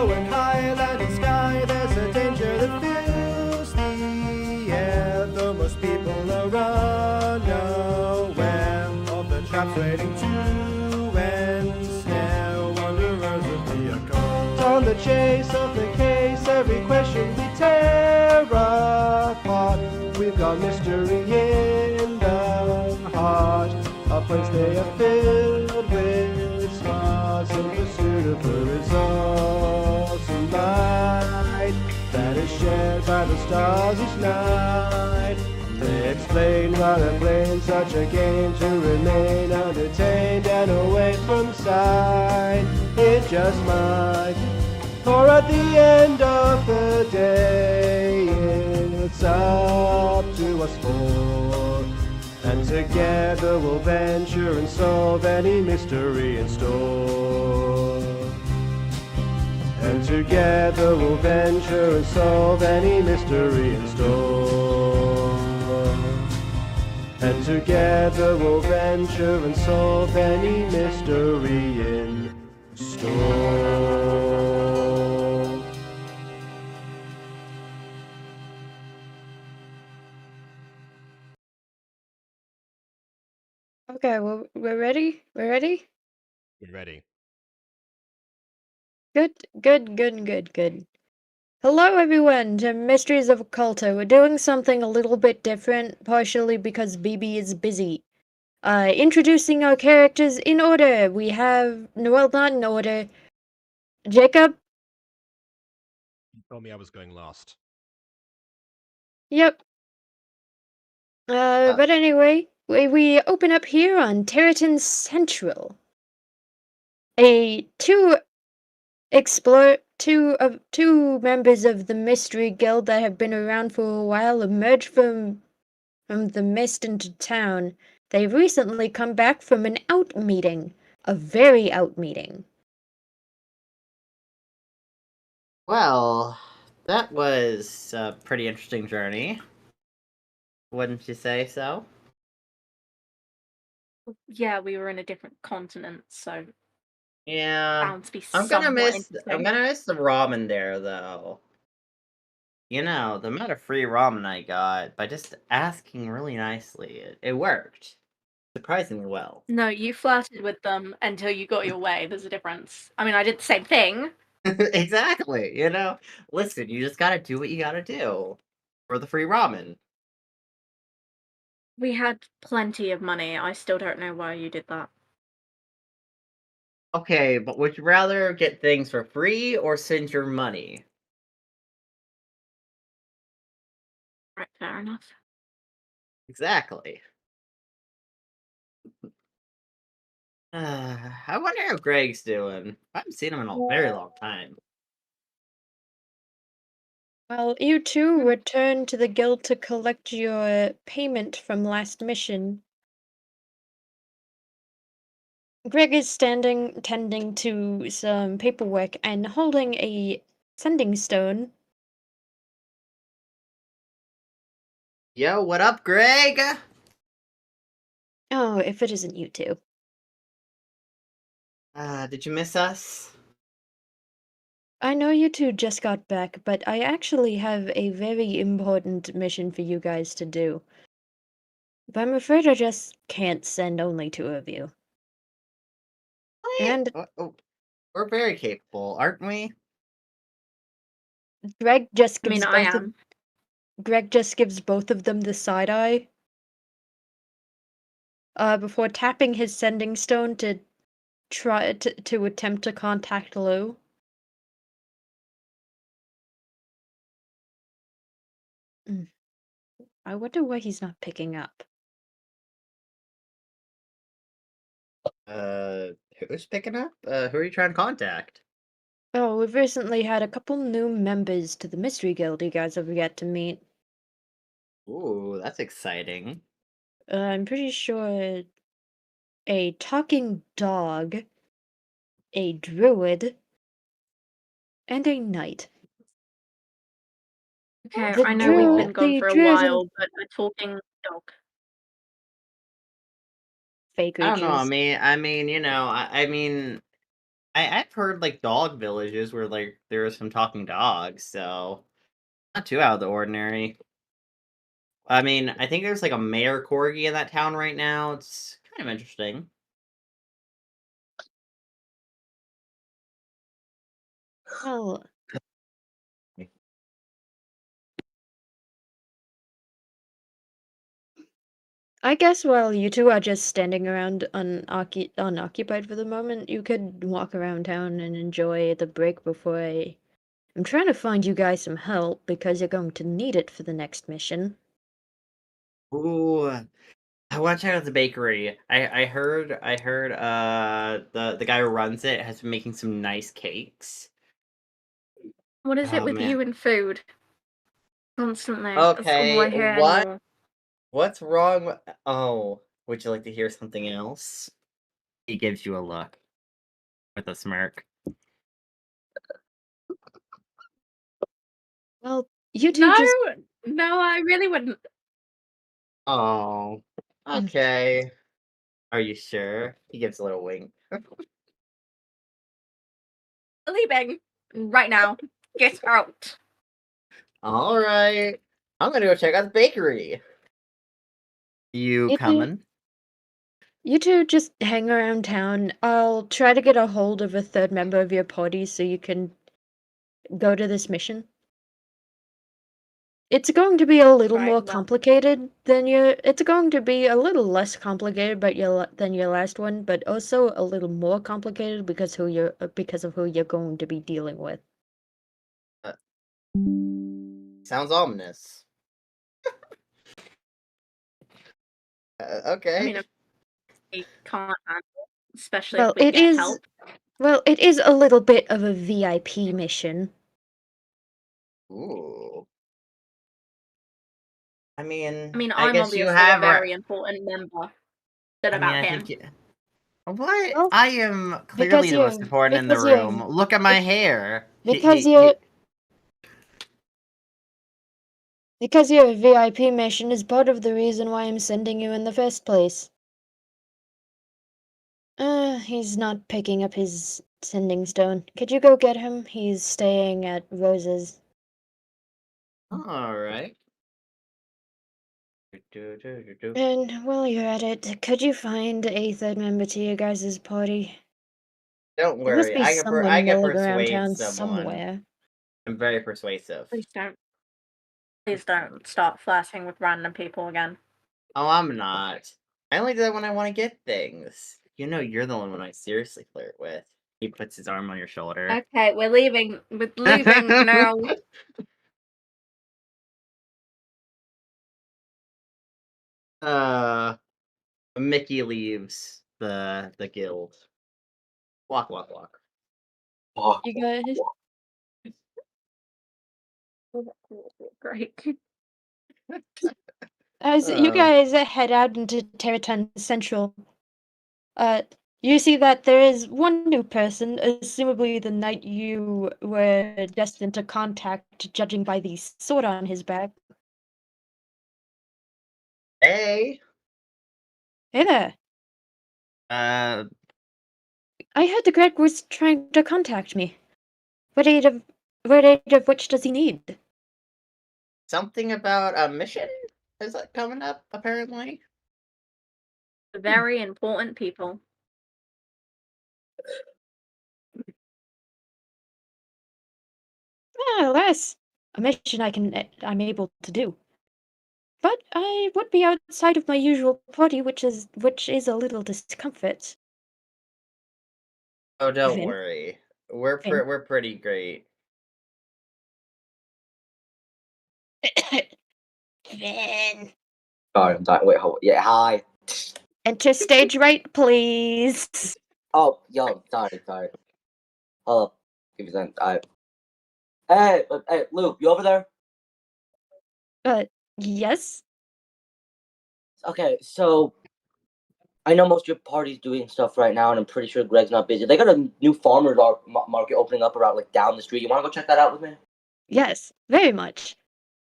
low and high, land and sky, there's a danger that fills the air. Though most people are unaware of the traps waiting to ensnare wanderers of the occult. On the chase of the case, every question we tear apart. We've got mystery in the heart, a place they are filled with stars in pursuit of the results of light that is shared by the stars each night. They explain why they're playing such a game to remain undetained and away from sight. It just might, or at the end of the day, it's up to us four. And together we'll venture and solve any mystery in store. And together we'll venture and solve any mystery in store. And together we'll venture and solve any mystery in store. Okay, well, we're ready? We're ready? We're ready. Good, good, good, good, good. Hello, everyone, to Mysteries of Okulta. We're doing something a little bit different, partially because BB is busy. Introducing our characters in order. We have, well, not in order. Jacob? You told me I was going last. Yep. But anyway, we open up here on Territon Central. Two members of the Mystery Guild that have been around for a while emerge from the mist into town. They've recently come back from an out meeting. A very out meeting. Well, that was a pretty interesting journey. Wouldn't you say so? Yeah, we were in a different continent, so Yeah. bound to be I'm gonna somewhat miss interesting. the ramen there though. You know, the amount of free ramen I got by just asking really nicely, it worked. Surprisingly well. No, you flirted with them until you got your way. There's a difference. I mean, I did the same thing. Exactly, you know? Listen, you just gotta do what you gotta do for the free ramen. We had plenty of money. I still don't know why you did that. Okay, but would you rather get things for free or send your money? Right, fair enough. Exactly. I wonder how Greg's doing. I haven't seen him in a very long time. Well, you two return to the guild to collect your payment from last mission. Greg is standing, tending to some paperwork and holding a sending stone. Yo, what up, Greg? Oh, if it isn't you two. Did you miss us? I know you two just got back, but I actually have a very important mission for you guys to do. But I'm afraid I just can't send only two of you. And We're very capable, aren't we? Greg just I mean, gives I both of am. Greg just gives both of them the side eye. Before tapping his sending stone to try to attempt to contact Lou. I wonder why he's not picking up. Who's picking up? Who are you trying to contact? Oh, we've recently had a couple new members to the Mystery Guild you guys have yet to meet. Ooh, that's exciting. I'm pretty sure a talking dog, a druid, and a knight. Okay, The I know we've been gone the for a druid and while, but a talking dog. fake I don't know. creatures. I mean, you know, I mean, I've heard like dog villages where like there are some talking dogs, so not too out of the ordinary. I mean, I think there's like a mayor corgi in that town right now. It's kind of interesting. Well, I guess while you two are just standing around unoccupied for the moment, you could walk around town and enjoy the break before I'm trying to find you guys some help because you're going to need it for the next mission. Ooh, I want to check out the bakery. I heard the guy who runs it has been making some nice cakes. What is it Oh with man. you and food? Constantly. That's all I Okay, hear what? anymore. What's wrong with... Oh, would you like to hear something else? He gives you a look with a smirk. Well, you two just No, I really wouldn't. Oh, okay. Are you sure? He gives a little wink. Leaving right now. Get out. All right. I'm gonna go check out the bakery. You You two, coming? you two just hang around town. I'll try to get a hold of a third member of your party so you can go to this mission. It's going to be a little Right, more well. complicated than your. It's going to be a little less complicated, than your last one, but also a little more complicated because because of who you're going to be dealing with. Sounds ominous. Okay. I mean, we can't handle, especially Well, if we it get is. help. Well, it is a little bit of a VIP mission. Ooh. I mean, I mean, I I'm guess you obviously a have. very important member. What I mean, about I him? think. What? Well, I am because clearly the most you're important in the because you're room. Look at my hair. because you're because your VIP mission is part of the reason why I'm sending you in the first place. He's not picking up his sending stone. Could you go get him? He's staying at Rose's. All right. And while you're at it, could you find a third member to your guys' party? Don't There must worry. be I someone can milling around persuade town someone. somewhere. I'm very persuasive. Please don't. Please don't start flirting with random people again. Oh, I'm not. I only do that when I want to get things. You know, you're the only one I seriously flirt with. He puts his arm on your shoulder. Okay, we're leaving. We're leaving now. Mickey leaves the guild. Walk, walk, walk. You guys, Great. as you guys head out into Terraton Central, you see that there is one new person, assumably the knight you were destined to contact, judging by the sword on his back. Hey. Hey there. Uh, I heard the Greg was trying to contact me. What aid of which does he need? something about a mission is that coming up? Apparently. Very important people. Alas, a mission I'm able to do. But I would be outside of my usual party, which is a little discomfort. Oh, don't Vin? worry. Vin? We're pretty great. Vin. Sorry, I'm sorry. Wait, hold. Yeah, hi. Enter stage right, please. Oh, yo, sorry. Hold up. Give me a second. Hey, Luke, you over there? Yes? Okay, so I know most of your party's doing stuff right now, and I'm pretty sure Greg's not busy. They got a new farmers market opening up around like down the street. You want to go check that out with me? Yes, very much.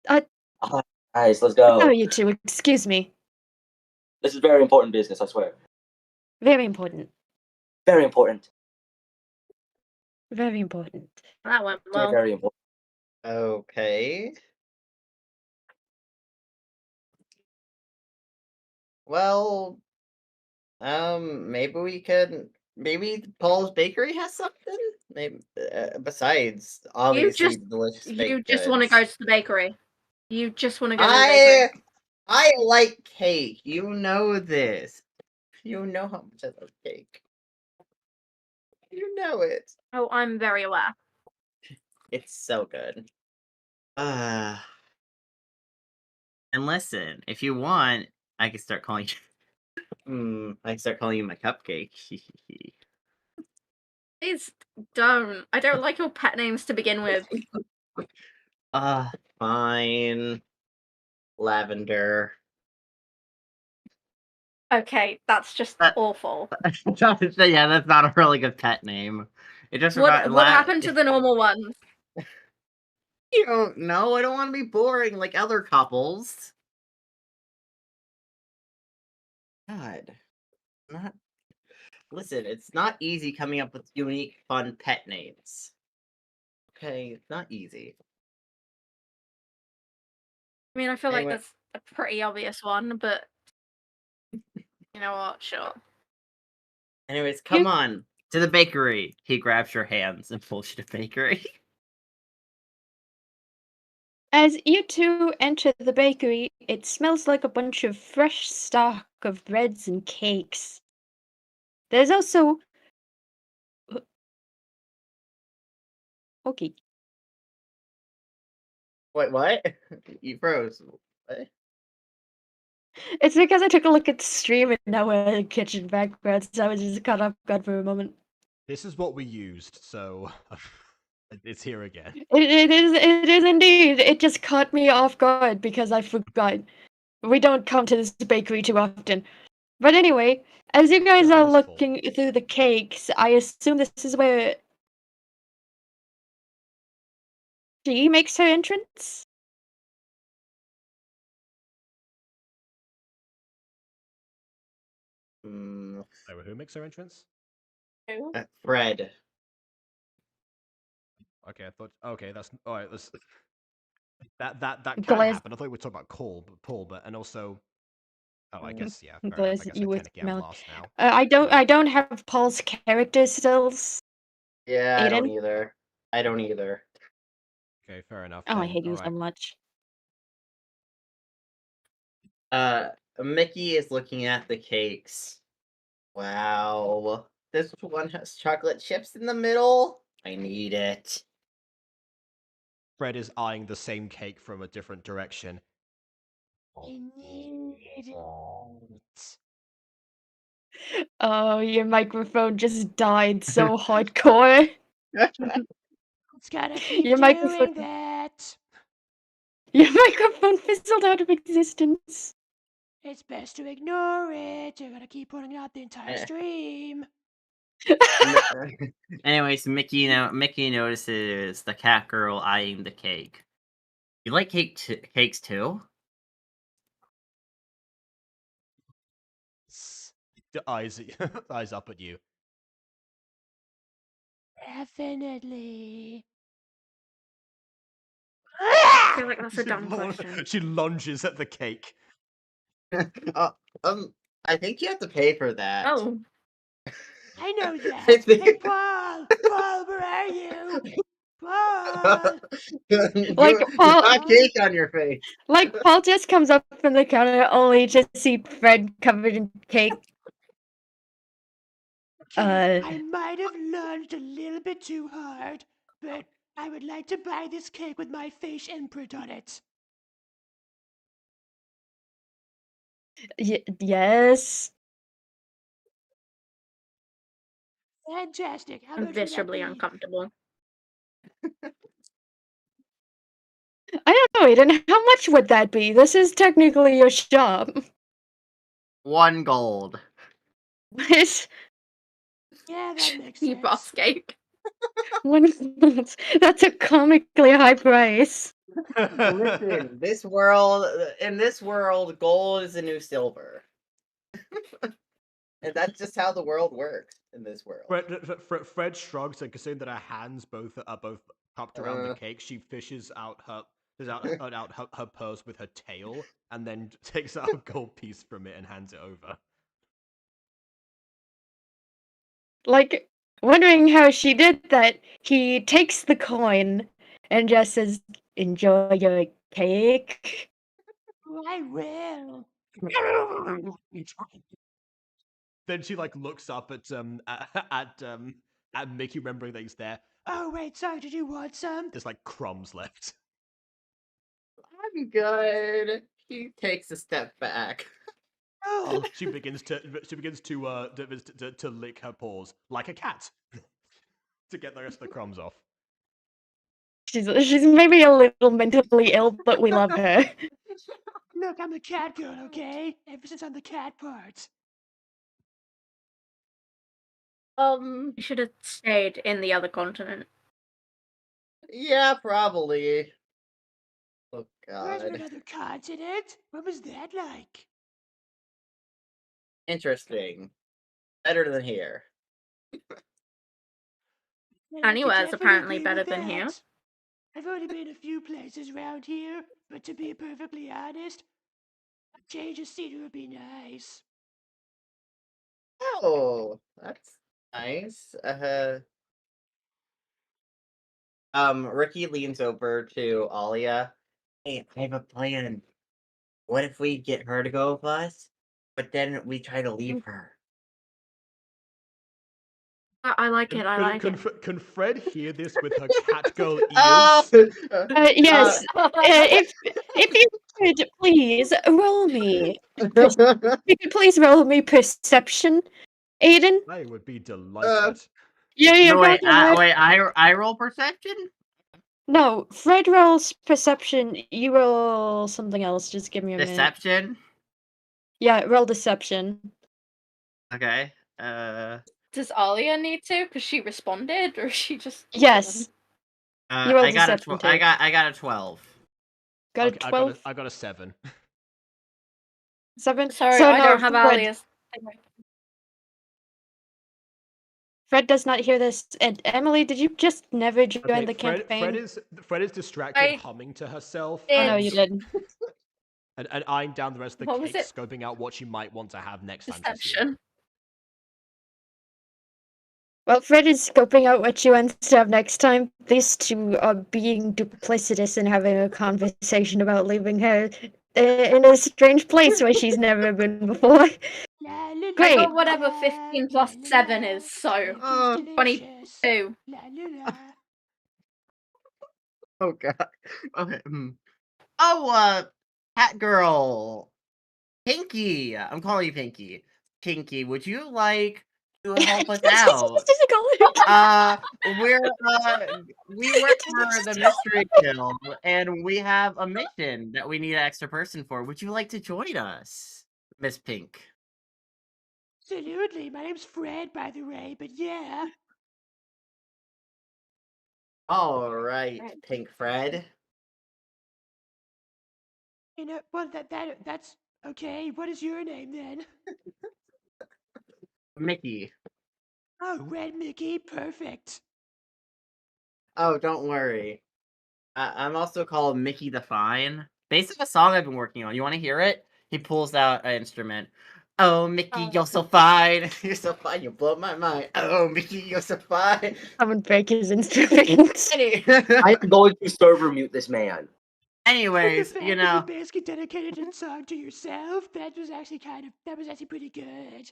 Nice, let's How are go. you two? Excuse me. This is very important business, I swear. Very important. Very important. Very important. That went Very, well. very important. Okay. Well, maybe Paul's Bakery has something? Maybe, besides obviously just- delicious You baked just want to goods. go to the bakery. You just want to go to the bakery. I like cake. You know this. You know how much I love cake. You know it. Oh, I'm very aware. It's so good. And listen, if you want, I can start calling you. I can start calling you my cupcake. Please don't. I don't like your pet names to begin with. Fine. Lavender. Okay, that's just That- awful. Yeah, that's not a really good pet name. It just What happened to the normal ones? You don't know. I don't want to be boring like other couples. God, not. Listen, it's not easy coming up with unique, fun pet names. Okay, it's not easy. I mean, I feel like Anyway. that's a pretty obvious one, but you know what? Sure. Anyways, come on to the bakery. He grabs your hands and pulls you to the bakery. As you two enter the bakery, it smells like a bunch of fresh stock of breads and cakes. There's also... Okay. Wait, what? You froze. What? It's because I took a look at the stream and now we're in kitchen background, so I was just caught off guard for a moment. This is what we used, so it's here again. It is indeed. It just caught me off guard because I forgot. We don't come to this bakery too often. But anyway, as you guys Yeah, are wistful. looking through the cakes, I assume this is where she makes her entrance? Mm, So who makes her entrance? Who? Fred. Okay, I thought. Okay, that's all right. Let's. That can Glass- happen. I thought we were talking about Paul, but and also. Oh, I guess yeah. Fair enough. Glass I guess I you with technically am mouth. last now. I don't have Paul's character stills. Yeah, I don't Aiden? either. I don't either. Okay, fair enough. Oh, I then. hate you All so right. much. Mickey is looking at the cakes. Wow. This one has chocolate chips in the middle. I need it. Fred is eyeing the same cake from a different direction. I need it. Oh, your microphone just died so hardcore. It's gotta keep Your doing microphone- that. Your microphone fizzled out of existence. It's best to ignore it. You're gonna keep putting out the entire stream. Anyways, Mickey notices the cat girl eyeing the cake. You like cakes too? The eyes up at you. Definitely. I feel like that's a dumb question. She lunges at the cake. I think you have to pay for that. Oh, I know I that. think- Hey, Paul, where are you? Paul. Like, you Paul- got cake on your face. Like, Paul just comes up from the counter only to see Fred covered in cake. I might have lunged a little bit too hard, but I would like to buy this cake with my face imprint on it. Yes. Fantastic. How I'm much would that viscerally be? uncomfortable. I don't know, Aiden. How much would that be? This is technically your shop. 1 gold. What? Yeah, that makes You sense. boss cake. That's a comically high price. Listen, in this world, gold is the new silver. And that's just how the world works in this world. Fred shrugs, and considering that her hands are both cupped around the cake, she fishes out her purse with her tail, and then takes out a gold piece from it and hands it over. Like, wondering how she did that, he takes the coin and just says, "Enjoy your cake." I will. Then she looks up at Mickey, remembering that he's there. Oh wait, sorry, did you want some? There's crumbs left. I'm good. He takes a step back. Oh, she begins to lick her paws like a cat to get the rest of the crumbs off. She's maybe a little mentally ill, but we love her. Look, I'm a cat girl, okay? Emphasis on the cat part. You should have stayed in the other continent. Yeah, probably. Oh Where's god. another continent? What was that like? Interesting. Better than here. Anywhere's apparently better than here. I've only been a few places around here, but to be perfectly honest, a change of scenery would be nice. Oh, that's nice. Ricky leans over to Alia. Hey, I have a plan. What if we get her to go with us, but then we try to leave her? I like it. I like it. Can Fred hear this with her cat girl ears? Yes. If you could please roll me. If you could please roll me perception, Aiden. I would be delighted. Yeah, No, go wait, ahead. I roll perception? No, Fred rolls perception. You roll something else. Just give me a minute. Deception? Yeah, roll deception. Okay. Does Alia need to? Because she responded, or she just? Yes. You rolled I got deception too. I got a 12. Got a 12. I got a 7. 7. Sorry, so I no, don't have Fred, Alia's. Fred does not hear this. And Emily, did you just never join the campaign? Fred is distracted, humming to herself. Oh no, you didn't. And eyeing down the rest of the What was cake, it? scoping out what she might want to have next time she's here. Deception. Well, Fred is scoping out what she wants to have next time. These two are being duplicitous and having a conversation about leaving her in a strange place where she's never been before. I Great. got whatever 15 plus 7 is, so 22. Oh god. Okay. Oh, cat girl. Pinky. I'm calling you Pinky. Pinky, would you like to help us out? We work for the Mystery Guild, and we have a mission that we need an extra person for. Would you like to join us, Miss Pink? Absolutely. My name's Fred, by the way, but yeah. All right, Pink Fred. You know, well, that's okay. What is your name then? Mickey. Oh, Red Mickey, perfect. Oh, don't worry. I'm also called Mickey the Fine. Based on a song I've been working on. You want to hear it? He pulls out an instrument. Oh, Mickey, you're so fine. You're so fine. You blow my mind. Oh, Mickey, you're so fine. Someone break his instruments. I'm going to server mute this man. Anyways, you know. You basically dedicated a song to yourself. That was actually pretty good.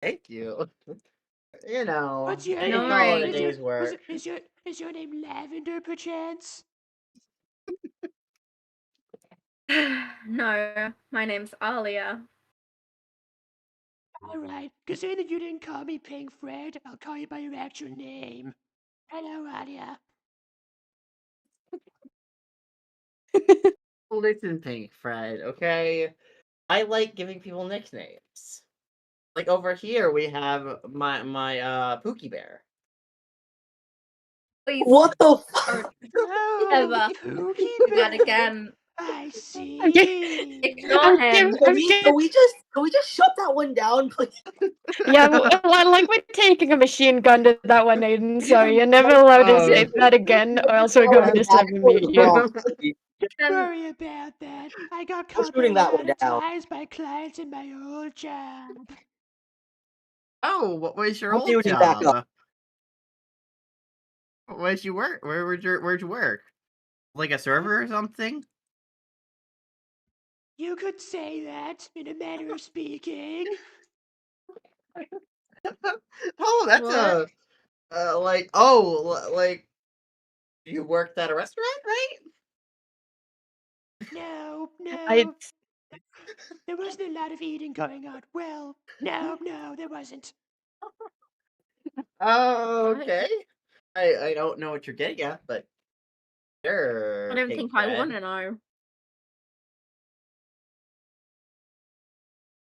Thank you. You know. What's your it's name? all a day's work. Is your name Lavender, perchance? No, my name's Alia. Alright, considering that you didn't call me Pink Fred, I'll call you by your actual name. Hello, Alia. Listen, Pink Fred, okay? I like giving people nicknames. Like over here, we have my Pookie Bear. Please What the fuck? ever do that again. I I'm see. Ignore I'm him. give- Can I'm we, give- can we just can we just shut that one down, please? Yeah, like we're taking a machine gun to that one, Aiden. Sorry, you're never allowed to Oh. say that again, or else we're going to sub-mute you. Wrong. Then Sorry about that. I got We're caught shooting by a that lot one of down. times by clients in my old job. Oh, what was your How old dare you back job? up? Where'd you work? Where'd you work? Like a server or something? You could say that in a manner of speaking. Oh, that's What? like you worked at a restaurant, right? No, I no. There wasn't a lot of eating going on. Well, no, there wasn't. Oh, Right. okay. I don't know what you're getting at, but sure. I don't Pig think I bread. want to know.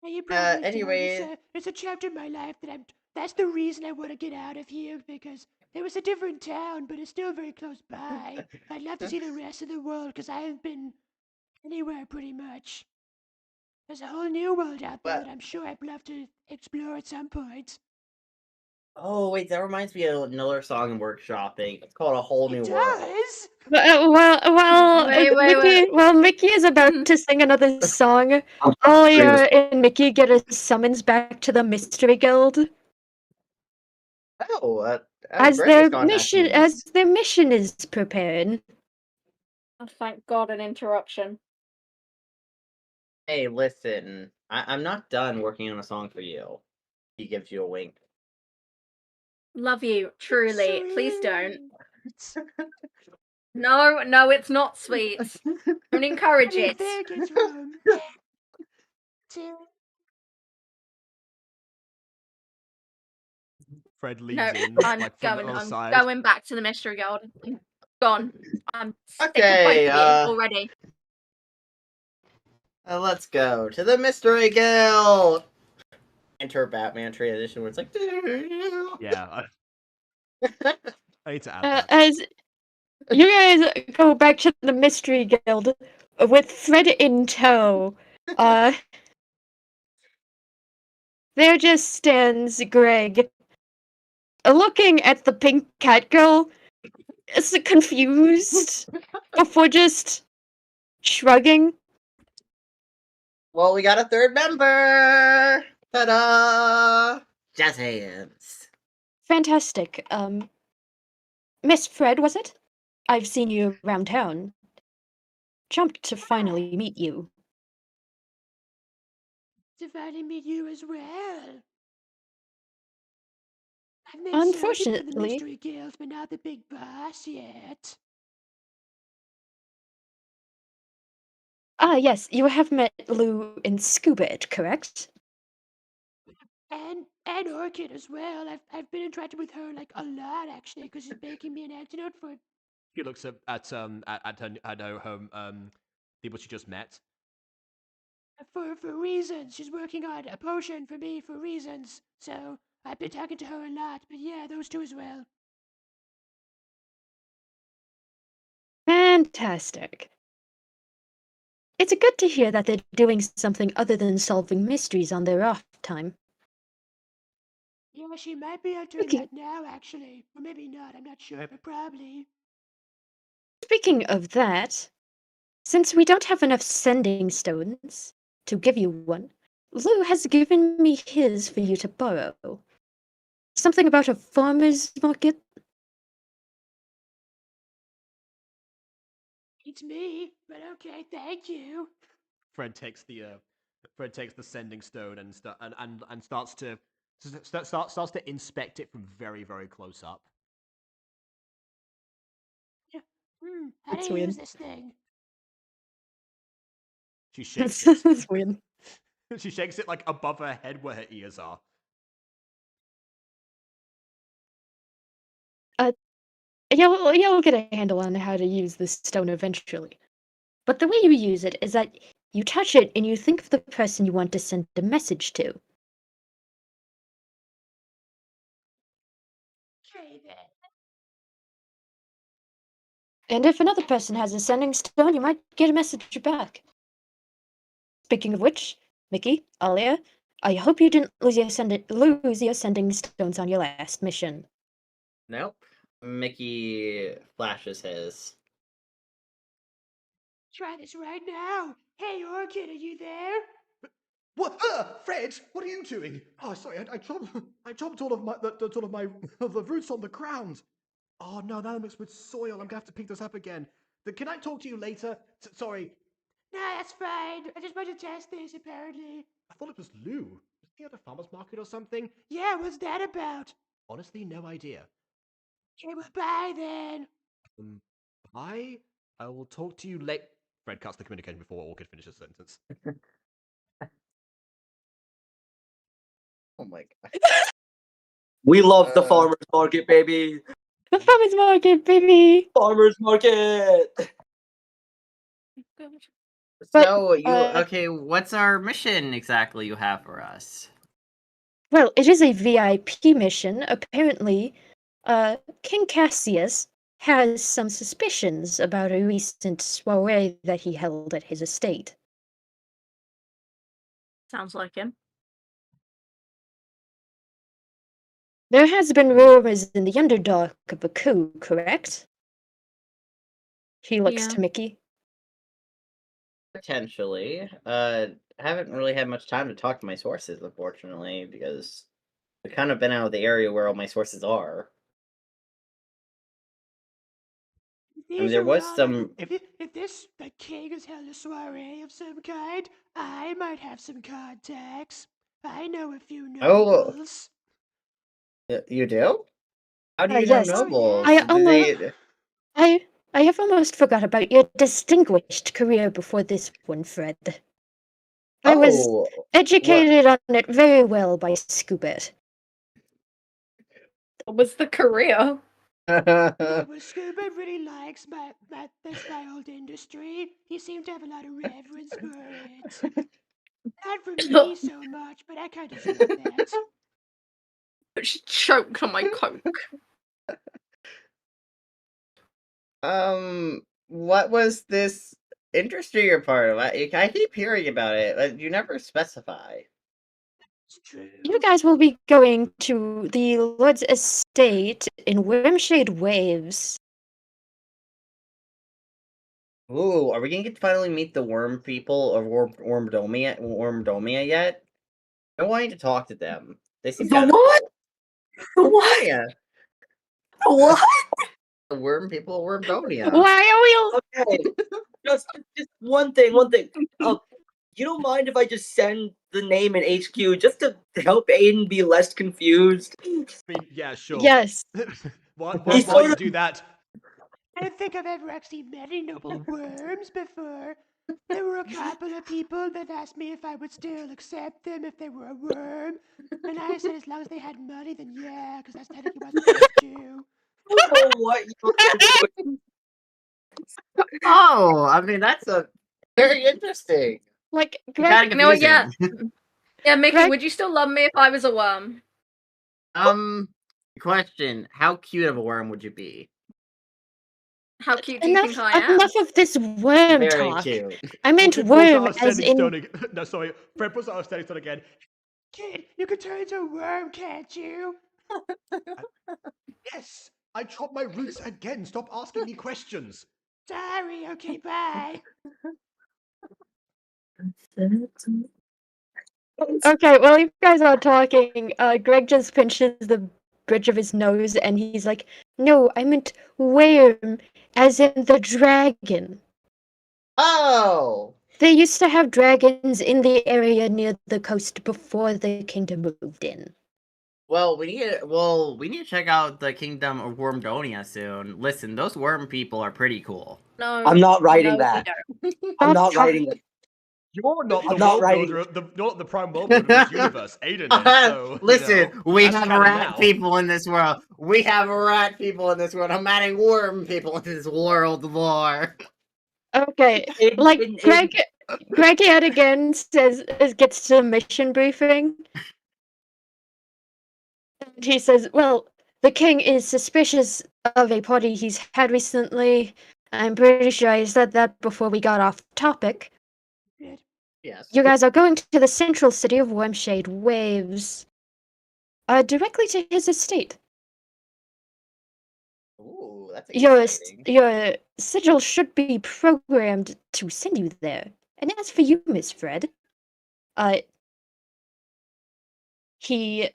Now, you probably do. Anyway. It's a chapter in my life that's the reason I want to get out of here, because it was a different town, but it's still very close by. I'd love to see the rest of the world, because I haven't been anywhere pretty much. There's a whole new world out there Well- that I'm sure I'd love to explore at some point. Oh wait, that reminds me of another song I'm workshopping. It's called A Whole New It World. does? while Mickey is about to sing another song, Ollie and Mickey get a summons back to the Mystery Guild Oh, as Greg their is contacting mission us. is prepared. Oh, thank God, an interruption. Hey, listen, I'm not done working on a song for you. He gives you a wink. Love you, truly. Please don't. Sweet. No, it's not sweet. Don't encourage I it. think it's romantic. Fred leans No, in, I'm like from the going. other I'm side. going back to the Mystery Guild. I'm gone. I'm sick Okay, of both of you already. Let's go to the Mystery Guild. Enter Batman transition where it's like. Yeah, I need to add that. As you guys go back to the Mystery Guild with Fred in tow, there just stands Greg, looking at the pink cat girl, is confused before just shrugging. Well, we got a third member. Ta-da! Jazz hands. Fantastic. Miss Fred, was it? I've seen you around town. Jumped to finally meet you. To finally meet you as well. I've met some people from the Unfortunately, Mystery Guild, but not the big boss yet. yes, you have met Lou and Scoobit, correct? And Orchid as well. I've been interacting with her like a lot actually, because she's making me an antidote for She looks at her people she just met. reasons. She's working on a potion for me for reasons. So I've been talking to her a lot. But yeah, those two as well. Fantastic. It's good to hear that they're doing something other than solving mysteries on their off time. Yeah, she might be doing Okay. that now actually, or maybe not. I'm not sure, but probably. Speaking of that, since we don't have enough sending stones to give you one, Lou has given me his for you to borrow. Something about a farmer's market? It's me, but okay, thank you. Fred takes the sending stone and starts to inspect it from very, very close up. How That's do you weird. use this thing? She shakes it. That's weird. She shakes it like above her head where her ears are. You'll get a handle on how to use this stone eventually. But the way you use it is that you touch it and you think of the person you want to send a message to. Okay then. And if another person has a sending stone, you might get a message back. Speaking of which, Mickey, Alia, I hope you didn't lose your sending stones on your last mission. Nope. Mickey flashes his. Try this right now. Hey, Orchid, are you there? What? Fred, what are you doing? Oh, sorry, I chopped all of my the roots on the ground. Oh no, that mixed with soil. I'm gonna have to pick this up again. Can I talk to you later? Sorry. No, that's fine. I just wanted to test this, apparently. I thought it was Lou. Was he at a farmer's market or something? Yeah, what's that about? Honestly, no idea. Okay, well, bye then. Bye. I will talk to you later. Fred cuts the communication before Orchid finishes the sentence. Oh my god. We love the farmer's market, baby. The farmer's market, baby! Farmer's market. So you uh, okay? What's our mission exactly you have for us? Well, it is a VIP mission. Apparently, King Cassius has some suspicions about a recent soiree that he held at his estate. Sounds like him. There has been rumors in the Underdark of a coup, correct? He looks Yeah. to Mickey. Potentially. Haven't really had much time to talk to my sources, unfortunately, because I've kind of been out of the area where all my sources are. I mean, there was some. If the king has held a soiree of some kind, I might have some contacts. I know a few Oh. nobles. You do? How do you Yes. know nobles? I Do almost- they- I have almost forgot about your distinguished career before this one, Fred. I was Oh, educated on it very well by Scoobert. What was the career? Yeah, well, Scuba really likes this my old industry. He seemed to have a lot of reverence for it. Not for me so much, but I kind of feel that. She choked on my coke. What was this industry you're part of? I keep hearing about it. You never specify. It's true. You guys will be going to the Lord's estate in Wormshade Waves. Ooh, are we gonna get to finally meet the worm people of Wormdomia yet? I wanted to talk to them. They seem The kind of what? cool. The what? Yeah, What? the worm people of Wormdomia. Why are we Okay. just one thing. You don't mind if I just send the name and HQ just to help Aiden be less confused? I mean, yeah, sure. Yes. While He's you sort of- do that, I don't think I've ever actually met any noble worms before. There were a couple of people that asked me if I would still accept them if they were a worm. And I said as long as they had money, then yeah, because that's technically what they're supposed to do. I don't know what you're doing. Oh, I mean that's a very interesting. Like, Kind Greg, of know what, yeah. confusing. Yeah, Mickey, Greg- would you still love me if I was a worm? Question: how cute of a worm would you be? How cute do you think I am? enough of this worm Very talk. cute. I meant Orchid pulls out worm a as standing in... stone no, sorry. Fred pulls out a standing stone again. Kid, you can turn into a worm, can't you? Yes, I chopped my roots again. Stop asking me questions. Sorry, okay, bye. Okay, while you guys are talking, Greg just pinches the bridge of his nose and he's like, no, I meant worm, as in the dragon. Oh, They used to have dragons in the area near the coast before the kingdom moved in. well, we need to check out the kingdom of Wormdonia soon. Listen, those worm people are pretty cool. No. I'm not writing no, that. we don't. I'm Stop not talking. writing that. You're not I'm the not world writing- builder. You're not the prime world builder of this universe. Aiden is. So Listen, you know, we that's have canon rat now. people in this world. We have rat people in this world. I'm adding worm people into this world lore. Okay, Aiden- like Aiden- Greg yet again gets to mission briefing. And he says, well, the king is suspicious of a party he's had recently. I'm pretty sure I said that before we got off topic. Fred, Yes. You guys are going to the central city of Wormshade Waves. Directly to his estate. Ooh, that's Your exciting. sigil should be programmed to send you there. And as for you, Miss Fred, he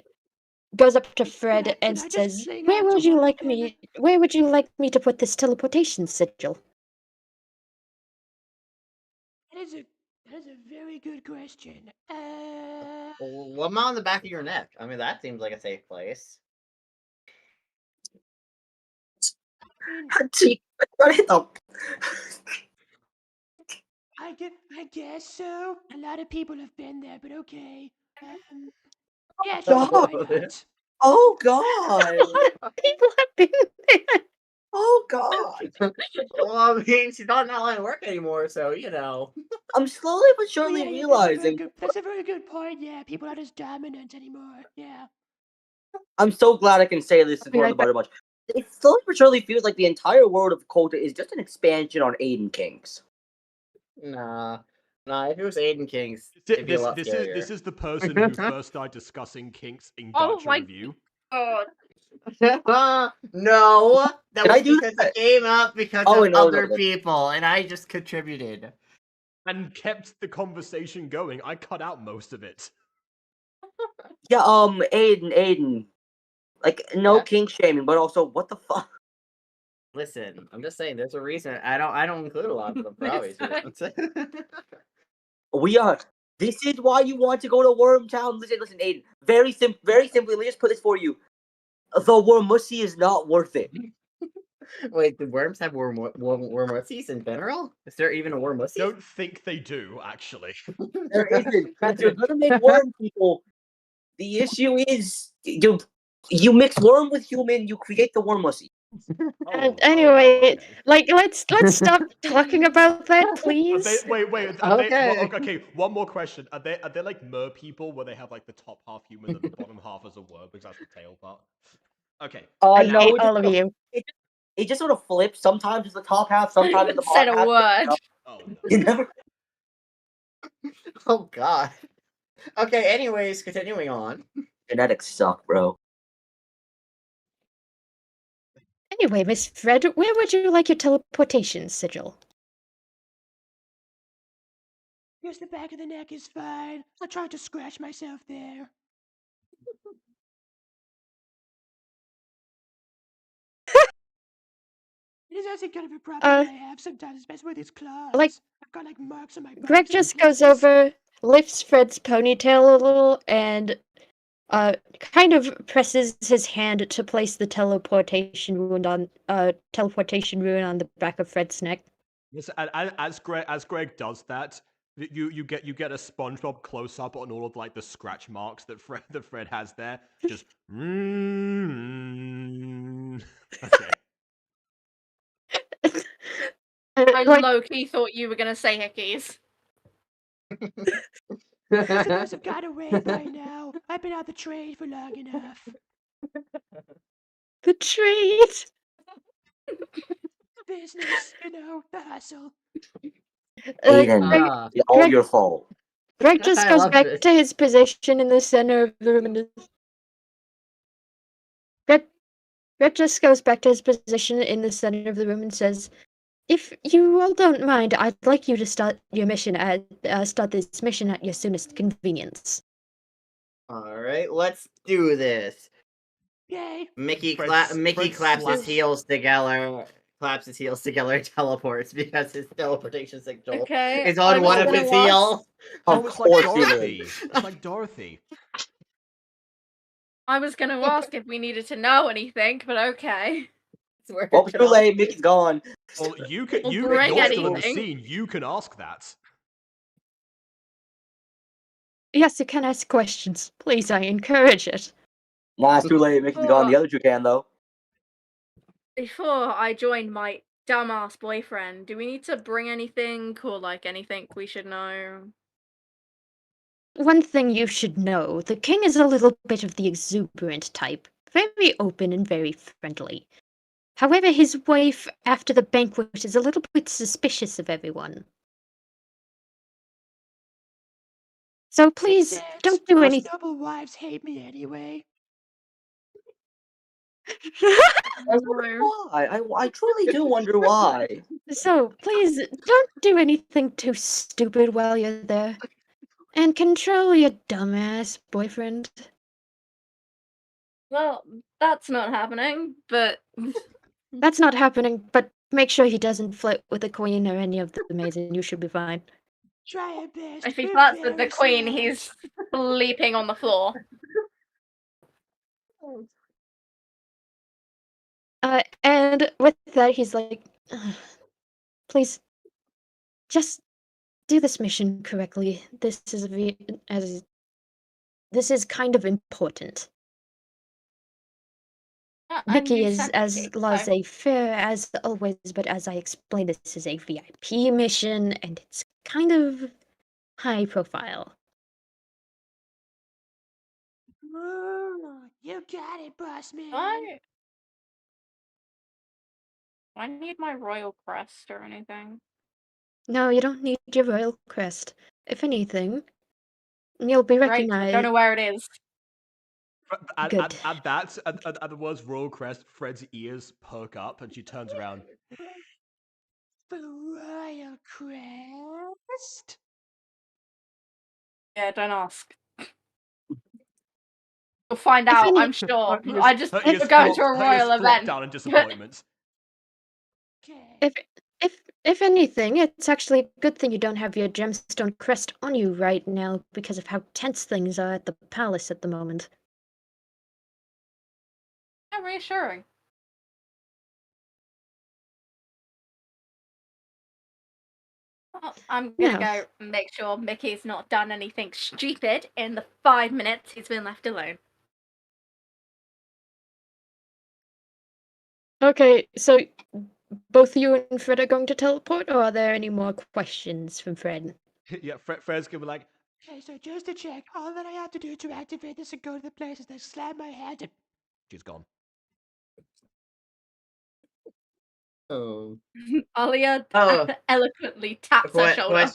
goes up to Fred can and I just says, fling Where out to would you one like of them? me to put this teleportation sigil? That is a very good question. Well, I'm on the back of your neck. I mean, that seems like a safe place. Gee, what the- I guess so. A lot of people have been there, but okay. Yeah, sure, why not? Oh God! People have been there. Oh God! Well, I mean, she's not in that line of work anymore, so you know. I'm slowly but surely realizing. That's a very good point. Yeah, people aren't as dominant anymore. Yeah. I'm so glad I can say this is one of the Butter Bunch. It slowly but surely feels like the entire world of Okulta is just an expansion on Aiden Kings. Nah. If it was Aiden Kings, it'd be a lot scarier. This is the person who first started discussing kinks in Oh Gacha my Review God. No, that Did I was do because that? it came up because Oh, of no, other no. people, and I just contributed. and kept the conversation going. I cut out most of it. Yeah, Aiden. Like, no Yeah. kink shaming, but also, what the fuck? Listen, I'm just saying, there's a reason I don't include a lot of them for obvious reasons. We are. This is why you want to go to Wormtown. Listen, Aiden. Very simply, let me just put this for you. The Wormussy is not worth it. Wait, do worms have wormussies in general? Is there even a wormussie? Don't think they do, actually. There isn't. If you're gonna make worm people, the issue is you mix worm with human, you create the Wormussy. Anyway, okay. let's stop talking about that, Are please. wait. Okay. Okay, one more question. Are they like mer people where they have like the top half human and the bottom half as a worm because that's the tail part? Okay. I No, hate all of you. It just sort of flips. Sometimes it's the top half, I sometimes it's the haven't said bottom a half. word. Oh You no. never. Oh god. Okay, anyways, continuing on. Genetics suck, bro. Anyway, Miss Fred, where would you like your teleportation sigil? Just the back of the neck is fine. I tried to scratch myself there. It is actually kind of a problem Uh, that I have sometimes, especially with his claws. like, I've got like marks on my bones. Greg in just places. goes over, lifts Fred's ponytail a little, and kind of presses his hand to place the teleportation rune on the back of Fred's neck. Yes, and as Greg does that, you get a SpongeBob close up on all of like the scratch marks that Fred has there. Just okay. I Like, low-key thought you were gonna say hickeys. Those have got away by now. I've been out the trade for long enough. the treat. Business, the hustle. Aiden, Greg, Ah, it's all Greg- your fault. Greg just I goes love back this. to his position in the center of the room and Greg just goes back to his position in the center of the room and says, "If you all don't mind, I'd like you to start this mission at your soonest convenience." Alright, let's do this. Yay. Mickey Fred claps his slaps- heels together. Claps his heels together, teleports because his teleportation signal Okay. is on I was one of gonna his ask- heels. Of it's like course it Dorothy. is. It's like Dorothy. I was gonna ask if we needed to know anything, but okay. Well, too late. Mickey's gone. Well, you can. Well, You're bring still in the anything. scene. You can ask that. Yes, you can ask questions. Please, I encourage it. Nah, it's too late. Mickey's gone. The other two can though. Before I joined my dumbass boyfriend, do we need to bring anything or like anything we should know? One thing you should know, the king is a little bit of the exuberant type. Very open and very friendly. However, his wife after the banquet is a little bit suspicious of everyone. So please, don't do anything. Noble wives hate me anyway. I wonder why. I truly do wonder why. So please, don't do anything too stupid while you're there. And control your dumbass boyfriend. Well, that's not happening, but That's not happening, but make sure he doesn't flirt with the queen or any of the maids, and you should be fine. Try your best. if he we're flirts with the very queen, sorry. he's sleeping on the floor. And with that, he's like, "Ugh, please, just do this mission correctly. This is kind of important. And Mickey you is sent as me, so- laissez-faire as always, but as I explained, this is a VIP mission, and it's kind of high profile. You got it, boss man. I need my royal crest or anything. No, you don't need your royal crest. If anything, you'll be Great, I recognized. don't know where it is. Good. At the words Royal Crest, Fred's ears perk up and she turns around. The Royal Crest? Yeah, don't ask. You'll find If out, any- I'm sure. Her ears- I just her we're ears going flop- to a her ears royal flop event. down in disappointment. If anything, it's actually a good thing you don't have your gemstone crest on you right now because of how tense things are at the palace at the moment. Yeah, reassuring. Well, I'm gonna No. go and make sure Mickey's not done anything stupid in the 5 minutes he's been left alone. Okay, so both you and Fred are going to teleport, or are there any more questions from Fred? Yeah, Fred's gonna be like, okay, so just to check, all that I have to do to activate this and go to the place is to slam my hand and she's gone. Oh. Alia Oh. eloquently taps her shoulder.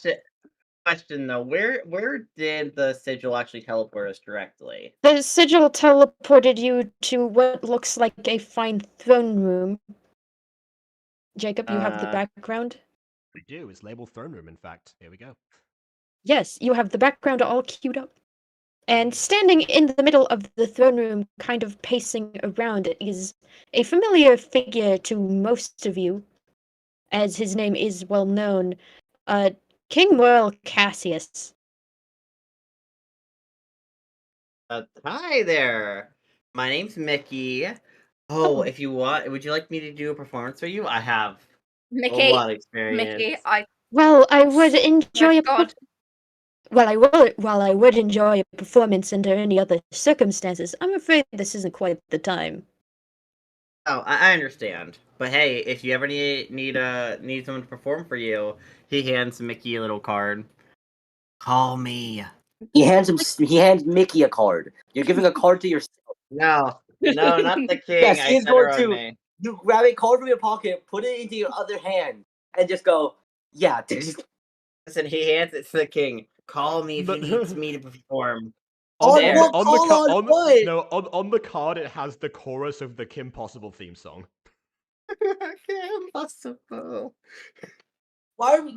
Question though, where did the sigil actually teleport us directly? The sigil teleported you to what looks like a fine throne room. Jacob, you have the background? I do, it's labeled throne room, in fact. Here we go. Yes, you have the background all queued up. And standing in the middle of the throne room, kind of pacing around, is a familiar figure to most of you, as his name is well known, King Royal Cassius. Hi there. My name's Mickey. Oh. If you want, would you like me to do a performance for you? I have Mickey, a lot of experience. Mickey, Well, I would swear enjoy to a God. while I would enjoy a performance under any other circumstances, I'm afraid this isn't quite the time. Oh, I understand. But hey, if you ever need someone to perform for you, he hands Mickey a little card. Call me. He hands Mickey a card. You're giving a card to yourself. No, not the king. Yes, I he's said her going own to. name. You grab a card from your pocket, put it into your other hand, and just go, yeah. Listen, he hands it to the king. Call me if you need me to perform. On There. what? Call on what? No, on the card it has the chorus of the Kim Possible theme song. Impossible. Why are we?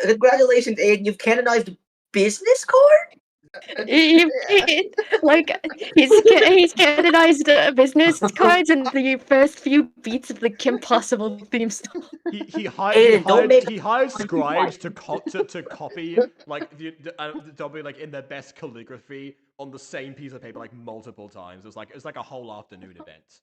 Congratulations, Aiden. You've canonized a business card. He's canonized business cards in the first few beats of the Kim Possible theme song. He Aiden, hired scribes to copy like they'll be like in their best calligraphy on the same piece of paper like multiple times. It was like a whole afternoon event.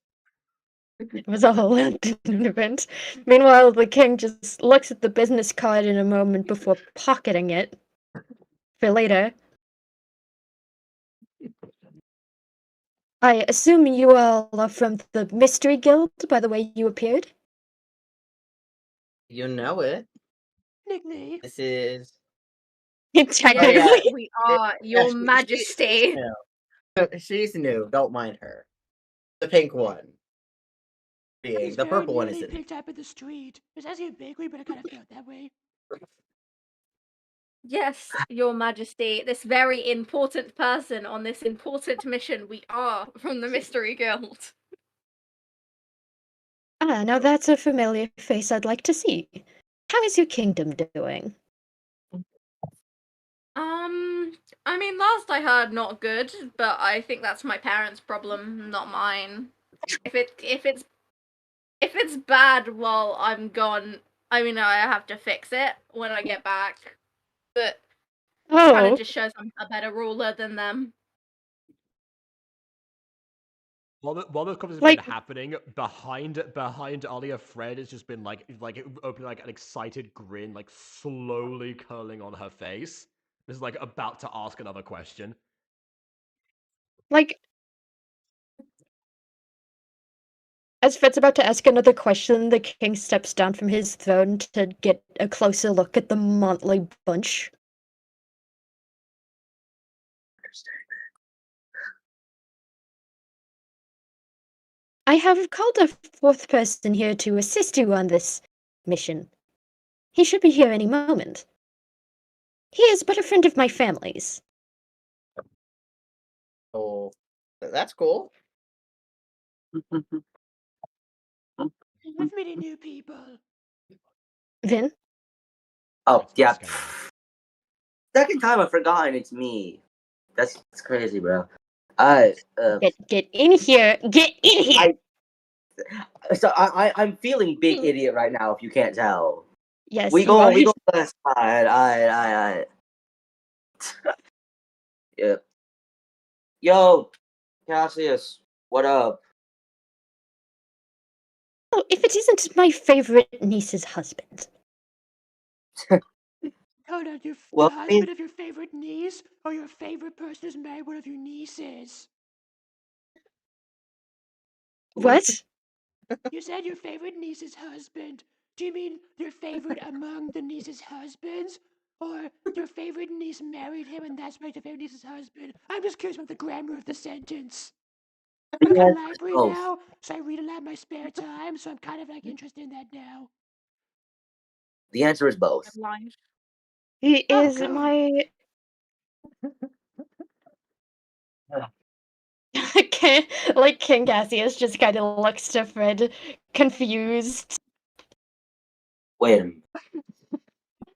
It was a whole afternoon event. Meanwhile, the king just looks at the business card in a moment before pocketing it for later. I assume you all are from the Mystery Guild by the way you appeared? You know it. Nickname. This is. Technically. yeah. We are, Your Majesty. She's new. Don't mind her. The pink one. It's The very purple one nearly isn't. picked up in the street. It was actually a bakery, but it kind of felt that way. Yes, Your Majesty, this very important person on this important mission, we are from the Mystery Guild. Ah, now that's a familiar face I'd like to see. How is your kingdom doing? I mean, last I heard, not good, but I think that's my parents' problem, not mine. If it's bad while I'm gone, I mean, I have to fix it when I get back. But kind Oh, of just shows I'm a better ruler than them. While this conversation's Like- been happening, behind Alia, Fred has just been like opening like an excited grin, like slowly curling on her face. Is like about to ask another question. like, as Fred's about to ask another question, the king steps down from his throne to get a closer look at the motley bunch. I have called a fourth person here to assist you on this mission. He should be here any moment. He is but a friend of my family's. Oh, that's cool. I love meeting new people. Vin? Oh, That's yeah. scary. Second time I've forgotten it's me. That's crazy, bro. Get in here! Get in here! I'm feeling big idiot right now. If you can't tell, Yes, we you go are. last. I. Yeah. Yo, Cassius, what up? Oh, if it isn't my favorite niece's husband. Hold on, Well, the husband of your favorite niece, or your favorite person who's married one of your nieces? What? You said your favorite niece's husband. Do you mean your favorite among the niece's husbands? Or your favorite niece married him and that's why your favorite niece's husband? I'm just curious about the grammar of the sentence. I work at a library both. now, so I read a lot in my spare time, so I'm kind of like interested in that now. The answer is both. Life. He Oh, is God. my... like, King Cassius just kind of looks to Fred, confused. Wait a minute.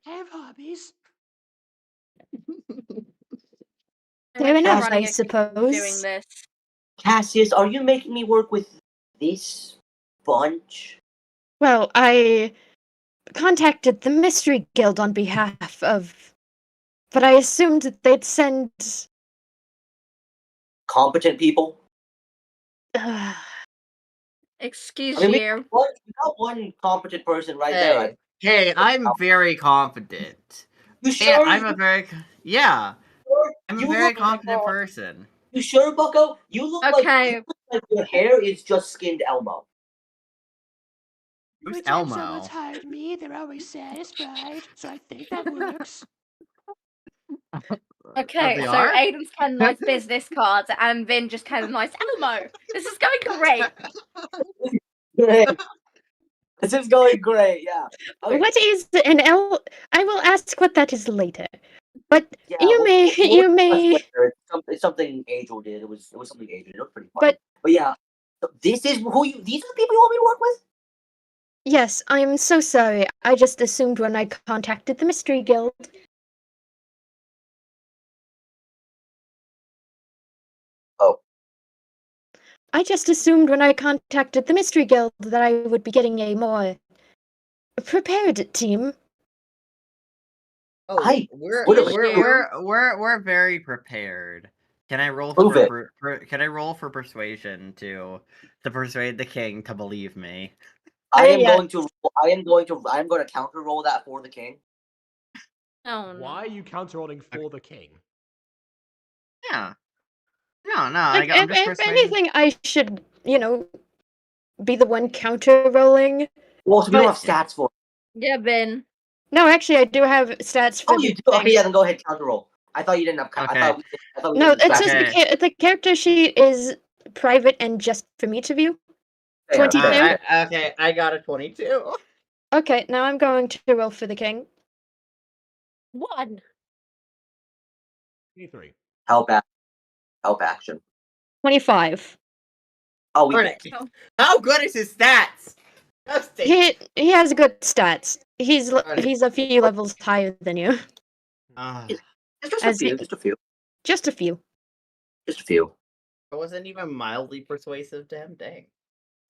I have hobbies. Fair enough, running I a kingdom doing suppose. this. Cassius, are you making me work with this bunch? Well, I contacted the Mystery Guild on behalf of... But I assumed that they'd send... Competent people? Excuse I mean, you. we got one competent person right there. Hey, I'm very confident. You Yeah, sure? I'm a very You very look- confident person. You sure, Bucko? You look Okay. like your hair is just skinned Elmo. Who's Every time Elmo? someone's hired me, they're always satisfied, so I think that works. Okay, they so are? Aiden's kind of nice business cards, and Vin just kind of nice Elmo. This is going great. Great. This is going great, yeah. Okay. What is an L? I will ask what that is later. But Yeah, you may, you may. It's something Angel did. It was something Angel did. It was pretty fun. But yeah, so this is who you. These are the people you want me to work with. yes, I'm so sorry. I just assumed when I contacted the Mystery Guild. Oh. I just assumed when I contacted the Mystery Guild that I would be getting a more prepared team. Oh, Hi. we're very prepared. Can I roll Prove can I roll for persuasion to persuade the king to believe me? I am yeah. going to counter roll that for the king. Oh no. Why are you counter-rolling for the king? Yeah. No, I'm Like, just if persuading. anything, I should, be the one counter-rolling. Well, so we don't have But- stats for. Yeah, Vin. No, actually, I do have stats for Oh, you the do. Okay, thing. yeah, then go ahead counter roll. I thought you didn't have. Okay. I thought we No, didn't it's just Okay. the character sheet is private and just for me to view. Fair, 22? fair. Okay, I got a 22. Okay, now I'm going to roll for the king. 1. 23. Help action. 25. Oh, we Alright, bet. how good is his stats? Ghosty. He has good stats. He's Alright. he's a few levels higher than you. Ah, Just a As few. he- Just a few. Just a few. Just a few. I wasn't even mildly persuasive to him. Dang.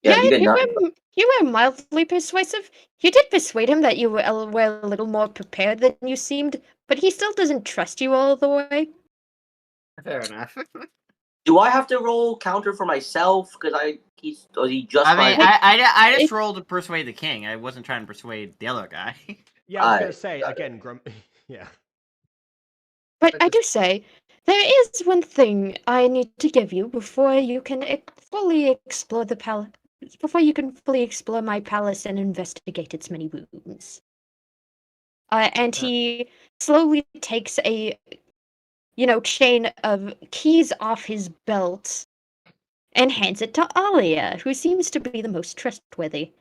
Yeah, Yeah, you get nothing. you were mildly persuasive. You did persuade him that you were a little more prepared than you seemed, but he still doesn't trust you all the way. Fair enough. Do I have to roll counter for myself? Because he just. I mean, Like, I just if- rolled to persuade the king. I wasn't trying to persuade the other guy. Yeah, I was Aye, gonna say got it. again, yeah. But I do say, there is one thing I need to give you before you can fully explore the palace. Before you can fully explore my palace and investigate its many rooms. And he slowly takes a, chain of keys off his belt and hands it to Alia, who seems to be the most trustworthy.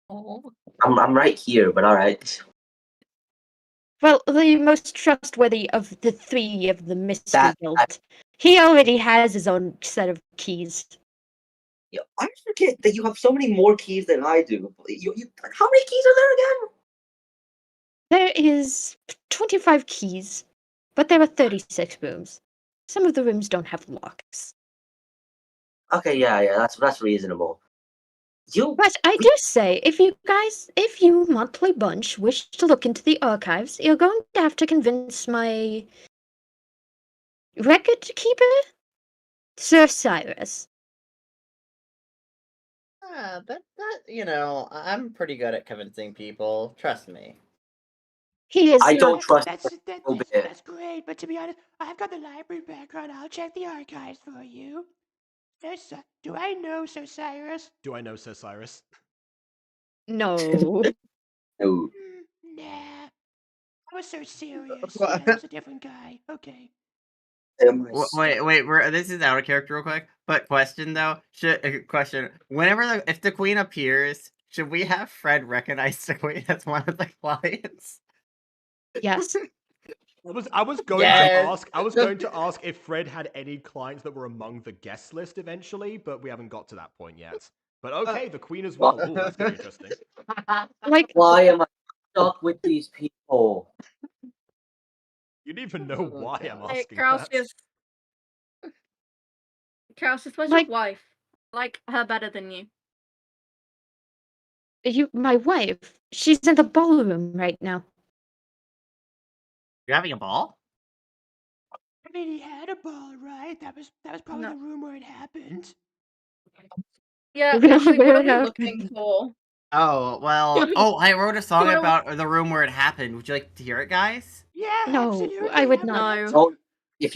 Oh. I'm right here, but all right. Well, the most trustworthy of the 3 of the Mystery That- Guild. He already has his own set of keys. Yeah, I forget that you have so many more keys than I do. How many keys are there again? There is 25 keys, but there are 36 rooms. Some of the rooms don't have locks. Okay, yeah, that's reasonable. But I do say, if you monthly bunch wish to look into the archives, you're going to have to convince my record keeper, Sir Cyrus. I'm pretty good at convincing people. Trust me. He is I don't not. trust That's, that, a little that's, bit. that's great, but to be honest, I've got the library background. I'll check the archives for you. Yes, do I know Sir Cyrus? Do I know Sir Cyrus? No. No. Nah. I was so serious. What? Yeah, that was a different guy. Okay. Wait. This is out of character, real quick. But question though, question. If the queen appears, should we have Fred recognize the queen as one of the clients? Yes. I was going Yes. to ask. I was going to ask if Fred had any clients that were among the guest list eventually, but we haven't got to that point yet. But okay, the queen as well. Oh, that's gonna be interesting. Like, Why am I stuck with these people? You don't even know why I'm God. Hey, asking that. Krausius, where's Like- your wife? I like her better than you. my wife, she's in the ballroom right now. You're having a ball? I mean, he had a ball, right? That was probably No. the room where it happened. Yeah, We don't actually, what are we know. looking for? Oh, well. Oh, I wrote a song Well, about the room where it happened. Would you like to hear it, guys? Yeah, No, absolutely. I would I'd not. love to. Don't. If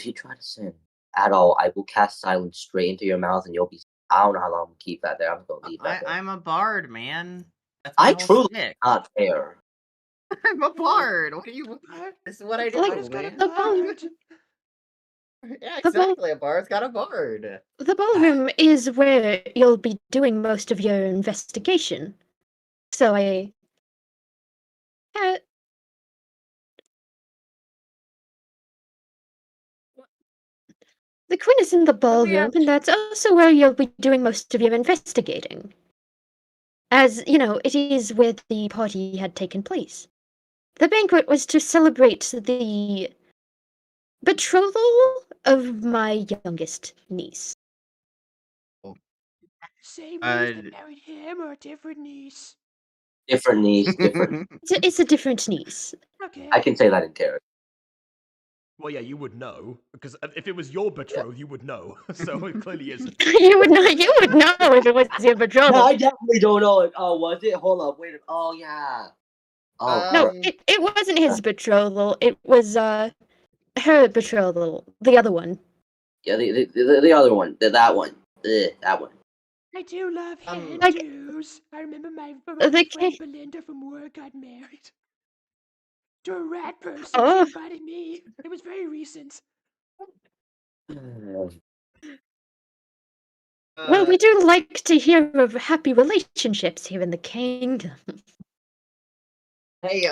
you try to sin at all, I will cast silence straight into your mouth, and you'll be. I don't know how long I'm gonna keep that there. I'm gonna leave that there. I'm a bard, man. That's my I whole truly shtick. not care. I'm a bard. What are you? This is what I do, Like, Bard's got a man. the ball- Yeah, the ball- exactly. A bard's got a bard. The ballroom is where you'll be doing most of your investigation. So the queen is in the ballroom, and that's also where you'll be doing most of your investigating. As, it is where the party had taken place. The banquet was to celebrate the betrothal of my youngest niece. Same Uh, niece that married him or a different niece? Different niece, different. It's a different niece. Okay. I can say that in character. Well, yeah, you would know because if it was your betrothed, you would know. So it clearly isn't. You would know if it was your No, betrothal. I definitely don't know it. Oh, was it? Hold up, wait. Oh yeah. Oh, No, right. it wasn't his betrothal. It was her betrothal. The other one. Yeah, the other one, that one, that one. I do love Like- hairdos. I remember my The friend ca- Belinda from work got married to a rat person. Oh. She invited me. It was very recent. Well, we do like to hear of happy relationships here in the kingdom. Hey,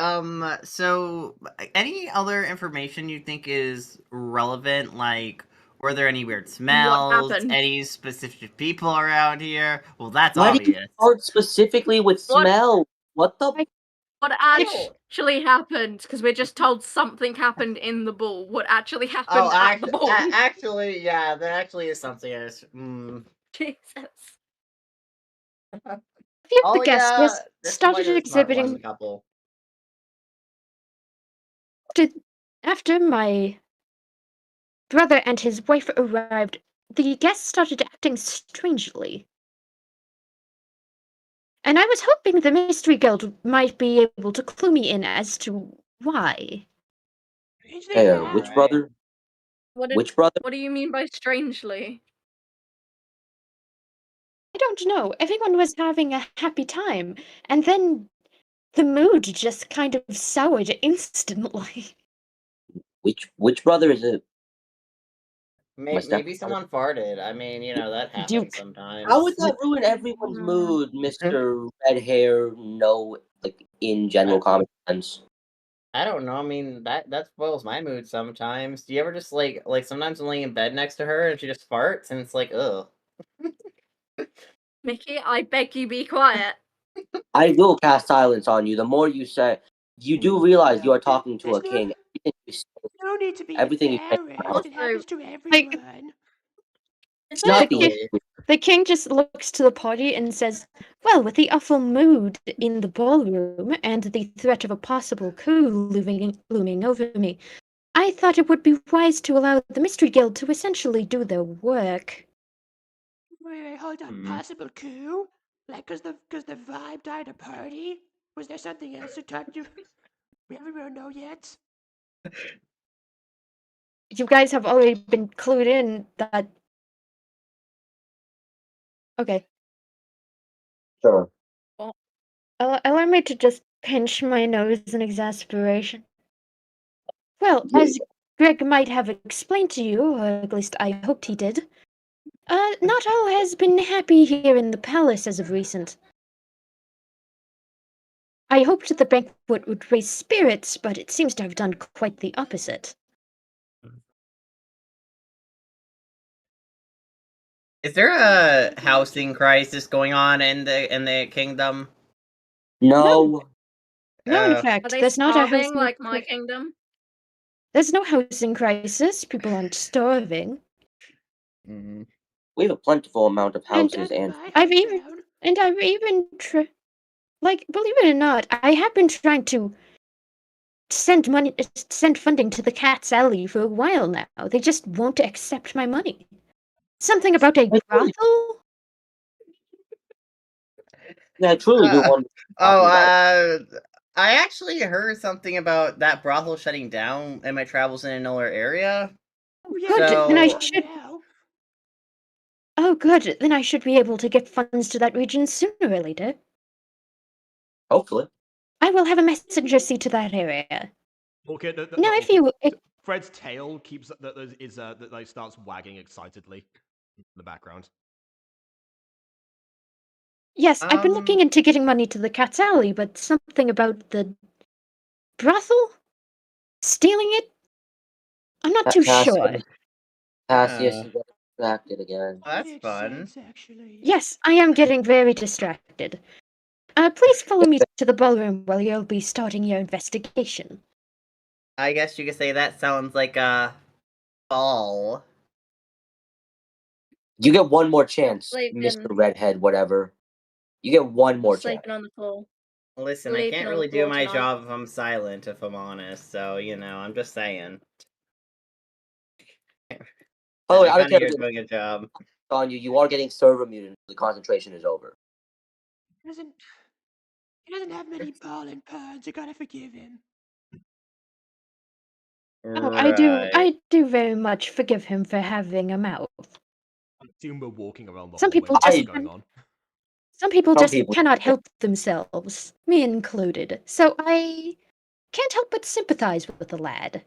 so any other information you think is relevant? Like, were there any weird smells? happened? Any specific people around here? Well, that's Why did you obvious. start specifically with What? smell? What the? I- What actually happened? Because we're just told something happened in the ball. What actually happened at the ball? actually, yeah, there actually is something. Jesus. A few of the guests this might started have smart one exhibiting couple. after my brother and his wife arrived. The guests started acting strangely. And I was hoping the Mystery Guild might be able to clue me in as to why. Hey, which Right. brother? Which brother? What do you mean by strangely? I don't know. Everyone was having a happy time, and then the mood just kind of soured instantly. Which brother is it? My Maybe stepfather? someone farted. I mean, that happens Duke. sometimes. How would that ruin everyone's mood, Mr. Red Hair? No, like in general common sense. I don't know. I mean, that spoils my mood sometimes. Do you ever just like sometimes I'm laying in bed next to her and she just farts and it's like, ugh. Mickey, I beg you be quiet. I will cast silence on you. The more you say, you do realize you are talking to a king. No need to be Everything you say embarrassed. now. It happens to Like- everyone. It's not the Exactly. issue. The king just looks to the party and says, "Well, with the awful mood in the ballroom and the threat of a possible coup looming over me, I thought it would be wise to allow the Mystery Guild to essentially do their work." Wait, hold on. Hmm. Possible coup? Like, cause the vibe died at a party? Was there something else to talk to? We don't know yet. You guys have already been clued in that. Okay. Sure. Allow me to just pinch my nose in exasperation. Well, Yeah. as Greg might have explained to you, or at least I hoped he did, not all has been happy here in the palace as of recent. I hoped the banquet would raise spirits, but it seems to have done quite the opposite. Is there a housing crisis going on in the kingdom? No. No, in Uh, Are fact, they there's not a starving housing like my kingdom? There's no housing crisis. People aren't starving. mm. We have a plentiful amount of And houses and I've even believe it or not, I have been trying to send funding to the Cat's Alley for a while now. They just won't accept my money. Something about a brothel? yeah, I truly do Uh, want to Oh, talking about I actually heard something about that brothel shutting down in my travels in another area. Oh, yeah, Good, So- then I we should. now. Oh, good. Then I should be able to get funds to that region sooner or later. hopefully. I will have a messenger see to that area. Okay, Now, if you. Fred's tail keeps that like starts wagging excitedly in the background. Yes, I've been looking into getting money to the Cat's Alley, but something about the brothel? Stealing it? I'm not too sure. Cassius is distracted again. That's Makes fun. sense, actually. Yes, I am getting very distracted. Please follow me to the ballroom while you'll be starting your investigation. I guess you could say that sounds like a ball. You get one more chance, Sleeping. Mr. Redhead, whatever. You get one more chance. Sleeping on the floor. Listen, I Sleeping can't on really the do floor my tonight. job if I'm silent, if I'm honest. So, I'm just saying. Oh, I'm I don't kind care of if here it's doing a job. on you. You are getting server muted. The concentration is over. He doesn't have many ball and puns. You gotta forgive him. Oh, Right. I do very much forgive him for having a mouth. I assume we're walking around the Some hallway. people What's just going on? Some people Some just people- cannot help themselves, me included. So I can't help but sympathize with the lad.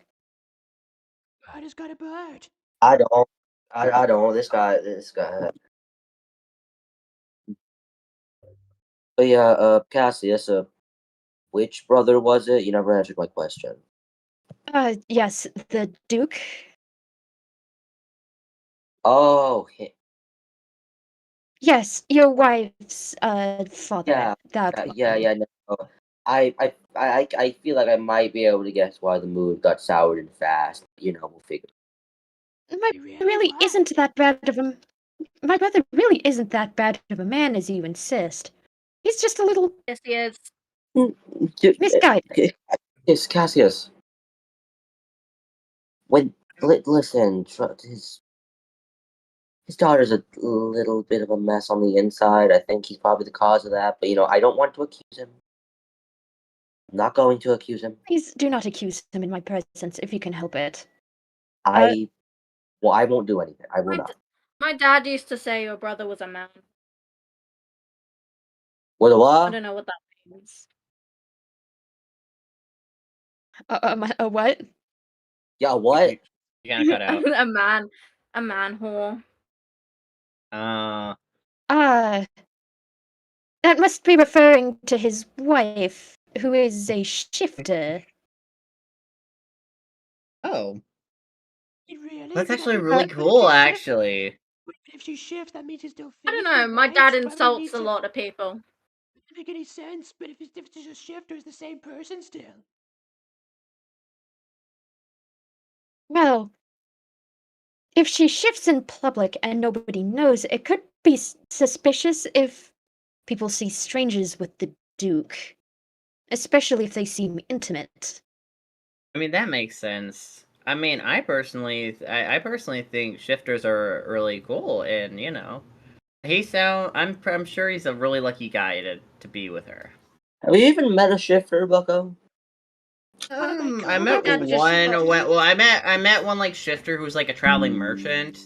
Bird has got a bird. I don't. I don't. This guy. But yeah, Cassius, which brother was it? You never answered my question. Yes, the Duke. Oh, Yes, your wife's father. yeah, That one. yeah. No, I feel like I might be able to guess why the mood got soured and fast. You know, we'll figure. My Really? really Why? isn't that bad of a. My brother really isn't that bad of a man as you insist. He's just a little Yes, he is. misguided. Yes, Cassius. Listen, his daughter's a little bit of a mess on the inside. I think he's probably the cause of that. But I don't want to accuse him. I'm not going to accuse him. Please do not accuse him in my presence if you can help it. I won't do anything. I will not. My dad used to say your brother was a man. What a I what? don't know what that means. What? Yeah, what? You kind of cut out. a man whore. That must be referring to his wife, who is a shifter. Oh, Really? that's But actually but really if cool, she shifts- actually. but if she shifts, that means it's still I don't faithful, know. My right? dad So why would it insults need a to- lot of people. Doesn't make any sense. But if it's just a shifter, it's the same person still. Well, if she shifts in public and nobody knows, it could be suspicious if people see strangers with the Duke, especially if they seem intimate. I mean, that makes sense. I mean, I personally think shifters are really cool, and I'm sure he's a really lucky guy to be with her. Have you even met a shifter, Bucko? I met one. I met one like shifter who's like a traveling merchant,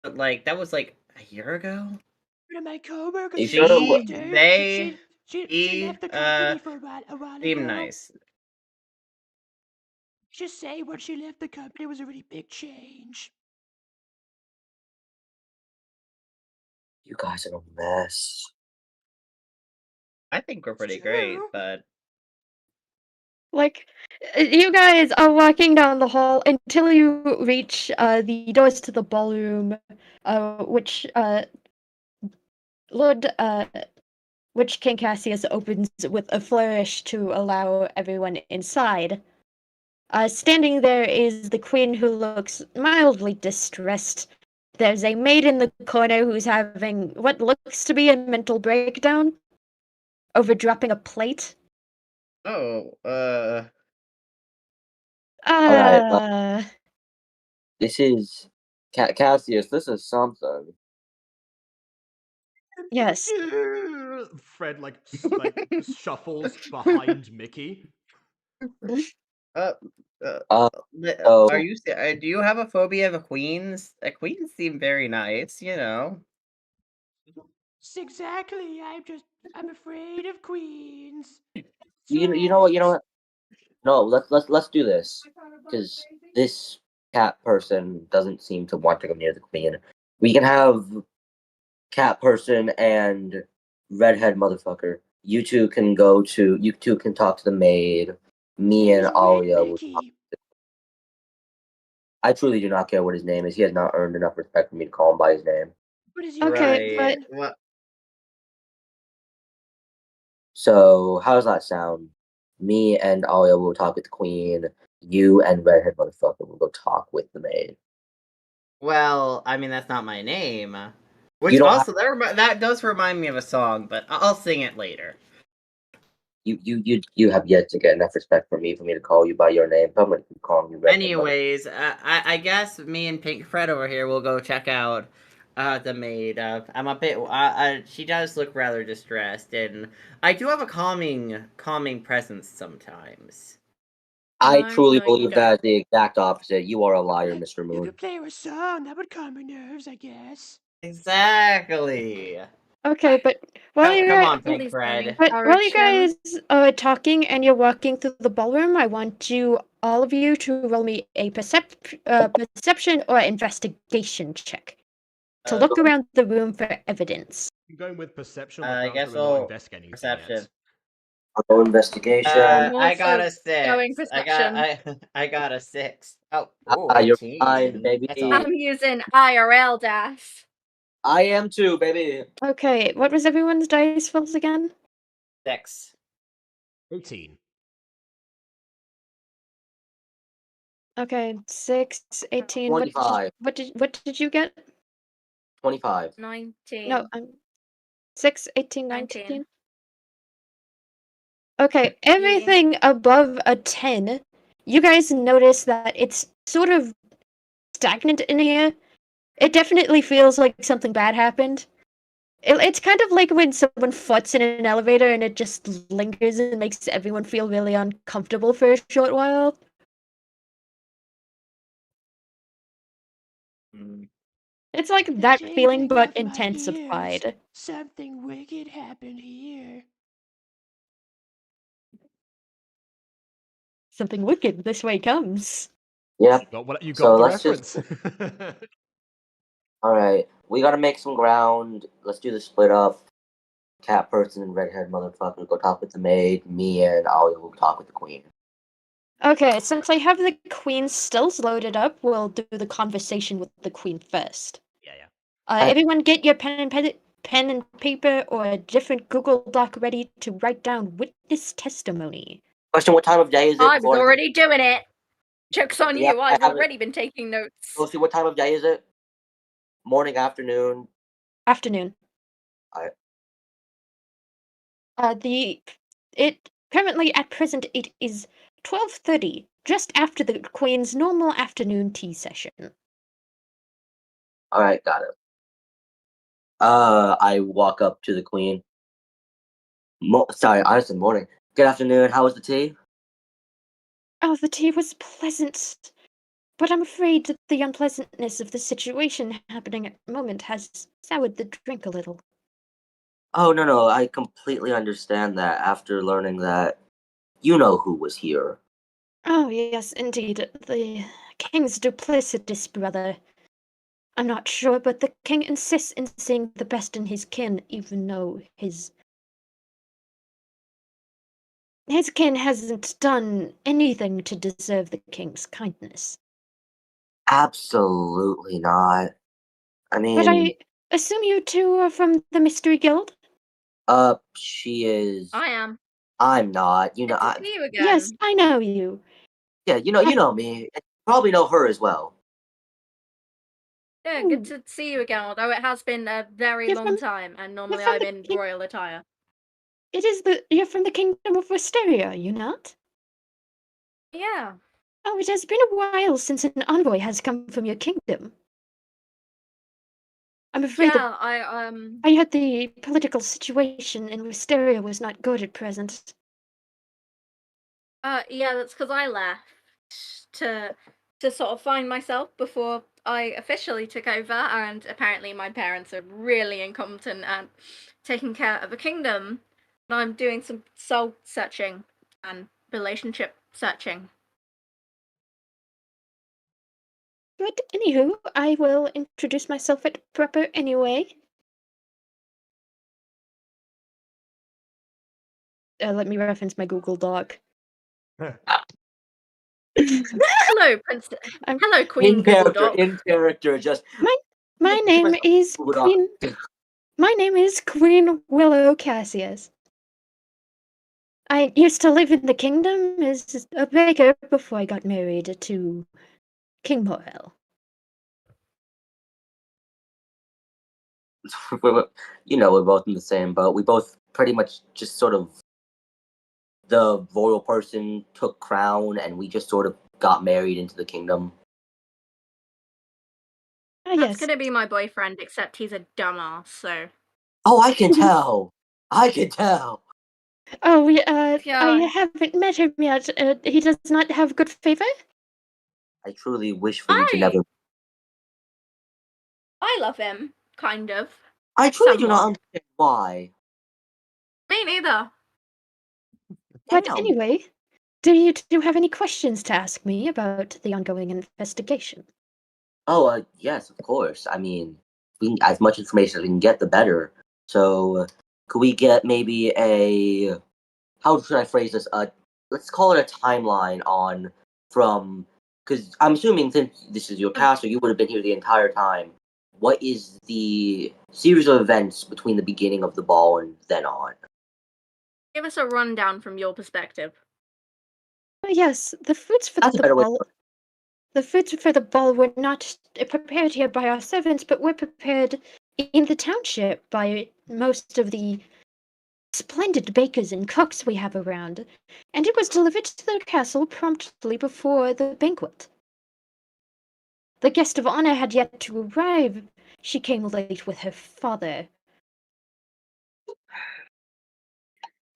but like that was like a year ago. One of my coworkers You is sure a it wa- shifter. They She left the company for a while seem ago. nice. Just say when she left the company was a really big change. You guys are a mess. I think we're pretty great, True. but Like, you guys are walking down the hall until you reach the doors to the ballroom, which which King Cassius opens with a flourish to allow everyone inside. Standing there is the queen, who looks mildly distressed. There's a maid in the corner who's having what looks to be a mental breakdown over dropping a plate. oh, Alright, this is Cassius. This is something. Yes. Fred like shuffles behind Mickey. Uh, Are you? Do you have a phobia of queens? Queens seem very nice, Exactly. I'm afraid of queens. You know what? No, let's do this because this cat person doesn't seem to want to go near the queen. We can have cat person and redhead motherfucker. You two can talk to the maid. Me and Alia will talk. I truly do not care what his name is. He has not earned enough respect for me to call him by his name. What is your Okay, right. but Well, So how does that sound? Me and Alia will talk with the queen. You and redhead motherfucker will go talk with the maid. well, I mean that's not my name. You Which don't also that does remind me of a song, but I'll sing it later. You have yet to get enough respect for me to call you by your name. I'm gonna keep calling you redhead. Anyways, I guess me and Pink Fred over here will go check out the maid. I'm a bit. She does look rather distressed, and I do have a calming presence sometimes. I No, truly no, you believe don't. that is the exact opposite. You are a liar, Mr. You Moon. could play her a song. That would calm her nerves, I guess. Exactly. okay, but while you Come guys, on, Pink Please don't Fred. but while you encourage him. guys are talking and you're walking through the ballroom, I want all of you to roll me a perception or investigation check to look around the room for evidence. I'm going with perception on the I grounds guess that we're not we'll investigating anything perception. yet. No investigation. I'm I got also a 6. going I got a 6. Oh, You're fine, 18. baby. That's all. I'm using IRL dash. I am too, baby. Okay, what was everyone's dice rolls again? 6. 18. Okay, 6, 18. 25. What did you get? 25. 19. No, 6, 18, 19. 19. Okay, everything above a 10, you guys notice that it's sort of stagnant in here. It definitely feels like something bad happened. It's kind of like when someone farts in an elevator and it just lingers and makes everyone feel really uncomfortable for a short while. Mm. It's like that feeling, but intensified. Something wicked happened here. Something wicked this way comes. Yep. You got So the let's reference. Alright. We gotta make some ground. Let's do the split up. Cat person and redhead motherfucker go talk with the maid. Me and Ollie will talk with the queen. Okay, since I have the queen stills loaded up, we'll do the conversation with the queen first. Yeah. Everyone get your pen and paper or a different Google Doc ready to write down witness testimony. Question: what time of day is it? I was already doing it. Joke's on Yeah, you. I I've have it. already been taking notes. Ghostie, what time of day is it? Morning, afternoon. Afternoon. Alright. Currently at present it is 12:30, just after the queen's normal afternoon tea session. Alright, got it. I walk up to the queen. I said morning. Good afternoon. How was the tea? Oh, the tea was pleasant, but I'm afraid that the unpleasantness of the situation happening at the moment has soured the drink a little. Oh, no. I completely understand that after learning that you know who was here. Oh, yes, indeed, the king's duplicitous brother. I'm not sure, but the king insists in seeing the best in his kin, even though his kin hasn't done anything to deserve the king's kindness. Absolutely not. I mean, But I assume you two are from the Mystery Guild? she is. I am. I'm not. You Good know, to see you again. Yes, I know you. yeah, you know me. And you probably know her as well. Yeah, good to see you again, although it has been a very You're long from- time, and normally from I'm the in king- royal attire. You're from the kingdom of Wisteria, are you not? Yeah. Oh, it has been a while since an envoy has come from your kingdom. I'm afraid that I heard the political situation in Wisteria was not good at present. Yeah, that's because I left to sort of find myself before I officially took over, and apparently my parents are really incompetent at taking care of a kingdom. And I'm doing some soul searching and relationship searching. But anywho, I will introduce myself at proper anyway. Let me reference my Google Doc. Hello, Princess. I'm- Hello, Queen Google Doc. In character, just. My name is Google Doc. Queen. My name is Queen Willow Cassius. I used to live in the kingdom as a baker before I got married to King Morel. We're both in the same boat. We both pretty much just sort of. The royal person took crown, and we just sort of got married into the kingdom. Ah, That's yes. gonna be my boyfriend, except he's a dumbass, so. Oh, I can tell. I can tell. Oh, Yeah. I haven't met him yet. He does not have good favor? I truly wish for you to never. I love him, kind of. I truly do not Somewhat. understand why. Me neither. But Damn. anyway, do you two have any questions to ask me about the ongoing investigation? Oh, yes, of course. I mean, as much information as we can get, the better. So, could we get maybe a, how should I phrase this? Let's call it a timeline on from, because I'm assuming since this is your pastor, you would have been here the entire time. What is the series of events between the beginning of the ball and then on? Give us a rundown from your perspective. Oh, yes, the foods for That's a the better way. ball. The foods for the ball were not prepared here by our servants, but were prepared in the township by most of the splendid bakers and cooks we have around, and it was delivered to the castle promptly before the banquet. The guest of honor had yet to arrive. She came late with her father.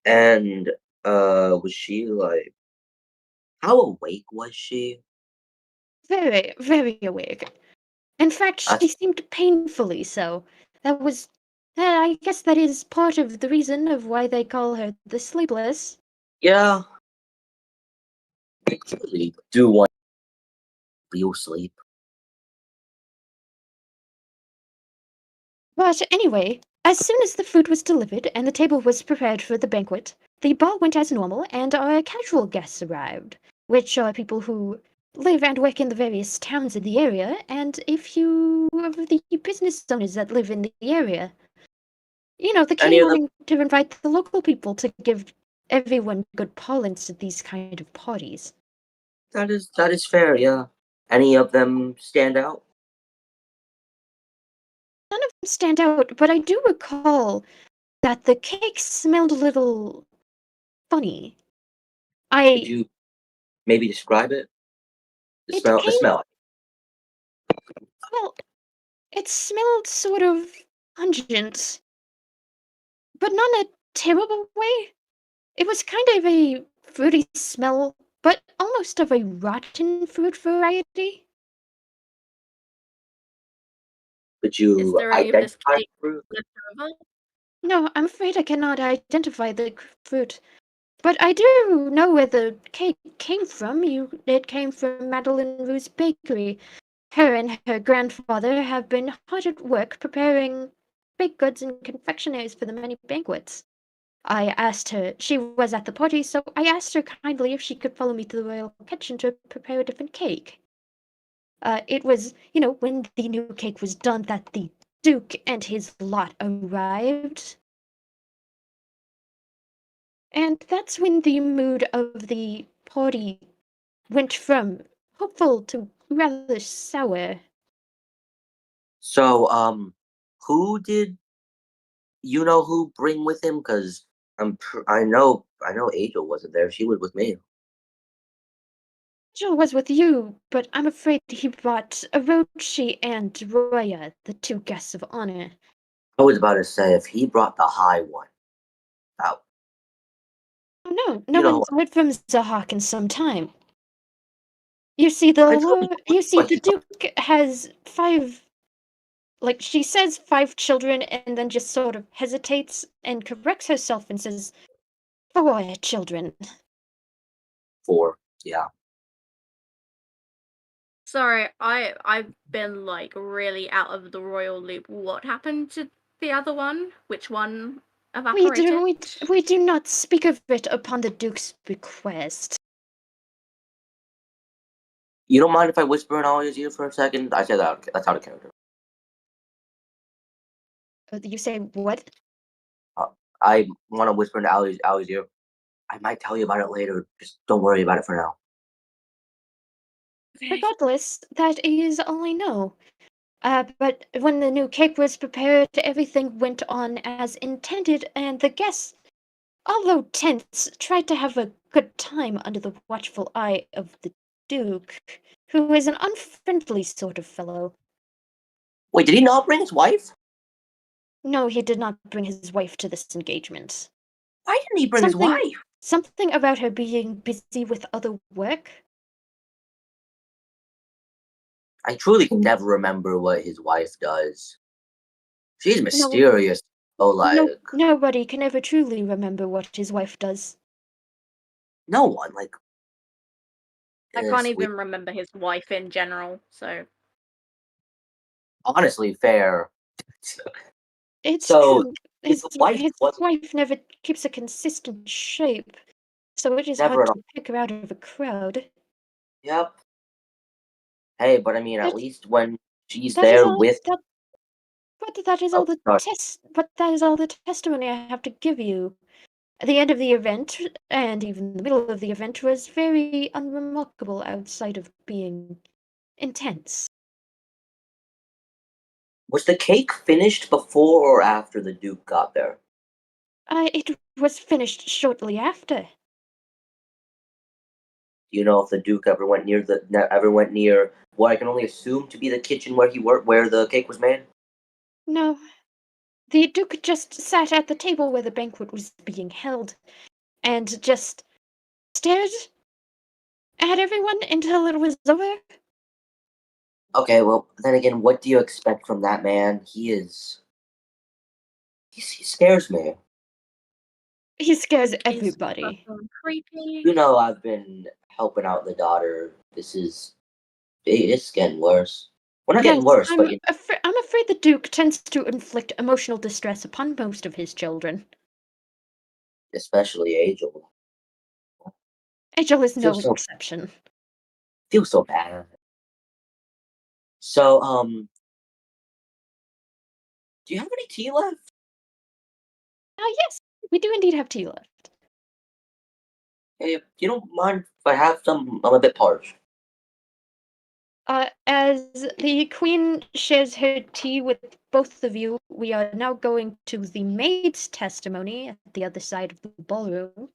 And was she like, how awake was she? Very, very awake. In fact, she That's, seemed painfully so. That was. I guess that is part of the reason of why they call her the Sleepless. yeah. I truly do want real sleep. But anyway, as soon as the food was delivered and the table was prepared for the banquet, the ball went as normal and our casual guests arrived, which are people who live and work in the various towns in the area, and a few of the business owners that live in the area. You know, the Any king of them? wanting to invite the local people to give everyone good pollens at these kind of parties. That is fair, yeah. Any of them stand out? None of them stand out, but I do recall that the cake smelled a little funny. Could you maybe describe it? The It smell. The came, smell. well, it smelled sort of pungent, but not in a terrible way. It was kind of a fruity smell, but almost of a rotten fruit variety. Could Is you there any of this identify cake the fruit? left over? No, I'm afraid I cannot identify the fruit. But I do know where the cake came from. It came from Madeline Rue's bakery. Her and her grandfather have been hard at work preparing baked goods and confectionaries for the many banquets. I asked her, she was at the party, so I asked her kindly if she could follow me to the royal kitchen to prepare a different cake. It was, when the new cake was done that the Duke and his lot arrived. And that's when the mood of the party went from hopeful to rather sour. So, who did you know who bring with him? Because I know Angel wasn't there. She was with me. Jill was with you, but I'm afraid he brought Orochi and Roya, the two guests of honor. I was about to say if he brought the high one out, Oh no, no you know, one's heard from Zahak in some time. You see, I told you the Duke has five, like, she says 5 children and then just sort of hesitates and corrects herself and says, 4 children. 4. Yeah. Sorry, I've been like really out of the royal loop. What happened to the other one? Which one evaporated? We do not speak of it upon the Duke's request. You don't mind if I whisper in Ali's ear for a second? I said that's out of character. You say what? I want to whisper in Ali's ear. I might tell you about it later. Just don't worry about it for now. Regardless, that is all I know. But when the new cake was prepared, everything went on as intended, and the guests, although tense, tried to have a good time under the watchful eye of the Duke, who is an unfriendly sort of fellow. Wait, did he not bring his wife? No, he did not bring his wife to this engagement. Why didn't he bring his wife? Something about her being busy with other work. I truly can never remember what his wife does. She's mysterious. Nobody can ever truly remember what his wife does. No one. I can't sweet. even remember his wife in general, so. Honestly, fair. It's So- true. His wife wasn't wife never keeps a consistent shape, so it is never hard at all. to pick her out of a crowd. Yep. Hey, but I mean, at But least when she's that is there all with, that but that is oh, all the sorry. testimony I have to give you. The end of the event, and even the middle of the event, was very unremarkable outside of being intense. Was the cake finished before or after the Duke got there? It was finished shortly after. Do you know if the Duke ever went near what I can only assume to be the kitchen where he worked, where the cake was made? No, the Duke just sat at the table where the banquet was being held, and just stared at everyone until it was over. Okay, well, then again, what do you expect from that man? He scares me. He scares He's everybody. creepy. You know, I've been helping out the daughter. It's getting worse. We're not Yes, getting worse, but I'm afraid the Duke tends to inflict emotional distress upon most of his children. especially Angel. Angel is no Feels so exception. feels so bad. So, do you have any tea left? Yes, we do indeed have tea left. Hey, if you don't mind if I have some, I'm a bit parched. As the Queen shares her tea with both of you, we are now going to the maid's testimony at the other side of the ballroom.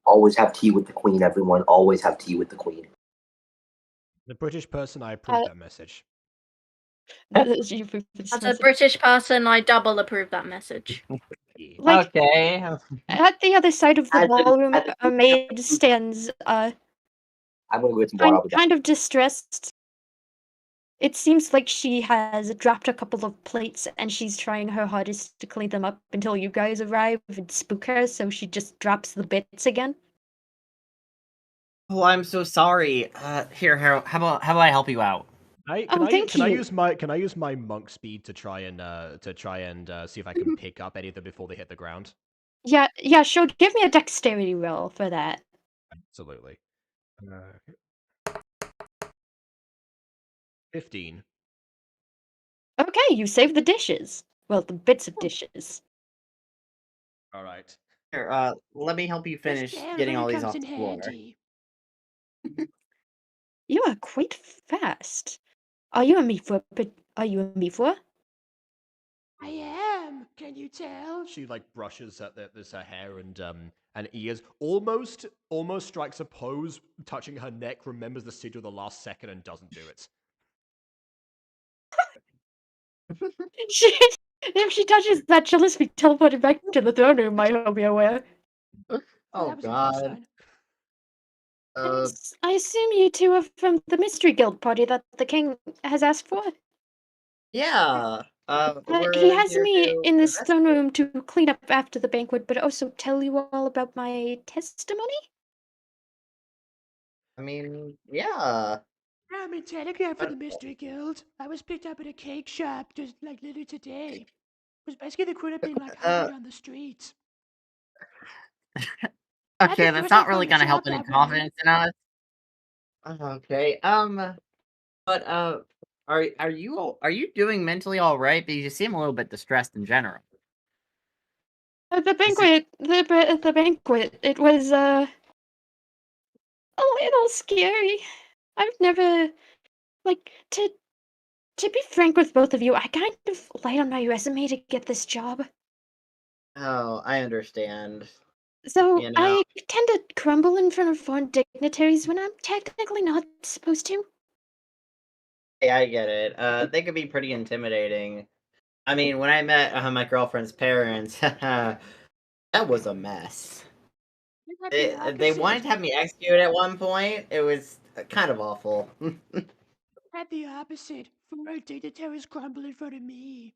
Always have tea with the Queen, everyone. Always have tea with the Queen. The British person, I approve Uh, that message. You approve this As a message? British person, I double approve that message. Yeah. Like, Okay. at the other side of the As a- ballroom, as a- a maid stands, I'm gonna go get some water. I'll be back. kind of distressed. It seems like she has dropped a couple of plates and she's trying her hardest to clean them up until you guys arrive and spook her, so she just drops the bits again. Oh, I'm so sorry. Here, Harold. How about I help you out? Thank you. Can I use my monk speed to try and see if I can pick up any of them before they hit the ground? Yeah, sure. Give me a dexterity roll for that. Absolutely. 15. Okay, you saved the dishes. Well, the bits of dishes. All right. Here, let me help you finish getting all these off the floor. You are quite fast. Are you a Mifua? Are you a Mifua? I am. Can you tell? She like brushes at this her hair and ears. Almost strikes a pose, touching her neck. Remembers the sigil the last second and doesn't do it. If she touches that, she'll just be teleported back to the throne room, I hope you're aware. Oh God. I assume you two are from the Mystery Guild party that the king has asked for? Yeah. He We're has here me to in this throne investigate. room to clean up after the banquet, but also tell you all about my testimony? I mean, yeah. Yeah, I mean, technically I'm from Uh, the Mystery Guild. I was picked up at a cake shop just like literally today. It was basically the equivalent of being like uh, hired on the streets. okay, Nothing that's personal not about really the gonna help job, any probably. confidence in us. Okay. But are you doing mentally all right? Because you seem a little bit distressed in general. The banquet, it was, a little scary. I've never, like, to be frank with both of you, I kind of lied on my resume to get this job. Oh, I understand. So You know, I tend to crumble in front of foreign dignitaries when I'm technically not supposed to. hey, I get it. They could be pretty intimidating. I mean, when I met my girlfriend's parents, that was a mess. You're not the They wanted opposite. to have me executed at one point. It was kind of awful. Not the opposite. Foreign dignitaries crumble in front of me.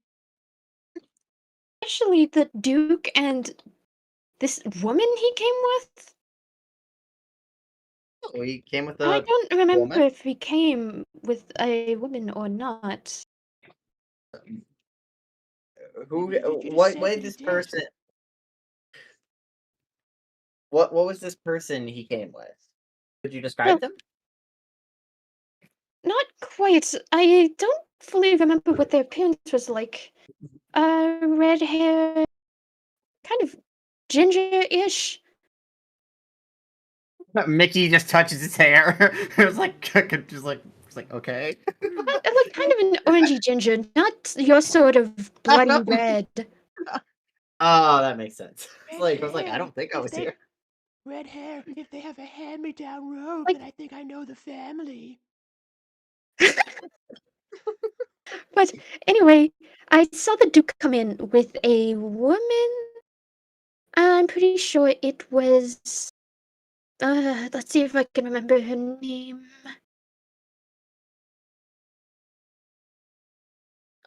Especially the Duke and this woman he came with. Oh, he came with I a don't remember woman? if he came with a woman or not. Who? Maybe you just What? said What that is he this did. person? What was this person he came with? Could you describe Well, them? not quite. I don't fully remember what their appearance was like. Red hair, kind of ginger-ish. Mickey just touches his hair. It was like just like it's like okay. Like kind of an orangey ginger, not your sort of bloody red. Oh, that makes sense. It's Red like I was like, I hair. don't think I If was they here. red hair. If they have a hand-me-down robe, Like- then I think I know the family. But anyway, I saw the Duke come in with a woman. I'm pretty sure it was. Let's see if I can remember her name.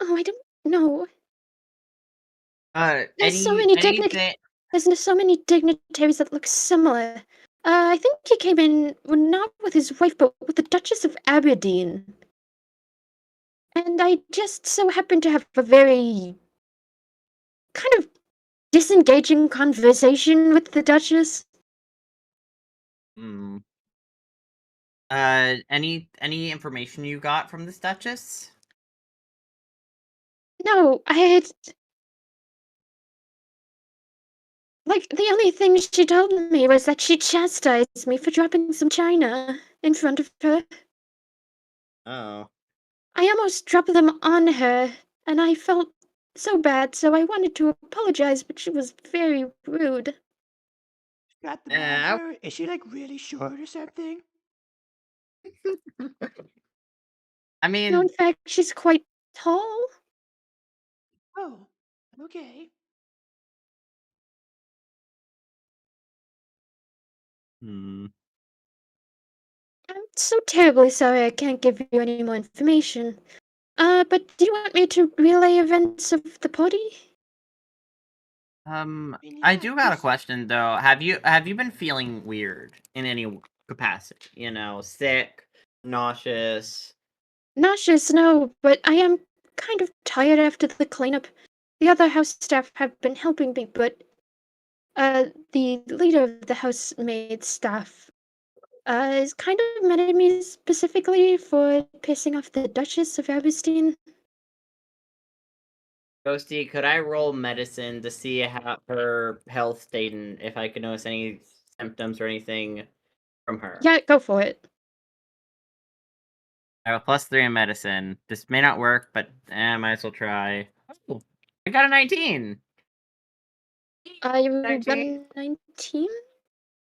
Oh, I don't know. There's so many Anything? There's so many dignitaries that look similar. I think he came in, well, not with his wife, but with the Duchess of Aberdeen. And I just so happened to have a very kind of disengaging conversation with the Duchess. Hmm. Any information you got from this Duchess? No, I had. Like, the only thing she told me was that she chastised me for dropping some china in front of her. Oh. I almost dropped them on her, and I felt so bad, so I wanted to apologize, but she was very rude. Got them on I- her. Is she like really short or something? I No, mean, in fact, she's quite tall. Oh, okay. hmm. I'm so terribly sorry I can't give you any more information. But do you want me to relay events of the party? mean, I yeah, do got a just- question though. Have you been feeling weird in any capacity? You know, sick, nauseous. Nauseous, no, but I am kind of tired after the cleanup. The other house staff have been helping me, but the leader of the housemaid staff is kind of mad at me specifically for pissing off the Duchess of Aberdeen. Ghosty, could I roll medicine to see how her health state and if I could notice any symptoms or anything from her? Yeah, go for it. I have a +3 in medicine. This may not work, but I might as well try. Oh, I got a 19. You 19. got 19?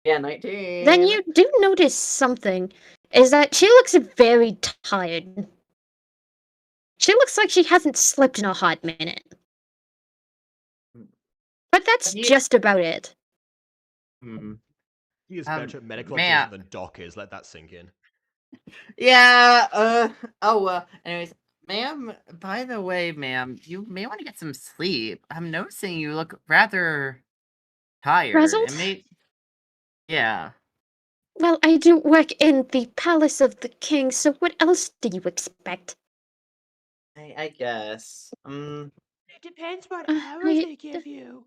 Yeah, 19. Then you do notice something, is that she looks very tired. She looks like she hasn't slept in a hot minute. But that's You- just about it. Hmm. He is better at medical man. observation than Doc is. Let that sink in. Yeah, anyways, ma'am, by the way, ma'am, you may want to get some sleep. I'm noticing you look rather tired. Frazzled? Yeah. Well, I do work in the palace of the king, so what else do you expect? I guess. It depends what Uh, hours I- they give you.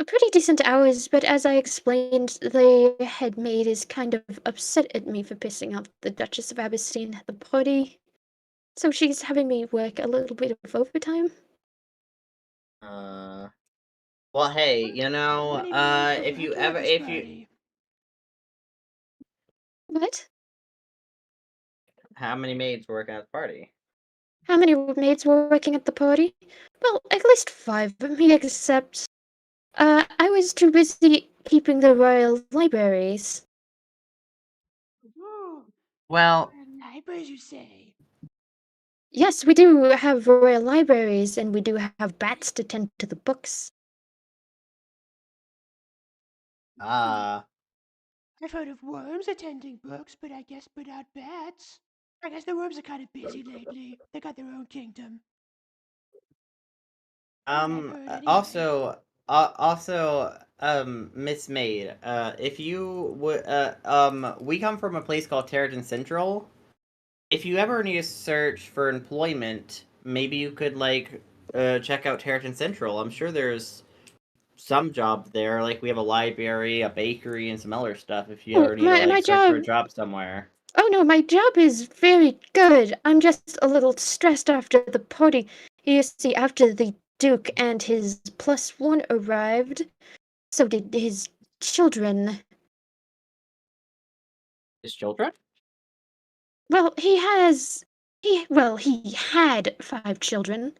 Pretty decent hours, but as I explained, the head maid is kind of upset at me for pissing off the Duchess of Aberdeen at the party. So she's having me work a little bit of overtime. Well, hey, you know, What do you if you work at ever, this if you, party? What? how many maids work at the party? How many maids were working at the party? Well, at least 5 of me, except I was too busy keeping the royal libraries. Oh, Well, libraries, you say? Yes, we do have royal libraries, and we do have bats to tend to the books. uh, I've heard of worms attending books, but I guess without bats. I guess the worms are kind of busy lately. They got their own kingdom. That's what I've heard anyway. also, Also, Miss Maid, if you would, we come from a place called Territon Central. If you ever need to search for employment, maybe you could, like, check out Territon Central. I'm sure there's some job there. Like, we have a library, a bakery, and some other stuff if you Oh, ever need to, my like, search for a job. job somewhere. Oh no, my job is very good. I'm just a little stressed after the party. You see, after the Duke and his +1 arrived, so did his children. His children? Well, he had 5 children.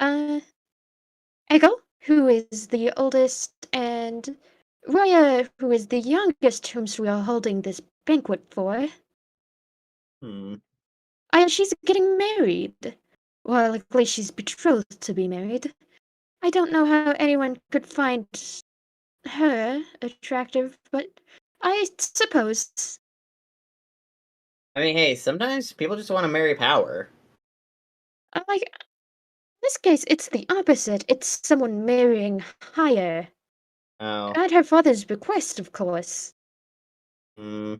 Ego, who is the oldest, and Raya, who is the youngest, whom we are holding this banquet for. Hmm. She's getting married. Well, at least she's betrothed to be married. I don't know how anyone could find her attractive, but I suppose. I mean, hey, sometimes people just want to marry power. Like, in this case, it's the opposite. It's someone marrying higher. Oh. At her father's request, of course. Hmm.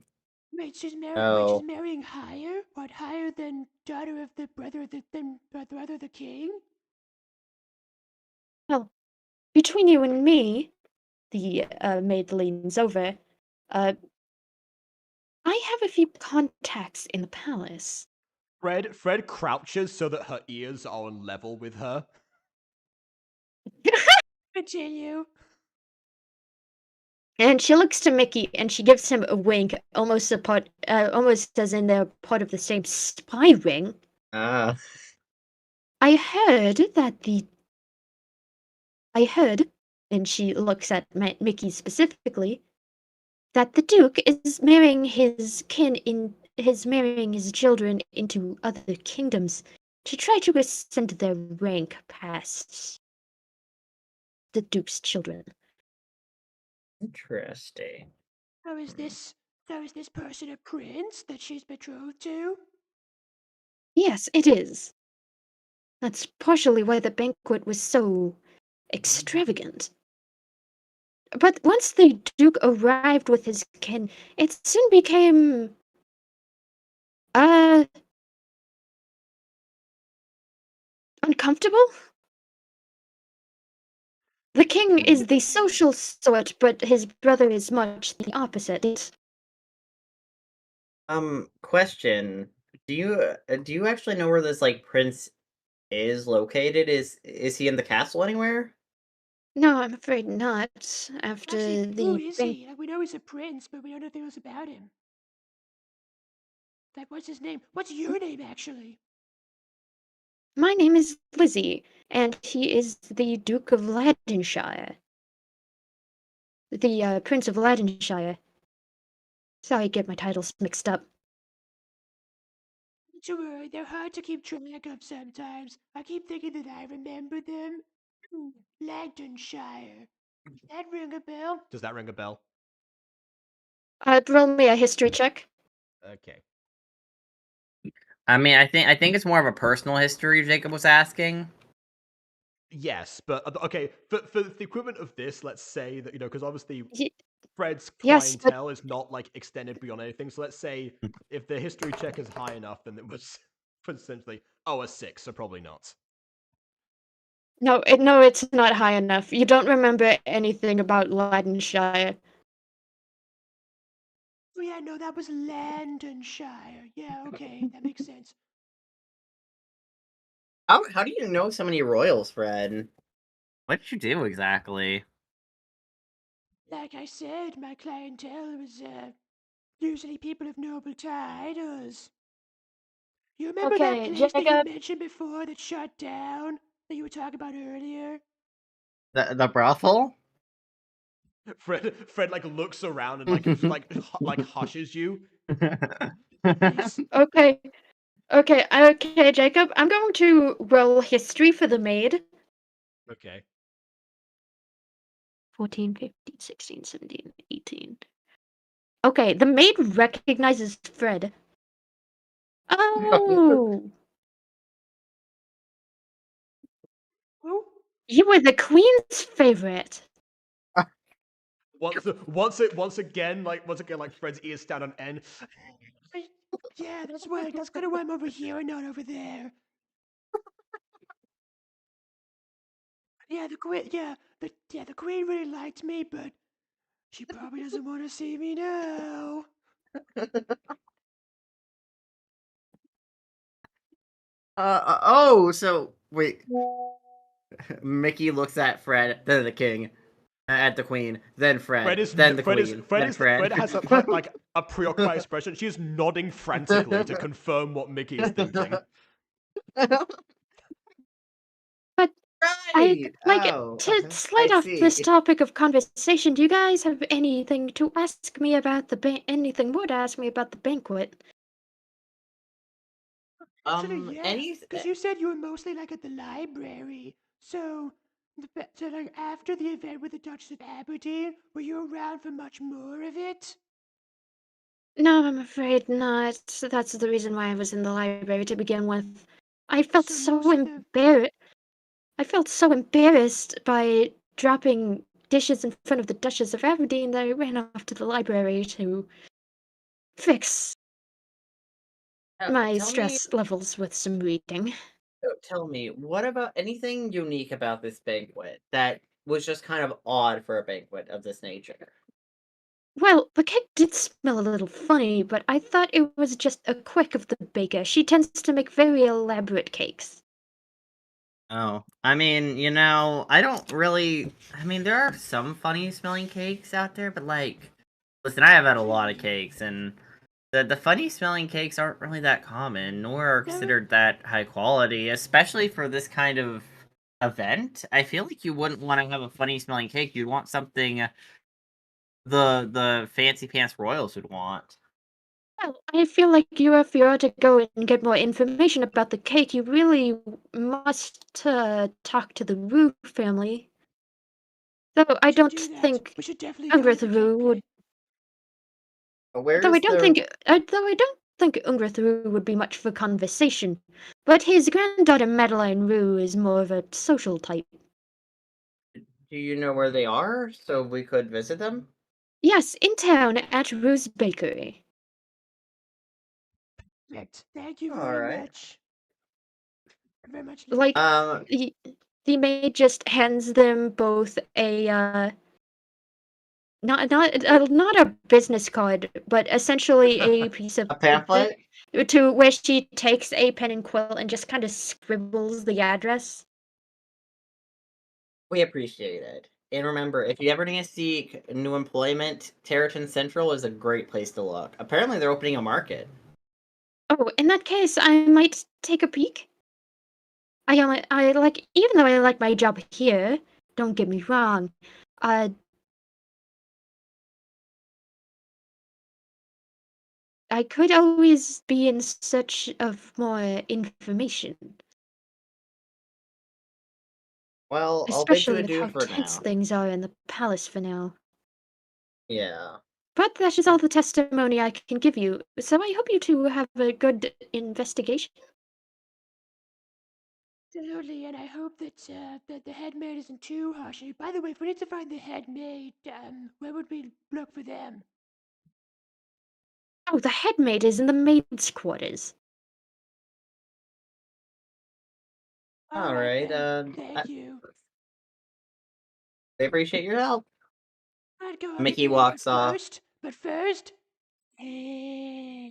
Wait, she's Oh. marrying higher? What, higher than daughter of the brother of the king? Well, between you and me, the maid leans over. I have a few contacts in the palace. Fred crouches so that her ears are on level with her. Continue. And she looks to Mickey and she gives him a wink, almost as in they're part of the same spy ring. Ah. I heard, and she looks at Mickey specifically, that the Duke is marrying his children into other kingdoms to try to ascend their rank past the Duke's children. Interesting. So is this person a prince that she's betrothed to? Yes, it is. That's partially why the banquet was so extravagant. But once the Duke arrived with his kin, it soon became uncomfortable. The king is the social sort, but his brother is much the opposite. Question. Do you actually know where this, like, prince is located? Is he in the castle anywhere? No, I'm afraid not. After Actually, who the is he? Like, we know he's a prince, but we don't know anything else about him. Like, what's his name? What's your name, actually? My name is Lizzie, and he is the Duke of Ladenshire. The Prince of Ladenshire. Sorry, I get my titles mixed up. Don't worry, they're hard to keep track of sometimes. I keep thinking that I remember them. Lancashire. Does that ring a bell? Does that ring a bell? Roll me a history check. Okay. I mean, I think it's more of a personal history Jacob was asking. Yes, but okay. For the equivalent of this, let's say that because obviously Y- Fred's yes, but clientele is not like extended beyond anything. So let's say if the history check is high enough, then it was essentially a 6. So probably not. no, it's not high enough. You don't remember anything about Ladenshire. Oh yeah, no, that was Landonshire. Yeah, okay, that makes sense. How do you know so many royals, Fred? What did you do exactly? Like I said, my clientele was usually people of noble titles. You remember that Okay, place that you Jacob. mentioned before that shut down that you were talking about earlier? The brothel? Fred like looks around and like hushes you. Please. Okay, Jacob. I'm going to roll history for the maid. Okay. 14, 15, 16, 17, 18. Okay, the maid recognizes Fred. Oh! Who? You were the queen's favorite. Once again, like Fred's ears stand on end. Yeah, that's kind of why I'm over here and not over there. Yeah, the queen. Yeah, the queen really liked me, but she probably doesn't want to see me now. Oh, so wait. Mickey looks at Fred, then the king, at the queen, then Fred, then the queen, then Fred. Fred has like a preoccupied expression. She's nodding frantically to confirm what Mickey is thinking. But Right. to I slide off this see. topic of conversation, do you guys have anything to ask me about anything more to ask me about the banquet? Actually, yeah, Any because you said you were mostly like at the library. So, so like after the event with the Duchess of Aberdeen, were you around for much more of it? No, I'm afraid not. That's the reason why I was in the library to begin with. I felt So so most of the embarrassed. I felt so embarrassed by dropping dishes in front of the Duchess of Aberdeen that I ran off to the library to fix my tell me, stress levels with some reading. tell me, what about anything unique about this banquet that was just kind of odd for a banquet of this nature? Well, the cake did smell a little funny, but I thought it was just a quirk of the baker. She tends to make very elaborate cakes. Oh, I mean, I don't really. I mean, there are some funny smelling cakes out there, but like, listen, I have had a lot of cakes, and the funny smelling cakes aren't really that common, nor are considered that high quality, especially for this kind of event. I feel like you wouldn't want to have a funny smelling cake. You'd want something the fancy pants royals would want. Well, I feel like if you are to go and get more information about the cake, you really must talk to the Rue family. Though I we should don't do that. think We should definitely go Ungrith to the Rue cake would. Where's the Though I don't think Ungrith Rue would be much for conversation. But his granddaughter Madeline Rue is more of a social type. Do you know where they are so we could visit them? Yes, in town at Rue's Bakery. Thank you All very right. much. Very much. Like the maid just hands them both a not a business card, but essentially a piece of A pamphlet? to where she takes a pen and quill and just kind of scribbles the address. We appreciate it. And remember, if you ever need to seek new employment, Territon Central is a great place to look. Apparently, they're opening a market. Oh, in that case, I might take a peek. I like, even though I like my job here, don't get me wrong, uh, I could always be in search of more information, Well, I'll bid you especially with adieu how for tense now. things are in the palace for now. Yeah. But that is all the testimony I can give you, so I hope you two have a good investigation. Absolutely, and I hope that that the head maid isn't too harsh. By the way, if we need to find the head maid, where would we look for them? Oh, the head maid is in the maid's quarters. All right. Then. Thank you. I appreciate your help. I'd go over Mickey there, walks off. but first, eh,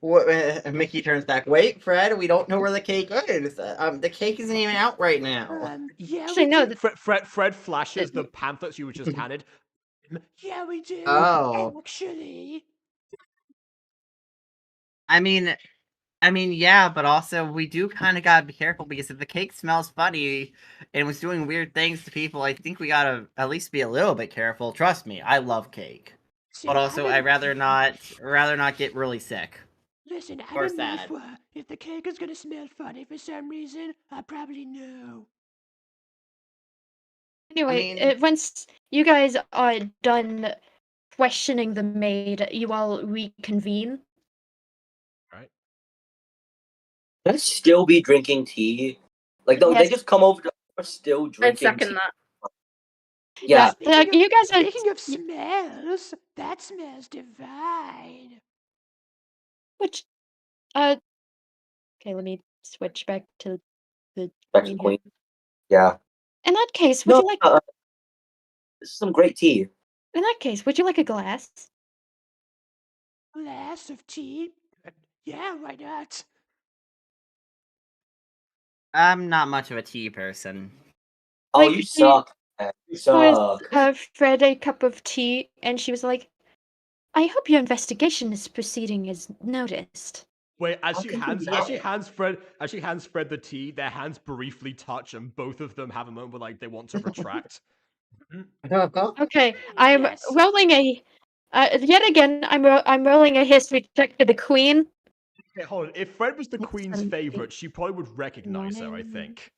Wait. Mickey turns back. Wait, Fred, we don't know where the cake is. The cake isn't even out right now. yeah, Actually, we no, do. Fred flashes the pamphlets you were just handed. Yeah, we do. Oh. Actually, I mean, yeah, but also we do kind of gotta be careful because if the cake smells funny and was doing weird things to people, I think we gotta at least be a little bit careful. Trust me, I love cake, see, but also I'd rather not get really sick Listen, I'm or a sad. Nifwa. If the cake is gonna smell funny for some reason, I probably know. Anyway, mean, once you guys are done questioning the maid, you all reconvene. Right. Can I still be drinking tea? Like, no, they Yes. just come over to are still I'd drinking second tea. that. Yeah. You guys are. Speaking of smells, that smells divine. Which, okay, let me switch back to the Back to queen Queen. here. Yeah. In that case, would you like? This is some great tea. In that case, would you like a glass? Glass of tea? Yeah, why not? I'm not much of a tea person. Oh, Like, you she suck. Man. You was suck. Fred a cup of tea, and she was like, "I hope your investigation is proceeding as noticed." Wait, as How she can you hands do as she that? hands Fred the tea, their hands briefly touch and both of them have a moment where like they want to retract. Okay, I'm Yes. rolling a. Yet again, I'm rolling a history check to the queen. Okay, hold on. If Fred was the queen's 17. favorite, she probably would recognize her, I 9. think.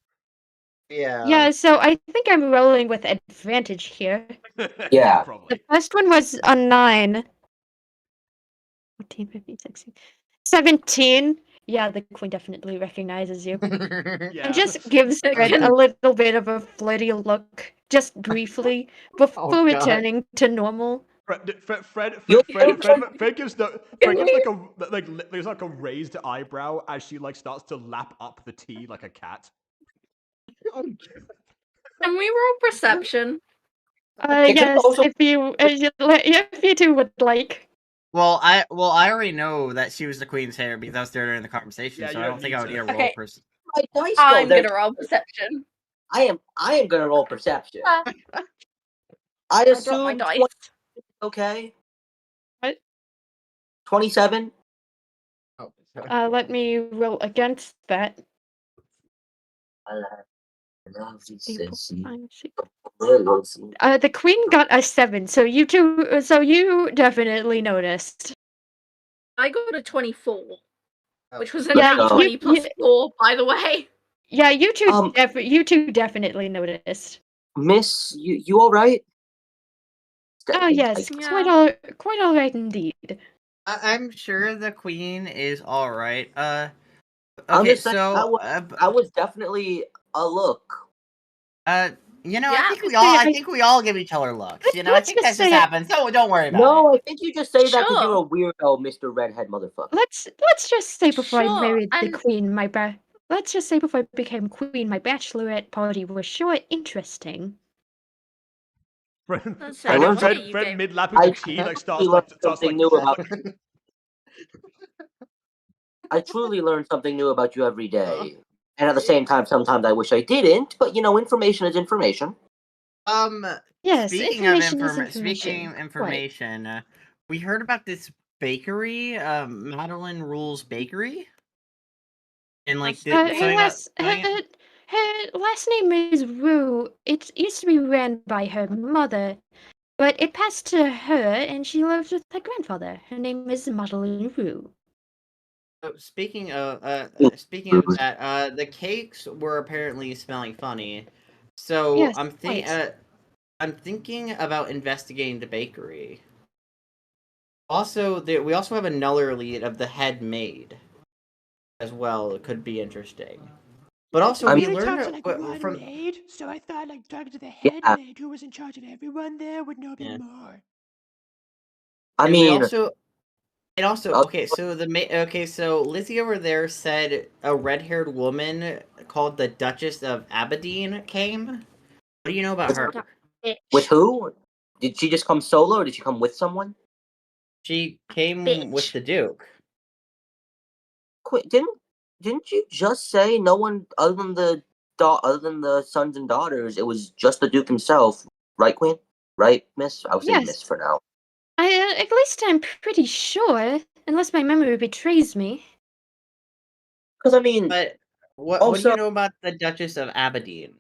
Yeah, so I think I'm rolling with advantage here. Yeah. Probably. The first one was a 9. 14, 15, 16, 17. Yeah, the queen definitely recognizes you. Yeah. And just gives Fred a little bit of a flirty look, just briefly, before God. returning to normal. Fred You- gives there's like a raised eyebrow as she like starts to lap up the tea like a cat. Can we roll perception? Can Yes, also- if you two would like. Well, I already know that she was the queen's hair because I was there during the conversation, Yeah, so you I don't don't think need I would to. need a roll Okay. person. My dice I'm go there. gonna roll perception. I am gonna roll perception. Ah, I'd I dropped my assume dice. 20, okay. What? 27. Let me roll against that. The queen got a 7, so you definitely noticed. I got a 24, which was a Yeah, nat you- 20 plus 4, by the way. Yeah, you two Um, definitely noticed. Miss, you all right? Oh yes, Yeah. quite all right indeed. I'm sure the queen is all right. I'm Okay, just saying, so I was definitely a look. you know, Yeah. I think we all give each other looks. You know, I Let's think just that just say it- happens. So don't worry about it. No, I think you just say that because Sure. you're a weirdo, Mr. Redhead motherfucker. Let's just say before I Sure, married the and- queen, let's just say before I became queen, my bachelorette party was sure interesting. Fred learned mid lapping the tea like starts something new about. crawling. I truly learn something new about you every day, and at the same time, sometimes I wish I didn't. But you know, information is information. Yes, Speaking of information is speaking information. of information, we heard about this bakery, Madeline Rules Bakery. And like Her last name is Rue. It used to be ran by her mother, but it passed to her, and she lives with her grandfather. Her name is Madeline Rue. Speaking of that, the cakes were apparently smelling funny. So Yes, I'm quite. I'm thinking about investigating the bakery. Also, we also have another lead of the head maid as well. It could be interesting. But also, we only learned talked to like one from maid, so I thought like talking to the head maid who was in charge of everyone there would know a bit more. I and mean, okay. So Lizzie over there said a red-haired woman called the Duchess of Aberdeen came. What do you know about her? with who? Did she just come solo, or did she come with someone? She came Bitch. with the Duke. Didn't you just say no one other than the sons and daughters? It was just the Duke himself, right, Queen? Right, Miss? I'll say Yes. Miss for now. At least I'm pretty sure, unless my memory betrays me. Because I mean, But what do also- you know about the Duchess of Aberdeen?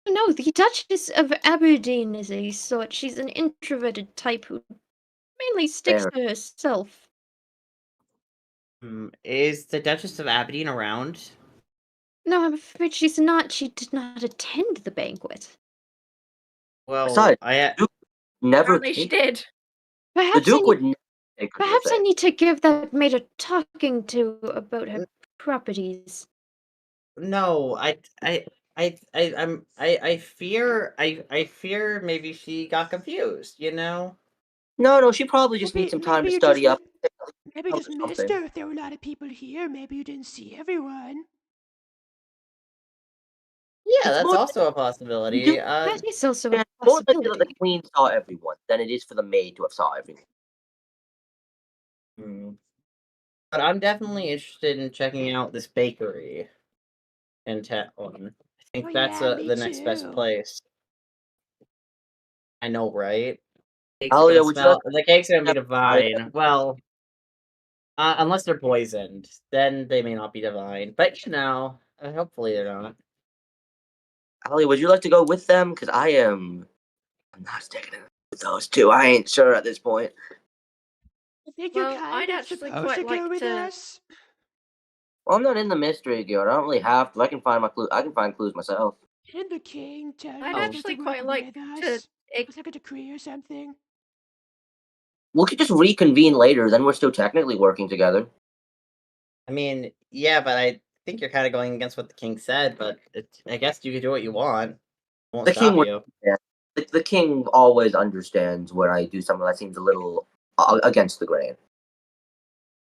No, the Duchess of Aberdeen is a sort. She's an introverted type who mainly sticks Fair. to herself. Is the Duchess of Aberdeen around? No, I'm afraid she's not. She did not attend the banquet. Well, Besides, I Duke never Apparently she take. did. The Perhaps Duke would never take her to perhaps the I thing. need to give that maid a talking to about her properties. no, I fear maybe she got confused, you know? No, she probably just needs some time to you study just up. maybe you just Something. missed her. If there were a lot of people here, maybe you didn't see everyone. Yeah, It's that's more- also a possibility. do- That is also Yeah, a it's more likely that the possibility. queen saw everyone than it is for the maid to have saw everyone. But I'm definitely interested in checking out this bakery in town. I think Oh, that's yeah, me the next best too. place. I know, right? Alia, would you like The cake's gonna be to- divine. Well, unless they're poisoned, then they may not be divine. But you know, hopefully they're not. Alia, would you like to go with them? Because I'm not sticking it with those two. I ain't sure at this point. I think Well, you're I'd kind of actually supposed quite to go like with to. us. Well, I'm not in the mystery guild. I don't really have to. I can find my clue. I can find clues myself. And the king tells I'd you're actually supposed to quite work like with to. us. It's like a decree or something. We could just reconvene later. Then we're still technically working together. I mean, yeah, but I think you're kind of going against what the king said. But I guess you can do what you want. Won't The king stop would. you. Yeah, the king always understands when I do something that seems a little against the grain.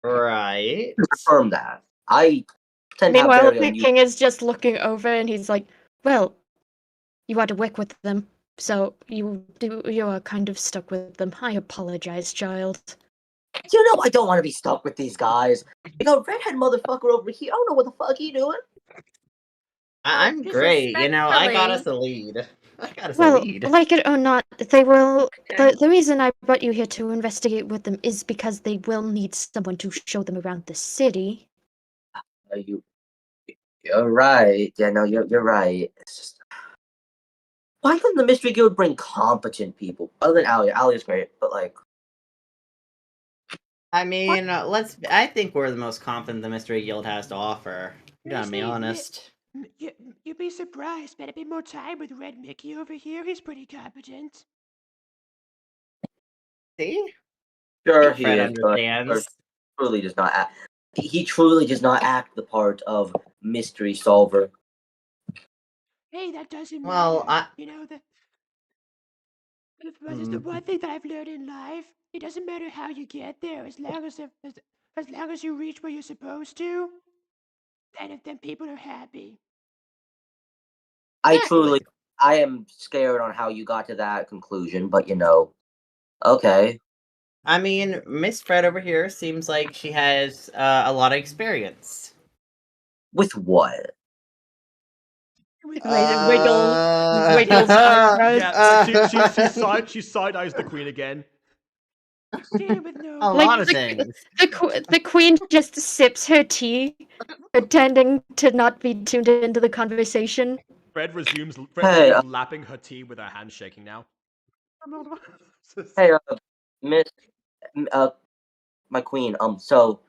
Right. Confirm that. I tend to have Meanwhile, very the unusual. king is just looking over and he's like, well, you are to work with them, so you are kind of stuck with them. I apologize, child. You know I don't want to be stuck with these guys. You got a redhead motherfucker over here. I don't know what the fuck he doing. I'm great. You know, I got us a lead. I got us a Well, lead. like it or not, they will. The reason I brought you here to investigate with them is because they will need someone to show them around the city. You're right. Yeah, no, you're right. It's just, why couldn't the mystery guild bring competent people other than Alia? Alia's great, but like, I mean, I think we're the most confident the Mystery Guild has to offer. Gotta be Honestly, honest. You'd be surprised. Spend a bit more time with Red Mickey over here. He's pretty competent. See? sure Think he Fred is, but understands. truly does not act. He truly does not act the part of mystery solver. Hey, that doesn't Well, matter. You know the. But it's the Hmm. one thing that I've learned in life. It doesn't matter how you get there, as long as you reach where you're supposed to. Then people are happy. Exactly. I am scared on how you got to that conclusion, but you know, okay. I mean, Miss Fred over here seems like she has a lot of experience. With what? Wiggles eyebrows. Yeah, she side eyes the queen again. Stand with no. A Like lot of things. the queen just sips her tea, pretending to not be tuned into the conversation. Fred resumes Hey, lapping her tea with her hands shaking now. hey, Miss, my queen. So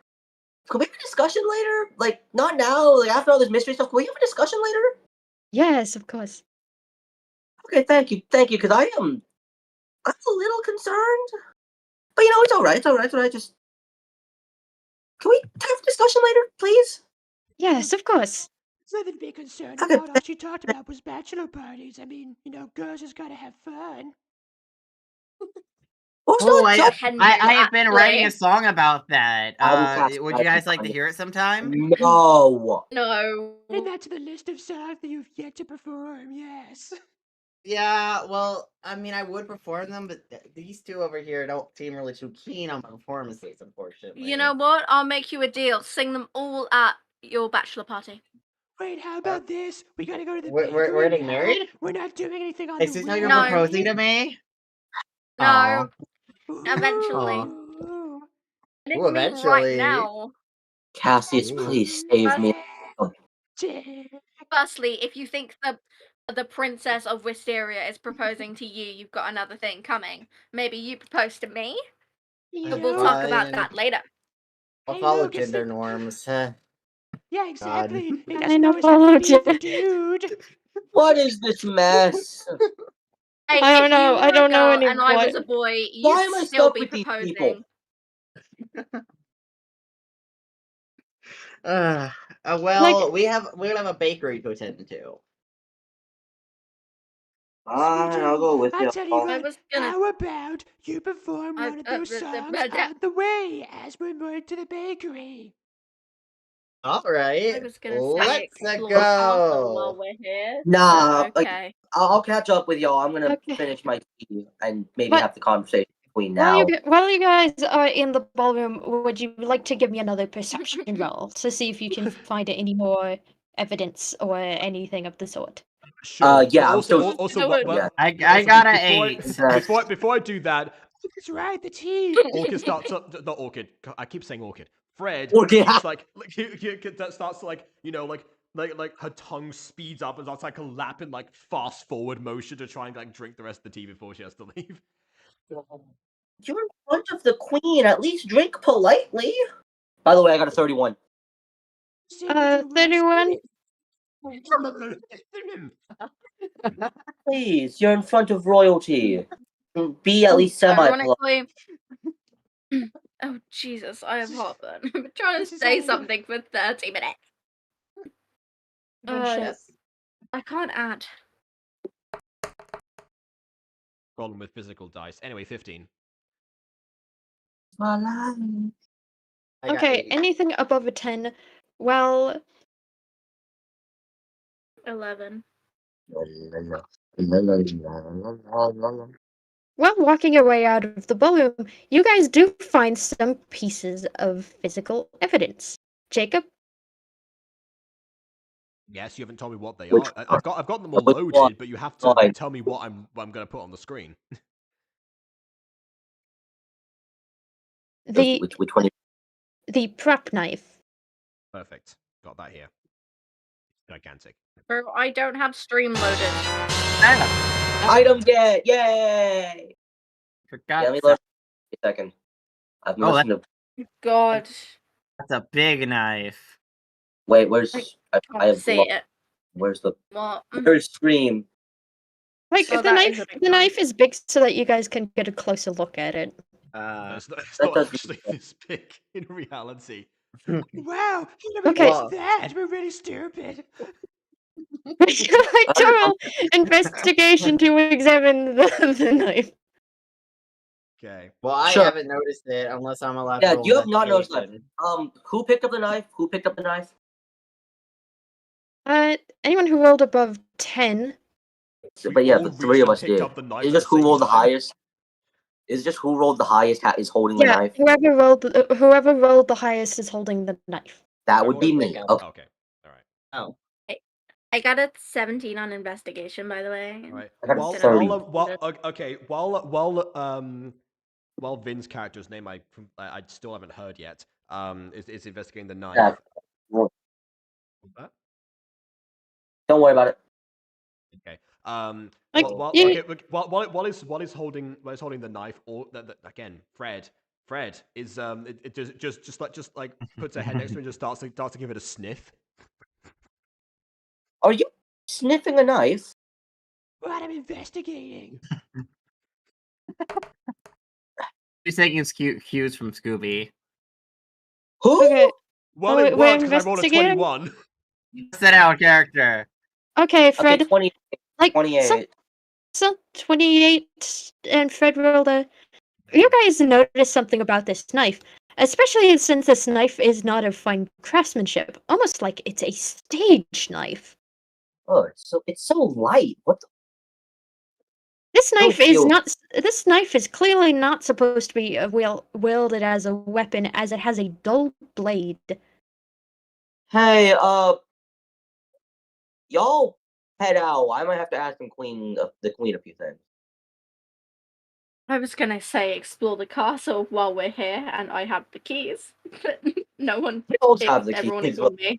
can we have a discussion later? Like, not now. Like after all this mystery stuff, can we have a discussion later? Yes, of course. Okay, thank you, because I'm a little concerned, but you know, it's all right. It's all right. Just can we have a discussion later, please? Yes, of course. There's nothing to be concerned Okay, about. All she talked about was bachelor parties. I mean, girls just gotta have fun. Well, Oh, it's not I have been writing a song about that. Podcast Would you guys like to on- hear it sometime? No. No. And that's the list of songs that you've yet to perform. Yes. Yeah, well, I mean, I would perform them, but these two over here don't seem really too keen on my performances, unfortunately. You know what? I'll make you a deal. Sing them all at your bachelor party. Wait, how about this? We gotta go to the We're bakery getting now. married? We're not doing anything on Is the this how way. you're No. proposing to me? No, Ooh. eventually. Ooh. I didn't mean right now. Cassius, please save me. Firstly, if you think the princess of Wisteria is proposing to you, you've got another thing coming. Maybe you propose to me, but we'll talk about that later. I'll Hey, follow look, it's gender the- norms. Yeah, exactly. It I doesn't know, always have to be with a Jack. dude. What is this mess? Hey, I don't if know. you I were a don't know girl and I was anymore. a boy, Why you'd am I still stuck be with these people? proposing. Well, we have a bakery to attend to. Fine, I'll go with I you. tell you I what, was gonna. how about you perform one of those songs on the way as we're going to the bakery? All I right, was gonna say let's explore the castle while go. we're here. Nah, But okay. I'll catch up with y'all. I'm gonna Okay. finish my tea and maybe But- have the conversation between While now. you guys are in the ballroom, would you like to give me another perception roll to see if you can find any more evidence or anything of the sort? Sure. Yeah, But I'm still. also, No, yeah. I also, got an before 8. before I do that, That's right, the tea. Orchid starts up. Not Orchid. I keep saying Orchid. Fred Orchid. keeps that starts to like her tongue speeds up and starts like a lapping like fast forward motion to try and like drink the rest of the tea before she has to leave. You're in front of the queen. At least drink politely. By the way, I got a 31. 31. Please, you're in front of royalty. Be at least semi-polite. Ironically. Oh Jesus, I have heartburn. I've been trying This to is say all- something for 30 minutes. Good shit. I can't add. Problem with physical dice. Anyway, 15. I got Okay, 8. anything above a 10, well, 11. while walking your way out of the ballroom, you guys do find some pieces of physical evidence. Jacob? Yes, you haven't told me what they Which are. I've got them all Which loaded, one? but you have to Fine. tell me what I'm going to put on the screen. The Which one? the prep knife. Perfect. Got that here. Gigantic. Bro, I don't have stream loaded. Item get! Yay! Forgot. Yeah, let me load a second. I've been Oh, listening to. God. That's a big knife. Wait, where's. I Can't have. see it. Where's the. What? Where's Scream? Like Oh, the that knife is a big the knife. knife is big so that you guys can get a closer look at it. It's That not doesn't- actually this big in reality. Wow, how did we Okay. miss that? We're really stupid. Total investigation to examine the knife. Okay. Well, I Sure. haven't noticed it unless I'm allowed Yeah, to roll you have not noticed that. investigation. Who picked up the knife? Who picked up the knife? Anyone who rolled above 10. But yeah, all the three of reached us and picked did. up the knife It's at just the who same rolled the time. highest. It's just who rolled the highest is holding the Yeah, knife. whoever rolled the highest is holding the knife. That would be Everyone me. pick up. Okay. Okay. All right. Oh. I got a 17 on investigation, by the way. All right. I got a While, 30. while Vin's character's name I still haven't heard yet. Is investigating the knife. Yeah. What's that? Don't worry about it. Okay. Like, While you- while he's holding the knife, or again, Fred is it just like puts her head next to it and just starts to give it a sniff. Are you sniffing a knife? What I'm investigating. He's taking cues from Scooby. Who? okay, Well, Oh, it we're worked because I rolled a investigating? 21. Set out character. okay, Okay, Fred. 20, Like 28. some 28 and Fred rolled a. You guys noticed something about this knife, especially since this knife is not of fine craftsmanship, almost like it's a stage knife. Oh, it's so light. What the? This Don't knife is feel- not. This knife is clearly not supposed to be wielded as a weapon, as it has a dull blade. Hey, y'all head out. I might have to ask the queen a few things. I was gonna say explore the castle while we're here, and I have the keys. But no one. We all have the Everyone keys. ignored me.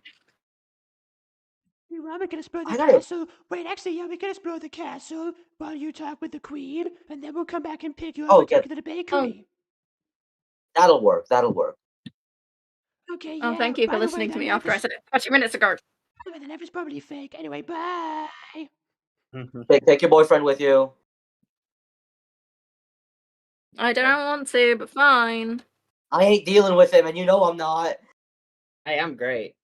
Well, we can explore the I gotta- castle. Wait, actually, yeah, we can explore the castle while you talk with the queen, and then we'll come back and pick you up Oh, and take yeah. you to the bakery. That'll work. Okay, yeah. Oh, thank you by for the way, listening to that me knife after I is- said it 30 minutes ago. by the way, the knife is probably fake. Anyway, bye. Take your boyfriend with you. I don't want to, but fine. I ain't dealing with him, and you know I'm not. Hey, I'm great.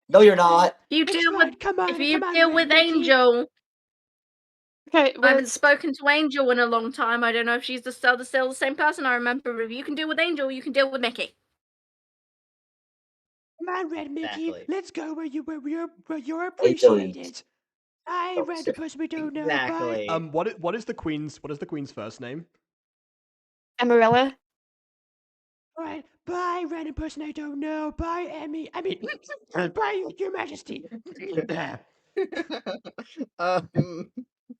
No, you're not. You It's deal fine. with Come on, if you come on, deal Red with Mickey. Angel. Okay, I well, haven't spoken to Angel in a long time. I don't know if she's still the same person. I remember if you can deal with Angel, you can deal with Mickey. Come on, Red Mickey. Exactly. Let's go where you're Angel is- appreciated. I Oh, random shit. person we don't know. Exactly. Bye. What is the queen's first name? Amarella. All right. Bye, random person I don't know. Bye, Emmy. I mean, bye, Your Majesty. um,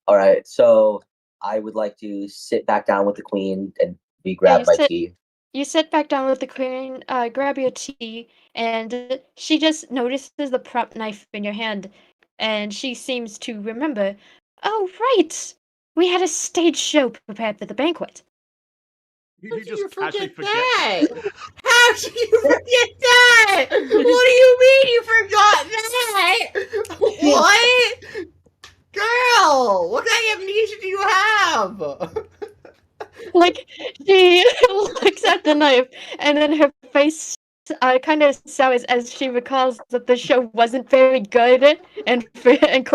All right, so I would like to sit back down with the queen and be Yeah, grab you my sit. tea. You sit back down with the queen, grab your tea, and she just notices the prop knife in your hand, and she seems to remember. Oh, right! We had a stage show prepared for the banquet. You do you just casually forget forget that? that. How do you forget that? What do you mean you forgot that? What? Girl, what kind of amnesia do you have? Like, she looks at the knife, and then her face kind of sours as she recalls that the show wasn't very good and,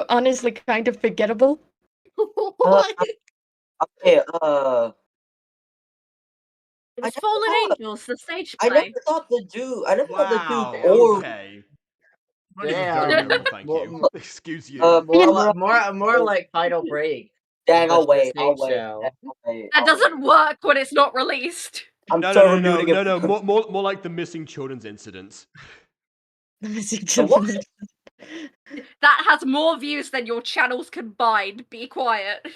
honestly kind of forgettable. What? Okay, It I was never Fallen thought. Angels, the stage I never play. thought the Duke. I never thought the Duke Wow. or Okay. Not even Damn. very noble, thank More- you. Excuse you. more like Final Break. Dang, I'll Just the wait. I'll stage wait. show. Dang, I'll wait. That I'll doesn't wait. work when it's not released. I'm No, so no, no, rooting no, it. no, no. More like the missing children's incidents. The what? That has more views than your channels combined. Be quiet.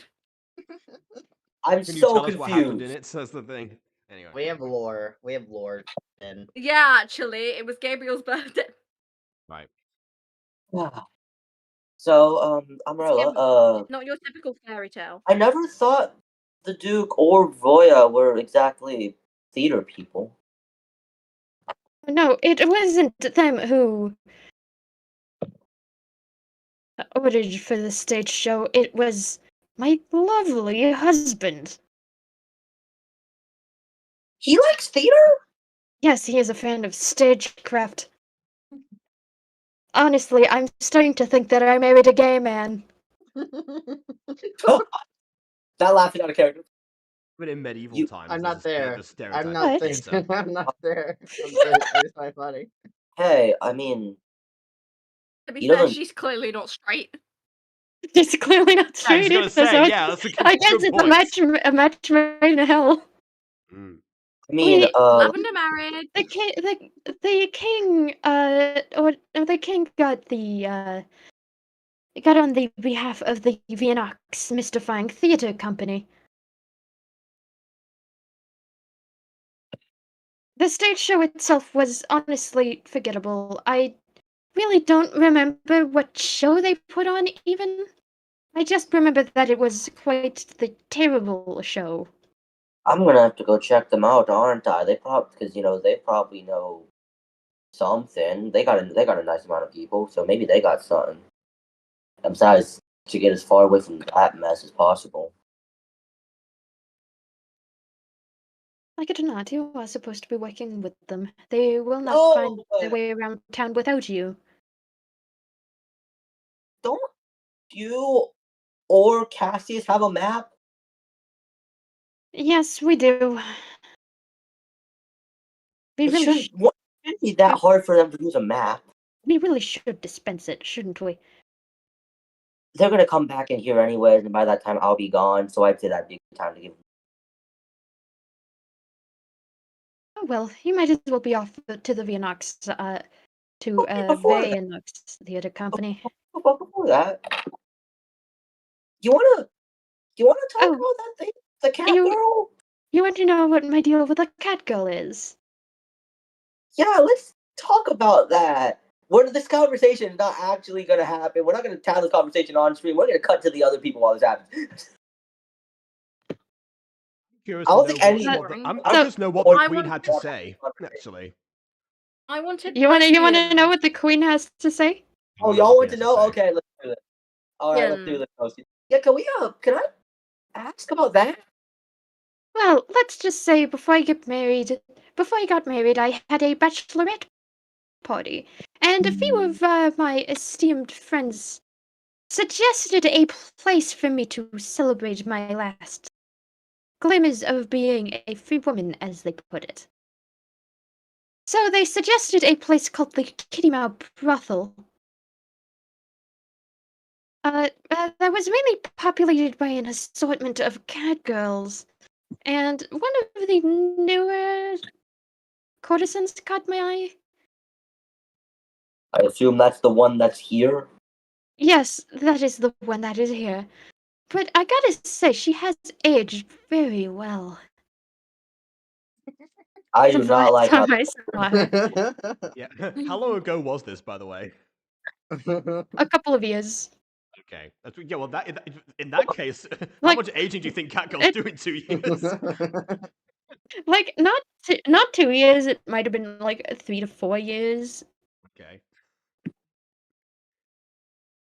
I'm Can you so tell us what happened in confused. it? Says the thing. Anyway. We have lore. And Yeah, actually, it was Gabriel's birthday. Right. So, Umbrella, Not your typical fairy tale. I never thought the Duke or Voya were exactly theater people. No, it wasn't them who ordered for the stage show. It was my lovely husband. He likes theater? Yes, he is a fan of stagecraft. Honestly, I'm starting to think that I married a gay man. That laughing out of character. But in medieval You- times, I'm there's not a bit of there. a stereotype I'm What? not against there. it. I'm not there. It's not funny. Hey, I mean, To be You know fair, the- she's clearly not straight. It's clearly not I was straight gonna either, say, so yeah, that's a good, I guess good it's point. a match made in hell. Mm. I mean, Wait, Lavender married. the king, or the king got on the behalf of the Vianox Mystifying Theatre Company. The stage show itself was honestly forgettable. I really don't remember what show they put on, even. I just remember that it was quite the terrible show. I'm gonna have to go check them out, aren't I? They probably, because they probably know something. They got a nice amount of people, so maybe they got something. Besides, to get as far away from that mess as possible. Like it or not, you are supposed to be working with them. They will not No, find their but way around town without you. don't you or Cassius have a map? Yes, we do. We It really, shouldn't be that hard for them to use a map. we really should dispense it, shouldn't we? They're gonna come back in here anyways, and by that time I'll be gone. So I'd say that'd be a good time to give. Oh well, you might as well be off to the Vianox, to Okay, before that, Vianox Theatre Company. before that, you wanna talk Oh, about that thing, the cat you girl? you want to know what my deal with the cat girl is? Yeah, let's talk about that. This conversation is not actually gonna happen. We're not gonna have this conversation on stream. We're gonna cut to the other people while this happens. Curious I to don't know think any. what the, Boring. I So- just know what Or- the I queen want had to to- say. Actually, I wanted. You want to know questions. what the queen has to say? Oh, I y'all what want the to queen has know? say. Okay, let's do it. All right, let's do Yeah. this. Ghosty. Yeah, can I ask about that? Well, let's just say before I got married, I had a bachelorette party, and a few of my esteemed friends suggested a place for me to celebrate my last glimmers of being a free woman, as they put it. So they suggested a place called the Kitty Mouse Brothel. That was really populated by an assortment of cat girls, and one of the newer courtesans caught my eye. I assume that's the one that's here. Yes, that is the one that is here. But I gotta say, she has aged very well. I The do not like last how. time I saw her. Yeah. How long ago was this, by the way? A couple of years. Okay. Yeah. Well, in that case, how Like, much aging do you think catgirls do in 2 years? Like, not 2 years, it might have been, like, 3 to 4 years. Okay.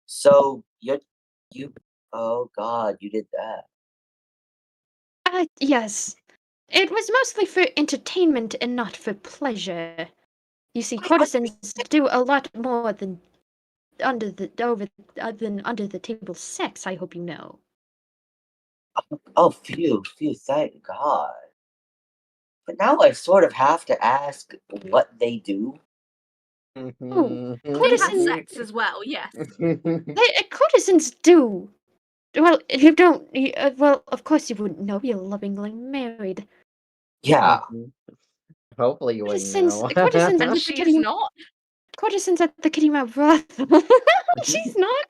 So you. Oh God, you did that. Yes. It was mostly for entertainment and not for pleasure. You see, courtesans do a lot more than under the table sex, I hope you know. Oh, phew, thank God. But now I sort of have to ask what they do. Oh, We have courtesans, sex as well, yes. courtesans do. Well, you don't. Well, of course you wouldn't know. You're lovingly married. Yeah. Hopefully you wouldn't Courtesans, know. courtesans at And the she's Kitty, not. courtesans at the Kitty Mouse Brothel. She's not.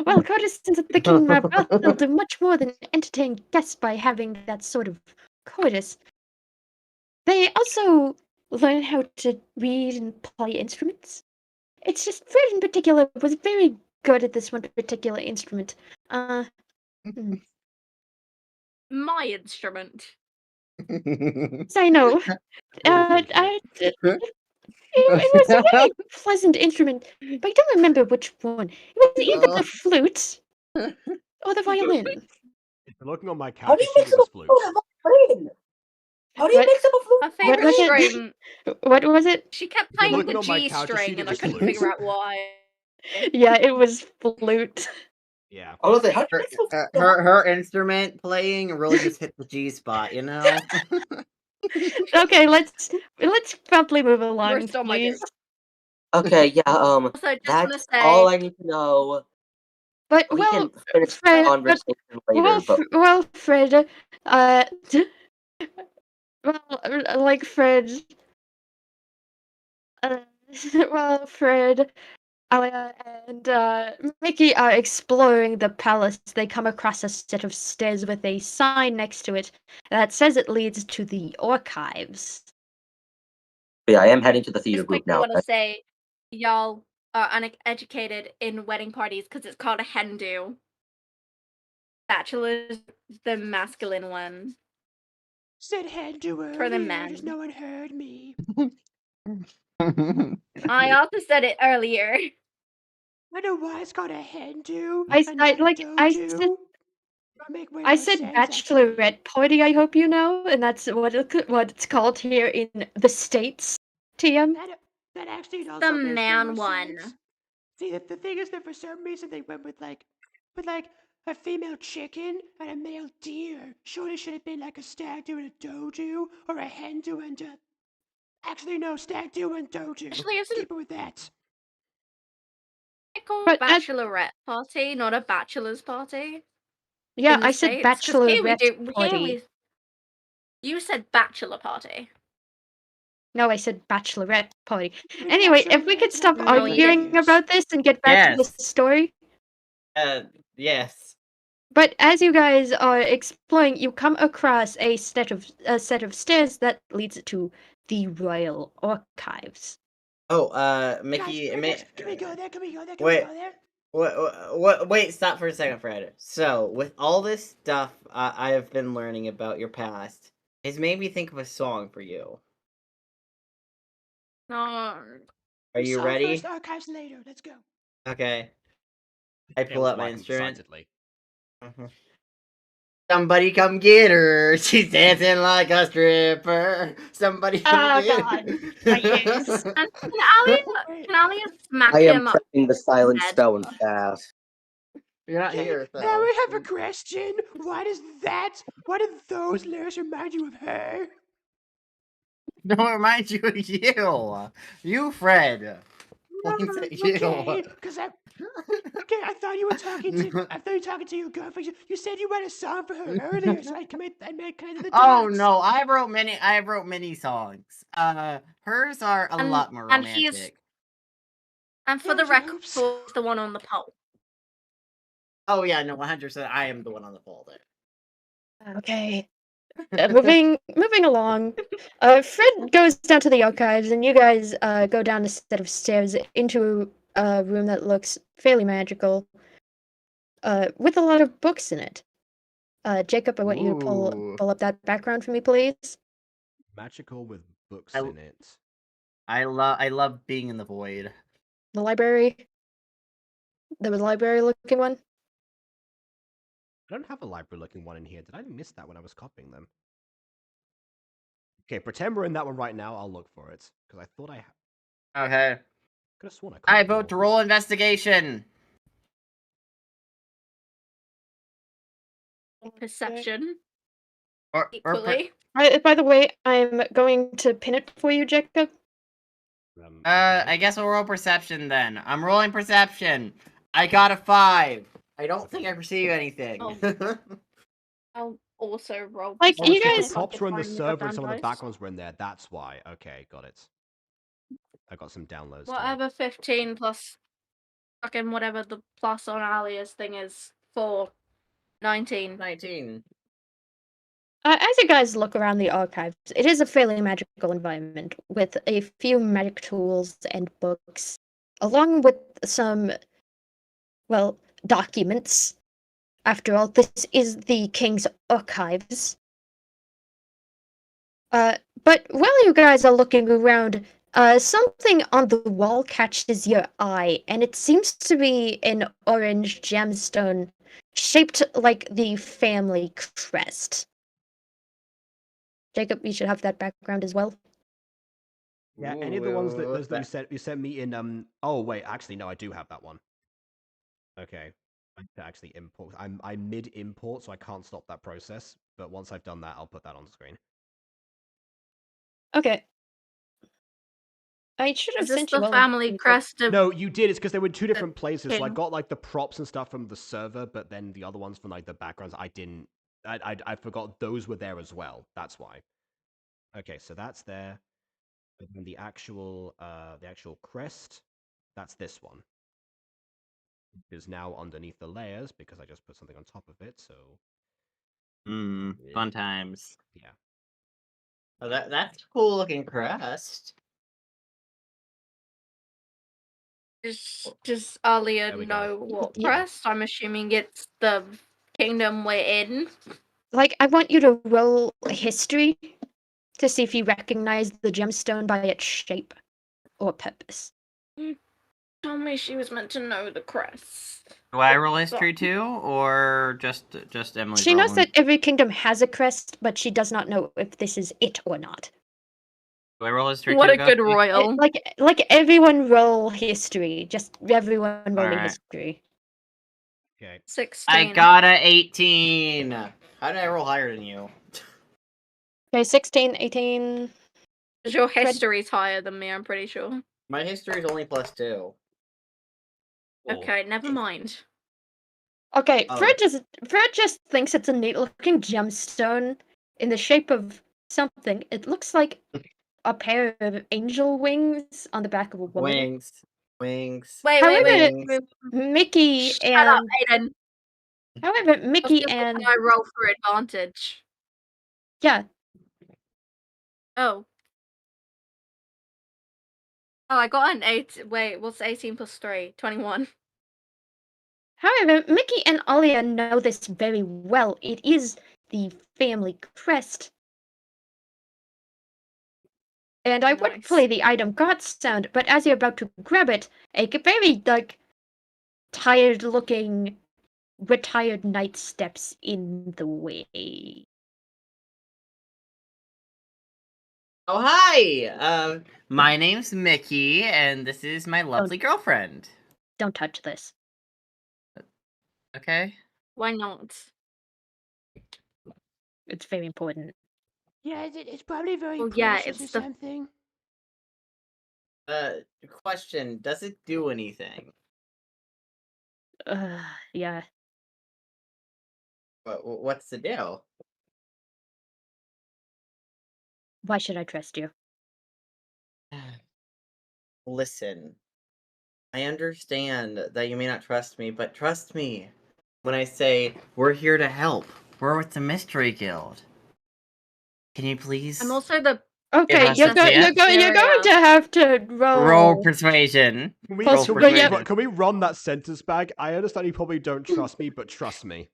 Well, courtesans at the Kitty Mouse Brothel do much more than entertain guests by having that sort of coitus. They also learn how to read and play instruments. It's just Fred in particular was very good at this one particular instrument. My instrument. I know. It was a very pleasant instrument, but I don't remember which one. It was either the flute or the violin. If you're looking on my How couch, do you you see mix it up was a flute. flute and violin? How do you What? mix up a flute? My and favorite was it? violin? string. What was it? She kept If you're playing looking the on my G couch, you see string, it and I was couldn't flute. figure out why. Yeah, it was flute. Yeah. I was like, how do you her, mix up a flute? her instrument playing really just hit the G spot, you know? Okay, let's promptly move along, We're still my please. joke. Okay, yeah, Also, just want to that's say, all I need to know. But We well, can finish the Fred. conversation later, but Well, Fred. Well, like Fred. Uh, well, Fred. Alia and Mickey are exploring the palace. They come across a set of stairs with a sign next to it that says it leads to the archives. yeah, I am heading to the theater just group quickly now. want to say, y'all are uneducated in wedding parties because it's called a hen do. Bachelor's the masculine one. Said head to For the earlier, men. just no one heard me. I also said it earlier. I know why it's called a hen do. I and not a like doe I do. said That make way I more said sense, actually. bachelorette party. I hope you know, and that's what it's called here in the States. TM. That actually also The makes way man more one. sense. See, the thing is that for some reason they went with like a female chicken and a male deer. Surely should have been like a stag do and a doe do, or a hen do and a. Actually, no, stag do and doe do. Actually, isn't Keep it with that. it called But bachelorette party, not a bachelor's party? yeah, In the I said States? 'Cause here we bachelorette do. Here party. we. You said bachelor party. No, I said bachelorette party. With Anyway, if we bachelorette, could stop not No, you arguing bachelors. about this and get back to the Yes. story. Yes. But as you guys are exploring, you come across a set of stairs that leads to the royal archives. Oh, Mickey. Guys, can we go there? Can we go there? Can Wait. we go there? What? Wait, stop for a second, Fred. So, with all this stuff I have been learning about your past, it's made me think of a song for you. No. Are you Song ready? First, archives later. Let's go. Okay. I pull Tails out my wagging instrument. excitedly. Mhm. Somebody come get her. She's dancing like a stripper. Somebody come Oh, get God. her. Yes. And can Alia smack I am him pressing the silent head? stone fast. You're not Okay, here, so. now I have a question. Why do those lyrics remind you of her? Don't remind you of you. You, Fred. Points at you. Okay, I thought you were talking to your girlfriend. You said you had a song for her earlier, so I connected the dots. Oh no, I wrote many songs. Hers are a lot more And he's- romantic. And for the record, Oops. he's the one on the pole. Oh yeah, no, 100%. I am the one on the pole there. Okay. Moving along. Fred goes down to the archives, and you guys go down a set of stairs into a room that looks fairly magical, with a lot of books in it. Jacob, I want you to Ooh. pull up that background for me, please. Magical with books I- in it. I love being in the void. The library. The library-looking one. I don't have a library-looking one in here. Did I miss that when I was copying them? Okay, pretend we're in that one right now. I'll look for it because I thought I Okay. could have sworn I. I copied them vote to all. roll investigation. Perception. Or Equally. By the way, I'm going to pin it for you, Jacob. I Okay. guess we'll roll perception then. I'm rolling perception. I got a 5. I don't think I perceive anything. Oh. I'll also roll. Like, Oh, you it's 'cause guys- the props were in the Find server and goddamn some of the dice. backgrounds were in there. That's why. Okay, got it. I got some downloads. to make. Whatever 15 plus fucking whatever the plus on Alia's thing is for 19. 19. As you guys look around the archives, it is a fairly magical environment with a few magic tools and books, along with some, well, documents. After all, this is the king's archives. But while you guys are looking around, something on the wall catches your eye, and it seems to be an orange gemstone shaped like the family crest. Jacob, you should have that background as well. Yeah, any of the ones that Ooh, those that you sent me in. Oh wait, actually no, I do have that one. Okay, I need to actually import. I'm mid import, so I can't stop that process. But once I've done that, I'll put that on the screen. Okay. I should have Is this sent you the all family these, like- crest of No, you did. It's because they were in two different places. So I king. got like the props and stuff from the server, but then the other ones from like the backgrounds, I didn't. I forgot those were there as well. That's why. Okay, so that's there. But then the actual crest, that's this one. It is now underneath the layers because I just put something on top of it. So fun times. yeah. Oh, that's a cool looking crest. Does Alia There we go. know what Yeah. crest? I'm assuming it's the kingdom we're in. Like, I want you to roll history to see if you recognize the gemstone by its shape or purpose. Told me she was meant to know the crest. Do I roll history too, or just Emily? She knows that every kingdom has a crest, but she does not know if this is it or not. Do I roll history What too? a good Ghostie? royal. Like everyone roll history. Just everyone rolling Alright. history. Okay. 16. I got a 18. How did I roll higher than you? Okay, 16, 18. Your history's higher than me, I'm pretty sure. My history is only +2. Okay, never mind. Okay, Oh. Fred just thinks it's a neat looking gemstone in the shape of something. It looks like a pair of angel wings on the back of a woman. Wings. Wait, However, Mickey Shut up, and Aiden. however, I was Mickey just and can I roll for advantage? yeah, Oh. Oh, I got an 8. Wait, what's 18 plus 3? 21. however, Mickey and Alia know this very well. It is the family crest. And I would Nice. play the item God sound, but as you're about to grab it, a very, like, tired-looking retired knight steps in the way. Oh, hi! My name's Mickey, and this is my lovely girlfriend. Don't touch this. Okay? Why not? It's very important. Yeah, it's probably very Well, yeah, precious or it's the- something. Question, does it do anything? Yeah. What's the deal? Why should I trust you? Listen, I understand that you may not trust me, but trust me when I say we're here to help. We're with the Mystery Guild. Can you please I'm also the Okay, us you're, a you're, chance? you're going to have to roll. roll persuasion? Can we, Plus, can, but we, yeah- can we run that sentence back? I understand you probably don't trust me, but trust me.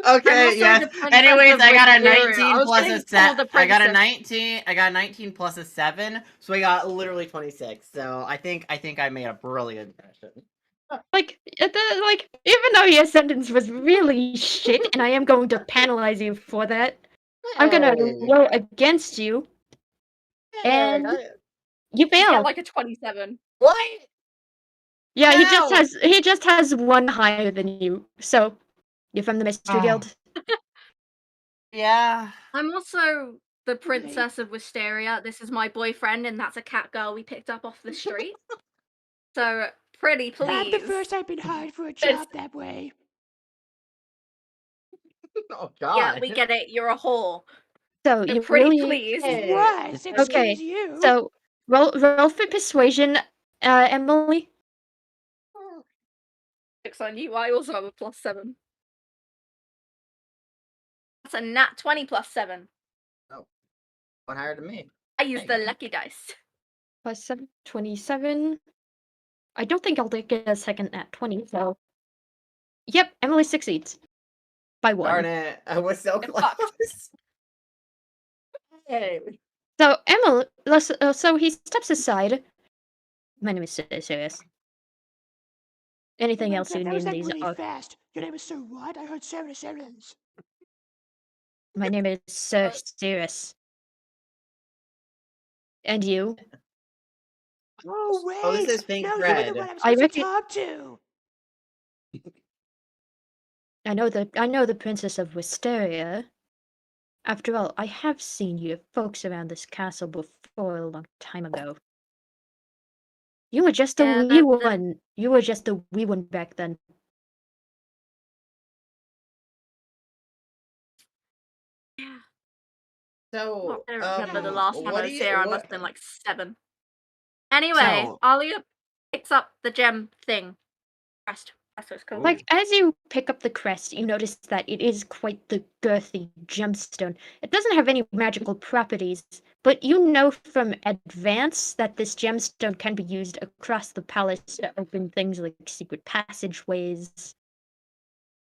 Okay, also yes. the princess Anyways, of I got a Wisteria. 19 I was plus getting a 7. called the I got a princess. 19. I got a 19 plus a 7, so I got literally 26. So I think I made a brilliant impression. Like, even though your sentence was really shit, and I am going to penalize you for that, I'm gonna roll against you, and you You get fail. like a 27. What? Yeah, How? he just has one higher than you. So, you're from the Mystery Oh. Guild. Yeah. I'm also the princess of Wisteria. This is my boyfriend, and that's a cat girl we picked up off the street. So, pretty please. I'm the first I've been hired for a It's- job that way. Oh God. Yeah, we get it. You're a whore. So, So you pretty really... please. Hey. What? Excuse Okay, you. so, roll for persuasion, Emily. Jokes on you. I also have a +7. That's a nat 20 +7. One higher than me. I use the Hey. lucky dice. Plus 7, 27. I don't think I'll get a second at 20, so... Yep, Emily succeeds. By 1. Darn it! I was so It close. fucked. Hey. So, Emily... so he steps aside. My name is Sirius. Anything Oh my else God, you that need was in like these... really fast. Your name is Sir what? I heard Sarah Sarah's. My name is Sir Sirius. And you? Oh wait! Oh, this is Pink no, you were the Fred. one I'm I supposed to reckon- talk to. I know the Princess of Wisteria. After all, I have seen you folks around this castle before a long time ago. You were just a Yeah, wee the- one. You were just a wee one back then. Yeah. So, I don't remember the last time what I do was you- here. I what- must have been like 7. Anyway, So- Alia picks up the gem thing. Crest. That's what it's called. Like, as you pick up the crest, you notice that it is quite the girthy gemstone. It doesn't have any magical properties, but you know from advance that this gemstone can be used across the palace to open things like secret passageways.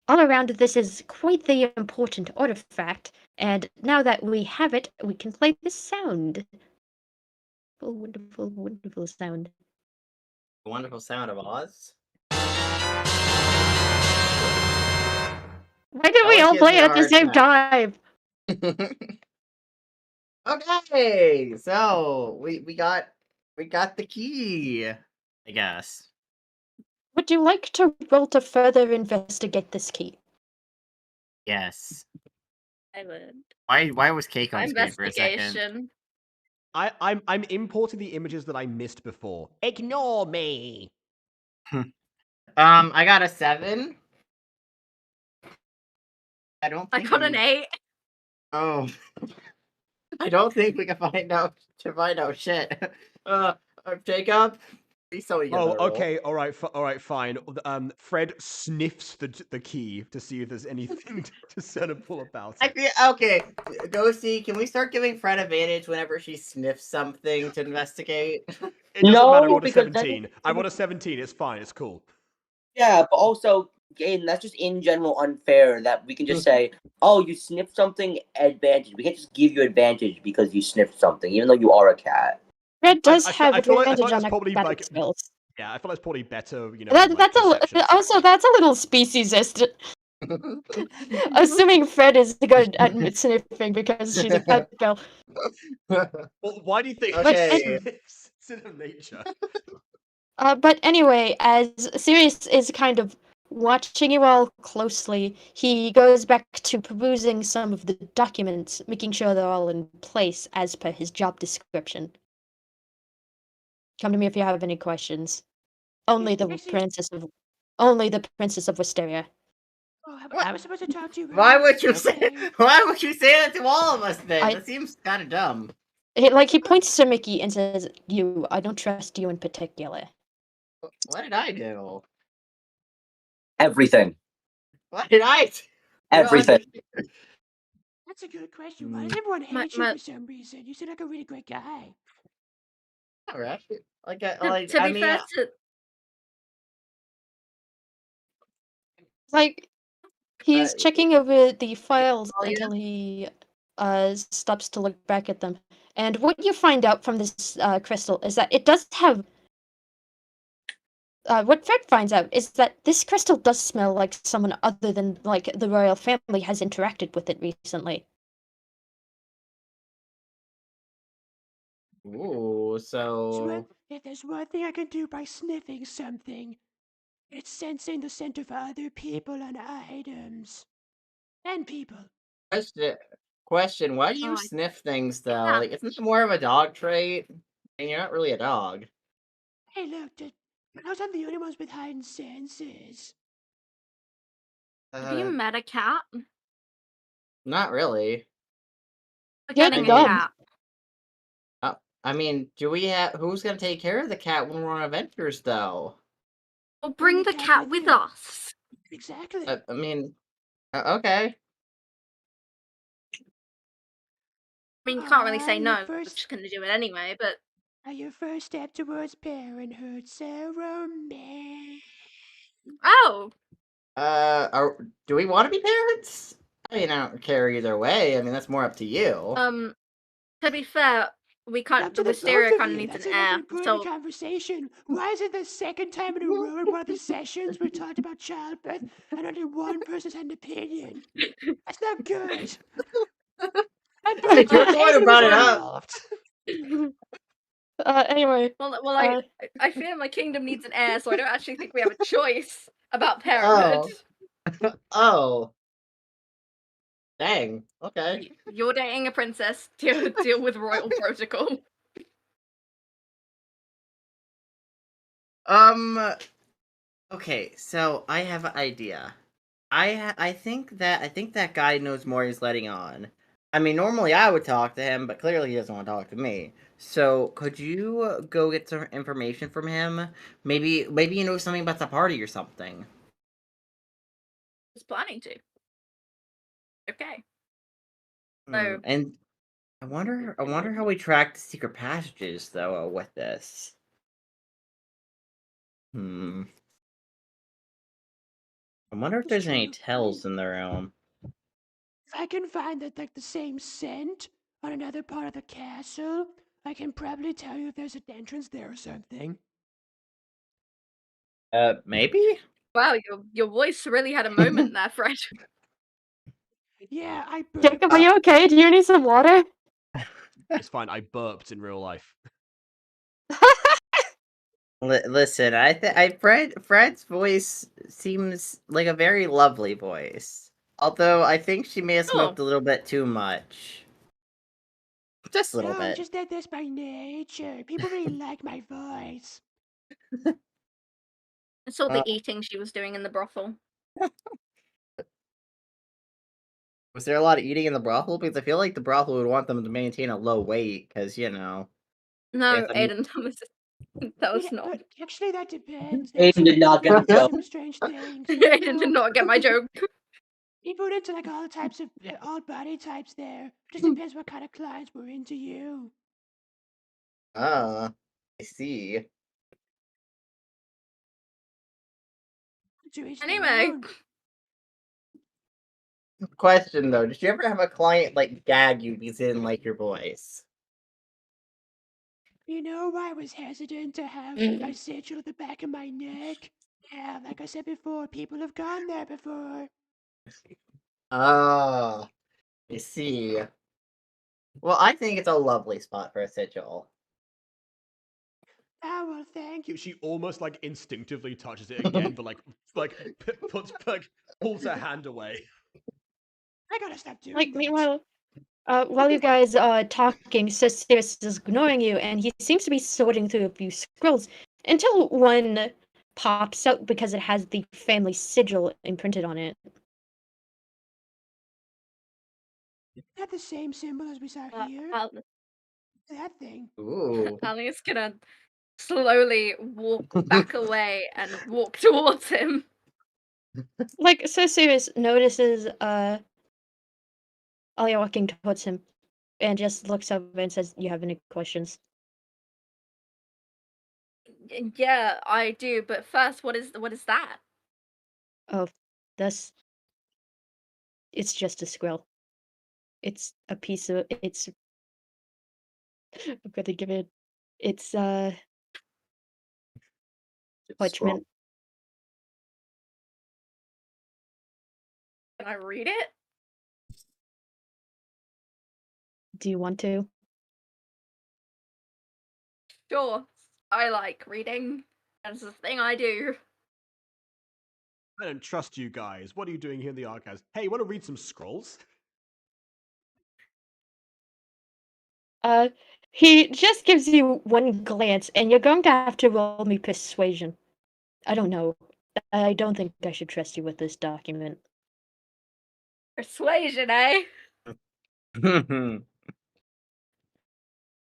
All around, this is quite the important artifact, and now that we have it, we can play this sound. Oh, wonderful, wonderful sound. The wonderful sound of Oz. Why did we Always all gives play me it a at the hard same time? Okay, so we got the key, I guess. Would you like to roll to further investigate this key? Yes. I would. Why was cake on screen for a second? Investigation. I'm importing the images that I missed before. Ignore me. I got a 7. I don't I think got an 8. Oh. I don't think we can find out shit. Jacob, please tell me you get Oh, another roll. okay, all right, fine. Fred sniffs the key to see if there's anything discernible about it. Okay, Ghostie, can we start giving Fred advantage whenever she sniffs something to investigate? It doesn't No, matter. I rolled a because then 17. I rolled a 17. It's fine. It's cool. Yeah, but also, Gaten, that's just in general unfair that we can just say, oh, you sniffed something, advantage. We can't just give you advantage because you sniffed something, even though you are a cat. Red does I have feel like advantage that's on probably acrobatic like skills. Yeah, I feel that's probably better, you know. That, like, that's perception and also such. that's a little speciesist. Assuming Fred is good at sniffing because she's a pet girl. Well, why do you think But she Okay. sniffs? It's in her nature. But anyway, as Sirius is kind of watching you all closely, he goes back to perusing some of the documents, making sure they're all in place as per his job description. Come to me if you have any questions. Only the Actually- Princess of Wisteria. Oh, What? I was supposed to talk to you. Why right? would you say? Okay. Why would you say that to all of us then? I- That seems kind of dumb. He points to Mickey and says, "You, I don't trust you in particular." What did I do? Everything. What did I? Do? Everything. That's a good question. Why does everyone hate you for some reason? You seem like a really great guy. All right. Like, To I be mean, fair, Like, he's Uh, checking over the files oh, yeah. until he stops to look back at them. And what you find out from this crystal is that it does have. What Fred finds out is that this crystal does smell like someone other than like the royal family has interacted with it recently. ooh, so If there's one thing I can do by sniffing something, it's sensing the scent of other people and items. And people. question. Why do you Oh, sniff things though? Yeah. Like, isn't it more of a dog trait? And you're not really a dog. Hey, look, I was the only ones with heightened senses. Have you met a cat? Not really. We're You're getting the a dog. cat. I mean, do we have who's gonna take care of the cat when we're on adventures though? Well, bring the cat with you. us. Exactly. I mean, okay. I mean, you can't really Aw, say your no. We're first- just gonna do it anyway. But Your first step towards parenthood, so romantic. oh, Do we want to be parents? I mean, I don't care either way. I mean, that's more up to you. to be fair, we Up can't. to The the both wisteria of kind of you. needs That's an like an heir. important So conversation. Why is it the second time in a row in one of the sessions we talked about childbirth and only one person's had an opinion? That's not good. I'm Hey, you're the one who Aiden brought was it up. involved. Anyway, I fear my kingdom needs an heir, so I don't actually think we have a choice about Oh. parenthood. Oh. Dang. Okay. You're dating a princess. Deal with royal protocol. Okay, so I have an idea. I think that guy knows more he's letting on. I mean, normally I would talk to him, but clearly he doesn't want to talk to me. So, could you go get some information from him? Maybe you know something about the party or something. Was planning to. Okay. So And I wonder how we track the secret passages though with this. I wonder if That's there's any true. tells in the room. If I can find the same scent on another part of the castle, I can probably tell you if there's an entrance there or something. Maybe? wow, your voice really had a moment there, Fred. Yeah, I Jacob, are you okay? Do you need some water? It's fine. I burped in real life. Listen, Fred's voice seems like a very lovely voice. Although I think she may have smoked a little bit too much. Just a little No, bit. just that that's by nature. People really like my voice. I saw the eating she was doing in the brothel. Was there a lot of eating in the brothel? Because I feel like the brothel would want them to maintain a low weight, because, you know. No, I mean- Aiden, that was not. But actually, that depends. Aiden did not get the joke. Some strange things. Aiden did not get my joke. People are into like all types of all body types there. Just depends what kind of clients were into you. I see. To each their Anyway, own. Question, though. Did you ever have a client, like, gag you because they didn't like your voice? You know, I was hesitant to have my sigil at the back of my neck. Yeah, like I said before, people have gone there before. Oh, I see. Well, I think it's a lovely spot for a sigil. Oh, well, thank you. She almost like instinctively touches it again, but pulls her hand away. I gotta stop doing Like, this. meanwhile, while you guys are talking, Sirius is ignoring you, and he seems to be sorting through a few scrolls until one pops out because it has the family sigil imprinted on it. Is that the same symbol as we saw here? That thing. Ooh. Ali's gonna slowly walk back away and walk towards him. Like, so Sirius notices Alia walking towards him and just looks up and says, "You have any questions?" Yeah, I do. But first, what is that? Oh, that's... It's just a scroll. It's a piece of... It's... I'm gonna give it... It's, parchment. Can I read it? Do you want to? Sure. I like reading. That's the thing I do. I don't trust you guys. What are you doing here in the archives? Hey, you want to read some scrolls? He just gives you one glance, and you're going to have to roll me persuasion. I don't know. I don't think I should trust you with this document. Persuasion, eh?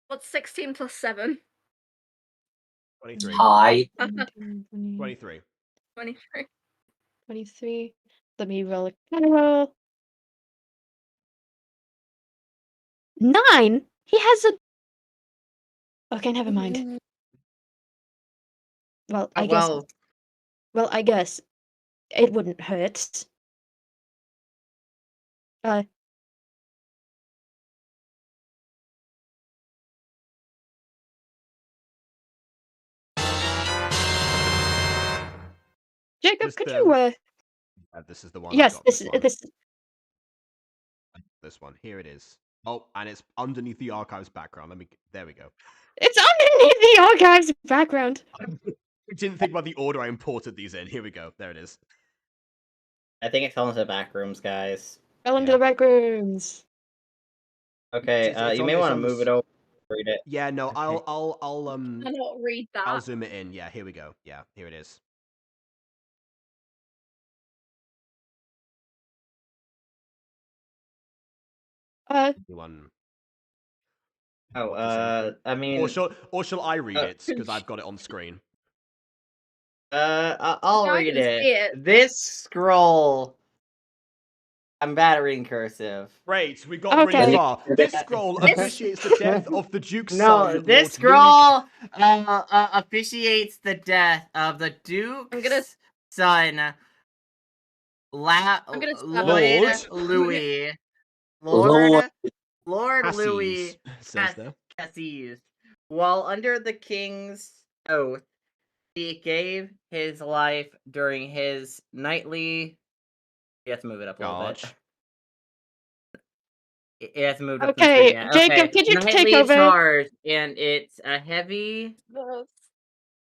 What's 16 plus 7? 23. Hi. 23. 23. 23. Let me roll a roll. 9? He has a... Okay, never mind. Well, I guess... Well, Well, I guess it wouldn't hurt. Jacob, Just, could you, this is the one. yes, I got this one. this... This one. Here it is. Oh, and it's underneath the archives background. There we go. It's underneath the archives background. I didn't think about the order I imported these in. Here we go. There it is. I think it fell into the back rooms, guys. Fell into Yeah. the back rooms. Okay, It's you on- may it's want to on the move s- it over. Read it. Yeah, no, I'll Cannot read that. I'll zoom it in. Yeah, here we go. Yeah, here it is. Anyone? Oh, want to say anything? I mean, or shall I read it because I've got it on screen? I'll I read can see it. it. This scroll. I'm bad at reading cursive. Great, we got Okay. really far. This This- scroll this- officiates the death of the Duke's No, son. this Lord scroll officiates the death of the Duke's son, I'm gonna stab Lloyd Lord. Louis. Lord. Lord Cassis, Louis says there. Cassis. While under the king's oath, he gave his life during his nightly... You have to move it up a little bit. Charge. It has moved up the Okay, screen. Yeah. Jacob, Okay. could you Nightly take over? charge, and it's a heavy it.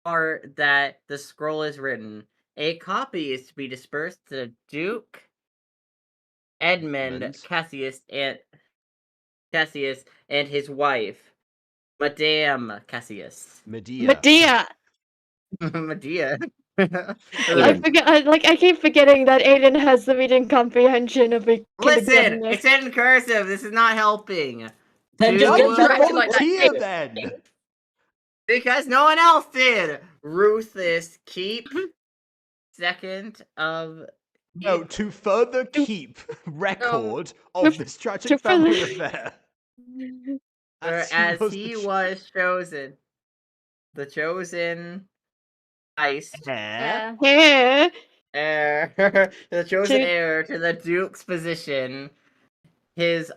part that the scroll is written. A copy is to be dispersed to Duke Edmund Cassius and his wife, Madame Cassius. Medea. Medea. I forget. I keep forgetting that Aiden has the reading comprehension of a Listen, kindergartner. it's in cursive. This is not helping. Then Two- just get You're that acting like that. Volunteer then. Because no one else did. Ruthless keep second of... No, to further keep record of this tragic to further- family affair. As he was chosen. The chosen heist Hair. Yeah. heir. The chosen To- heir to the Duke's position. His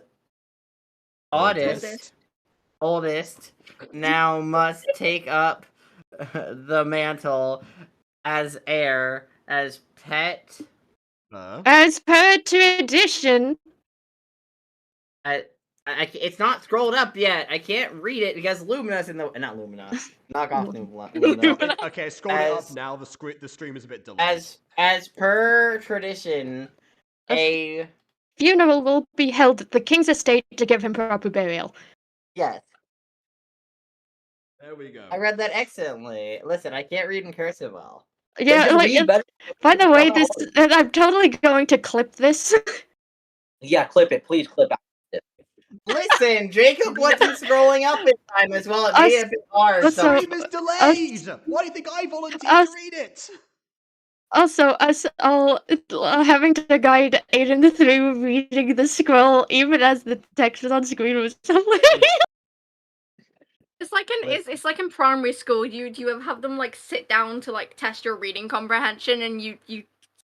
oldest oldest now must take up the mantle as heir, as pet. As per tradition. It's not scrolled up yet. I can't read it because Lumina's in the not Lumina. Knock off Lumina. Okay, scroll it up now. The stream is a bit delayed. As per tradition, a funeral will be held at the king's estate to give him proper burial. Yes. There we go. I read that excellently. Listen, I can't read in cursive well. Yeah, like, by the way, this I'm totally going to clip this. Yeah, clip it. Please clip it. Listen, Jacob wasn't scrolling up in time as well. It made it a bit hard. The So stream is delayed! Why do you think I volunteered to read it? Also, us all having to guide Aiden through reading the scroll, even as the text was on screen, was hilarious. It's like in primary school. You have them like sit down to like test your reading comprehension, and you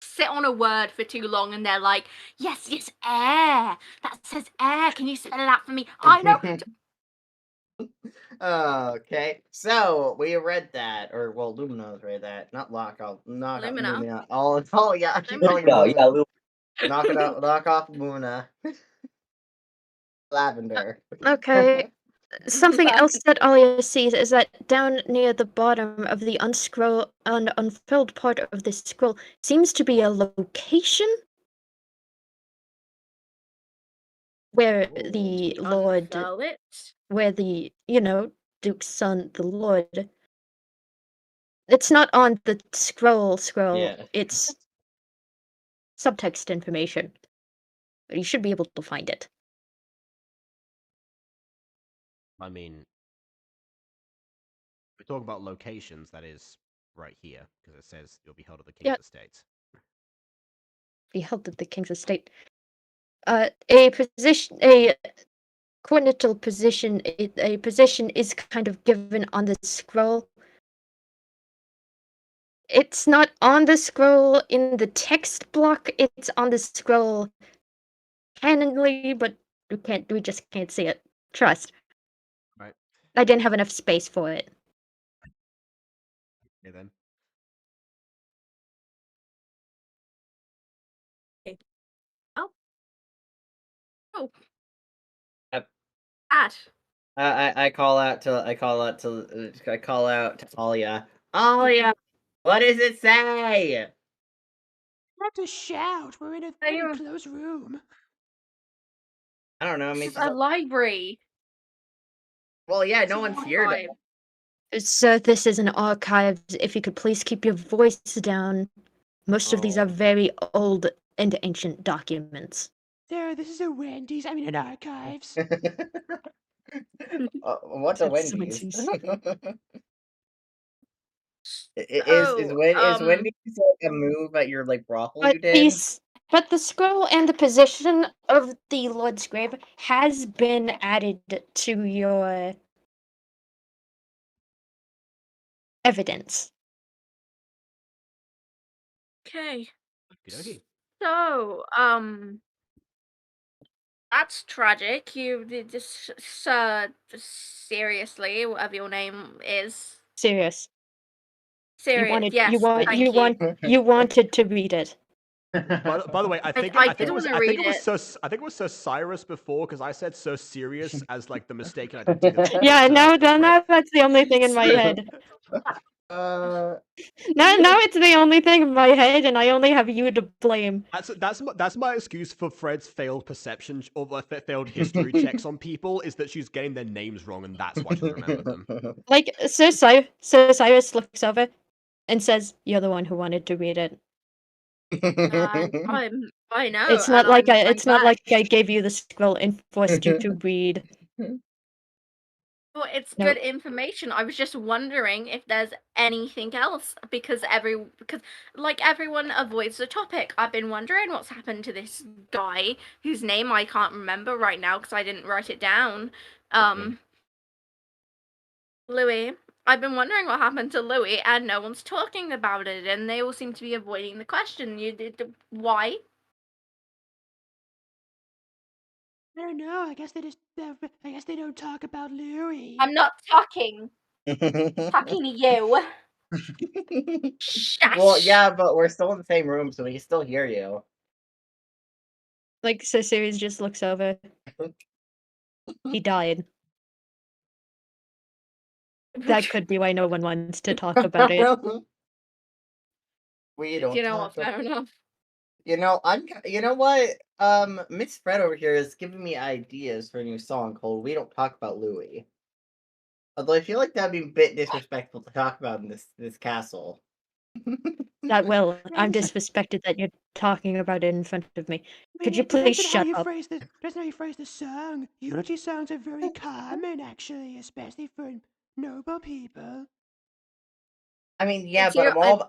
sit on a word for too long, and they're like, yes, air. That says air. Can you spell it out for me? I know. Okay, so we read that, or well, Lumina's read that, not Lumina. Oh yeah, I keep calling her Lumina. Knock off Lumina. Lavender. Okay. Something else that Alia sees is that down near the bottom of the unfilled part of this scroll seems to be a location where the Lord, where the, Duke's son, the Lord. It's not on the scroll. Yeah. It's subtext information. But you should be able to find it. I mean, we're talking about locations, that is right here, because it says you'll be held at the King's Estate. Be held at the King's Estate. A coordinatal position, a position is kind of given on the scroll. It's not on the scroll in the text block, it's on the scroll canonly, but we just can't see it. Trust. Right. I didn't have enough space for it. Okay then. Oh. Ash. I call out to Alia. Alia, what does it say? You have to shout. We're in a very close room. I don't know. I mean, It's a library. Well, yeah, no one's here. So this is an archive. If you could please keep your voice down. Most of these are very old and ancient documents. There, this is a Wendy's. I mean, an archives. What's a Wendy's? Is Wendy's like a move at your like brothel you did? But the scroll and the position of the Lord's grave has been added to your evidence. Okay. Okey-dokey. So, that's tragic. You did this, seriously, whatever your name is. Serious. Serious. You wanted to read it. By the way, I think it was Sir Cyrus before, because I said so serious as like the mistake, and I didn't do the Yeah, now that's the only thing in my head. Now it's the only thing in my head, and I only have you to blame. That's my excuse for Fred's failed perception or failed history checks on people, is that she's getting their names wrong, and that's why she remembered them. Like Sir Cyrus looks over and says, "You're the one who wanted to read it." I know. It's not like I gave you the scroll and forced you to read. Well, it's good information. I was just wondering if there's anything else, because everyone avoids the topic. I've been wondering what's happened to this guy whose name I can't remember right now because I didn't write it down. Louis. I've been wondering what happened to Louis, and no one's talking about it, and they all seem to be avoiding the question. Why? don't know. I guess they don't talk about Louis. I'm not talking to you. Shush. Well, yeah, but we're still in the same room, so we can still hear you. Like, so Sirius just looks over. He died. That could be why no one wants to talk about it. We don't You know talk what? Fair enough. You know what? Miss Fred over here is giving me ideas for a new song called "We Don't Talk About Louis." Although I feel like that'd be a bit disrespectful to talk about in this castle. That will. I'm That's- disrespected that you're talking about it in front of me. I Could mean, you it depends please on how shut you up? phrase the depends on how you phrase the song. Eulogy songs are very common, actually, especially for noble people. I mean, yeah, It's but your-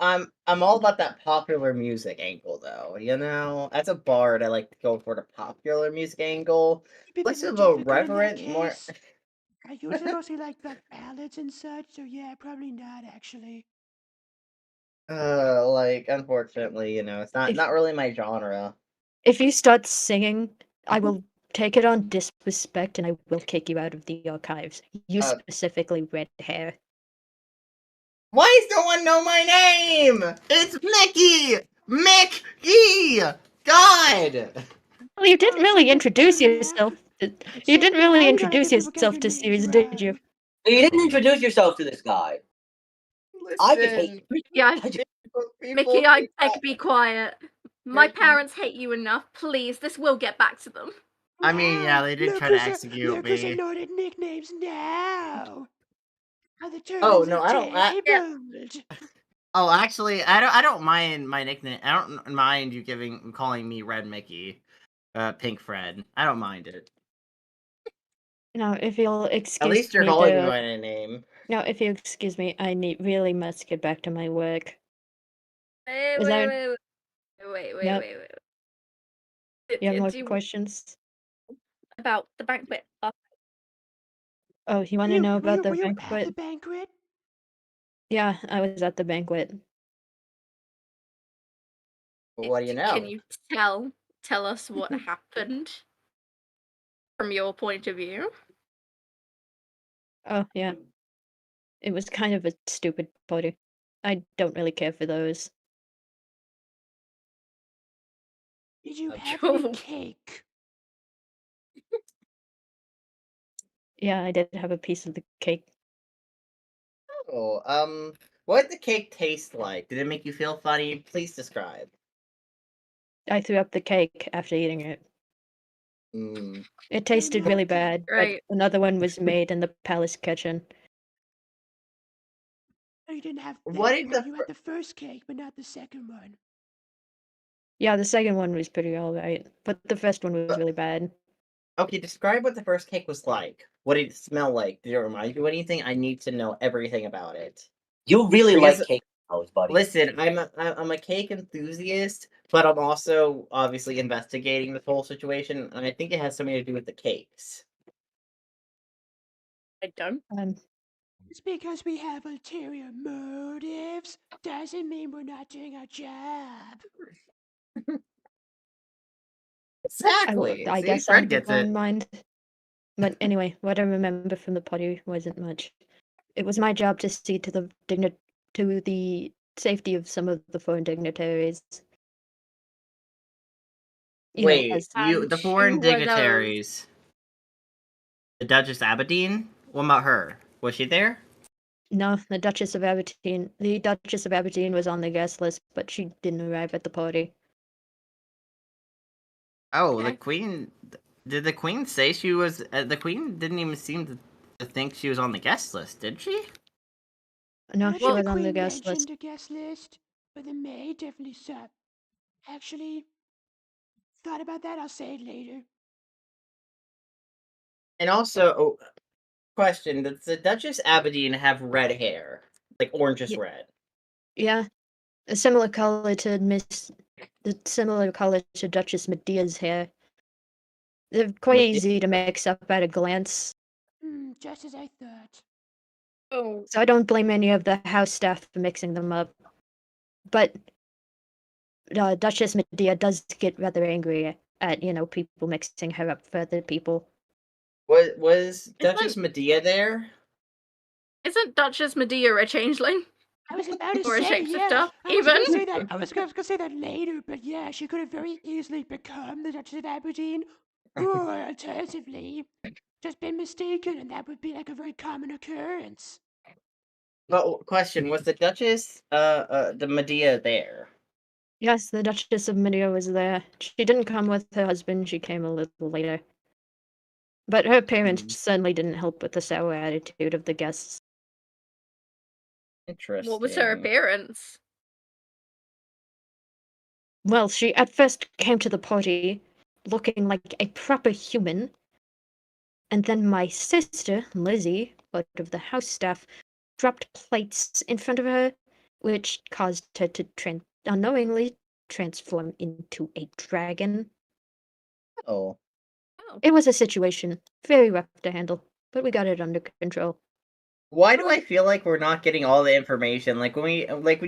I'm all about that popular music angle, though. You know, as a bard, I like to go for the popular music angle. Maybe Less more of a difficult in that reverent, more. case. I usually mostly like ballads and such, so yeah, probably not actually. Like, unfortunately, you know, it's not If- not really my genre. If you start singing, I will take it on disrespect and I will kick you out of the archives. You Uh, specifically, red hair. Why does no one know my name? It's Mickey! Mickey! God! Well, you didn't Oh, really so introduce yeah. yourself. You So didn't now really you gotta introduce give people yourself to your Sirius, names did you? wrong. You didn't introduce yourself to this guy. I just hate. Yeah, I just, Mickey, I beg be quiet. My parents hate you enough. Please, this will get back to them. I mean, yeah, they did Look try to who's execute look who's me. anointed nicknames now. How the Oh turns no, are I don't. tabled. Oh, actually, I don't mind my nickname. I don't mind you calling me Red Mickey, Pink Fred. I don't mind it. Now, if you'll At excuse least you're me, calling me by my name. now, if you excuse me, I really must get back to my work. Wait, Is wait, that- wait, wait, wait, Yep. wait, wait. You have more Do you questions? about the banquet? Oh, you want to know about the were you at banquet? the banquet? Yeah, I was at the banquet. But what do you know? Can you tell us what happened from your point of view? Oh, yeah. It was kind of a stupid party. I don't really care for those. Did you have Cool. any cake? Yeah, I did have a piece of the cake. Oh, what did the cake taste like? Did it make you feel funny? Please describe. I threw up the cake after eating it. Mm. It tasted really bad, Right. but another one was made in the palace kitchen. Oh, you didn't have. What did the You had the first cake, but not the second one. Yeah, the second one was pretty alright, but the first one was really bad. Okay, describe what the first cake was like. What did it smell like? Did it remind you of anything? I need to know everything about it. you really Because- like cake house, buddy. Listen, I'm a cake enthusiast, but I'm also obviously investigating this whole situation, and I think it has something to do with the cakes. I don't. Just because we have ulterior motives doesn't mean we're not doing our job. Exactly. I See, guess Fred I gets don't it. mind. But anyway, what I remember from the party wasn't much. It was my job to see to the safety of some of the foreign dignitaries. You know, Wait, as the And foreign who were those? dignitaries. The Duchess Aberdeen? What about her? Was she there? No, the Duchess of Aberdeen. The Duchess of Aberdeen was on the guest list, but she didn't arrive at the party. Oh, the Okay. Queen. Did the Queen say she was? The Queen didn't even seem to think she was on the guest list, did she? No, I don't she think was the on the Queen guest mentioned list. a guest list, but the maid definitely said. Actually, thought about that. I'll say it later. And also, question: does the Duchess Aberdeen have red hair, like orangish red? Yeah, a similar color to Duchess Medea's hair. They're quite Medea? easy to mix up at a glance, Just as I thought. Oh, so I don't blame any of the house staff for mixing them up. But Duchess Medea does get rather angry at, people mixing her up for other people. Was Duchess Medea there? Isn't Duchess Medea a changeling? I was about to Or a say, yeah. shapeshifter, I was gonna even? say that. I was gonna say that later, but yeah, she could have very easily become the Duchess of Aberdeen, or alternatively, just been mistaken, and that would be like a very common occurrence. Well, question: was the Duchess, the Medea there? Yes, the Duchess of Medea was there. She didn't come with her husband, she came a little later. But her appearance certainly didn't help with the sour attitude of the guests. Interesting. What was her appearance? Well, she at first came to the party looking like a proper human, and then my sister, Lizzie, part of the house staff, dropped plates in front of her, which caused her to unknowingly transform into a dragon. Oh. It was a situation very rough to handle, but we got it under control. Why do I feel like we're not getting all the information? Like when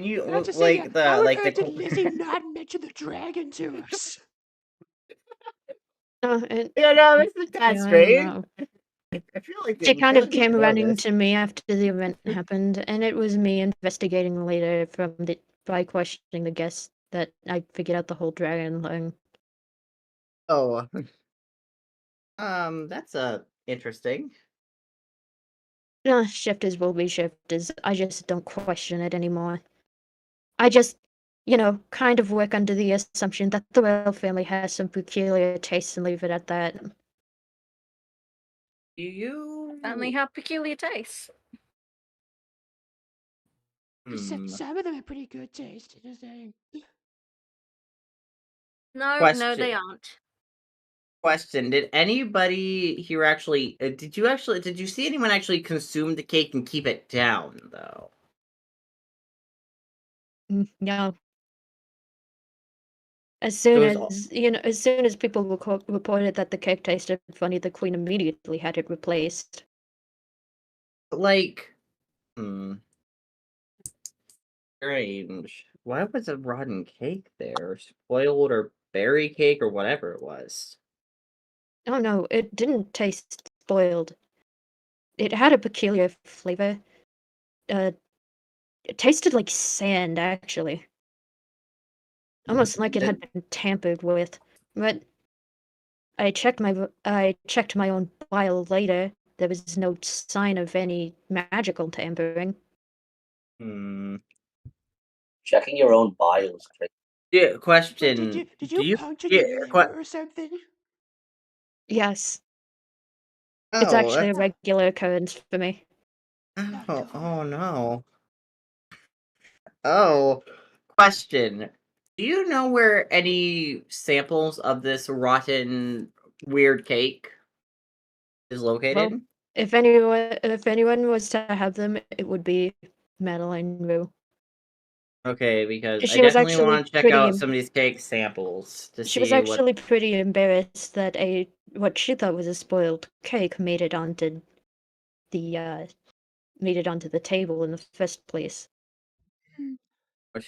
you I have to say, like how the on like earth did the Lizzie not mention the dragon to us? And yeah, no, this is kind of I don't strange. know. I feel like She we kind feel of like we came know running this. to me after the event happened, and it was me investigating later by questioning the guests that I figured out the whole dragon thing. Oh, that's interesting. Shifters will be shifters. I just don't question it anymore. I just, kind of work under the assumption that the royal family has some peculiar tastes and leave it at that. Do you? Certainly have peculiar tastes. Some of them have pretty good taste. Just saying. No, they aren't. Question: did anybody here actually? Did you see anyone actually consume the cake and keep it down though? No. As soon as people reported that the cake tasted funny, the queen immediately had it replaced. Like, strange. Why was a rotten cake there? Spoiled or berry cake or whatever it was. Oh no, it didn't taste spoiled. It had a peculiar flavor. It tasted like sand, actually. Almost like it had been tampered with. But I checked my own bile later. There was no sign of any magical tampering. Checking your own bile is tricky. Yeah, Wait, question. did Do you you puncture your liver or something? Yes. It's Oh, actually a regular occurrence for me. oh no. Oh, question. Do you know where any samples of this rotten weird cake is located? Well, if anyone was to have them, it would be Madeline Rue. Okay, because I She was definitely actually want to check pretty. out some of these cake samples to She was see what. actually pretty embarrassed that what she thought was a spoiled cake made it onto the table in the first place.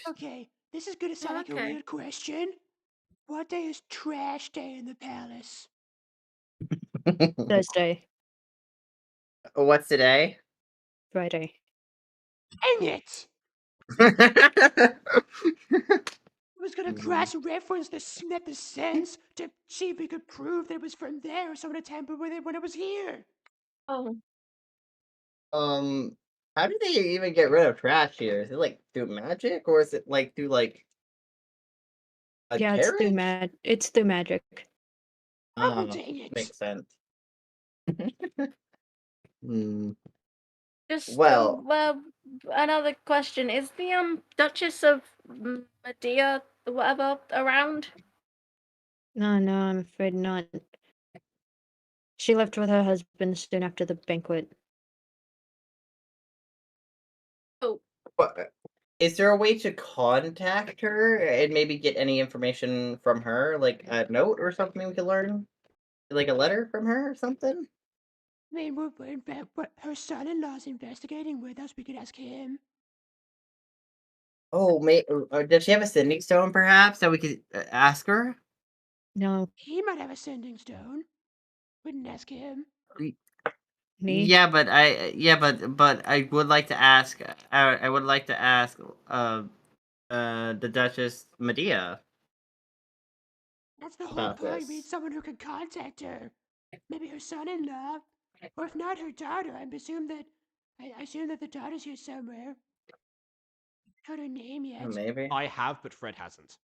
Okay, this is gonna sound like a weird question. What day is trash day in the palace? Thursday, What's today? Friday. Dang it! I was gonna cross-reference the sense to see if we could prove that it was from there or someone had tampered with it when it was here. Oh. How do they even get rid of trash here? Is it like through magic, or is it like through like a Yeah, carriage? it's through magic. Oh, dang it. Makes sense. Hmm. Just Well, well, another question: is the Duchess of Medea, whatever, around? No, I'm afraid not. She left with her husband soon after the banquet. Oh, is there a way to contact her and maybe get any information from her, like a note or something we could learn, like a letter from her or something? I mean, but her son-in-law's investigating with us. We could ask him. Oh, does she have a sending stone, perhaps, that we could ask her? No. He might have a sending stone. Wouldn't ask him. Me. Yeah, but I would like to ask. I would like to ask. The Duchess Medea. That's the whole About point. We this. need someone who can contact her. Maybe her son-in-law, or if not, her daughter. I assume that the daughter's here somewhere. Not her name yet. Maybe. I have, but Fred hasn't.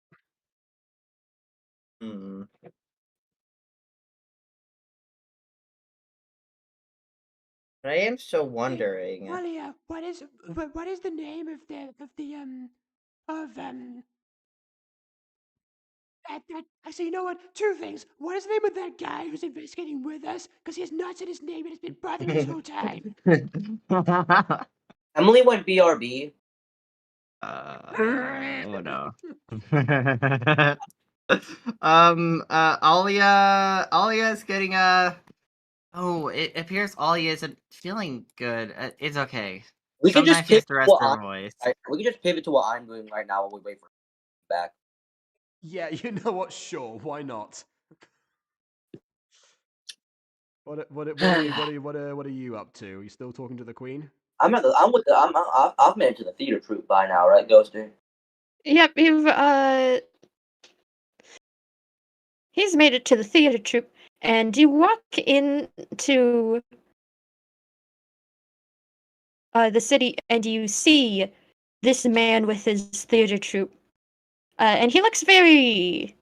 Hmm. But I am still wondering. Walia, what is the name of actually, you know what? Two things. What is the name of that guy who's investigating with us? Because he has not said his name and it's been bothering me this whole time. Emily went BRB. Oh no. Alia is getting Oh, it appears Alia isn't feeling good. It's okay. We can Sometimes just she has pivot to to rest what her voice. we can just pivot to what I'm doing right now while we wait for back. Yeah, you know what? Sure, why not? What are you up to? Are you still talking to the Queen? I've made it to the theater troupe by now, right, Ghosty? Yep, he's made it to the theater troupe, and you walk into the city, and you see this man with his theater troupe, and he looks very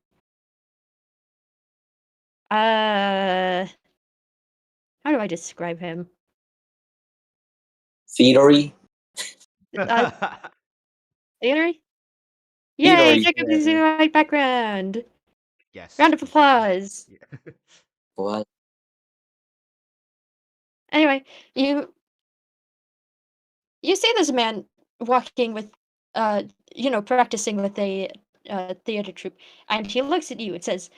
how do I describe him? Theatery. Theatery? Yay! Theatery. Jacob is in the right background. Yes. Round of applause. Yeah. What? Anyway, you see this man walking with, practicing with a theater troupe, and he looks at you and says,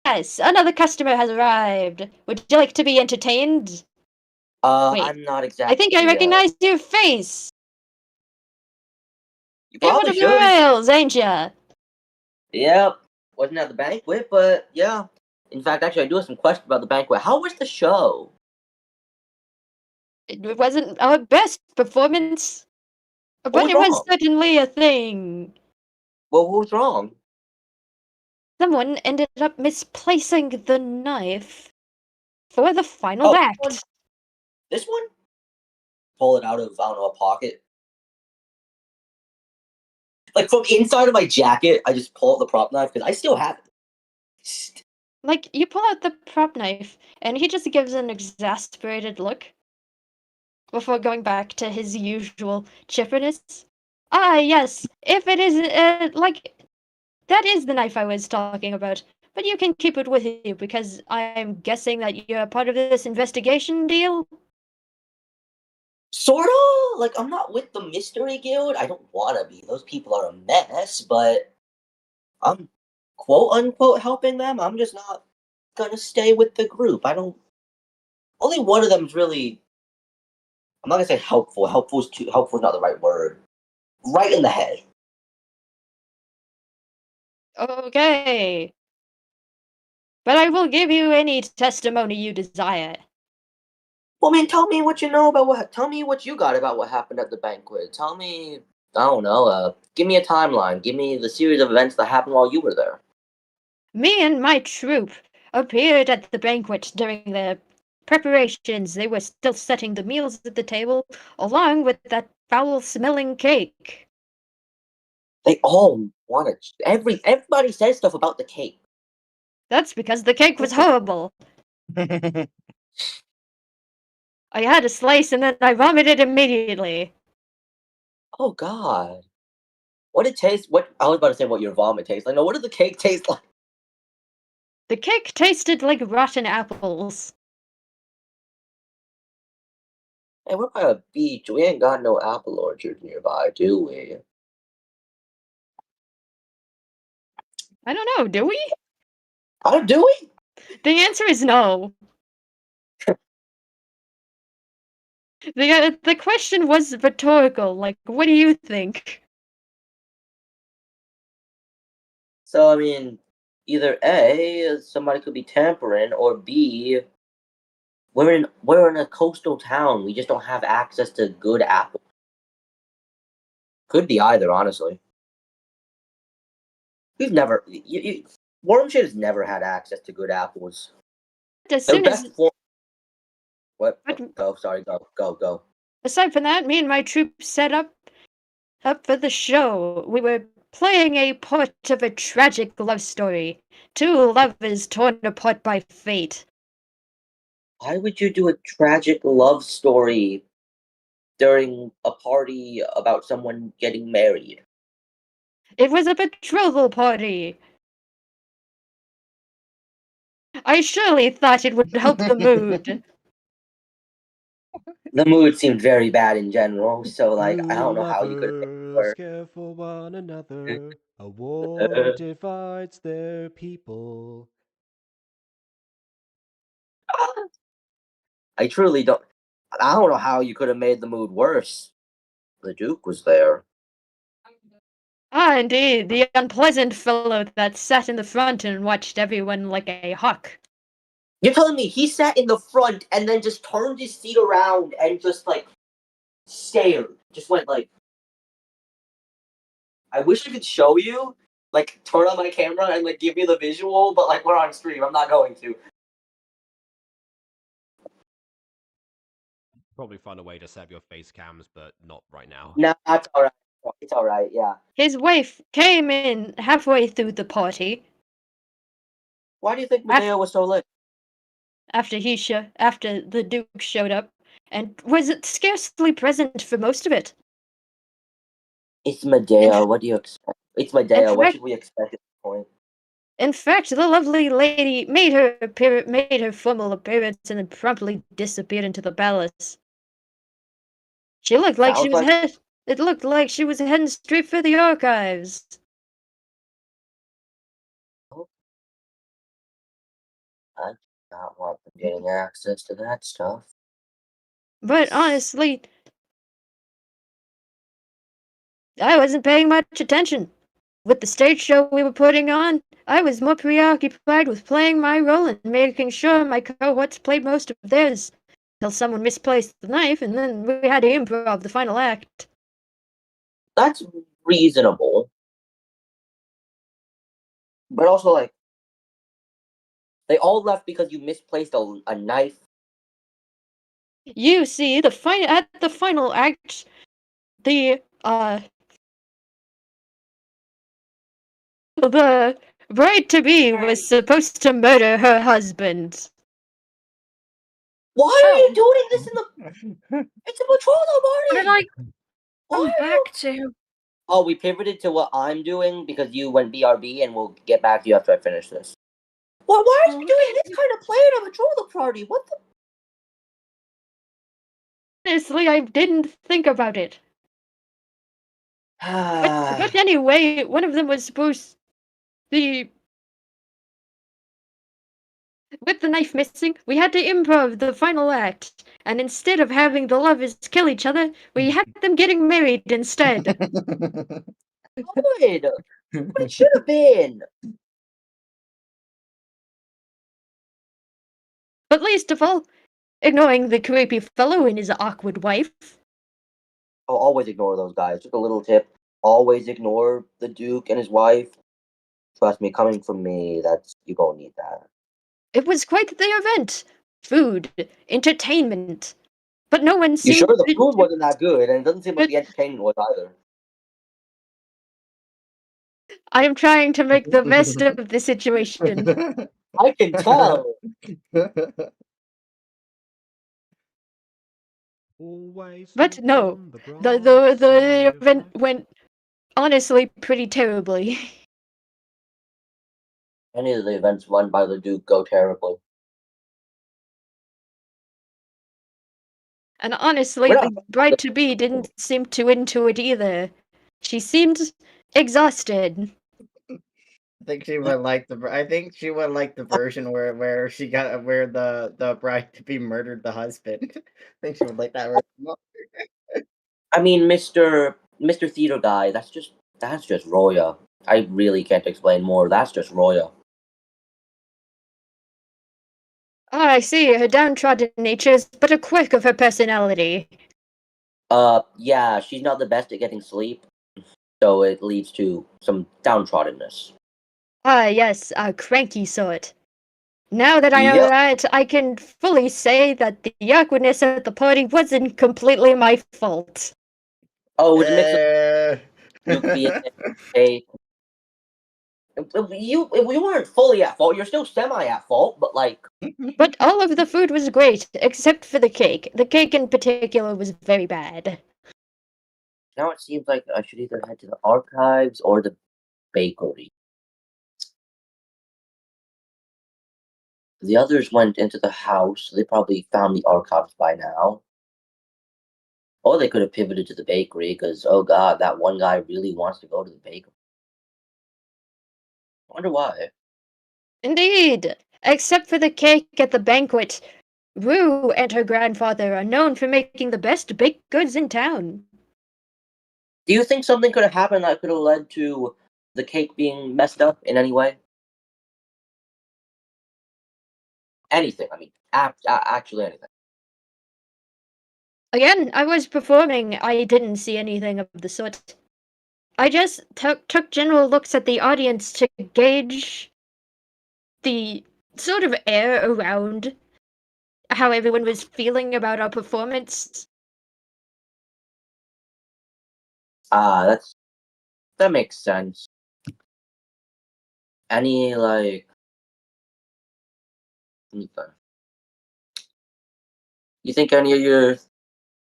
"Yes, another customer has arrived. Would you like to be entertained? Wait, I'm not exactly. I think I recognize your face. You You're one probably of the should. royals, ain't ya?" Yep. Wasn't at the banquet, but yeah. In fact, actually, I do have some questions about the banquet. How was the show? It wasn't our best performance, but What was it was wrong? certainly a thing. Well, what was wrong? Someone ended up misplacing the knife for the final Oh, act. this one? Pull it out of, I don't know, a pocket. Like from inside of my jacket, I just pull out the prop knife because I still have it. Like, you pull out the prop knife, and he just gives an exasperated look before going back to his usual chipperness. Ah, yes, if it is, that is the knife I was talking about. But you can keep it with you, because I'm guessing that you're part of this investigation deal? Sorta. Like, I'm not with the Mystery Guild. I don't want to be. Those people are a mess, but I'm quote unquote helping them. I'm just not gonna stay with the group. I don't. Only one of them's really. I'm not gonna say helpful. Helpful is not the right word. Right in the head. Okay. But I will give you any testimony you desire. Well, I mean, tell me what you know about what. Tell me what you got about what happened at the banquet. Tell me. I don't know. Give me a timeline. Give me the series of events that happened while you were there. Me and my troop appeared at the banquet during the preparations. They were still setting the meals at the table, along with that foul-smelling cake. They all wanted. Everybody says stuff about the cake. That's because the cake was horrible. I had a slice and then I vomited immediately. Oh God. What it tastes? What I was about to say? What your vomit tastes like? No, what did the cake taste like? The cake tasted like rotten apples. Hey, we're by a beach. We ain't got no apple orchard nearby, do we? I don't know, do we? Oh, do we? The answer is no. The question was rhetorical, like, what do you think? So I mean, either A, somebody could be tampering, or B, we're in a coastal town. We just don't have access to good apples. Could be either, honestly. We've never Wormshit has never had access to good apples. As Their soon as, best form. What? But- Go. Sorry. Go. aside from that, me and my troop set up for the show. We were playing a part of a tragic love story. Two lovers torn apart by fate. Why would you do a tragic love story during a party about someone getting married? It was a betrothal party. I surely thought it would help the mood. The mood seemed very bad in general, so I Two don't know how you could have lovers care for one another. A war divides their people. I truly don't. I don't know how you could have made the mood worse. The Duke was there. Ah, indeed, the unpleasant fellow that sat in the front and watched everyone like a hawk. You're telling me he sat in the front and then just turned his seat around and just stared. Just went like. I wish I could show you, turn on my camera and give you the visual, but we're on stream. I'm not going to. Probably find a way to set up your face cams, but not right now. No, that's all right. It's all right. Yeah. His wife came in halfway through the party. Why do you think Medea was so lit? After the Duke showed up, and was scarcely present for most of it. It's Medea. What do you expect? It's Medea. What fact- should we expect at this point? In fact, the lovely lady made her formal appearance and then promptly disappeared into the palace. She looked like she was It looked like she was heading straight for the archives. I do not want them getting access to that stuff. But honestly, I wasn't paying much attention. With the stage show we were putting on, I was more preoccupied with playing my role and making sure my cohorts played most of theirs, till someone misplaced the knife, and then we had to improv the final act. That's reasonable. But also, they all left because you misplaced a knife. You see, at the final act, the bride-to-be was supposed to murder her husband. Why are you doing this in the? It's a betrothal What party. did I come Why? back to? Oh, we pivoted to what I'm doing because you went BRB, and we'll get back to you after I finish this. Well, why are you doing this kind of play at a betrothal party? What the? Honestly, I didn't think about it. But anyway, one of them was supposed the with the knife missing, we had to improv the final act, and instead of having the lovers kill each other, we had them getting married instead. Good. What it should have been. But least of all, ignoring the creepy fellow and his awkward wife. I'll always ignore those guys. Just a little tip. Always ignore the Duke and his wife. Trust me, coming from me, you gonna need that. It was quite the event. Food, entertainment. But no one You seemed sure the to- food wasn't that good, and it doesn't seem like But- the entertainment was either. I am trying to make the best of the situation. I can tell. Always But look no, on the The bright side of event life. went honestly pretty terribly. Any of the events run by the Duke go terribly. And honestly, We're the not- bride-to-be didn't seem too into it either. She seemed exhausted. I think she would like the version where the bride to be murdered the husband. I think she would like that version more. I mean, Mr. Theodore guy. That's just Roya. I really can't explain more. That's just Roya. Ah, I see. Her downtrodden nature is but a quirk of her personality. Yeah, she's not the best at getting sleep, so it leads to some downtroddenness. Ah, yes, a cranky sort. Now that I know Yep. that, I can fully say that the awkwardness at the party wasn't completely my fault. Oh, it was a mix of Uh, Luke being a. You weren't fully at fault. You're still semi at fault, but like. But all of the food was great, except for the cake. The cake in particular was very bad. Now it seems like I should either head to the archives or the bakery. The others went into the house. So they probably found the archives by now. Or they could have pivoted to the bakery because, oh god, that one guy really wants to go to the bakery. I wonder why. Indeed, except for the cake at the banquet. Rue and her grandfather are known for making the best baked goods in town. Do you think something could have happened that could have led to the cake being messed up in any way? Anything. I mean, actually anything. Again, I was performing. I didn't see anything of the sort. I just took general looks at the audience to gauge the sort of air around how everyone was feeling about our performance. That makes sense. Any like anything. You think any of your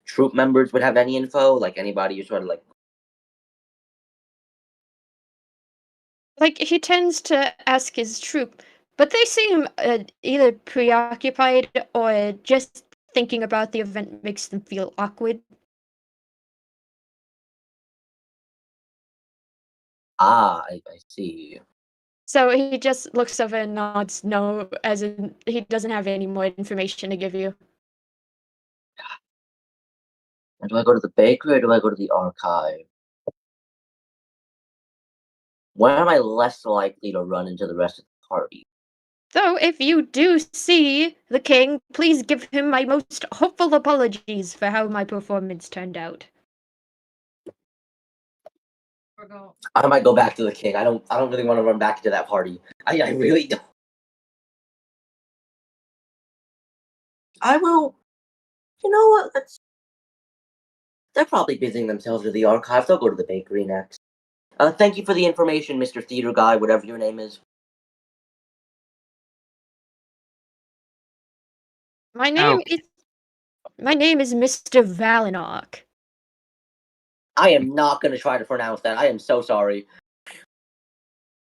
troop members would have any info? Like anybody you sort of like Like, he tends to ask his troop, but they seem either preoccupied or just thinking about the event makes them feel awkward. I see. So he just looks over and nods no, as in he doesn't have any more information to give you. And do I go to the bakery or do I go to the archive? When am I less likely to run into the rest of the party? So if you do see the king, please give him my most hopeful apologies for how my performance turned out. I might go back to the king. I don't really want to run back into that party. I really don't. I will. You know what? They're probably busying themselves with the archives. I'll go to the bakery next. Thank you for the information, Mr. Theater Guy, whatever your name is. My name Okay. is Mr. Valinok. I am not going to try to pronounce that. I am so sorry.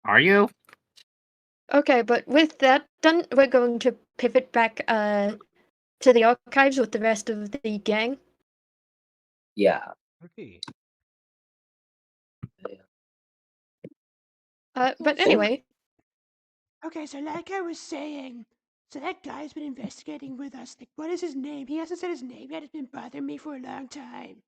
Are you? Okay, but with that done, we're going to pivot back to the archives with the rest of the gang. Yeah. Okay. But So- anyway, Okay, so like I was saying, so that guy's been investigating with us. Like, what is his name? He hasn't said his name yet. It's been bothering me for a long time.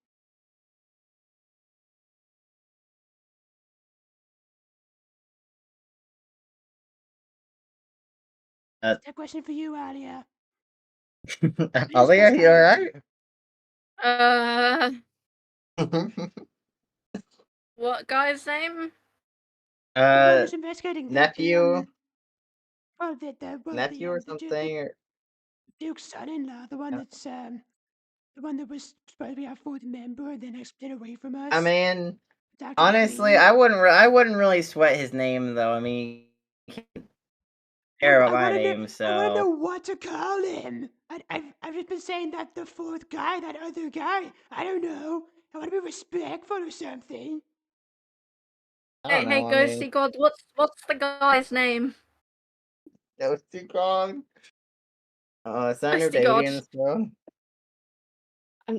Is that a question for you, Alia? Alia, you alright? What guy's name? The one who's investigating nephew, the or something. Duke's son-in-law, the one that's the one that was supposed to be our fourth member and then split away from us. I mean, Dr. honestly, Green. I wouldn't really sweat his name though. I mean, he can't care about my name, I want to know so what to call him. I've just been saying that the fourth guy, that other guy. I don't know. I want to be respectful or something. I don't Hey, know. I Ghosty mean, God, what's the guy's name? that was too long. Senator Ghosty God. Dadian's phone.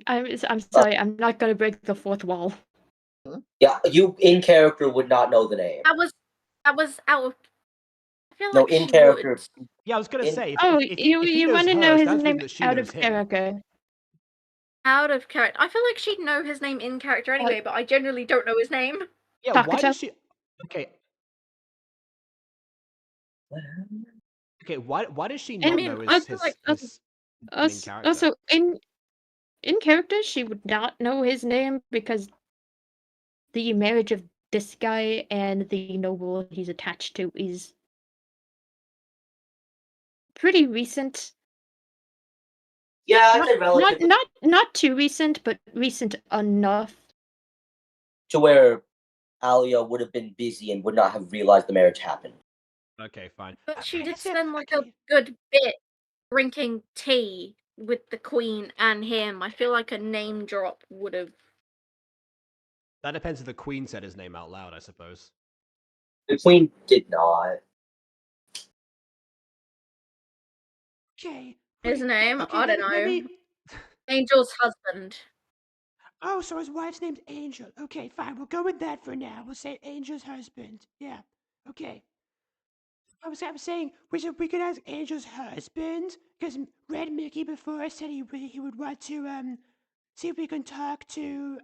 I'm sorry, I'm not gonna break the fourth wall. Yeah, you in character would not know the name. That was out of. I feel No, like in she character. would. Yeah, I was gonna In- say. Oh, If you he knows want to her, know it his stands to reason name that she out knows of him. character. Out of character. I feel like she'd know his name in character anyway, but I generally don't know his name. Yeah, why Takato. does she? Okay. Okay, why does she And not mean, know I his, feel his, like his main character? Also, in character, she would not know his name because the marriage of this guy and the noble he's attached to is pretty recent. Yeah, I'd Not, say relatively not too recent, but recent enough. to where Alia would have been busy and would not have realized the marriage happened. Okay, fine. But she Okay, did that's it. spend like Okay. a good bit drinking tea with the queen and him. I feel like a name drop would have. That depends if the queen said his name out loud, I suppose. The queen did not. Okay. His wait, name? Okay, I don't let know. me. Angel's husband. Oh, so his wife's name's Angel. Okay, fine. We'll go with that for now. We'll say Angel's husband. Yeah. Okay. I was saying we could ask Angel's husband because Red Mickey before said he would want to see if we can talk to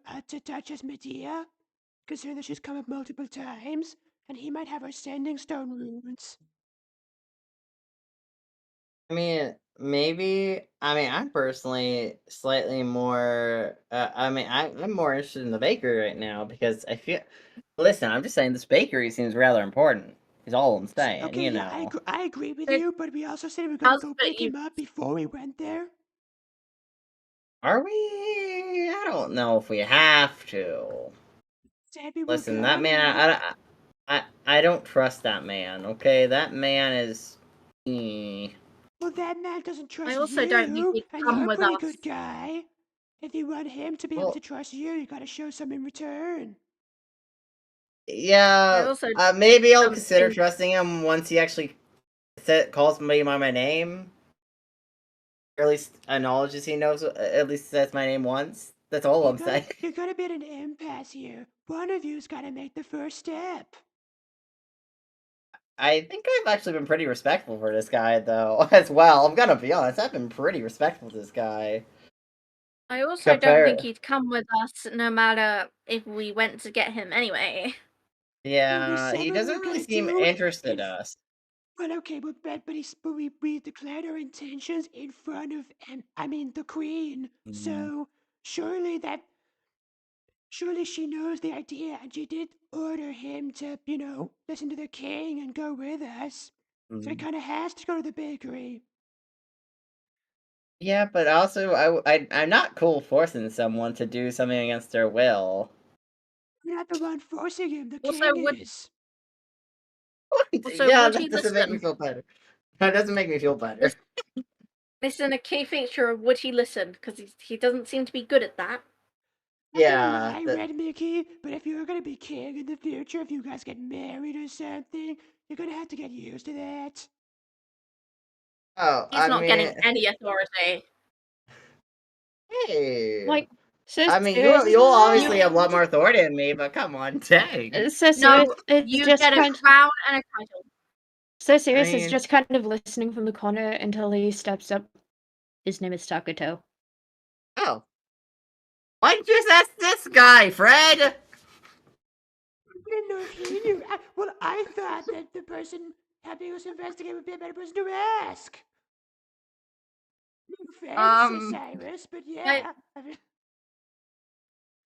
Duchess Medea, considering that she's come up multiple times, and he might have her sending stone runes. I mean, maybe. I mean, I'm personally slightly more. I'm more interested in the bakery right now because I feel. Listen, I'm just saying this bakery seems rather important. Is all I'm saying. Okay, You yeah, know. I agree with But you, but we also said we were gonna go but pick him up before we went there. Are we? I don't know if we have to. Said we were Listen, that going. man. I don't trust that man. Okay, that man is. Well, that man doesn't trust I also don't think you, he'd and come you're a with pretty us. good guy. If you want him to be able Well, to trust you, you gotta show some in return. I yeah. also Maybe I'll don't consider think. trusting him once he actually calls me by my name. Or at least acknowledges he knows. At least says my name once. That's all I'm saying. You're gonna be at an impasse here. One of you's gotta make the first step. I think I've actually been pretty respectful for this guy, though, as well. I'm gonna be honest. I've been pretty respectful to this guy. I also don't think Compare. he'd come with us, no matter if we went to get him anyway. Well, we Yeah, said he what we doesn't were really gonna seem do. interested in us. Well, okay, but we declared our intentions in front of, the queen. So surely she knows the idea, and she did order him to, listen to the king and go with us. So he kind of has to go to the bakery. Yeah, but also, I'm not cool forcing someone to do something against their will. You're not the one forcing him. The Also, king would is. Yeah, would that he doesn't make me listen? feel better. That doesn't make me feel better. Listen, a key feature of would he listen? Because he doesn't seem to be good at that. Not gonna Yeah. lie, Red Mickey, but if you're gonna be king in the future, if you guys get married or something, you're gonna have to get used to that. Oh, He's not getting any authority. Hey. Like, so I mean, serious. you'll obviously You- have a lot more authority than me, but come on, dang. So serious. No, It's you just get a kind. crown and a title. So serious is mean- just kind of listening from the corner until he steps up. His name is Takuto. Oh. Why don't you just ask this guy, Fred? I didn't know if he knew. I thought that the person helping us investigate would be a better person to ask. No offense, Cyrus, but yeah.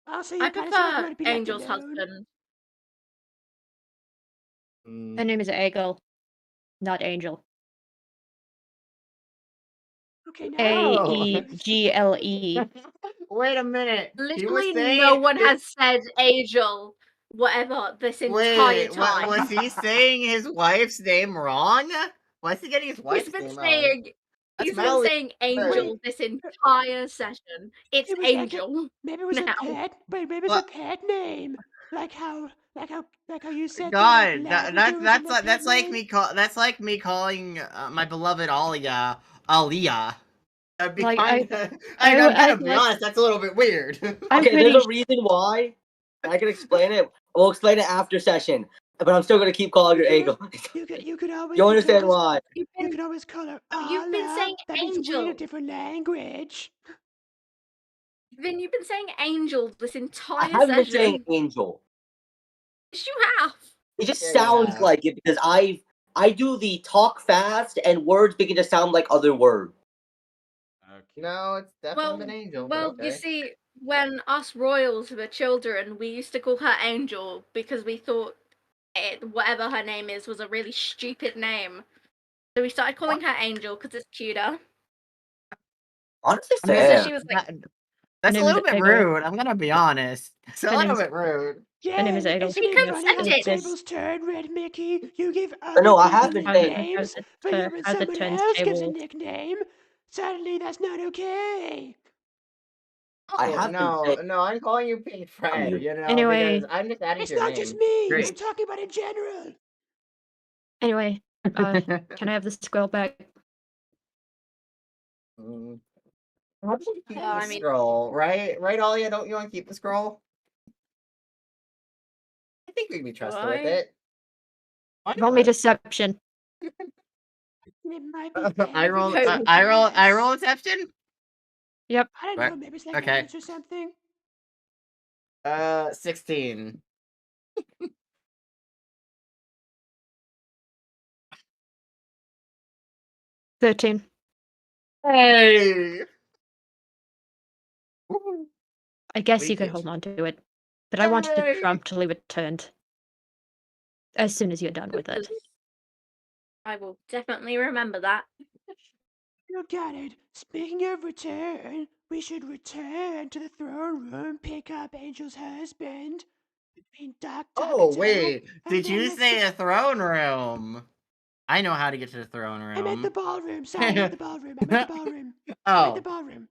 Also, you I kind of seem like you prefer want to be left Angel's alone. husband. Her name is Egel, not Angel. Okay, now. Aegle. Wait a minute. You were Literally, saying no one has said Angel, whatever, this entire time. Was he saying his wife's name wrong? Why is he getting his wife's He's been name wrong? saying That's he's been Melly. saying Angel this entire session. It's It was Angel. Maybe it was now. a pet, but maybe it's a pet name. Like how you said God, that that's like me calling my beloved Alia Aliyah. That'd be Like, kind of. I- I'm gonna I- be like- honest. That's a little bit weird. I'm Okay, pretty there's a reason why. I can explain it. We'll explain it after session. But I'm still gonna keep calling her Eagle. You could always. You understand why? You could always call her You've been Allah. saying That means we're in a Angel. different language. Vin, you've been saying Angel this I entire haven't been session. saying Angel. Yes, you have. It just Yeah, sounds yeah. like it because I do the talk fast and words begin to sound like other words. No, it's definitely been Angel. Well, but you okay. see, when us royals were children, we used to call her Angel because we thought whatever her name is was a really stupid name. So we started calling her Angel because it's cuter. Honestly, I mean, So fair. she was like, that's a name little is bit Ego. rude. I'm gonna be honest. It's a My little name's- bit rude. Yeah, name is Adolf. isn't it Because funny how accept the it. table's turned, Red Mickey? You give other No, I people have been saying- nicknames, but how when the someone turns else gives a table. nickname, suddenly that's not okay. I Oh, have been no, saying- no, I'm calling you Pink Fred, you. you know, Anyway. because I'm just adding It's to your not name. just me. Great. I'm talking about in general. Anyway, can I have the scroll back? How do you keep Well, the I mean- scroll, right? Right, Alia? Don't you want to keep the scroll? I think we can be trusted with Why? it. Why Roll me not? deception. It might be I better roll. with I- I roll. I yes. roll deception. Yep. I don't Right. know, maybe it's like Okay. a or something. 16. $13. Hey. I guess you could Leakage. hold on to it, but I want it Yay. promptly returned as soon as you're done with it. I will definitely remember that. You got it. Speaking of return, we should return to the throne room, pick up Angel's husband. Oh wait, did then you let's say go- a throne room? I know how to get to the throne room. I meant the ballroom. Sorry, I meant the ballroom. I meant the ballroom. I meant the Oh, ballroom.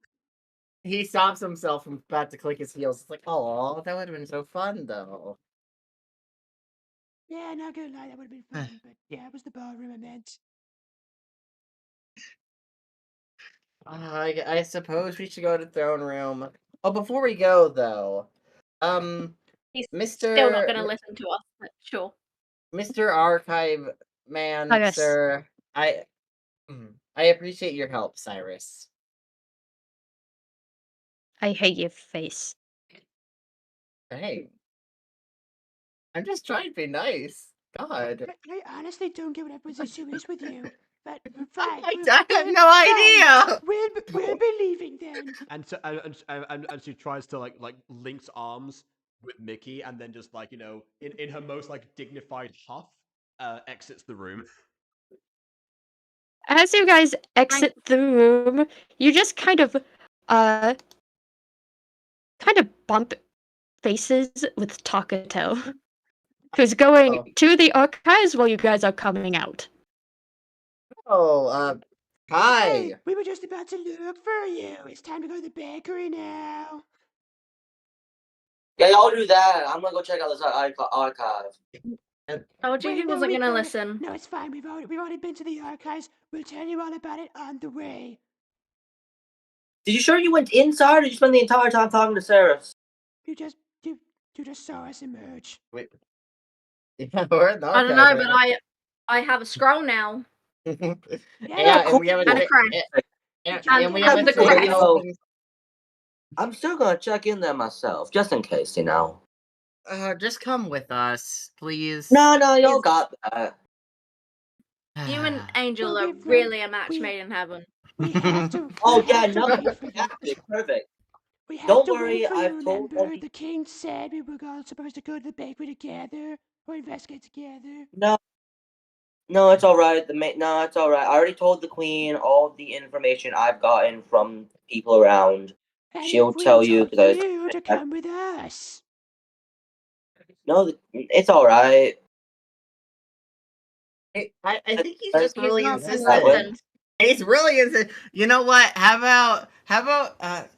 he stops himself from about to click his heels. It's like, oh, that would have been so fun though. Yeah, not gonna lie, that would have been fun. But yeah, it was the ballroom I meant. I suppose we should go to the throne room. Oh, before we go though, He's Mr. still not going to listen to us, but sure. Mr. Archive Man, Oh, yes. sir, I appreciate your help, Cyrus. I hate your face. Hey, I'm just trying to be nice. God, I honestly don't get what everyone's issue is with you. But fine. I have no idea. We'll be leaving then. And so and she tries to like links arms with Mickey, and then just like in her most like dignified huff, exits the room. As you guys exit the room, you just kind of bump faces with Takato, who's going Oh. to the archives while you guys are coming out. Oh, hi. Hey, we were just about to look for you. It's time to go to the bakery now. Yeah, y'all do that. I'm gonna go check out this archive. Told you he Wait, no, wasn't we going to gotta- listen. No, it's fine. We've already been to the archives. We'll tell you all about it on the way. Did you sure you went inside, or did you spend the entire time talking to Cyrus? You just saw us emerge. Wait. Yeah, we're in the I don't know, archives but I have a scroll now. yeah, and we haven't. And a crash. And we haven't the said crash. anything. I'm still gonna check in there myself, just in case, Just come with us, please. No, y'all got that. You and Angel Well, are really a match made in heaven. We have to. Oh we yeah, have to no, wait for you. perfect. We have Don't to worry, wait for you. I've told Remember, all the king said we were all supposed to go to the bakery together or investigate together. No, it's all right. No, it's all right. I already told the queen all the information I've gotten from people around. And She'll the queen tell you, told 'cause I- you to come with us. No, it's all right. I think he's He's just really not gonna That way. insistent. He's really insistent. You know what? How about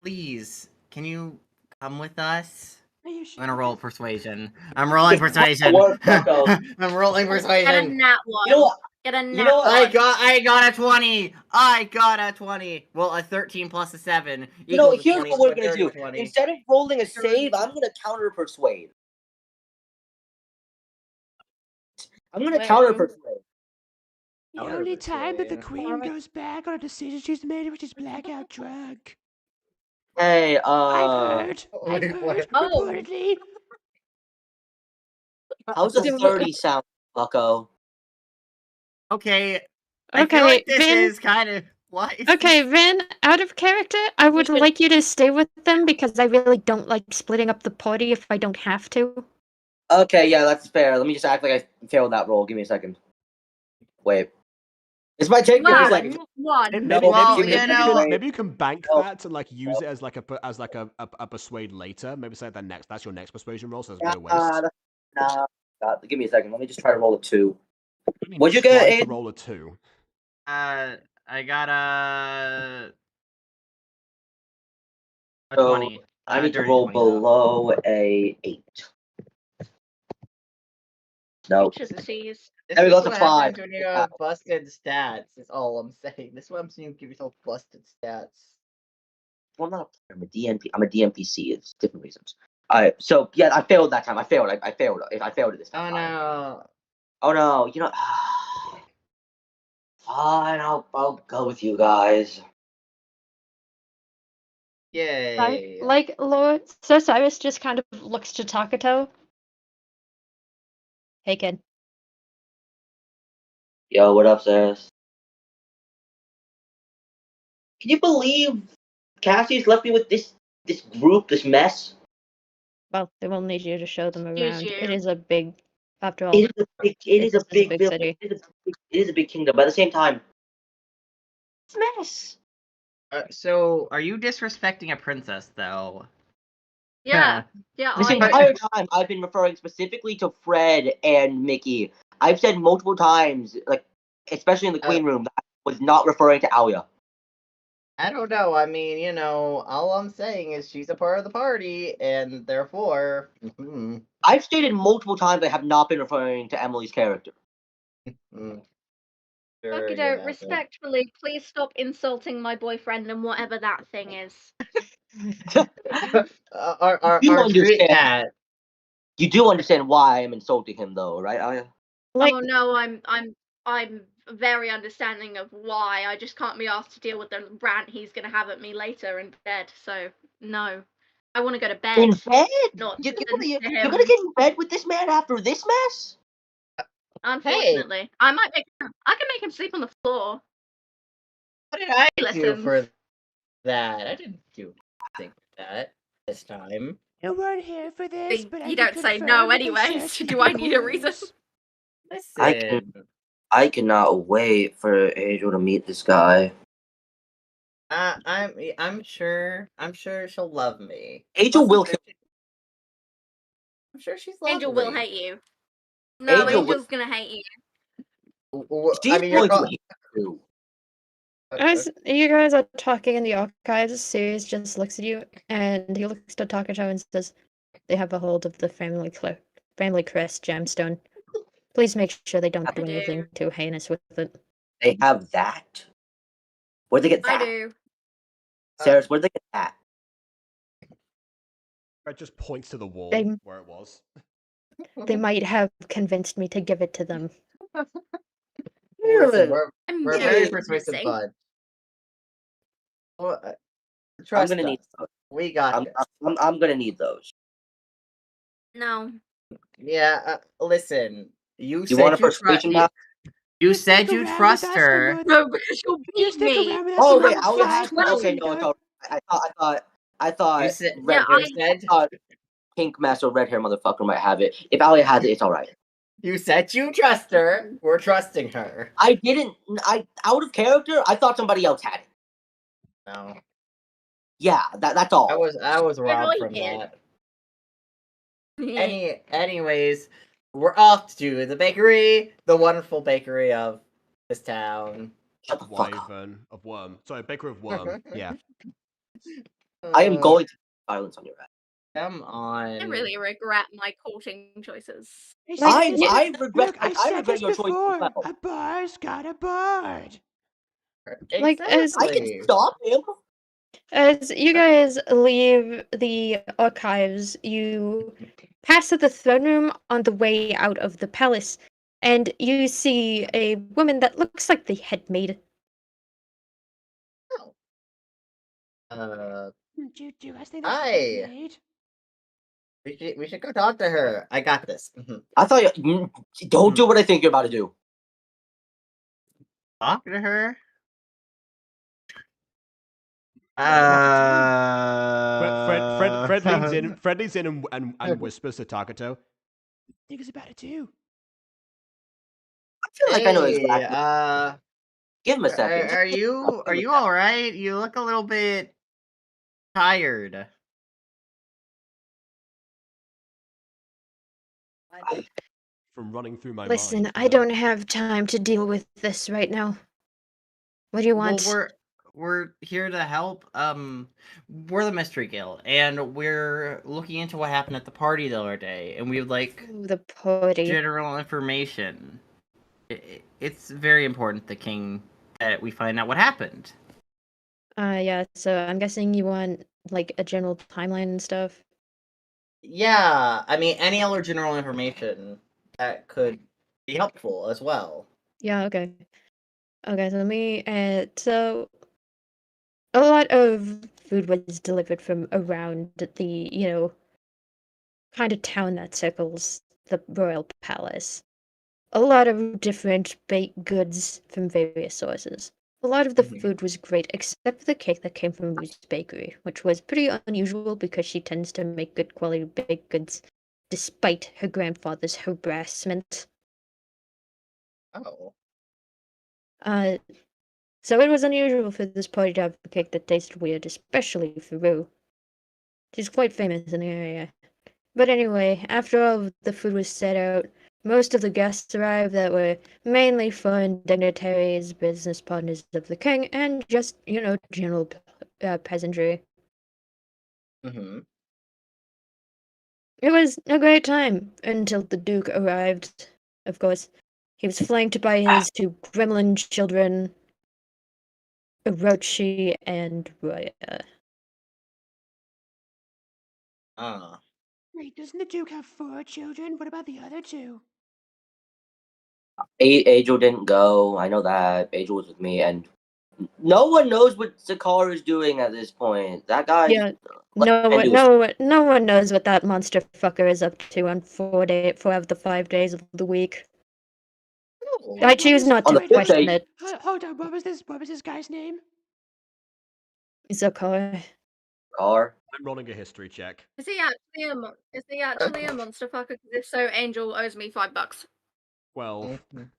please, can you come with us? Are you I'm sure? gonna roll persuasion. I'm rolling persuasion. Word, Bucko. I'm rolling Get a persuasion. nat one. You know what? Get a nat You know what? one. I got a 20. I got a 20. Well, a 13 plus a 7 You know, equals a here's 20, what so we're a gonna dirty do. 20. Instead of rolling a save, I'm gonna counter persuade. I'm gonna Wait. counter persuade. The Counter only time that the persuade. queen goes back on a decision she's made, which is blackout drunk. Hey, I've heard. Wait, what? Oh. Reportedly. how's a 30 sound, Bucko? Okay, I feel Okay, like this Vin. is kind of what. Okay, Vin, out of character, I would should- like you to stay with them because I really don't like splitting up the party if I don't have to. Okay, yeah, that's fair. Let me just act like I failed that roll. Give me a second. Wait. This might take me a few Wow, seconds. one. No, well, give me a you second. know- Wait. maybe you can bank No. that and like use it as like a persuade later. Maybe say that's your next persuasion roll, so it's Nah, no waste. give me a second. Let me just try to roll a 2. I mean, What'd you try get, to Aiden? roll a 2. I got a So, 20. I need to Dirty roll 20, though. below a 8. No. Pictures of seas. This There we is go, it's a what 5. happens when you have busted stats. Is all I'm saying. This is what I'm saying. You give yourself busted stats. Well, I'm not a player. I'm a DNP. I'm a DNPC. It's different reasons. Alright, so yeah, I failed that time. I failed. I failed. I failed it this Oh time. no. Oh no. You know. Fine. I'll go with you guys. Yay. Like, Lord, Sir Cyrus just kind of looks to Takato. Hey, kid. Yo, what up, Saris? Can you believe Cassie's left me with this group, this mess? Well, they will need you to show them Excuse around. you. It is a big, after all, It is a big village. city. It is a big kingdom. But at the same time, it's a mess. So, are you disrespecting a princess, though? Yeah. Yeah, This I entire time, I've been referring specifically to Fred and Mickey. I've said multiple times, like especially in the Queen Room, that I was not referring to Alia. I don't know. I mean, you know, all I'm saying is she's a part of the party, and therefore. I've stated multiple times I have not been referring to Emily's character. Sure, you Takato, haven't. respectfully, please stop insulting my boyfriend and whatever that thing is. Our You street understand. cat. You do understand why I'm insulting him, though, right, Alia? Like, Oh no, I'm very understanding of why. I just can't be asked to deal with the rant he's gonna have at me later in bed. So no, I want to go to bed. In bed? Not You're listen gonna to get him. in bed with this man after this mess? Unfortunately, I might make. I can make him sleep on the floor. What did I do Listens. for that? I didn't do anything for that this time. You weren't here for this, but I You can don't say confirm no that they anyways. searched Do I need a reason? Listen. I cannot wait for Angel to meet this guy. I'm sure she'll love me. Angel will kill. I'm sure she's lovely. Angel will hate you. No, Angel Angel's gonna hate you. She's I mean, you're going to hate you. as you guys are talking in the archives, Sirius just looks at you, and he looks to Takato and says, "They have a hold of the family crest gemstone. Please make sure they don't I do anything do. too heinous with it." They have that? Where'd they get that? I do. Saris, where'd they get that? Fred just points to the wall They- where it was. They might have convinced me to give it to them. Listen, I'm we're very very persuasive convincing. bunch. Well, I'm trust gonna us. need those. We got this. I'm gonna need those. No. Yeah, listen. You You want a said you persuasion trust. back? You Just said stick you around with trust us her. for good. No, because you'll Just beat stick me. around with us Oh for wait, good. Alia has. Fine, Okay, no, it's good. alright. I thought. You said. Red, Yeah, You said. I thought pink mess or red hair motherfucker might have it. If Alia has it, it's alright. You said you trust her. We're trusting her. I didn't. Out of character, I thought somebody else had it. No, Yeah, that's all. I was robbed really from did. that. Anyways, we're off to the bakery, the wonderful bakery of this town. Shut the fuck up. Wyvern of Worm. Sorry, Baker of Worm. Yeah. I am going to silence on your ass. Come on. I really regret my courting choices. I regret. Look, I I said regret this your choice before. as well. A bar's got a bird. Like, as- I can stop him. As you guys leave the archives, you pass the throne room on the way out of the palace, and you see a woman that looks like the head maid. Do you guys think that's Hi. made? We should go talk to her. I got this. I thought you don't do what I think you're about to do. talk to her. Fred leans in. Fred leans in and whispers to Takato. Think it's about it too. I feel like I know Hey, exactly. Give him a second. are you all right? You look a little bit tired. From running through my Listen, mind. I don't have time to deal with this right now. What do you Well, want? we're here to help. We're the Mystery Guild, and we're looking into what happened at the party the other day, and we would like Ooh, the party. general information. It's very important, the king, that we find out what happened. Yeah, so I'm guessing you want, like, a general timeline and stuff? Yeah, I mean, any other general information that could be helpful as well. Yeah, okay. Okay, so so a lot of food was delivered from around the, kind of town that circles the royal palace. A lot of different baked goods from various sources. A lot of the Mhm. food was great, except for the cake that came from Ruth's bakery, which was pretty unusual because she tends to make good quality baked goods, despite her grandfather's harassment. Oh. So it was unusual for this party to have a cake that tasted weird, especially for Rue. She's quite famous in the area. But anyway, after all of the food was set out, most of the guests arrived that were mainly foreign dignitaries, business partners of the king, and just, general peasantry. Mm-hmm. It was a great time until the Duke arrived. Of course, he was flanked by his two gremlin children, Orochi and Roya. Ah. Wait, doesn't the Duke have 4 children? What about the other 2? Angel didn't go. I know that. Angel was with me, and no one knows what Zakar is doing at this point. That guy. Yeah, no one knows what that monster fucker is up to on 4 out of the 5 days of the week. Oh. I choose not On to the fifth question day- it. Hold on, what was this guy's name? Zakar. Car. I'm rolling a history check. Is he actually a monster fucker? 'Cause if so, Angel owes me $5. 12. Mhm.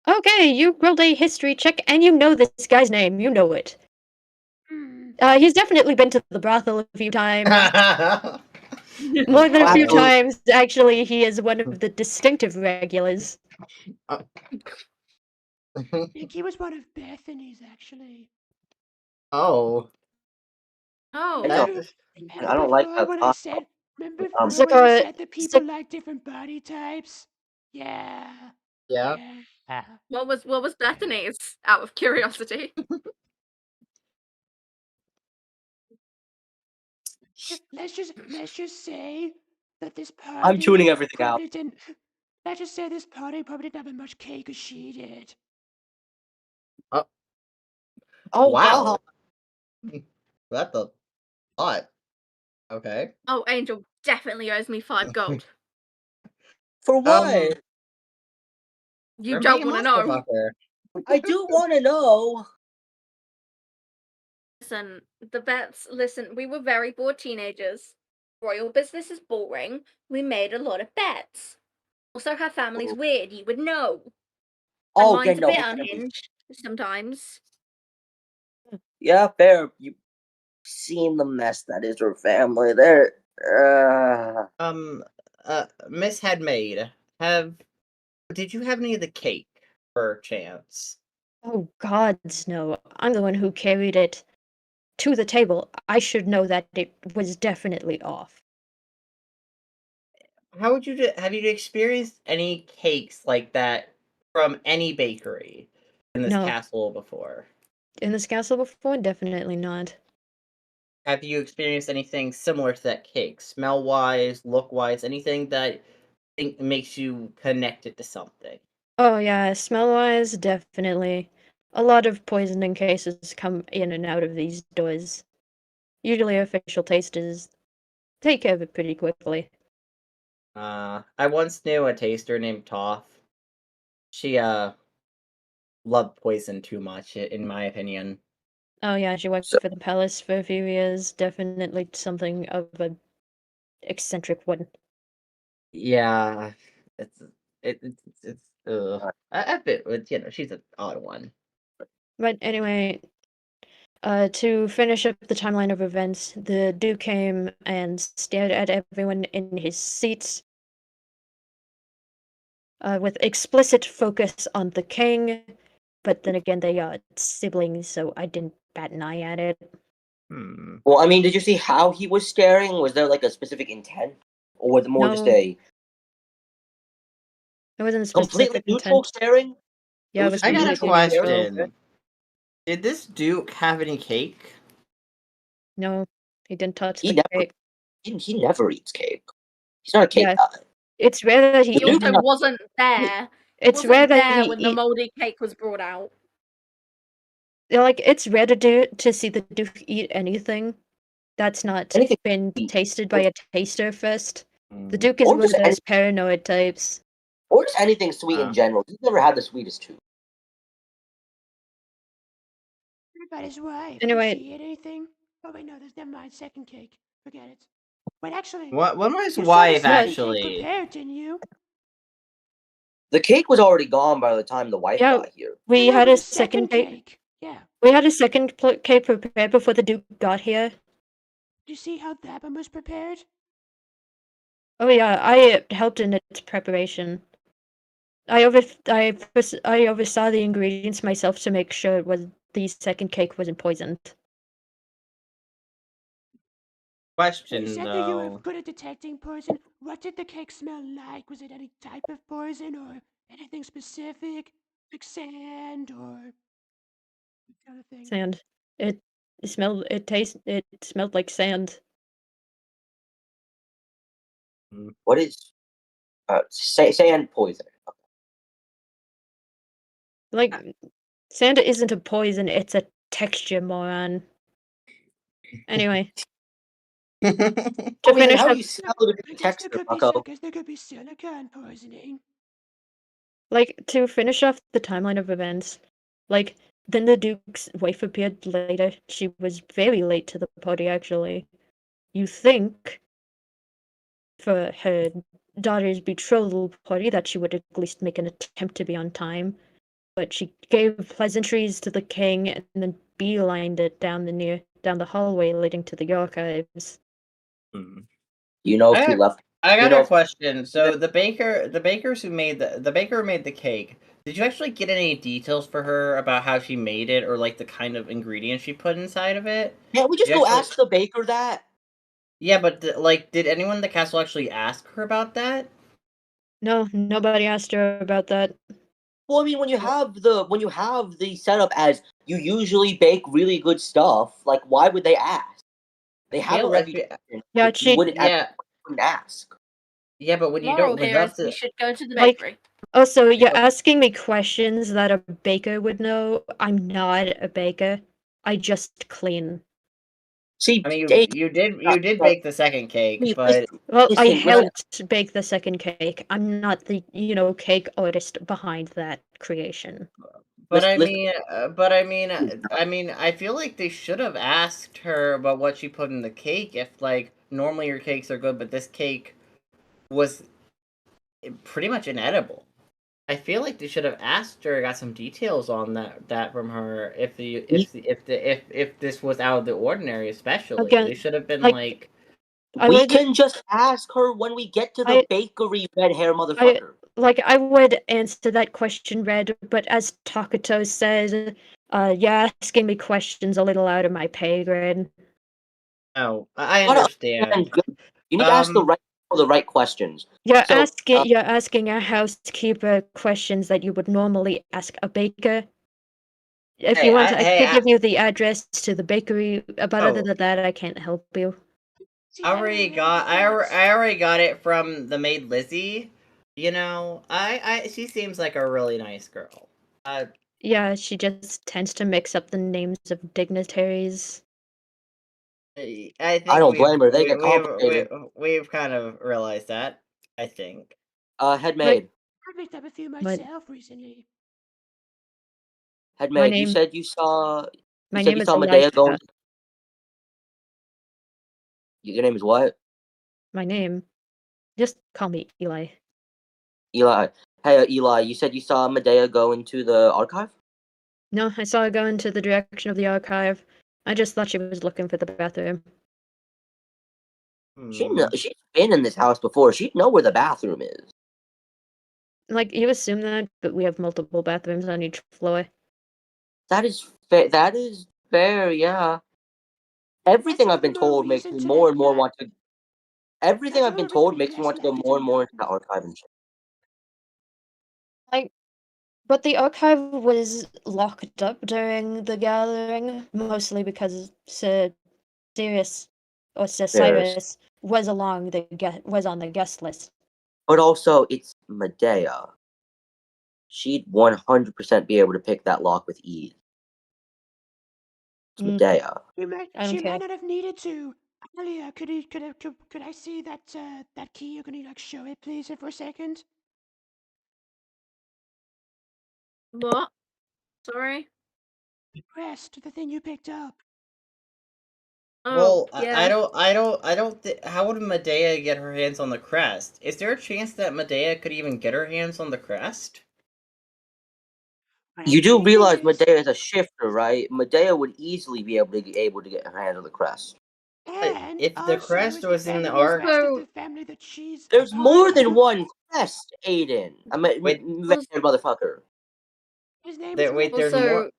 Okay, you rolled a history check, and you know this guy's name. You know it. Hmm. He's definitely been to the brothel a few times. More than a few Absolutely. times, actually. He is one of the distinctive regulars. I think he was one of Bethany's, actually. Oh. Oh. I know. Remember, I don't like that when I thought. said, remember Um, before when I Zakar, said that people like different body types? Yeah. Yeah. Yeah. What was Bethany's? Out of curiosity. Let's just say that this party I'm tuning everything out. probably didn't. Let's just say this party probably didn't have as much cake as she did. Oh Wow. God. That's a lot. Okay. Oh, Angel definitely owes me 5 gold. For what? You You're don't being a want to monster know. fucker. I do want to know. Listen, the bets. Listen, we were very bored teenagers. Royal business is boring. We made a lot of bets. Also, her family's weird. You would know. And Oh, mine's yeah, a no. bit unhinged sometimes. Yeah, fair. You've seen the mess that is her family. There. Miss Headmaid, did you have any of the cake, per chance? Oh, gods, no. I'm the one who carried it to the table. I should know that it was definitely off. How would you have you experienced any cakes like that from any bakery in this No. castle before? In this castle before? Definitely not. Have you experienced anything similar to that cake, smell wise, look wise, anything that makes you connect it to something? Oh, yeah, smell-wise, definitely. A lot of poisoning cases come in and out of these doors. Usually official tasters take care of it pretty quickly. I once knew a taster named Toth. She loved poison too much, in my opinion. Oh yeah, she worked So- for the palace for a few years. Definitely something of a eccentric one. Yeah, it's a bit, but she's an odd one. But anyway, to finish up the timeline of events, the Duke came and stared at everyone in his seats with explicit focus on the king. But then again, they are siblings, so I didn't bat an eye at it. Well, I mean, did you see how he was staring? Was there like a specific intent, or was it more just No. a It wasn't a completely specific neutral intent. staring? Yeah, it was just I got a completely neutral. question. Did this Duke have any cake? No, he didn't touch He the never, cake. he never eats cake. He's not a cake Yeah. guy. It's rare that The He Duke also not- wasn't there. It's rare Wasn't that there he when the moldy cake was brought out. like it's rare to see the Duke eat anything that's not Anything been sweet. tasted by a taster first. The Mm. Duke is Or one of just those paranoid types. Or just anything sweet in general. He's never had the sweetest tooth. Everybody's wife. Anyway- Did she eat anything? Oh wait, no, there's never mind. Second cake. Forget it. Wait, actually, What? When was you saw the wife second cake actually? prepared, didn't you? The cake was already gone by the time the wife Yeah, got here. we No, had but a the second cake. Yeah. We had a second cake prepared before the Duke got here. Did you see how that one was prepared? Oh yeah, I helped in its preparation. I oversaw the ingredients myself to make sure the second cake wasn't poisoned. You Question said that you were though. good at detecting poison. What did the cake smell like? Was it any type of poison or anything specific? Like sand or that kind of thing? Sand. It smelled like sand. What is sand poison? Like sand isn't a poison, it's a texture, moron. Anyway, to Poison, finish how up do you smell a different I guess texture, there could be Bucko? there could be silicone poisoning. to finish off the timeline of events, then the Duke's wife appeared later. She was very late to the party, actually. You think for her daughter's betrothal party that she would at least make an attempt to be on time, but she gave pleasantries to the king and then beelined it down the hallway leading to the archives. You know if she left. I got know a if- question. So the bakers who made the baker who made the cake. Did you actually get any details for her about how she made it, or like the kind of ingredients she put inside of it? Can't we just You go actually- ask the baker that? Yeah, but did anyone in the castle actually ask her about that? No, nobody asked her about that. Well, I mean, when you have the setup as you usually bake really good stuff, like why would they ask? They have a Feel- reputation. Yeah, You wouldn't Yeah, ask. yeah, but when you Moral don't live here up is to we should go to the Like- bakery. Also, you're asking me questions that a baker would know. I'm not a baker. I just clean. See, I mean, Dave, you did bake the second cake, Please, but Well, I Listen, when I- helped bake the second cake. I'm not the, cake artist behind that creation. listen- I feel like they should have asked her about what she put in the cake. If normally your cakes are good, but this cake was pretty much inedible. I feel like they should have asked her, got some details on that from her. If this was out of the ordinary, especially Again, they should have been like- I we would- can just ask her when we get to the bakery, red hair motherfucker. I would answer that question, Red, but as Takato said, you're asking me questions a little out of my pay grade. Oh, I What a- understand. You need to ask the right questions. You're So, asking a housekeeper questions that you would normally ask a baker. If Hey, you want, I- I hey, could I- give you the address to the bakery, but other Oh. than that, I can't help you. See, I already got it from the maid Lizzie. She seems like a really nice girl. Yeah, she just tends to mix up the names of dignitaries. I think I don't blame her, they get complicated. We've kind of realized that. I think. Head maid. I picked up a few But- myself recently. Head My maid, you name- said you saw. My You said name you is saw Medea going. Elijah. Your name is what? My name. Just call me Eli. Eli. Hey, Eli. You said you saw Medea go into the archive. No, I saw her go into the direction of the archive. I just thought she was looking for the bathroom. She's Hmm. been in this house before. She'd know where the bathroom is. Like, you assume that, but we have multiple bathrooms on each floor. That is fair. That is fair. Yeah. Everything That's I've been all the more told makes me reason to, more like, and more not- want to. Everything That's I've been all told the makes me less want to go likely more to and more into happen. the archive and shit. But the archive was locked up during the gathering, mostly because Sir Cyrus or Sir Cyrus was on the guest list. But also, it's Medea. She'd 100% be able to pick that lock with ease. It's Mm. Medea. I don't She care. might not have needed to. Amelia, could I see that that key? You're gonna like show it, please, for a second. What? Sorry. Rest, the thing you picked up. Oh, Well, yeah. I don't how would Medea get her hands on the crest? Is there a chance that Medea could even get her hands on the crest? What You I'm do thinking realize is- Medea is a shifter, right? Medea would easily be able to get her hands on the crest. And if the also, crest is was in the family ark- rest of So- the family that she's. There's a more part than of. one crest, Aiden. I mean, Wait. motherfucker. His name is Wait, there's Also, more.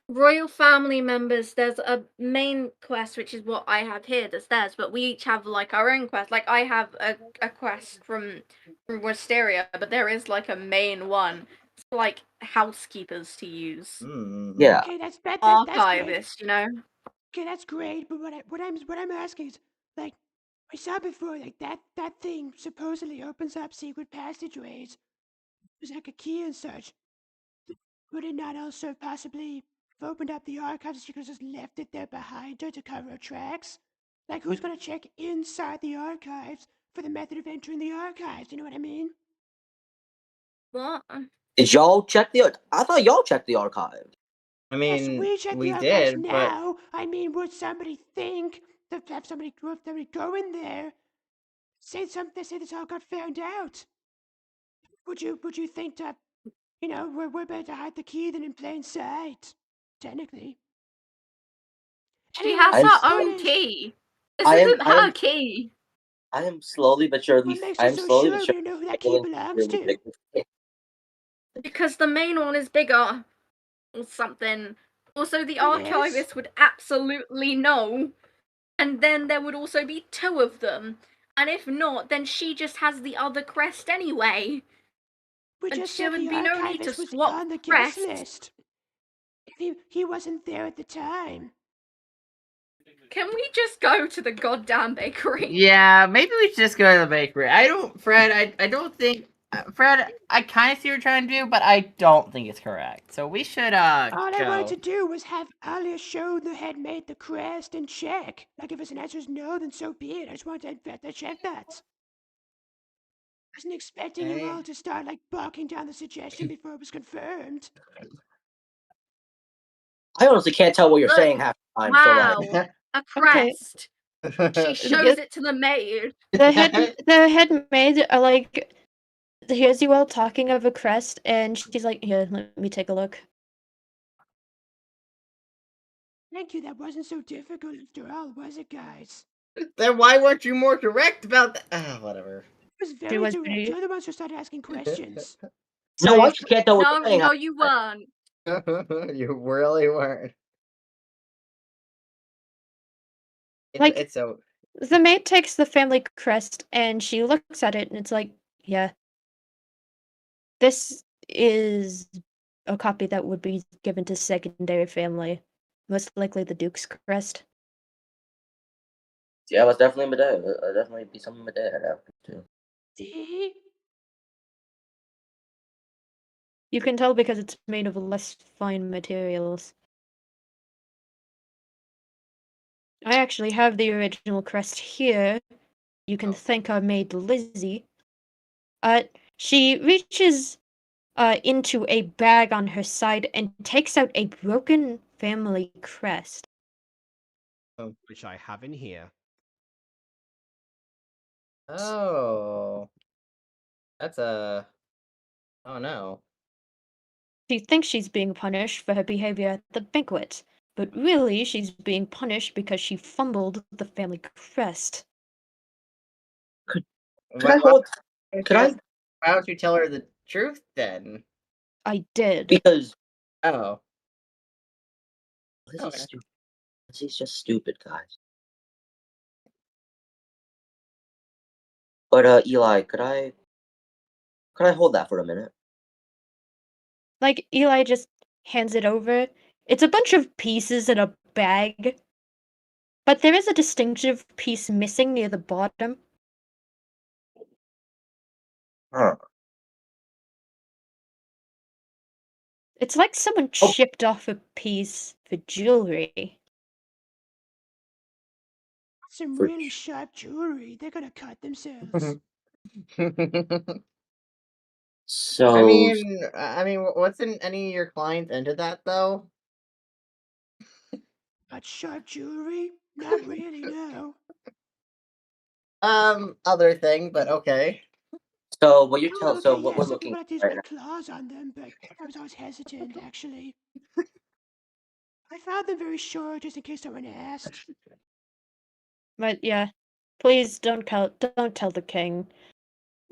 royal family members, there's a main quest, which is what I have here, that's theirs, but we each have like our own quest. Like I have a quest from Wisteria, but there is like a main one. It's for, like housekeepers to use. Yeah. Okay, that's great. Archivist, you know? Okay, that's great. But what I'm asking is, like, I saw before, like that thing supposedly opens up secret passageways. There's like a key and such. Would it not also possibly have opened up the archives? She could have just left it there behind her to cover her tracks. Like, who's gonna check inside the archives for the method of entering the archives? You know what I mean? What? Did y'all check the? I thought y'all checked the archive. I Yes, mean, we check we the archives did, but now. I mean, would somebody think to have somebody go in there, say this all got found out? Would you think that, you know, we're better to hide the key than in plain sight? Technically. She Anyway, has I'm her sorry. own key. This I am- isn't I am- her key. I am slowly but surely. what makes I you am so slowly sure but we surely. know who that key belongs to? Because the main one is bigger. Or something. Also, the It archivist would absolutely know. And then there would also be two of them. And if not, then she just has the other crest anyway. We And just there said would the be no need to archivist was swap on the guest crests. list. If he wasn't there at the time. Can we just go to the goddamn bakery? yeah, maybe we should just go to the bakery. Fred, I don't think, Fred, I kind of see what you're trying to do, but I don't think it's correct. So we should, All I go. wanted to do was have Alia show the head made the crest and check. Like, if his answer is no, then so be it. I just wanted to check that. I wasn't expecting you all to start, like, barking down the suggestion before it was confirmed. I honestly can't tell what you're Look, saying half the time. Wow, So like, a crest. She shows Yeah. it to the maid. The head maid like hears you all talking of a crest, and she's like, "Here, let me take a look." Thank you, that wasn't so difficult after all, was it, guys? Then why weren't you more direct about that? Ah, whatever. It was very was direct. pretty- You're the ones who started asking questions. no, I just can't tell what No, you're saying. no, you weren't. You really weren't. Like- It's so. The maid takes the family crest and she looks at it, and it's like, yeah, this is a copy that would be given to secondary family, most likely the Duke's crest. Yeah, it was definitely Medea. It'll definitely be something Medea had after too. See? You can tell because it's made of less fine materials. I actually have the original crest here. You can thank our maid Lizzie. She reaches into a bag on her side and takes out a broken family crest. Which I have in here. Oh. That's a... Oh no. She thinks she's being punished for her behavior at the banquet, but really she's being punished because she fumbled the family crest. Could I hold? Could I? Why don't you tell her the truth then? I did. Because Oh. Lizzie's Okay. stupid. Lizzie's just stupid, guys. But Eli, could I hold that for a minute? Like, Eli just hands it over. It's a bunch of pieces in a bag, but there is a distinctive piece missing near the bottom. Huh. It's like someone Oh. chipped off a piece for jewelry. Some For really sharp jewelry. They're gonna cut themselves. So I mean, wasn't any of your clients into that though? But sharp jewelry? Not really, no. Other thing, but okay. So what you're Oh, telling? okay, So what yeah, we're some looking people like to use at right my now? claws on them, but I was always hesitant, actually. I found them very short, just in case someone asked. But yeah, please don't tell the king.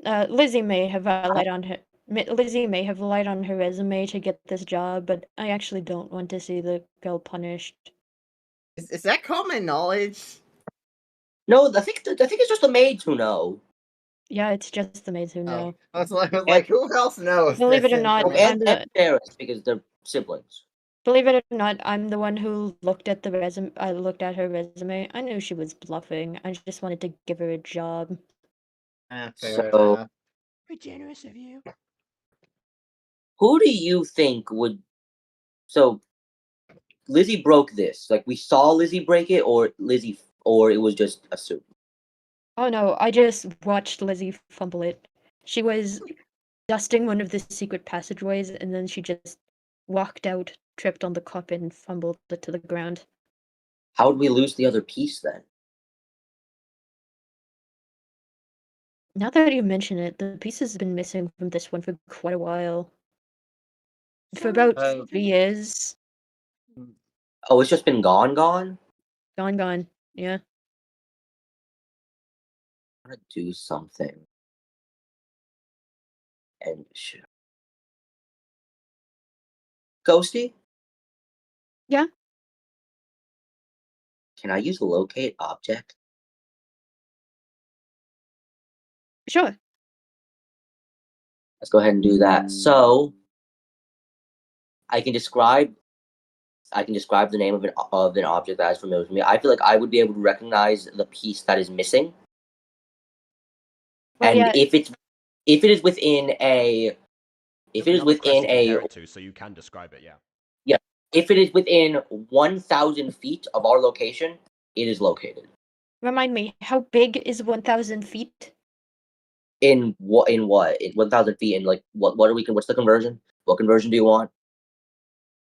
Lizzie may have lied on her. Lizzie may have lied on her resume to get this job, but I actually don't want to see the girl punished. Is that common knowledge? No, I think it's just the maids who know. Yeah, it's just the maids who Oh, know. I was like, who else knows? Believe this it or not, Oh, information? I'm and the Paris because they're siblings. believe it or not, I'm the one who looked at the resume. I looked at her resume. I knew she was bluffing. I just wanted to give her a job. Fair So enough. Very generous of you. who do you think would? So Lizzie broke this. Like we saw Lizzie break it, or it was just assumed. Oh no, I just watched Lizzie fumble it. She was dusting one of the secret passageways, and then she just walked out, tripped on the carpet, and fumbled it to the ground. How would we lose the other piece then? Now that you mention it, the piece has been missing from this one for quite a while. For Someone- about 3 years. Oh, it's just been gone. Gone. Yeah. I want to do something. And Ghosty? Yeah. Can I use locate object? Sure. Let's go ahead and do that. So I can describe the name of an object that is familiar to me. I feel like I would be able to recognize the piece that is missing. Well, And yeah. if it is within a Compare it to, so you can describe it, yeah. if it is within 1,000 feet of our location, it is located. Remind me, how big is 1,000 feet? In what? In 1,000 feet? And like what are we? What's the conversion? What conversion do you want?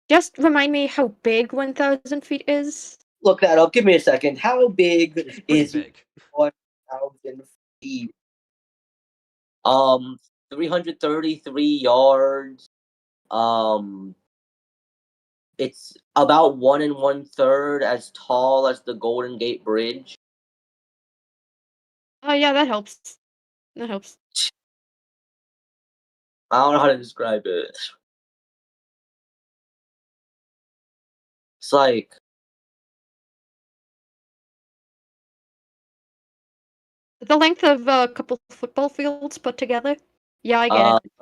Just remind me how big 1,000 feet is. Look that up. Give me a second. How big It's pretty is big. 1,000 feet? 333 yards. It's about 1 1/3 as tall as the Golden Gate Bridge. Oh, yeah, that helps. That helps. I don't know how to describe it. It's like The length of a couple football fields put together. Yeah, I get it.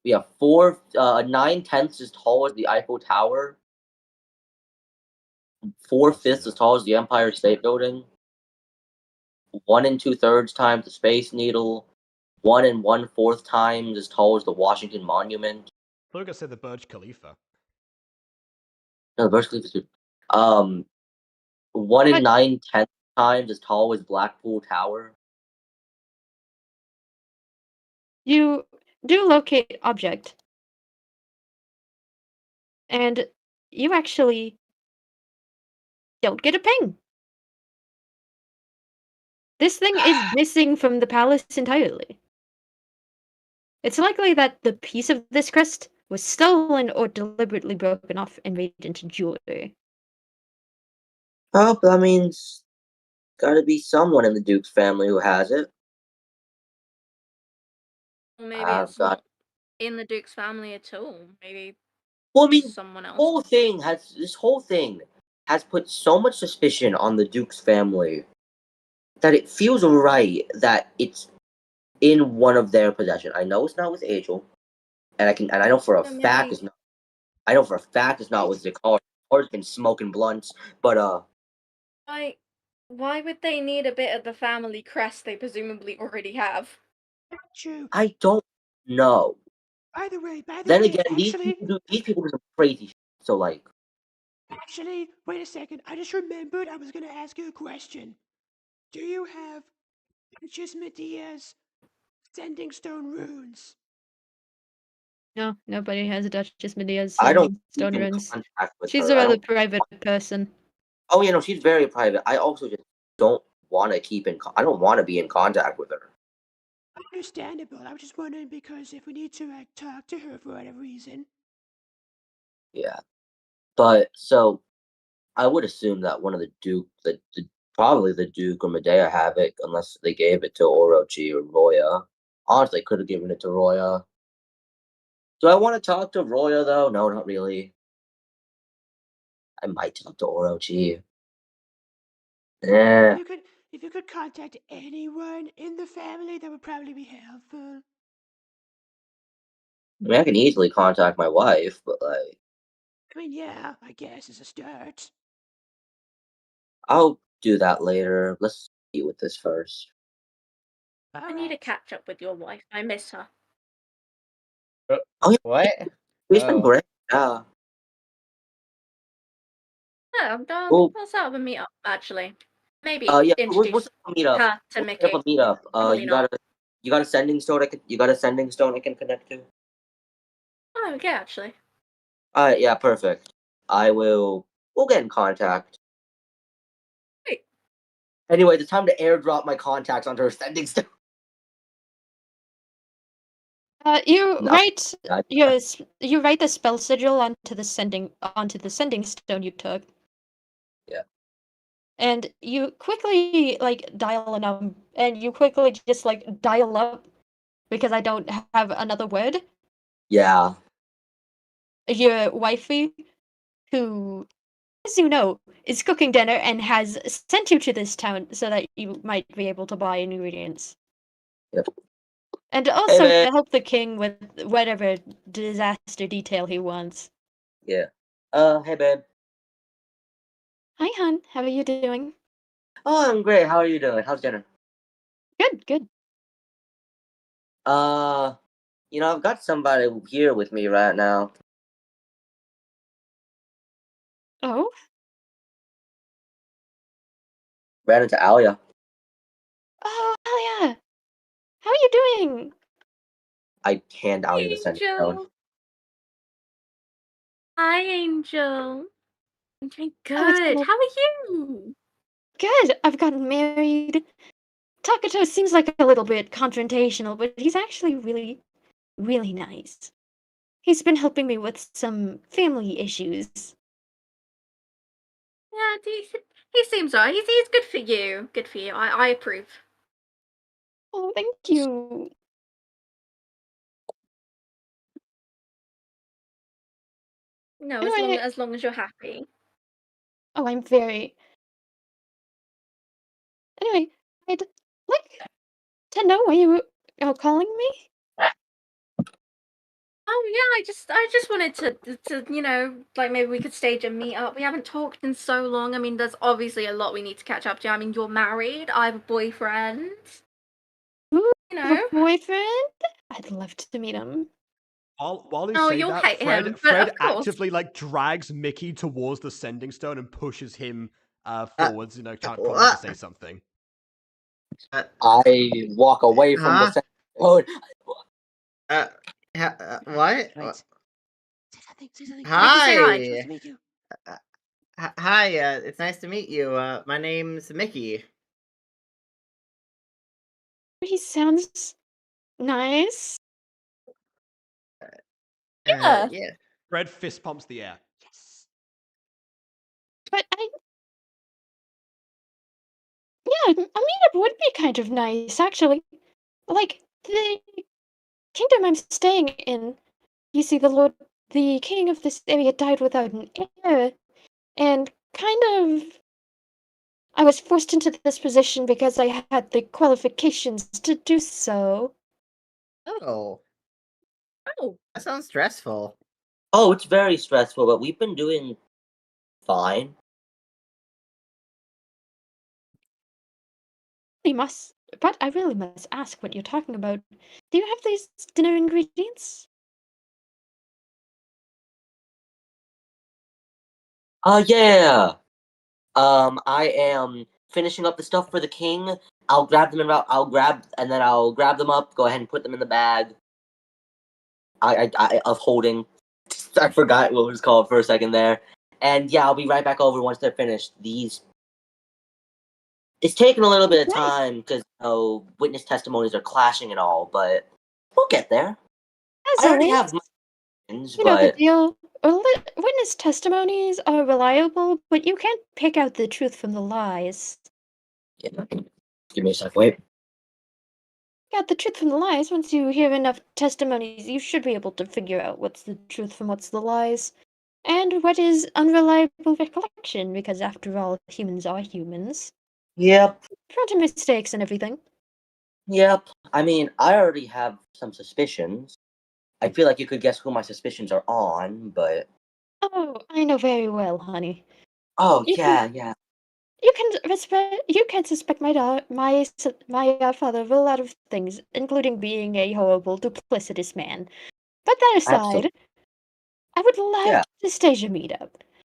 yeah, 9/10 as tall as the Eiffel Tower. 4/5 as tall as the Empire State Building. 1 2/3 times the Space Needle. 1 1/4 times as tall as the Washington Monument. Luca said the Burj Khalifa. No, the Burj Khalifa is good. 1 But- 9/10 times as tall as Blackpool Tower. You do locate object. And you actually don't get a ping. This thing is missing from the palace entirely. It's likely that the piece of this crest was stolen or deliberately broken off and made into jewelry. Oh, that means gotta be someone in the Duke's family who has it. Or maybe I've it's got. not in the Duke's family at all. Maybe Well, I mean, someone else. this whole thing has put so much suspicion on the Duke's family that it feels right that it's in one of their possession. I know it's not with Angel, and I know for a Or fact maybe it's not. I know for a fact it's not with Zakar. Zakar's been smoking blunts, but why would they need a bit of the family crest they presumably already have? True. I don't know. By the way, Then again, actually, these people do some crazy shit. So like, wait a second. I just remembered I was gonna ask you a question. Do you have Princess Medea's sending stone runes? No, nobody has Duchess Medea's I don't stone keep in runes. contact with She's her. a I rather don't. private person. Oh, you know, she's very private. I also just don't want to keep in. I don't want to be in contact with her. Understandable. I was just wondering because if we need to like talk to her for whatever reason. Yeah, but so I would assume that one of the Duke, probably the Duke or Medea have it, unless they gave it to Orochi or Roya. Honestly, could have given it to Roya. Do I want to talk to Roya though? No, not really. I might talk to Orochi. Eh. If you could contact anyone in the family, that would probably be helpful. I mean, I can easily contact my wife, but like, I mean, yeah, I guess as a start. I'll do that later. Let's deal with this first. I need to catch up with your wife. I miss her. Oh, yeah, What? it's been Oh. great. Yeah. Yeah, Well, let's have a meet up actually. Maybe yeah. We'll introduce set up a meetup. her to We'll set up Mickey. a meetup. Probably You not. got a sending stone. You got a sending stone I can connect to. Oh, yeah, actually. All right. Yeah. Perfect. I will. We'll get in contact. Great. Anyway, it's time to airdrop my contacts onto her sending stone. You No, write I- you write the spell sigil onto the sending stone you took. Yeah. And you quickly dial a number, and you quickly just dial up because I don't have another word. Yeah. Your wifey, who, as you know, is cooking dinner and has sent you to this town so that you might be able to buy ingredients. Yep. And also babe. to help the king with whatever disaster detail he wants. Yeah. Hey, babe. Hi, hon. How are you doing? Oh, I'm great. How are you doing? How's dinner? Good, good. I've got somebody here with me right now. Oh? Ran into Alia. Oh, hell yeah. How are you doing? I hand Alia the sending stone. Angel. Hi, Angel. I'm doing Oh, it's good. cool. How are you? Good. I've gotten married. Takato seems like a little bit confrontational, but he's actually really, really nice. He's been helping me with some family issues. Yeah, he seems alright. He's good for you. Good for you. I approve. Oh, thank you. No, Anyway, as long as you're happy. oh, I'm very. Anyway, I'd like to know why you are calling me. Oh yeah, I just wanted to maybe we could stage a meetup. We haven't talked in so long. I mean, there's obviously a lot we need to catch up to. I mean, you're married. I have a boyfriend. Ooh, You have a know. boyfriend? I'd love to meet him. While you Oh, say you'll that, hate him, but Fred of course. actively drags Mickey towards the sending stone and pushes him forwards. Probably to say something. I walk away from the sending stone. What? Right. Say something. Say something. Mickey, say hi. Nice Hi. to meet you. Hi. It's nice to meet you. My name's Mickey. He sounds nice. Yeah. Yeah. Fred fist pumps the air. Yes. But yeah, a meetup would be kind of nice, actually. Like, the kingdom I'm staying in, you see, the king of this area died without an heir, and kind of, I was forced into this position because I had the qualifications to do so. Oh, Oh. that sounds stressful. Oh, it's very stressful, but we've been doing fine. I really must ask what you're talking about. Do you have these dinner ingredients? Yeah. I am finishing up the stuff for the king. I'll grab them I'll grab them up. Go ahead and put them in the bag. I of holding. I forgot what it was called for a second there. And yeah, I'll be right back over once they're finished. It's taking a little bit of Nice. time because witness testimonies are clashing and all, but we'll get there. As I already have always, my opinions, you know the but deal. Witness testimonies are reliable, but you can't pick out the truth from the lies. yeah. Give me a sec. Wait. Yeah, the truth from the lies, once you hear enough testimonies, you should be able to figure out what's the truth from what's the lies. And what is unreliable recollection, because after all, humans are humans. Yep. Prone to mistakes and everything. Yep. I mean, I already have some suspicions. I feel like you could guess who my suspicions are on, but Oh, I know very well, honey. oh You yeah, can yeah. you can suspect my father of a lot of things, including being a horrible, duplicitous man. But that aside, Absolutely. I would love Yeah. to stage a meetup.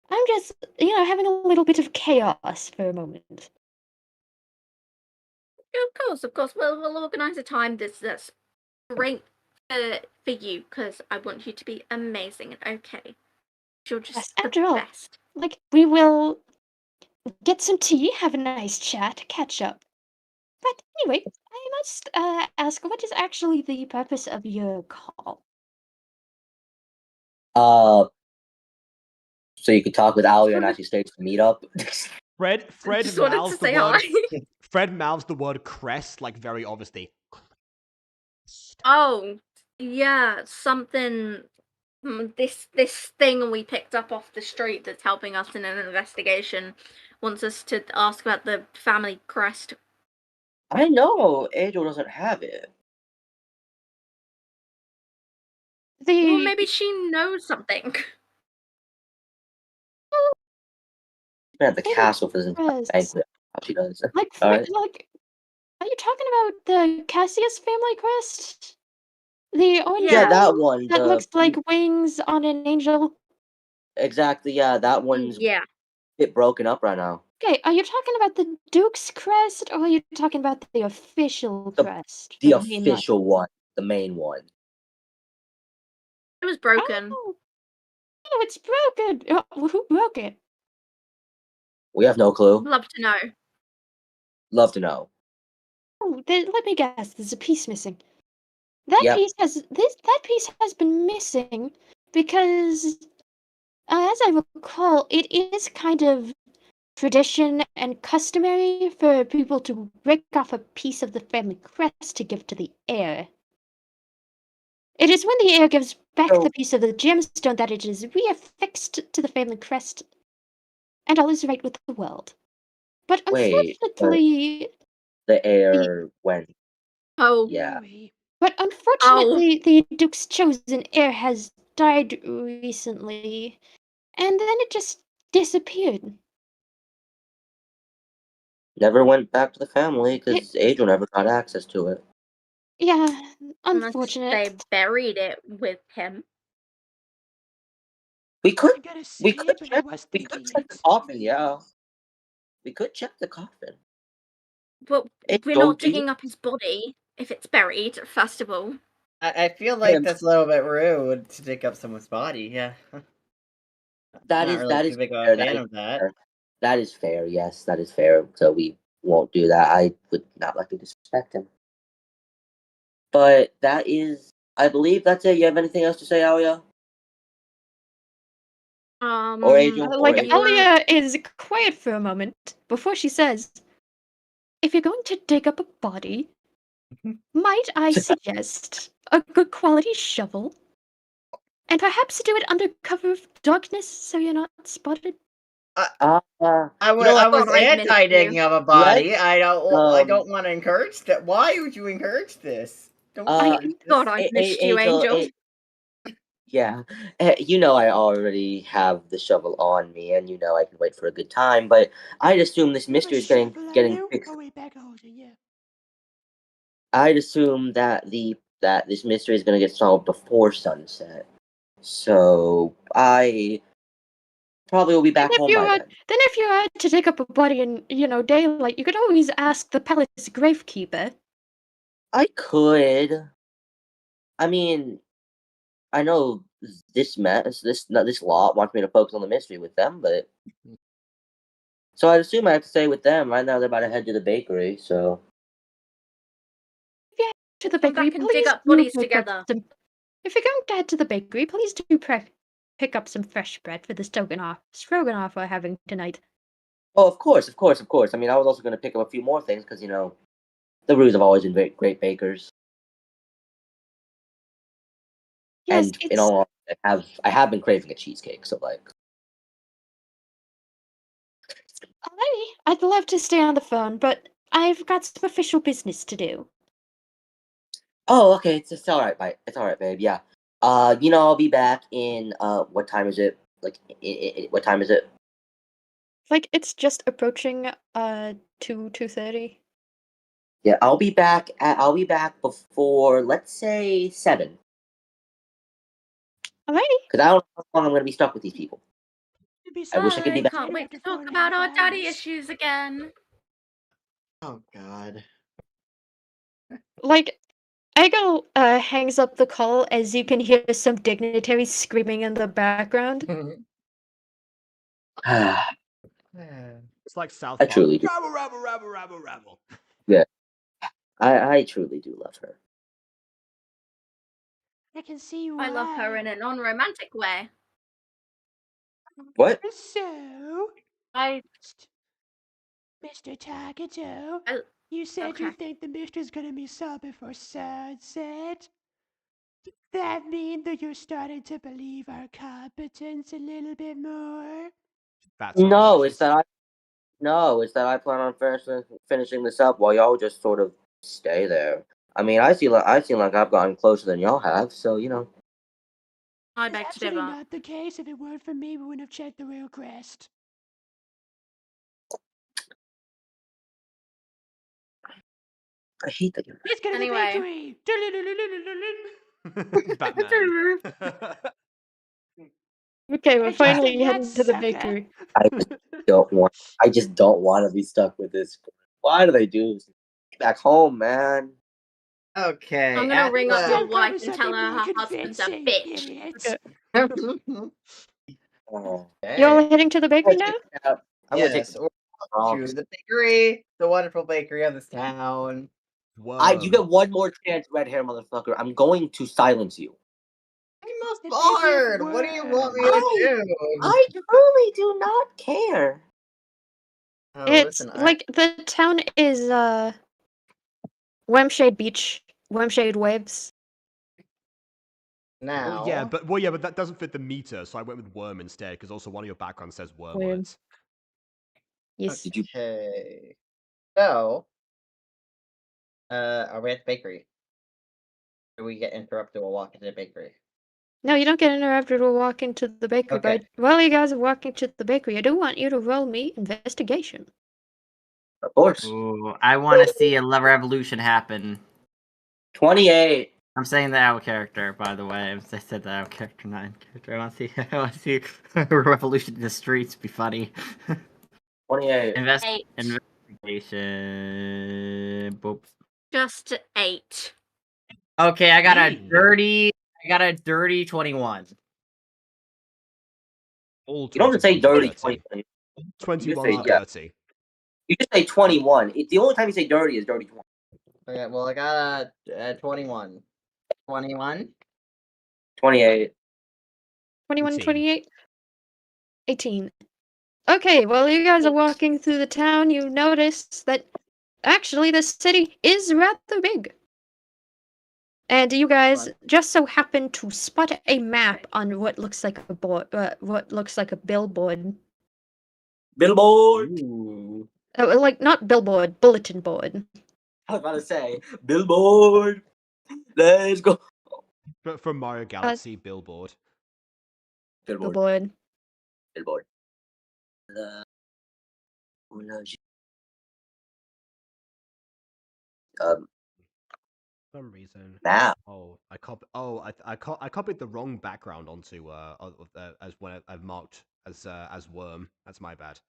I'm just, having a little bit of chaos for a moment. Of course. We'll organise a time that's great for you, because I want you to be amazing and okay. You're Yes, just the after all, best. like, we will get some tea, have a nice chat, catch up. But anyway, I must ask, what is actually the purpose of your call? Uh, so you could talk with Alia and actually stage the meetup. Fred Just wanted to mouths the say word. hi. Fred mouths the word crest like very obviously. Oh, yeah, something. This thing we picked up off the street that's helping us in an investigation wants us to ask about the family crest. I know Angel doesn't have it. Well, The maybe she knows something. She's been at the family castle for this entire crest. banquet. How she does. Like, All right. are you talking about the Cassius family crest? The orange Yeah, Yeah. that one one. that looks like wings on an angel? Exactly. Yeah, that one's Yeah. a bit broken up right now. Okay, are you talking about the Duke's crest, or are you talking about the official The crest the for the main one? official one, the main one. It was broken. Oh, it's broken! Who broke it? We have no clue. Love to know. Love to know. Oh, let me guess, there's a piece missing. That Yep. piece has been missing because, as I recall, it is kind of tradition and customary for people to break off a piece of the family crest to give to the heir. It is when the heir gives back So the piece of the gemstone that it is reaffixed to the family crest, and all is right with the world. But wait, but unfortunately, the the heir went. Oh. Yeah. Oh. the Duke's chosen heir has died recently, and then it just disappeared. Never went back to the family It, because Angel never got access to it. yeah, Unless they unfortunate. buried it with him. We could I'm gonna say we it, could but I check was we could thinking check the it. coffin, yeah. We could check the coffin. But we're Angel, not do you digging up his body if it's buried, first of all. I feel like that's a little bit rude to dig up someone's body. Yeah. That Not is really that too is big of fair. a fan of that. Fair. That is fair. Yes, that is fair. So we won't do that. I would not like to disrespect him. But that is, I believe that's it. You have anything else to say, Alia? Or Angel? Or Like, Angel? Alia is quiet for a moment before she says, if you're going to dig up a body, might I suggest a good quality shovel? And perhaps do it under cover of darkness so you're not spotted? I I you know what? was Thought I'd miss anti digging you. of a body. I um, don't want to encourage that. Why would you encourage this? Don't Uh, do this. Thought I'd missed you, Angel. Yeah, you know I already have the shovel on me, and you know I can wait for a good time. But I'd assume this mystery is getting fixed. Oh, wait, back on yeah. I'd assume that this mystery is going to get solved before sunset. So I probably will be back home by then. Then if you had to dig up a body in, daylight, you could always ask the palace gravekeeper. I could. I mean, I know this lot wants me to focus on the mystery with them, but so I'd assume I have to stay with them. Right now they're about to head to the bakery, so. If you head to the Come bakery, back and dig please up do bodies pick up together. if you're going to head to the bakery, please do pick up some fresh bread for the stroganoff we're having tonight. Oh, of course. I mean, I was also going to pick up a few more things because the Roos have always been great bakers. Yes, And in all honesty, I have been craving a cheesecake. So like, alrighty. I'd love to stay on the phone, but I've got some official business to do. oh, okay, it's all right, it's all right, babe. Yeah. I'll be back in what time is it? Like, what time is it? Like, it's just approaching 2:30. Yeah, I'll be back before, let's say 7. Alrighty. Because I don't know how long I'm gonna be stuck with these people. I wish I could be I back. can't wait to talk about our daddy issues again. Oh God. Like, Ego hangs up the call as you can hear some dignitaries screaming in the background. It's like South I Park. truly do. Rabble, rabble, rabble, rabble, rabble. Yeah, I truly do love her. I can see why. I love her in a non-romantic way. What? So, I Mr. Tagato, I- you said you okay. think the mystery's gonna be solved before sunset? Does that mean that you're starting to believe our competence a little bit more? That's No, malicious. it's that I plan on finishing this up while y'all just sort of stay there. I mean, I seem like I've gotten closer than y'all have, so I It's beg to absolutely differ. not the case. If it weren't for me, we wouldn't have checked the real crest. I hate that you're. Let's get to the Anyway. bakery. Batman. Okay, we're I just finally did that, heading to the sucker. bakery. I just don't want to be stuck with this. Why do they do this? Get back home, man. Okay. I'm gonna ring up your Don't come wife with and something tell her more her husband's a convincing, bitch. idiots. Oh. You all Okay. heading to the bakery now? I'm gonna take Yes, the or off. to the bakery, the wonderful bakery of this town. You get one more chance, red hair motherfucker. I'm going to silence you. I'm not The bored. magic What do you want me word. to do? I truly do not care. Oh, It's listen, like the town is Wemshade Beach, Wemshade Waves. now. yeah, but that doesn't fit the meter, so I went with worm instead, because also one of your backgrounds says worm on Worm. it. Yes. Did you? Okay. So, are we at the bakery? Do we get interrupted while walking to the bakery? No, you don't get interrupted while walking to the bakery, Okay. but while you guys are walking to the bakery, I do want you to roll me investigation. Of course. Ooh, I want to see a revolution happen. 28. I'm saying that out of character, by the way. I said that out of character, not in character. I want to see a revolution in the streets. Be funny. 28. Investigation. Boop. Just 8. Okay, I got a Dang. dirty 21. All You don't have to say 21s are dirty dirty. 20. 21s are yeah. dirty. You just say 21. It's the only time you say dirty is dirty 20. Okay, well, I got a 21. 21? 28. 21, 18. 28, 18. Okay, while you guys are walking through the town, you notice that actually the city is rather big. And you guys just so happen to spot a map on what looks like a billboard. Billboard. Ooh. Like not billboard, bulletin board. I was about to say billboard. Let's go. But from Mario Galaxy, billboard. Billboard. Billboard. Billboard. For some reason. Map. Oh, I copied the wrong background onto as when I've marked as worm. That's my bad.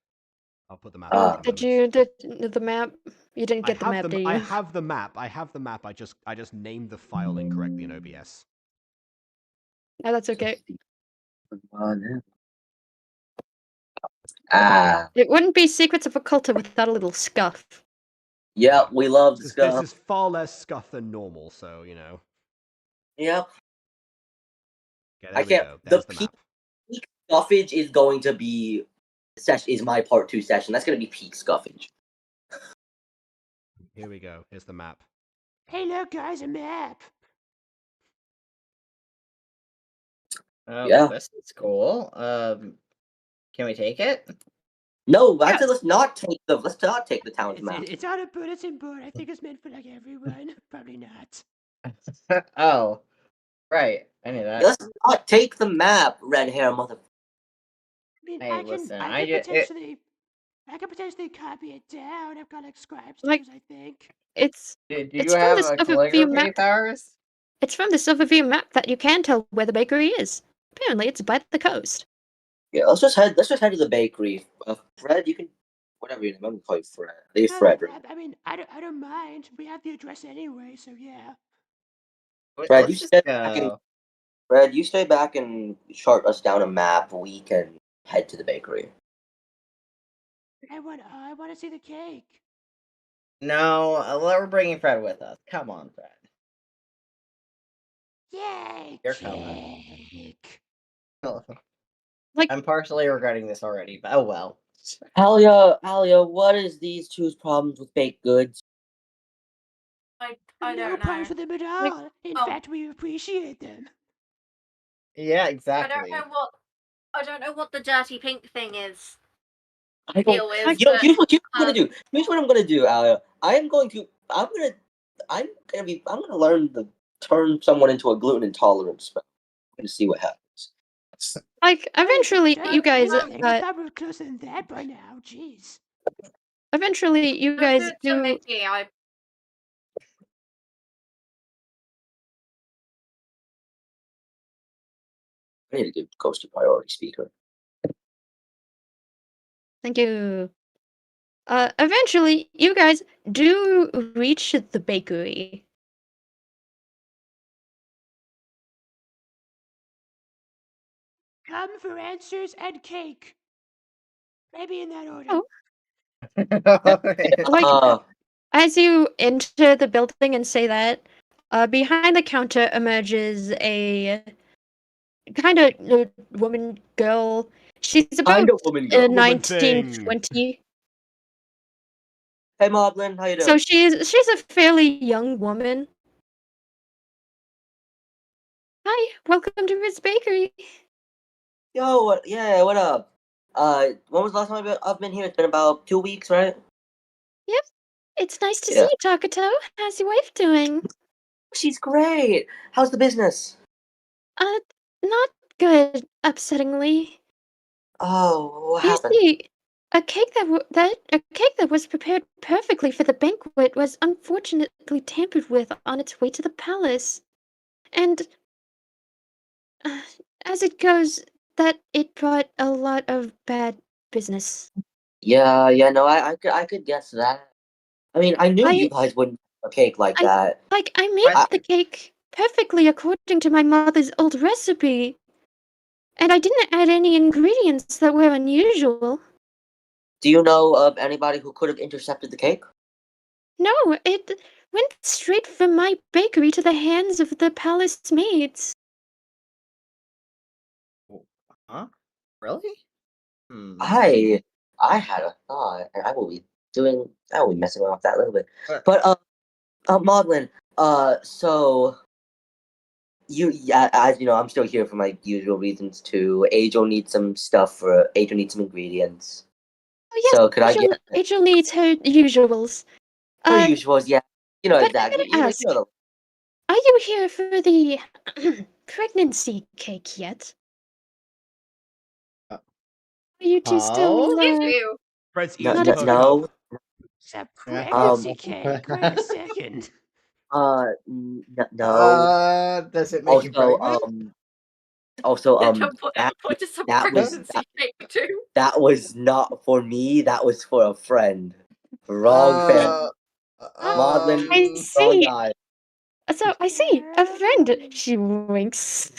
I'll put the map. Oh, in a did moment. you the map? You didn't get the map, did you? I have the map. I have the map. I just named the file incorrectly in OBS. Oh, that's okay. It wouldn't be Secrets of Okulta without a little scuff. Yep, we love the This stuff. is far less scuff than normal, so you know. Yep. Okay, I there we can't. go. The There's the peak map. scuffage is going to be is my part 2 session. That's going to be peak scuffage. Here we go. Here's the map. Hey, look, guys, a map. Oh, Yeah. this is cool. Can we take it? No, actually, let's not take the town's map. It's on a bulletin board. I think it's meant for like everyone. Probably not. Oh, right. I knew that. Let's not take the map, red hair mother. I mean, Hey, listen, I could potentially copy it down. I've got like scribe Like- skills, I think. Do It's you from have this a overview calligraphy map. powers? It's from this overview map that you can tell where the bakery is. Apparently, it's by the coast. Yeah, let's just head to the bakery. Fred, you can whatever your name. I'm gonna call you Fred. Hey, Fred. I mean, I don't mind. We have the address anyway, so yeah. Fred, Let's you just stay back and go. Fred, you stay back and chart us down a map. We can head to the bakery. I want to see the cake. No, we're bringing Fred with us. Come on, Fred. Yay, You're coming. cake. Like- I'm partially regretting this already, but oh well. Alia, what is these two's problems with baked goods? I No don't problems know. with them at Like- all. In Oh. fact, we appreciate them. Yeah, I exactly. don't know what the dirty pink thing is. I don't. Deal with. You know, but, here's what I'm gonna do. Here's what I'm gonna do, Alia. I'm gonna learn to turn someone into a gluten intolerant spell. I'm gonna see what happens. Like, eventually, you guys, I thought we were closer than that by now. Jeez. eventually, you guys to do. Mickey, I I need to give Ghostie priority speaker. Thank you. Eventually, you guys do reach the bakery. Come for answers and cake. Maybe in that order. Oh. Like, as you enter the building and say that, behind the counter emerges a kind of woman girl. She's about Kind of woman girl. 19-20. Hey, Maudlin, how you doing? So she's a fairly young woman. Hi, welcome to Ritz Bakery. Yo, what up? When was the last time I've been here? It's been about 2 weeks, right? Yep, it's nice to Yeah. see you, Takato. How's your wife doing? She's great. How's the business? Not good, upsettingly. Oh, what You happened? see, a cake that was prepared perfectly for the banquet was unfortunately tampered with on its way to the palace, and as it goes, that it brought a lot of bad business. Yeah, no, I could guess that. I mean, I knew you guys wouldn't have a cake like that. Like, I made I- the cake perfectly according to my mother's old recipe. And I didn't add any ingredients that were unusual. Do you know of anybody who could have intercepted the cake? No, it went straight from my bakery to the hands of the palace maids. Huh? Really? Hmm. I had a thought, and I will be messing around with that a little bit. But- But Maudlin, so yeah, as you know, I'm still here for my usual reasons too. Angel needs some ingredients. Oh yes, So could I Angel, get Angel needs her usuals. her Uh, usuals? Yeah, you know but I exactly. gotta ask, You know are you here for the pregnancy cake yet? Uh, Are you two still, Excuse you. Fred's no, ears Not no, a- perk no. up. It's a Yeah. pregnancy cake. Wait a second. No. Does it make you pregnant? Also, Put us some that was pregnancy cake too. that was not for me. That was for a friend. Wrong family. Maudlin, I Um, wrong see. guy. So I see a friend. She winks.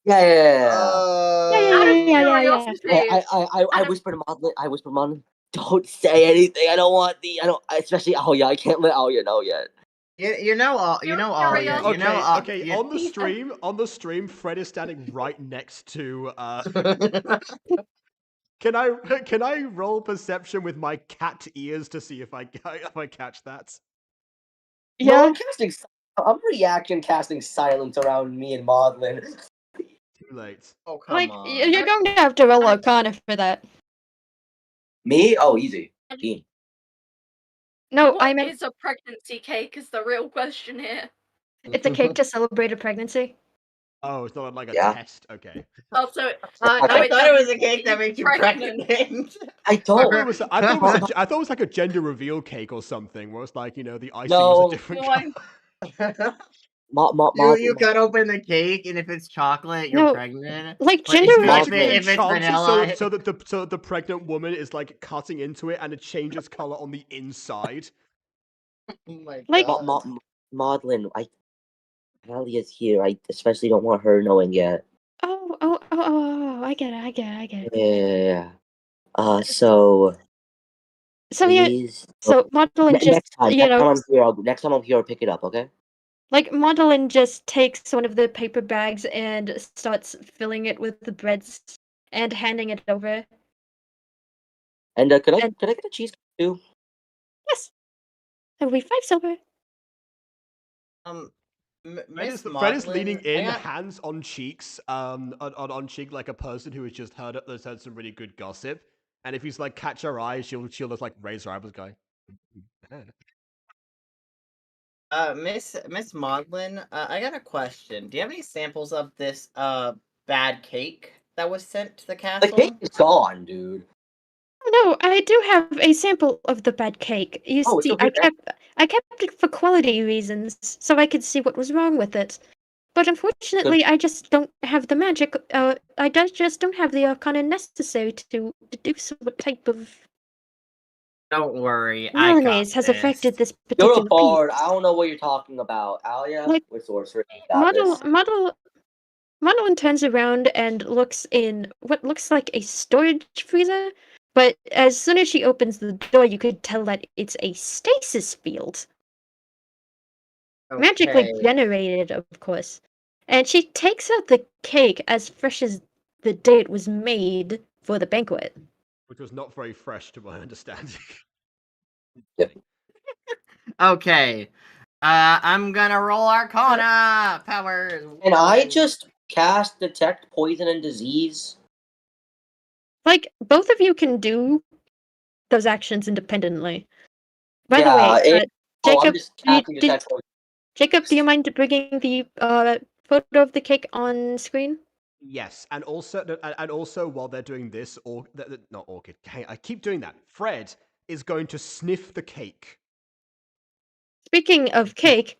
Yeah. Out of Yeah. curiosity, I whispered to Maudlin, don't say anything. I don't want especially Aoya. I can't let Aoya know yet. you know all you know all Curious- you know all, Okay. you- On the stream, Fred is standing right next to. Can I roll perception with my cat ears to see if I catch that? No, Yeah. I'm reaction casting silence around me and Maudlin. Too late. Oh come Like on. you're going to have to roll Arcana for that. Me? Oh, easy. Dean. No, what I meant is a pregnancy cake is the real question here. it's a cake to celebrate a pregnancy. Oh, it's not like a Yeah. test. Okay. Also, I no, thought it doesn't was a make cake that makes you pregnant. I I don't. thought it was like a gender reveal cake or something, where it's like, you know, the icing No. was a different No, color. You cut open the cake, and if it's chocolate, you're No, pregnant. like But gender if Magically it's enchanted vanilla, so that the pregnant woman is like cutting into it and it changes color on the inside. oh my Like- god. Maudlin, Allie is here. I especially don't want her knowing yet. Oh, I get it. Yeah. So So yeah, please. so Madeline just, Next time I'm here, I'll pick it up. Okay. like Madeline just takes one of the paper bags and starts filling it with the breads and handing it over. And could I And- get a cheesecake too? Yes, that will be 5 silver. Miss Fred is leaning Maudlin, in, hands on cheeks, on cheek like a person who has just heard some really good gossip. And if he's like catch her eye, she'll just like raise her eyebrows, going. Miss Maudlin, I got a question. Do you have any samples of this bad cake that was sent to the The castle? cake is gone, dude. No, I do have a sample of the bad cake. You Oh, it's see, over there. I kept it for quality reasons, so I could see what was wrong with it. But unfortunately, I just don't have the magic. Just don't have the arcana necessary to deduce what type of Don't worry, I got malaise has this. affected this You're particular a bard. piece. I don't know what you're talking about, Alia. Like, We're sorcerer. Got this. Madeline turns around and looks in what looks like a storage freezer, but as soon as she opens the door, you could tell that it's a stasis field. Magically Okay. generated, of course. And she takes out the cake as fresh as the day it was made for the banquet. Which was not very fresh to my understanding. Okay. I'm gonna roll Arcana powers. And I just cast detect poison and disease. Like, both of you can do those actions independently. By the Yeah, way, I'm Jacob, just casting did- detect poison. Jacob, do you mind bringing the photo of the cake on screen? Yes, and also while they're doing this, not Orchid. I keep doing that. Fred is going to sniff the cake. Speaking of cake,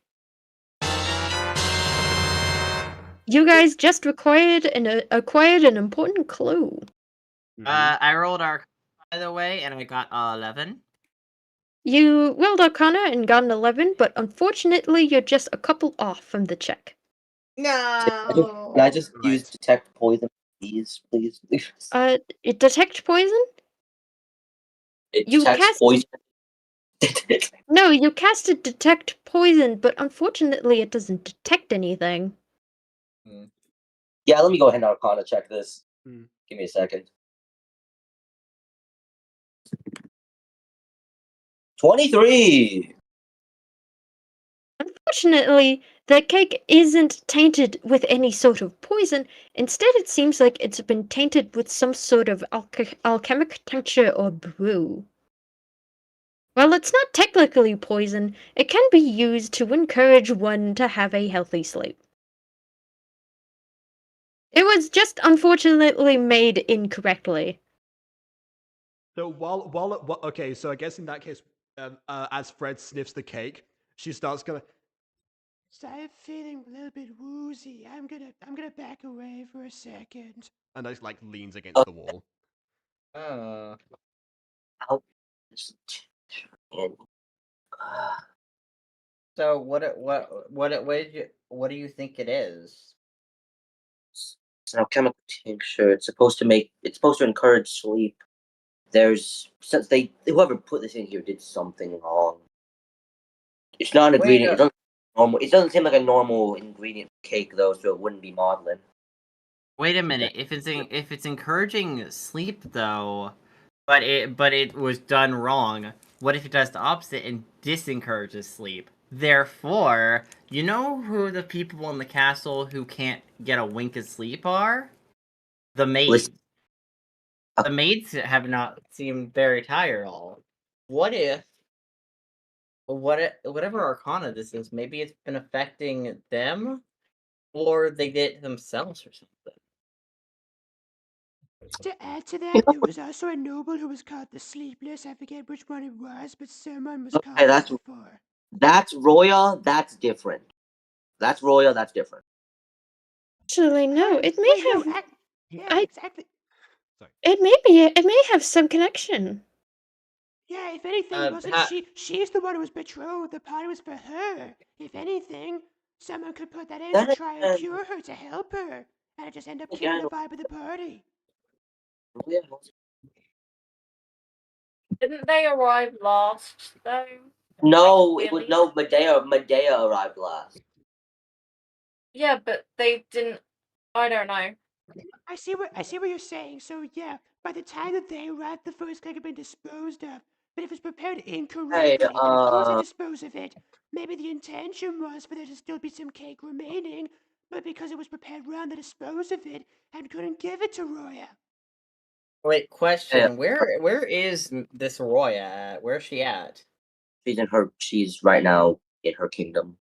you guys just acquired an important clue. I rolled Arcana, by the way, and I got 11. You rolled Arcana and got an 11, but unfortunately, you're just a couple off from the check. No. Can I just use Right. detect poison, please? Please. It detect poison? It You detects cast poison. No, you cast it detect poison, but unfortunately it doesn't detect anything. Yeah, let me go ahead and Arcana check this. Hmm. Give me a second. 23! Unfortunately, the cake isn't tainted with any sort of poison. Instead, it seems like it's been tainted with some sort of alchemic tincture or brew. While it's not technically poison, it can be used to encourage one to have a healthy sleep. It was just unfortunately made incorrectly. So okay, so I guess in that case, as Fred sniffs the cake, she starts going. So I'm feeling a little bit woozy. I'm gonna back away for a second. And just like leans against the Okay. wall. Oh. I'll- and, So what do you think it is? it's an alchemical tincture. It's supposed to encourage sleep. Since whoever put this in here did something wrong. It's not an Wait, ingredient. It doesn't seem like a normal ingredient cake though, so it wouldn't be maudlin. wait a minute. If it's encouraging sleep though, but it was done wrong, what if it does the opposite and disencourages sleep? Therefore, you know who the people in the castle who can't get a wink of sleep are? The maids. Listen, The maids have not seemed very tired at all. What if whatever arcana this is, maybe it's been affecting them? Or they did it themselves or something. To add to that, there was also a noble who was called the Sleepless. I forget which one it was, but someone was called okay, that before. that's Roya. That's different. That's Roya. That's different. Actually, no, it may Wait, no, have. yeah, exactly. Sorry. It may have some connection. Yeah, if anything, wasn't she's the one who was betrothed. The party was for her. If anything, someone could put that in to Then try and cure her, to help her, and it just end up killing again, the vibe of the party. Roya. Didn't they arrive last though? No, Like, it was really? no Medea. Medea arrived last. Yeah, but they didn't. I don't know. I see what you're saying. So yeah, by the time that they arrived, the first cake had been disposed of. But if it's prepared Hey, incorrectly, then of course they dispose of it. Maybe the intention was for there to still be some cake remaining, but because it was prepared wrong, they disposed of it and couldn't give it to Roya. Wait, hey, question. Where is this Roya at? Where's she at? she's right now in her kingdom.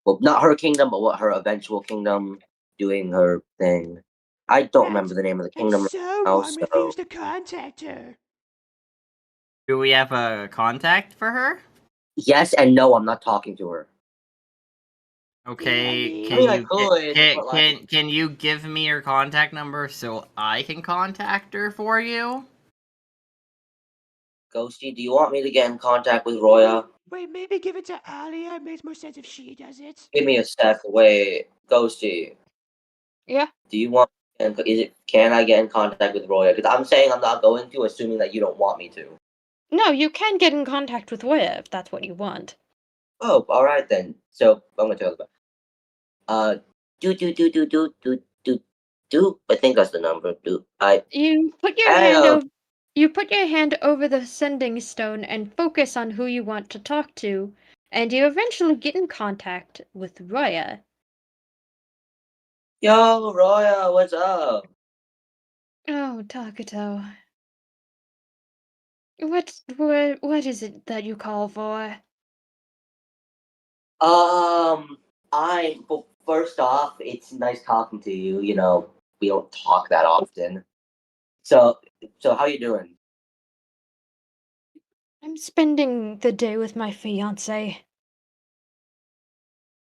Well, not her kingdom, but her eventual kingdom, doing her thing. I don't remember the name of the And kingdom right now, someone so refused to contact her. Do we have a contact for her? yes and no. I'm not talking to her. Okay, I I can mean, I you could, but like, can you give me her contact number so I can contact her for you? Ghosty, do you want me to get in contact with Roya? Wait, maybe give it to Alia. It makes more sense if she does it. Give me a sec. Wait, Ghosty, Yeah. do you want? Can I get in contact with Roya? Because I'm saying I'm not going to, assuming that you don't want me to. No, you can get in contact with Roya if that's what you want. Oh, all right then. So I'm gonna tell you about. Do. I think that's the number. You put your hand Hello. over you put your hand over the sending stone and focus on who you want to talk to, and you eventually get in contact with Roya. Yo, Roya, what's up? Oh, Takuto. What is it that you call for? Well, first off, it's nice talking to you. You know, we don't talk that often. So, how you doing? I'm spending the day with my fiance.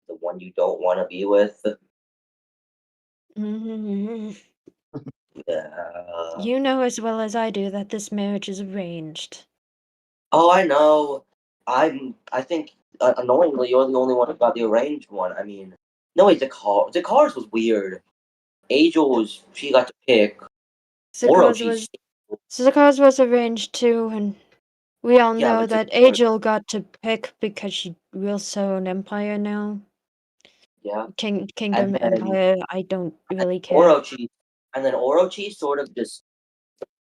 The one you don't want to be with? Mhm. Yeah. You know as well as I do that this marriage is arranged. Oh, I know. I think, annoyingly, you're the only one who got the arranged one. I mean, No, wait, the cars was weird. Angel was she got to pick. Orochi. Zakaz was arranged too, and we all Yeah, know but that Angel got to pick because she rules her own empire now. Yeah. Kingdom, then- empire, I don't really care. Orochi sort of just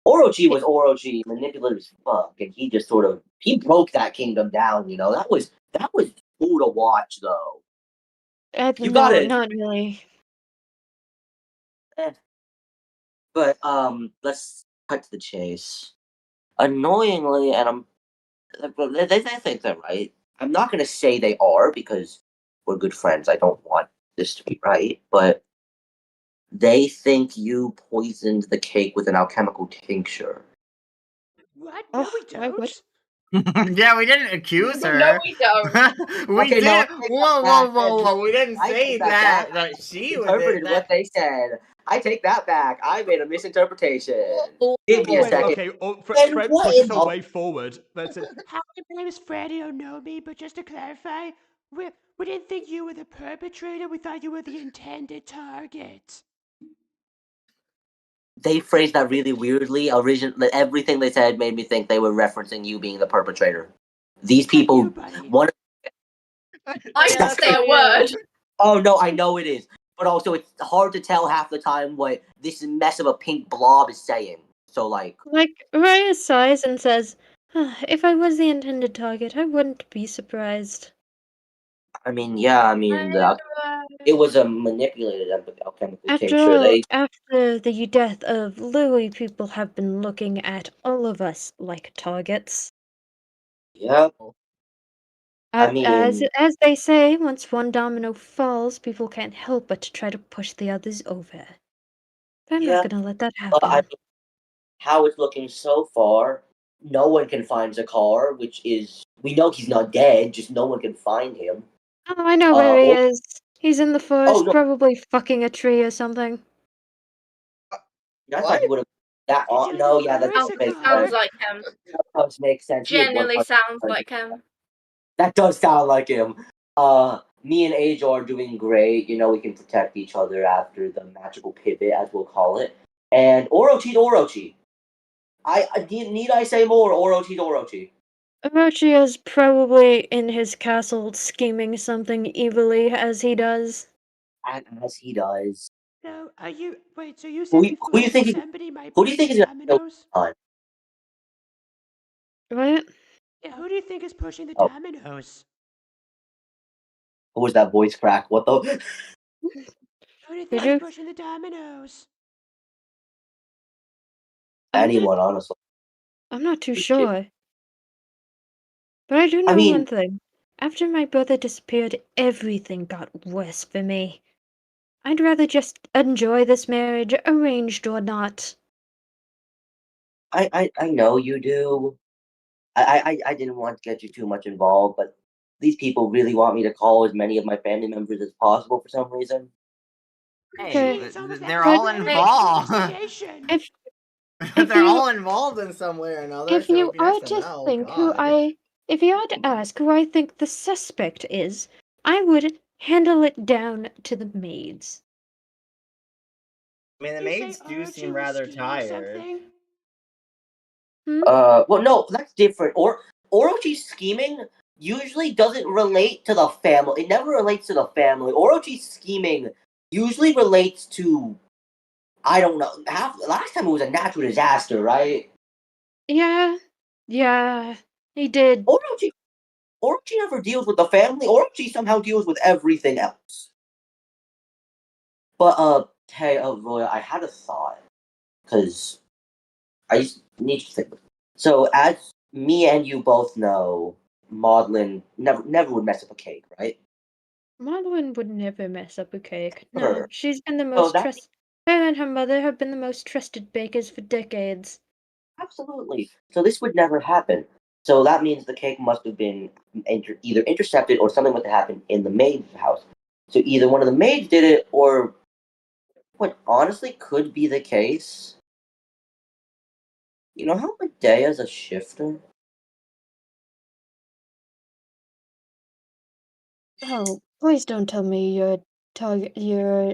Orochi was Orochi, manipulative as fuck, and he just sort of he broke that kingdom down. You know that was cool to watch though. You No, got it. not really. But let's cut to the chase. Annoyingly, and they think they're right. I'm not gonna say they are because we're good friends. I don't want this to be right, but they think you poisoned the cake with an alchemical tincture. What? Oh, No, we why would- don't. Yeah, we didn't accuse her. No, we don't. We Okay, did. no, I take that Whoa! We didn't I say take that that. back. That she was Interpreted it. what they said. I take that back. I made a misinterpretation. Give me a Wait, second. okay, And Fred what pushes in her the- way forward. That's it. Hi, my name is Fred. You don't know me, but just to clarify, we didn't think you were the perpetrator. We thought you were the intended target. They phrased that really weirdly. Everything they said made me think they were referencing you being the perpetrator. These people, you, buddy. one. I Yeah, didn't say a word. Oh no, I know it is, but also it's hard to tell half the time what this mess of a pink blob is saying. So like, Raya sighs and says, if I was the intended target, I wouldn't be surprised. I mean, yeah, it was a manipulated alchemical After tincture. all, They, after the death of Louis, people have been looking at all of us like targets. yeah. I mean, As they say, once one domino falls, people can't help but to try to push the others over. But I'm yeah. not gonna let that But I happen. mean, how it's looking so far, no one can find Zakar, which is we know he's not dead. Just no one can find him. Oh, I know where he or- is. He's in the forest, no. probably fucking a tree or something. I thought you would have. That Did you no, leave yeah, that Earth makes Zakar? Sounds sense. like him. That does make sense. He is Genuinely 100% sounds like him. That does sound like him. Me and Age are doing great. You know, we can protect each other after the magical pivot, as we'll call it. And Orochi to Orochi. Need I say more? Orochi to Orochi. Orochi is probably in his castle scheming something evilly as he does. As he does. No, are you? Wait, so you Who said you before think that is- somebody might Who do you push think is the gonna kill dominoes? Sun? What? Yeah, who do you think is pushing the Oh. dominoes? Who was that voice crack? What the? Who do you Did think you? is pushing the dominoes? Anyone, honestly. I'm not too Shit. sure. But I do know mean- one thing. After my brother disappeared, everything got worse for me. I'd rather just enjoy this marriage, arranged or not. I know you do. I didn't want to get you too much involved, but these people really want me to call as many of my family members as possible for some reason. Okay. Hey, It's almost they're like all a involved. investigation. If They're you- all involved in some way or another. if so you it'd be nice are to to know. think God. if you are to ask who I think the suspect is, I would handle it down to the maids. I mean, the You say maids do Orochi seem was rather scheming tired. something? Well, no, that's different. Orochi's scheming usually doesn't relate to the family. It never relates to the family. Orochi's scheming usually relates to, I don't know. Last time it was a natural disaster, right? Yeah, he did. Orochi never deals with the family. Orochi somehow deals with everything else. But hey, Roy, I had a thought because I just need to think. So, as me and you both know, Maudlin never would mess up a cake, right? Madeline would never mess up a cake. No, Never. she's been the So most that trusted. Her and her mother have been the most trusted bakers for decades. absolutely. So this would never happen. So that means the cake must have been either intercepted or something must have happened in the maid's house. So either one of the maids did it, or what honestly could be the case. You know how Medea's a shifter? Oh, please don't tell me you're target your.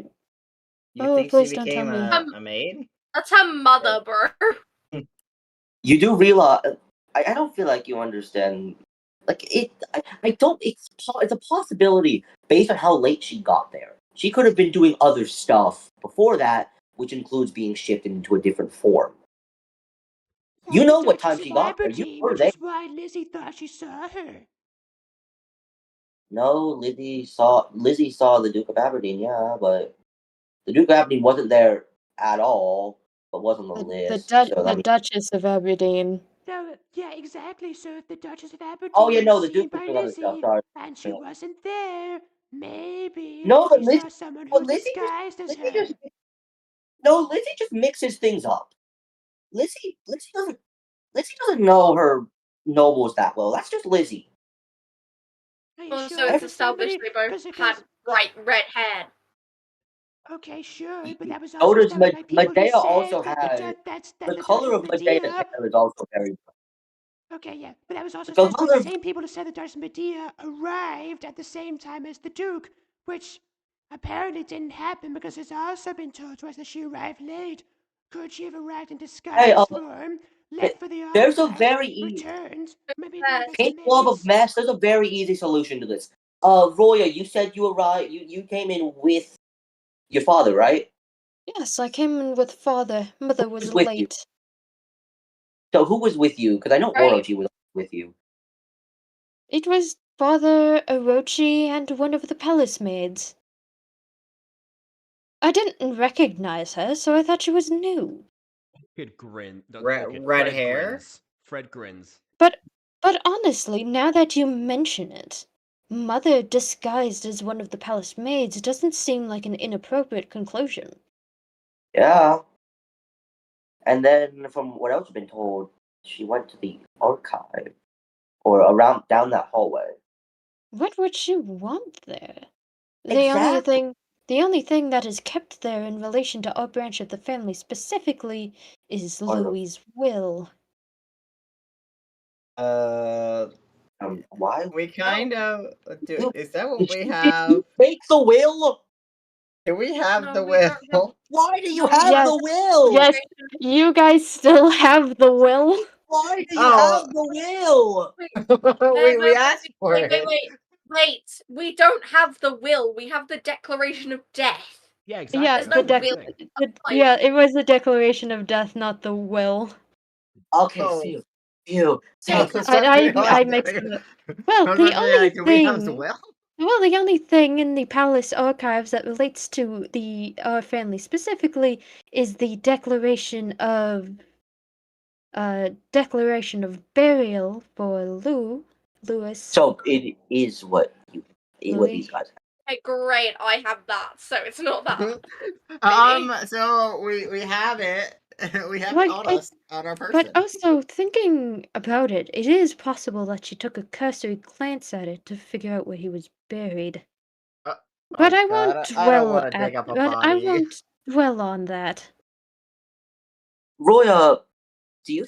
You Oh, think please she don't became tell me. a maid? That's her mother, bro. You do realize. I don't feel like you understand. Like it. I don't. It's a possibility based on how late she got there. She could have been doing other stuff before that, which includes being shifted into a different form. You know what time she got there. You were which there. is why Lizzie thought she saw her. No, Lizzie saw the Duke of Aberdeen. Yeah, but the Duke of Aberdeen wasn't there at all, but was on the list. So The Duchess of Aberdeen. No, yeah, exactly. So if the Duchess of Aberdeen oh yeah, no, was the seen Duke was by doing other stuff. Lizzie Sorry. and she wasn't there, maybe No, but Lizzie saw someone who was Lizzie disguised as her. Lizzie just mixes things up. Lizzie doesn't know her nobles that well. That's just Lizzie. Are you Also, sure? it's 'Cause established somebody- they both 'cause- had bright red hair. Okay, sure, but that was So also does established by people Medea who also said that had the the color Duchess of Medea's hair is also very. Okay, yeah, but that was also The established by color the of- same people who said the Duchess of Medea arrived at the same time as the Duke, which apparently didn't happen because it's also been told to us that she arrived late. Could she have arrived in disguised form, left for the there's a archive, very easy returned, maybe paint club of mess. There's a very easy solution to this. Roya, you said you arrived. You came in with your father, right? Yes, I came in with father. Mother was with you? late. So who was with you? Because I know Right. Orochi was with you. It was Father Orochi and one of the palace maids. I didn't recognize her, so I thought she was new. Kid grin. Red Fred hair? grins. Fred grins. But honestly, now that you mention it, Mother disguised as one of the palace maids doesn't seem like an inappropriate conclusion. Yeah. And then, from what else I've been told, she went to the archive or around down that hallway. What would she want there? Exactly. The only thing that is kept there in relation to our branch of the family specifically is Louis's will. Why? We kind of do. Is that what Did we you have? make the will? Do we have No, the we don't have- will? Why do you No, have Yes. the will? Yes, you guys still have the will? Why do you Oh. have the will? we asked for it. Wait. We don't have the will. We have the declaration of death. Yeah, exactly. Yeah, There's that's no the will. thing. yeah, it was the declaration of death, not the will. Okay, Oh. phew. I Thank was I wondering, mixed like- it up. Well, I was the wondering, only like, do we have the thing. will? Well, the only thing in the palace archives that relates to our family specifically is the declaration of burial for Louis. So it is what these guys have. Okay, great. I have that, so it's not that. So we have it. We have Like, it on us, on our person. But also, thinking about it, it is possible that she took a cursory glance at it to figure out where he was buried. But I won't I don't dwell want to dig up a but I body. won't dwell on that. Roya, do you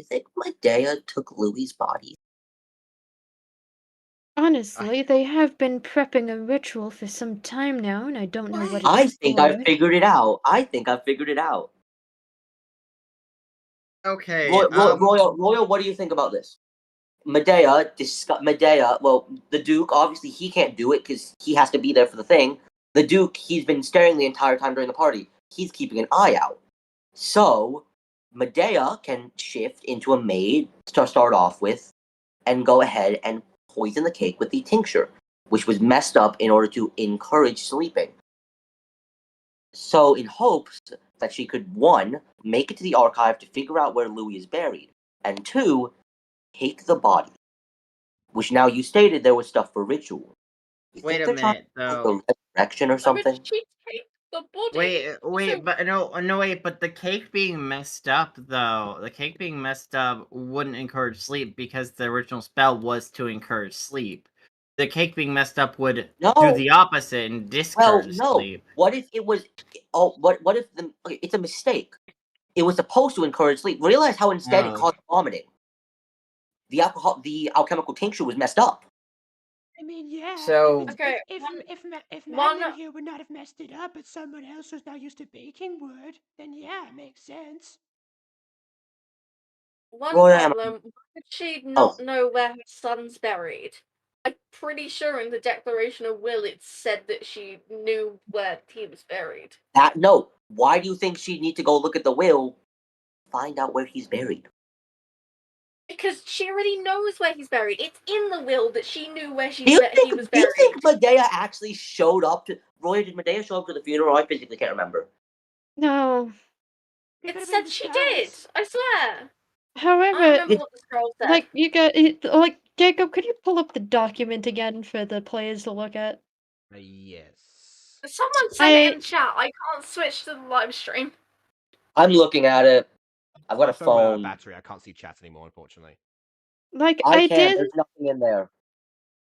think Medea took Louis's body? Honestly, they have been prepping a ritual for some time now, and I don't know what it's I think for. I figured it out. Okay. Royal, what do you think about this? Medea, well, the Duke, obviously he can't do it because he has to be there for the thing. The Duke, he's been staring the entire time during the party. He's keeping an eye out. So, Medea can shift into a maid to start off with and go ahead and poison the cake with the tincture, which was messed up in order to encourage sleeping. So, in hopes that she could, 1, make it to the archive to figure out where Louis is buried, and 2, take the body. Which now you stated there was stuff for ritual. You Wait think a they're trying minute, to have though. a resurrection or something? But she take the body. Wait, So- but no, wait, but the cake being messed up, though, wouldn't encourage sleep because the original spell was to encourage sleep. The cake being messed up would do the opposite and discourage sleep. What if it was? What if it's a mistake? It was supposed to encourage sleep. Realize how instead it caused vomiting. The alchemical tincture was messed up. I mean, yeah. So- If One- Madeline here would not have messed it up, but someone else who's not used to baking would, then yeah, it makes sense. One Roy, problem, why would she not know where her son's buried? I'm pretty sure in the Declaration of Will it said that she knew where he was buried. No. Why do you think she'd need to go look at the will, find out where he's buried? Because she already knows where he's buried. It's in the will that she knew where he was Do you buried. think Medea actually showed up to Roy? Did Medea show up to the funeral? I physically can't remember. No. It It said she did. I swear. I However, don't remember what the scroll said. like you got it, like Jacob, could you pull up the document again for the players to look at? Yes. Someone sent it in chat. I can't switch to the live stream. I'm looking at it. I've got My a phone went out of phone. battery. I can't see chat anymore, unfortunately. Like I can't. There's nothing in there.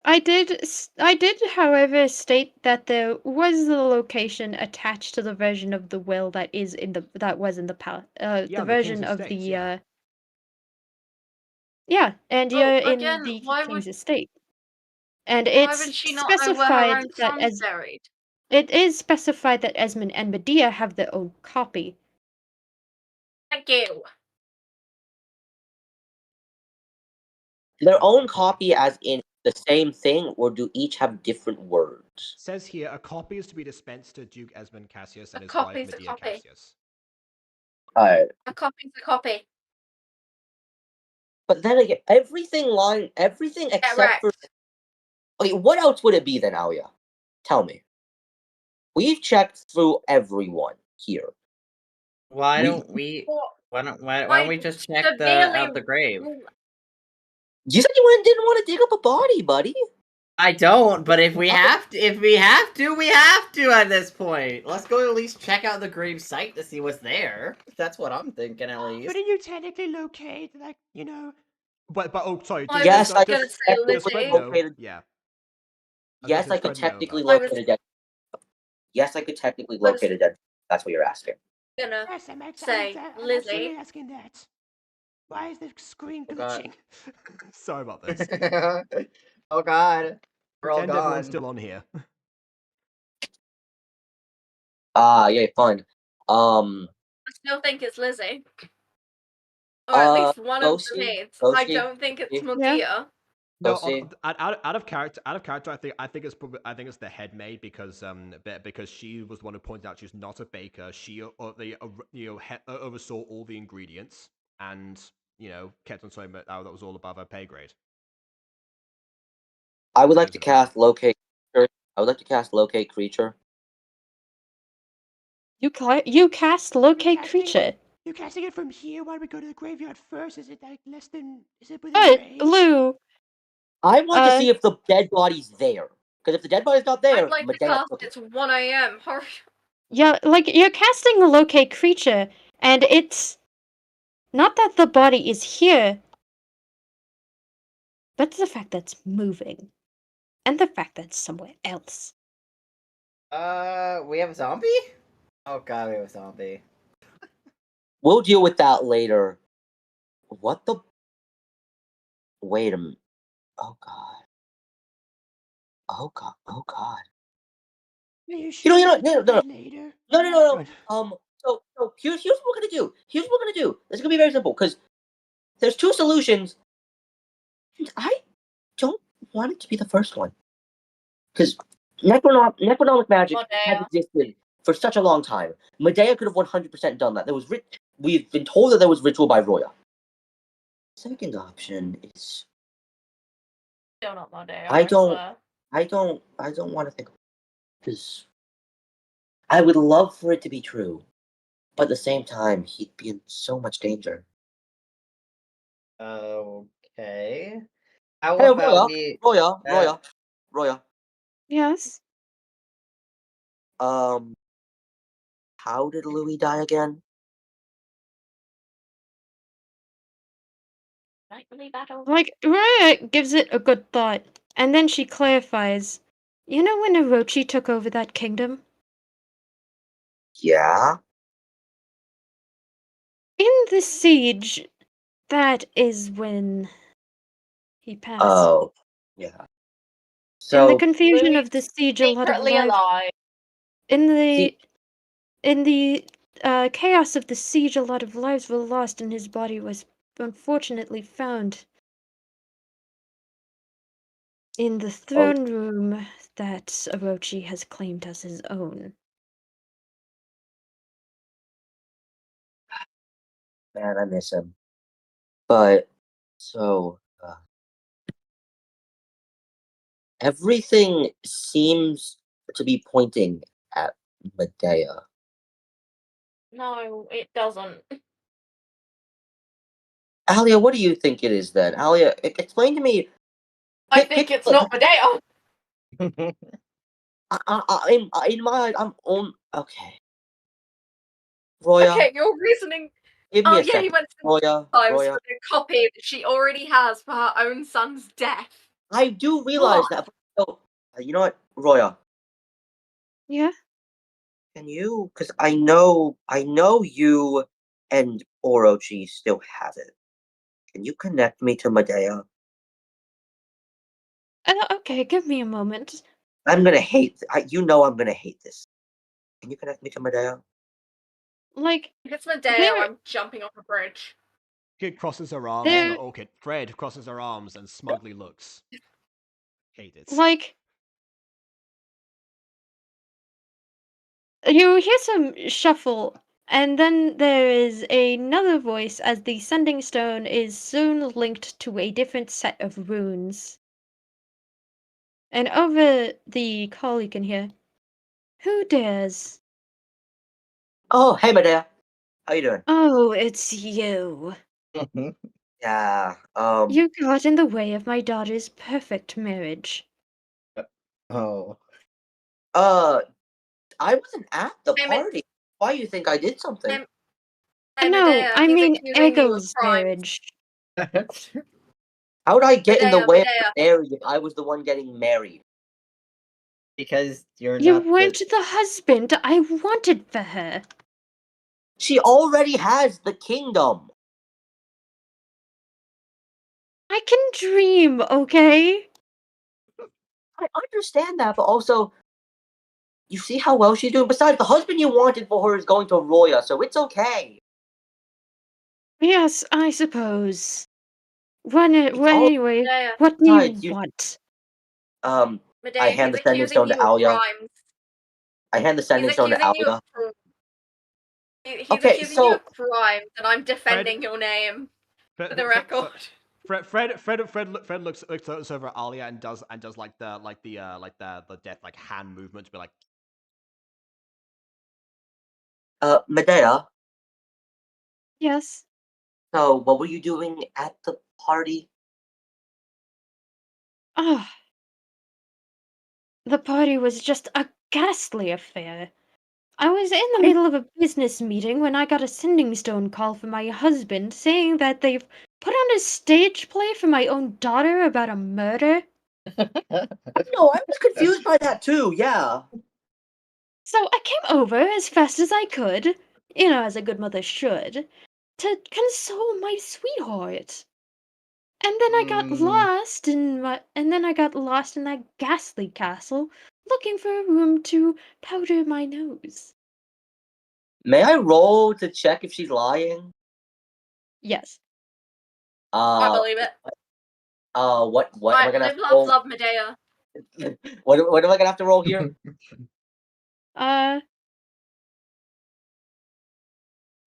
I did, however, state that there was the location attached to the version of the will that was in the Yeah, the on the version King's of Estates, the yeah. yeah, and Oh, you're in again, the why King's would- Estate, and Why it's would she not know where her specified own that son's buried? it is specified that Esmond and Medea have their own copy. Thank you. Their own copy, as in the same thing, or do each have different words? Says here, a copy is to be dispensed to Duke Esmond Cassius and A his wife copy's a Medea copy. Cassius. Alright. A copy's a copy. But then again, everything except for... Correct. Okay, what else would it be then, Alia? Tell me. We've checked through everyone here. Why don't we just check out the grave? You said you didn't want to dig up a body, buddy. I don't, but if we have to, we have to at this point. Let's go at least check out the grave site to see what's there. That's what I'm thinking, at least. Couldn't you technically locate, like, you know? But oh, sorry. I Yes, was I gonna could say technically Lizzie. locate it. Yeah. Yes, I could technically locate a dead. Yes, I could technically locate a dead. That's what you're asking. Gonna Yes, I'm say absolutely Lizzie. asking that. Why is the screen Oh, God. glitching? Sorry about this. Oh God, we're all Pretend everyone's gone. still on here. Yeah, fun. I still think it's Lizzie. Or at least one of the maids. I don't think it's Medea. No, Ghostie. out of character, I think it's probably the head maid because she was the one who pointed out she's not a baker. She oversaw all the ingredients and kept on saying that that was all above her pay grade. I would like to cast locate. I would like to cast locate creature. You cast locate creature. You casting it from here while we go to the graveyard first? Is it like less than? Is it within range? Blue. I want to see if the dead body's there. Because if the dead body's not there, I'd like to Medea cast took it. it's 1 a.m. Hurry. Yeah, like you're casting a locate creature, and it's not that the body is here, but the fact that it's moving, and the fact that it's somewhere else. We have a zombie? Oh God, we have a zombie. We'll deal with that later. What the? Wait a minute. Oh God. Oh God. Oh God. No. So here's what we're gonna do. Here's what we're gonna do. This is gonna be very simple because there's two solutions. And I don't want it to be the first one because necronomic magic has existed for such a long time. Medea could have 100% done that. We've been told that there was ritual by Roya. Second option is Still not Medea. I don't want to think because I would love for it to be true, but at the same time, he'd be in so much danger. Okay. How Hey, about Roya. Yes. How did Louis die again? Nightly battle. Like Raya gives it a good thought, and then she clarifies. You know when Orochi took over that kingdom? Yeah. In the siege, that is when he passed. Oh, yeah. In the So confusion Louis of the siege, a lot of secretly lives. alive. In See- the chaos of the siege, a lot of lives were lost, and his body was unfortunately found in the throne room that Orochi has claimed as his own. man, I miss him. But so everything seems to be pointing at Medea. No, it doesn't. Alia, what do you think it is then? Alia, explain to me. I think it's not Medea. In my, I'm on. Okay, Roya, Okay, your reasoning. give Oh me a yeah, he second. went to Roya, times Roya. for the copy that she already has for her own son's death. I do realize that. But, so, you know what, Roya? Yeah? Can you? Because I know you and Orochi still have it. Can you connect me to Medea? Okay, give me a moment. I'm gonna hate. You know I'm gonna hate this. Can you connect me to Medea? Like, If it's Medea, there, I'm jumping off a bridge. Kid crosses her arms. there, Okay, Fred crosses her arms and smugly looks. Hate it. like, you hear some shuffle, and then there is another voice as the sending stone is soon linked to a different set of runes. And over the call you can hear, "Who dares?" Oh, hey Medea. How you doing? "Oh, it's you. Yeah. You got in the way of my daughter's perfect marriage." Oh. I wasn't at the Hey, party. Why you think I did something? Hey, hey, No, Medea, I he's mean accusing you of Ego's crimes. marriage. How would I get in the Medea, way of Medea. marriage if I was the one getting married? Because you're You not weren't the husband I wanted for her. She already has the kingdom. I can dream, okay? I understand that, but also, you see how well she's doing. Besides, the husband you wanted for her is going to Roya, so it's okay. Yes, I suppose. It's all Anyway, Medea, what do you besides, want? I Medea, hand he's the sending accusing stone you to of Alia. crimes. I hand the He's sending stone to accusing you of Alia. he's Okay, accusing you so of crimes, and I'm defending your name for the record. Fred looks over at Alia and does like the death like hand movement to be like, Medea. Yes. So, what were you doing at the party? Ah, the party was just a ghastly affair. I was in the middle of a business meeting when I got a sending stone call from my husband saying that they've put on a stage play for my own daughter about a murder. No, I was confused by that too. Yeah. So I came over as fast as I could, as a good mother should, to console my sweetheart. And then I got lost in that ghastly castle, looking for a room to powder my nose. May I roll to check if she's lying? Yes. I believe it. What am I gonna have Live, to love, roll? love, Medea. What am I gonna have to roll here? Uh,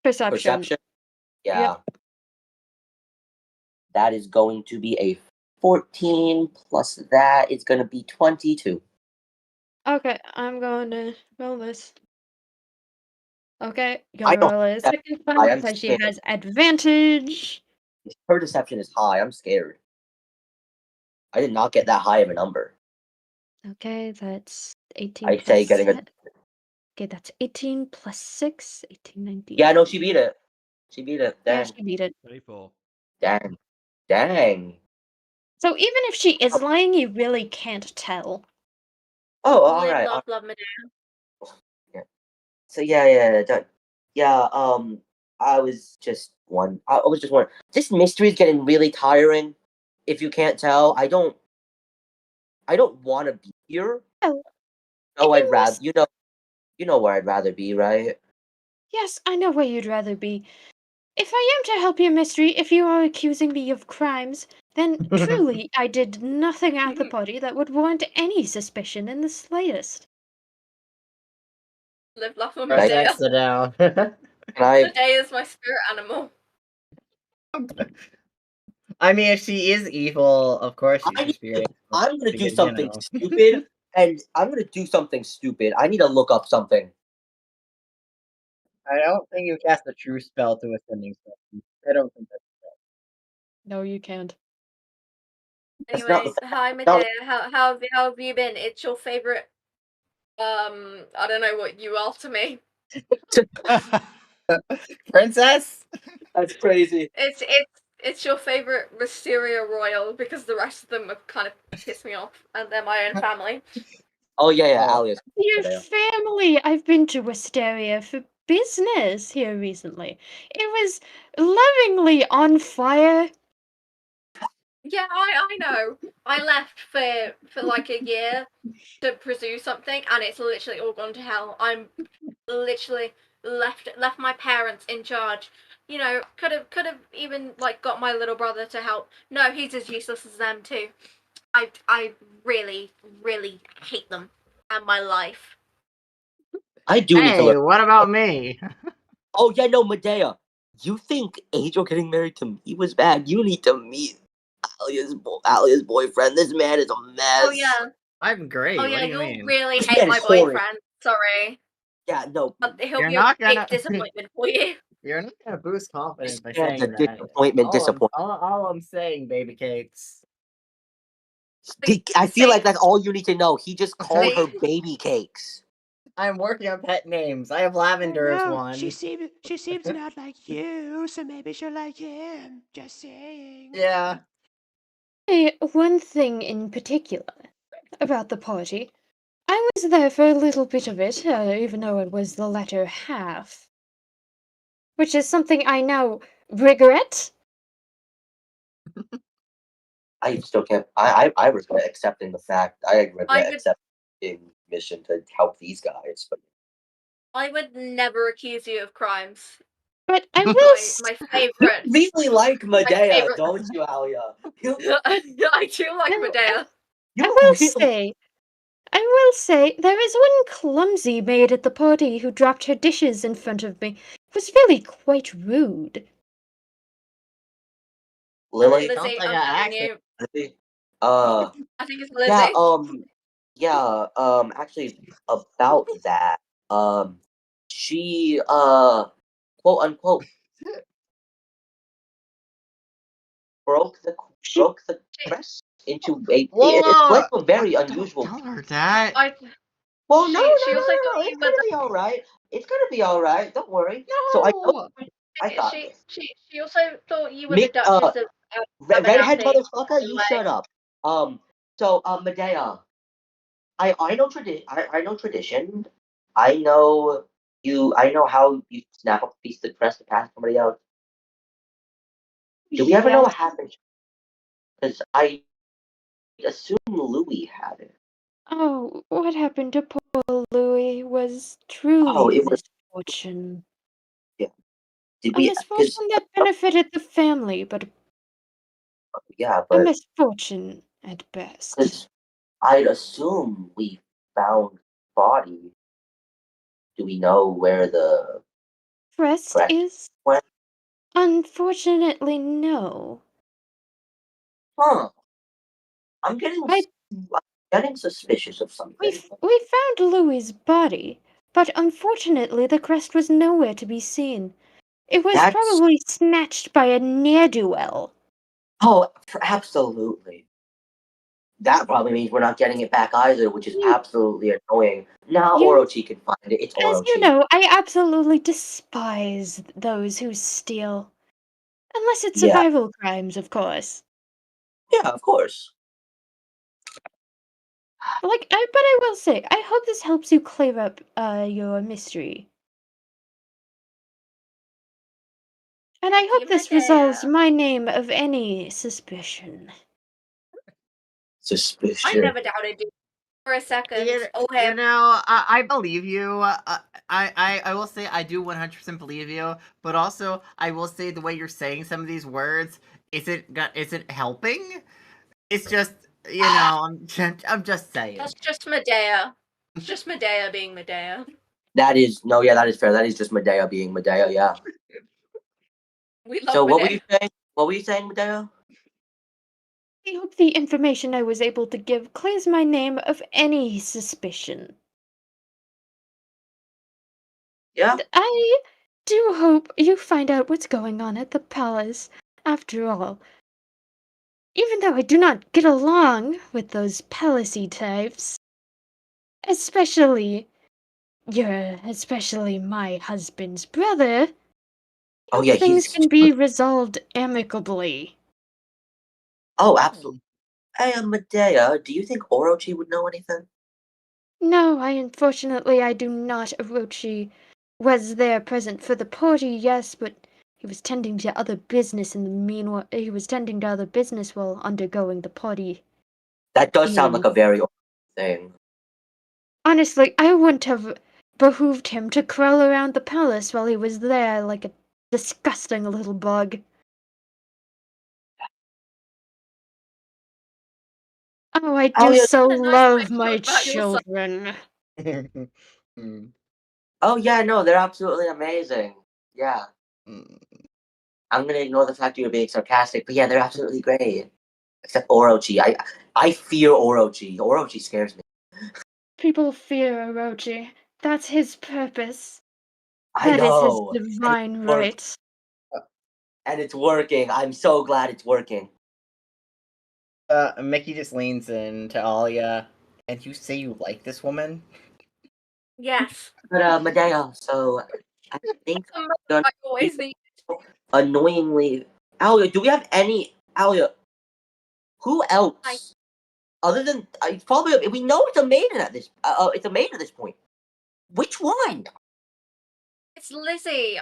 perception. Perception. Yeah. Yep. That is going to be a 14 plus that is going to be 22. Okay, I'm going to roll this. Okay, I gonna don't roll a have that second high. one I'm because she scared. has advantage. Her deception is high. I'm scared. I did not get that high of a number. Okay, that's 18 I plus say getting a. Okay, that's 18 plus 6, 18, 19. Yeah, no, she beat it. She beat it. Yeah, Dang. she beat it. 24. Dang. Dang. So even if she is lying, you really can't tell. Oh, all Live, right. love, love, Medea. Yeah. So yeah. I was just one. This mystery is getting really tiring. If you can't tell, I don't. I don't want to be here. Oh, No, I'd you rather must. you know where I'd rather be, right? Yes, I know where you'd rather be. If I am to help your mystery, if you are accusing me of crimes, then truly I did nothing at the party that would warrant any suspicion in the slightest. Live, laugh, and Right. Medea. Princess, sit down. Can I? Medea is my spirit animal. I mean, if she is evil, of course she's I your need spirit. I'm gonna do Because, you something know. stupid, and I'm gonna do something stupid. I need to look up something. I don't think you cast a true spell to ascending stone. I don't think that's No, you can't. That's not. Anyway, hi Not, Medea. How have you been? It's your favorite. I don't know what you are to me. Princess? that's crazy. It's your favorite Wisteria Royal because the rest of them have kind of pissed me off, and they're my own family. Oh yeah, Oh. Alias. Your Medea. family! I've been to Wisteria for business here recently. It was lovingly on fire. Yeah, I know. I left for like a year to pursue something, and it's literally all gone to hell. I'm literally left my parents in charge. You know, could have even like got my little brother to help. No, he's as useless as them too. I really hate them and my life. I do need to Hey, look. what about me? Oh yeah, no, Medea. You think Angel getting married to me was bad? You need to meet Alia's boyfriend. This man is a mess. Oh yeah. I'm great. Oh What yeah, do you you'll mean? really This hate man my is horrid. boyfriend. Sorry. Yeah, no. He'll You're be a not big gonna disappointment for you. You're not gonna boost confidence This by man's a saying that. disappointment. All I'm saying, baby cakes. I feel like that's all you need to know. He just called her See? baby cakes. I'm working on pet names. I have I Lavender as don't know. one. She seems not like you, so maybe she'll like him. Just saying. Yeah. One thing in particular about the party. I was there for a little bit of it, even though it was the latter half. Which is something I now regret. I still can't. I regret accepting the fact. I regret I would accepting mission to help these guys. But I would never accuse you of crimes. But I will My you favorite. really like Medea, favorite- don't you, Alia? You I do like I, Medea. you will really. say, there is one clumsy maid at the party who dropped her dishes in front of me. It was really quite rude. Lily. Sounds Lizzie, like I'm an telling accident. you. Lily? I think it's Yeah. Lizzie. Actually, about that. She quote unquote broke the She crest into a. Whoa! It's like a very unusual. Don't tell her that. I Well, no. she also thought It's you were gonna be all right. It's gonna be all right. Don't worry. So I know. No. I thought this. she also thought you were the Mick, Duchess of redhead Abernathy. motherfucker, you shut up. Medea, I know I know tradition. I know you. I know how you snap up a piece of the crest to pass somebody else. Do we ever know Yes. what happened? Because I assume Louis had it. Oh, what happened to poor Louis was Oh, truly a it was. misfortune. Yeah. Did A we? Because misfortune that benefited the family, but yeah, a but misfortune at best. because I'd assume we found body. Do we know where the Rest crest is went? unfortunately no. Huh. I'm I getting suspicious of something. we found Louis's body, but unfortunately the crest was nowhere to be seen. It was That's probably snatched by a ne'er-do-well. absolutely. That probably means we're not getting it back either, which is You, absolutely annoying. Now you, Orochi can find it. It's as you Orochi. know, I absolutely despise those who steal. Unless it's Yeah, survival crimes, of course. yeah, of course. But I will say, I hope this helps you clear up your mystery. And I hope Give this Medea. resolves my name of any suspicion. Suspicious. I never doubted you for a second. I believe you. I will say I do 100% believe you, but also I will say the way you're saying some of these words isn't helping. It's just I'm just saying. That's just Medea. It's just Medea being Medea. That is fair. That is just Medea being Medea. Yeah. We love So Medea. what were you saying? What were you saying, Medea? I hope the information I was able to give clears my name of any suspicion. Yeah. I do hope you find out what's going on at the palace. After all, even though I do not get along with those palacey types, especially my husband's brother, Oh hope yeah, things he's. can be resolved amicably. Oh, absolutely. Hey, Medea, do you think Orochi would know anything? No, unfortunately I do not. Orochi was there present for the party, yes, but he was tending to other business in the meanwhile. He was tending to other business while undergoing the party. That does sound like a very thing. Honestly, I wouldn't have behooved him to crawl around the palace while he was there like a disgusting little bug. Oh, I do yeah. so What a nice way love to my talk about yourself. children. Oh yeah, no, they're absolutely amazing. Yeah. I'm gonna ignore the fact you're being sarcastic, but yeah, they're absolutely great. Except Orochi. I fear Orochi. Orochi scares me. People fear Orochi. That's his purpose. I That is his know. divine work- right. And it's working. I'm so glad it's working. Mickey just leans in to Alia, and you say you like this woman? Yes. But Medea, so I think I always think. annoyingly, Alia, do we have any Alia? Who else? Other than probably, we know it's a maiden at this. It's a maiden at this point. Which one? It's Lizzie.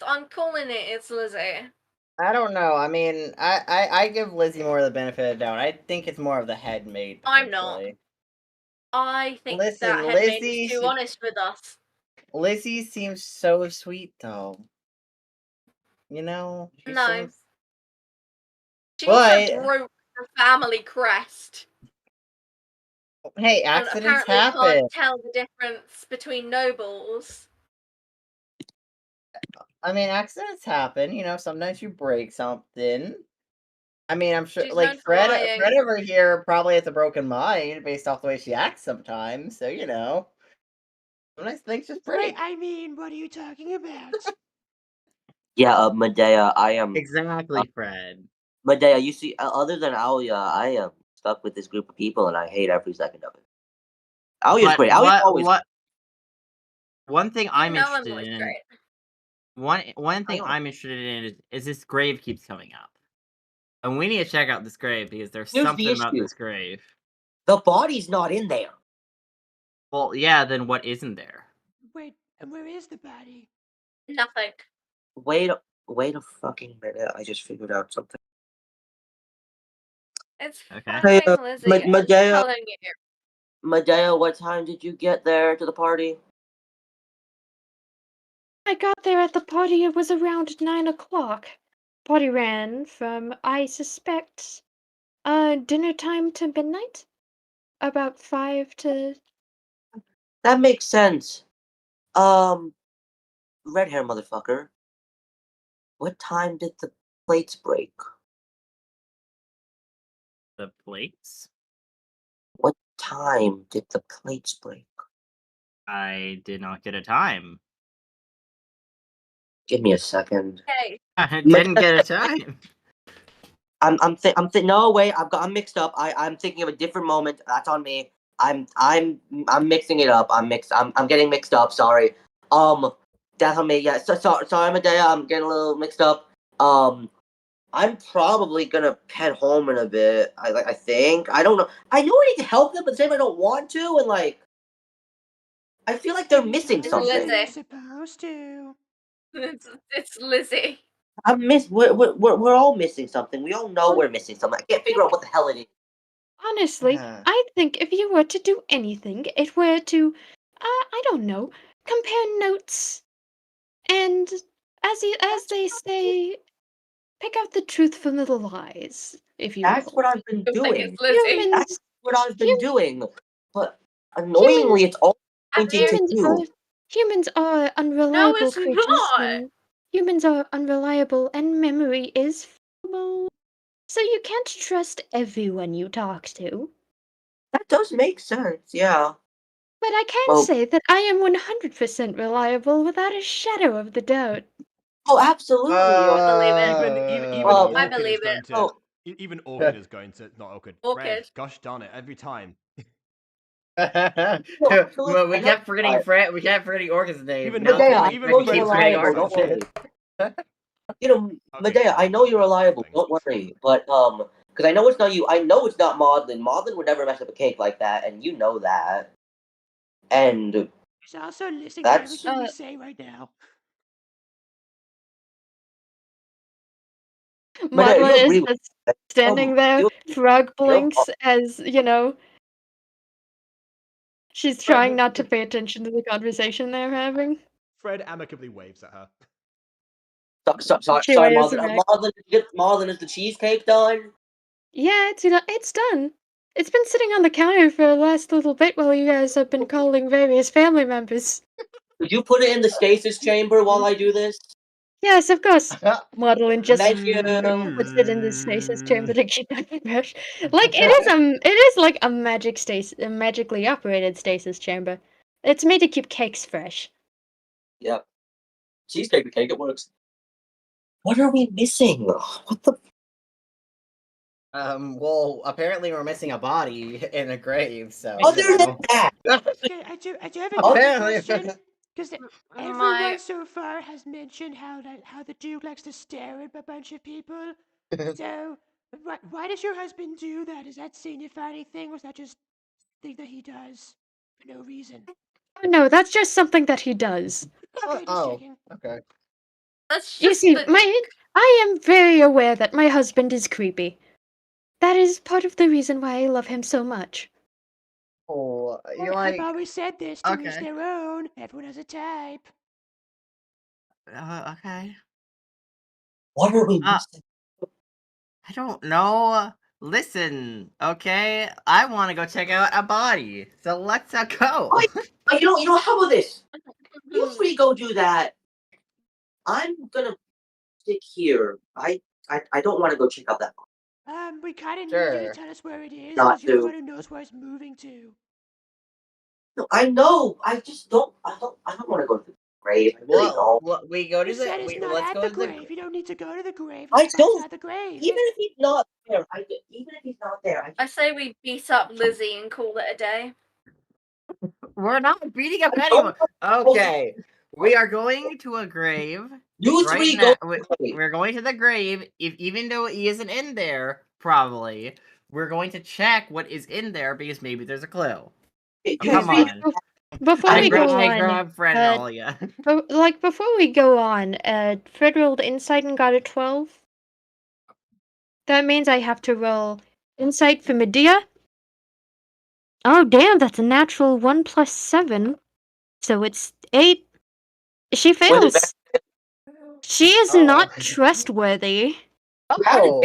I'm calling it. It's Lizzie. I don't know. I mean, I give Lizzie more of the benefit of the doubt. I think it's more of the head maid. I'm not. I think Listen, that headmaid was Lizzie. too honest with us. Lizzie seems so sweet, though. You know, she No. seems. She But also broke the family crest. hey, And accidents apparently happen. can't tell the difference between nobles. I mean, accidents happen. You know, sometimes you break something. I mean, I'm sure, She's like known for Fred lying. over here probably has a broken mind based off the way she acts sometimes. So you know, sometimes things just break. I mean, what are you talking about? Yeah, Medea, I am. Exactly, Fred. Medea, you see, other than Alia, I am stuck with this group of people, and I hate every second of it. Alia's great. Alia's always. One thing I'm I'm interested always in. great. One thing I'm interested in is this grave keeps coming up, and we need to check out this grave because there's Here's something the about issue. this grave. The body's not in there. Well, yeah. Then what isn't there? Wait, and where is the body? Nothing. Wait a fucking minute. I just figured out something. It's Okay. fucking Lizzie. I'm Medea, telling you. Medea, what time did you get there to the party? I got there at the party, it was around 9 o'clock. Party ran from, I suspect, dinner time to midnight? About 5 to... That makes sense. Red hair motherfucker. What time did the plates break? The plates? What time did the plates break? I did not get a time. Give me a second. Hey. I didn't get a time. No, wait, I'm mixed up. I'm thinking of a different moment. That's on me. I'm mixing it up. I'm getting mixed up. Sorry. That's on me. Yeah. Sorry, Medea. I'm getting a little mixed up. I'm probably gonna head home in a bit. I think. I don't know. I know I need to help them, but at the same time I don't want to, and like, I feel like they're missing It's something. Lizzie. You're supposed to. It's Lizzie. We're all missing something. We all know we're missing something. I can't figure out what the hell it is. Honestly, I think if you were to do anything, it were to, I don't know, compare notes and, as they say, pick out the truth from the lies, if you That's will. what I've been doing. Thanks, Lizzie. That's what I've been doing. But Humans- annoyingly, it's all pointing to Humans you. are unreliable it's creatures. not. And humans are unreliable, and memory is fallible. So you can't trust everyone you talk to. That does make sense, yeah. But I can Well- say that I am 100% reliable without a shadow of the doubt. Oh, absolutely. Even I Orchid believe is going it. to. Even Orchid is going to. Not Orchid. Orchid. Fred. Gosh darn it! Every time. Well, we I kept know forgetting that. Fred. We kept forgetting Orchid's name. Even Now Medea, I even know we you're keep forgetting reliable. Orchid's Don't name. worry. You know, Okay, Medea, I fine, know you're fine, reliable. things. Don't worry. But because I know it's not you. I know it's not Maudlin. Maudlin would never mess up a cake like that, and you know that. And He's also listening That's- to everything we say right now. Maudlin you is agree with just standing there, frog blinks as, she's trying not to pay attention to the conversation they're having. Fred amicably waves at her. She Sorry, waves Maudlin. back. Maudlin, is the cheesecake done? Yeah, it's done. It's been sitting on the counter for the last little bit while you guys have been calling various family members. Could you put it in the stasis chamber while I do this? Yes, of course. Maudlin just Thank you. puts it in the stasis chamber to keep it fresh. Like it is like a magically operated stasis chamber. It's made to keep cakes fresh. Yep. Cheesecake cake, it works. What are we missing? What the? Well, apparently we're missing a body in a grave, so. Other than that, Okay, I do have a Apparently. question. Because everyone My- so far has mentioned how the Duke likes to stare at a bunch of people. So, why does your husband do that? Does that signify anything, or is that just thing that he does for no reason? Oh, no, that's just something that he does. Okay, just checking. Okay. That's You just see, the- I am very aware that my husband is creepy. That is part of the reason why I love him so much. Oh, you I've always said this, to each okay. their own. Everyone has a type. Okay. what are we missing? I don't know. Listen, okay? I want to go check out a body, so let's go. You know, how about this? You three go do that. I'm gonna stick here. I don't want to go check out that. We kind of need you to Sure. tell us where it is, Not because you're the to. one who knows where it's moving to. No, I know. I just don't. I don't want to go to the grave. I really don't. Well, we go to You said it's not let's at go the to the. grave. You don't need to go to the grave. I It's don't. outside the grave. Even if he's not there, I say we beat up Lizzie and call it a day. We're not beating up I anyone. don't- Okay, we are going to a grave. You Right three now, go. we're going to the grave. Even though he isn't in there, probably we're going to check what is in there because maybe there's a clue. Come on. Before we go on, grab Fred and Alia. before we go on, Fred rolled insight and got a 12. That means I have to roll insight for Medea. Oh damn, that's a natural 1 plus 7. So it's 8. She fails. She is not trustworthy. Oh,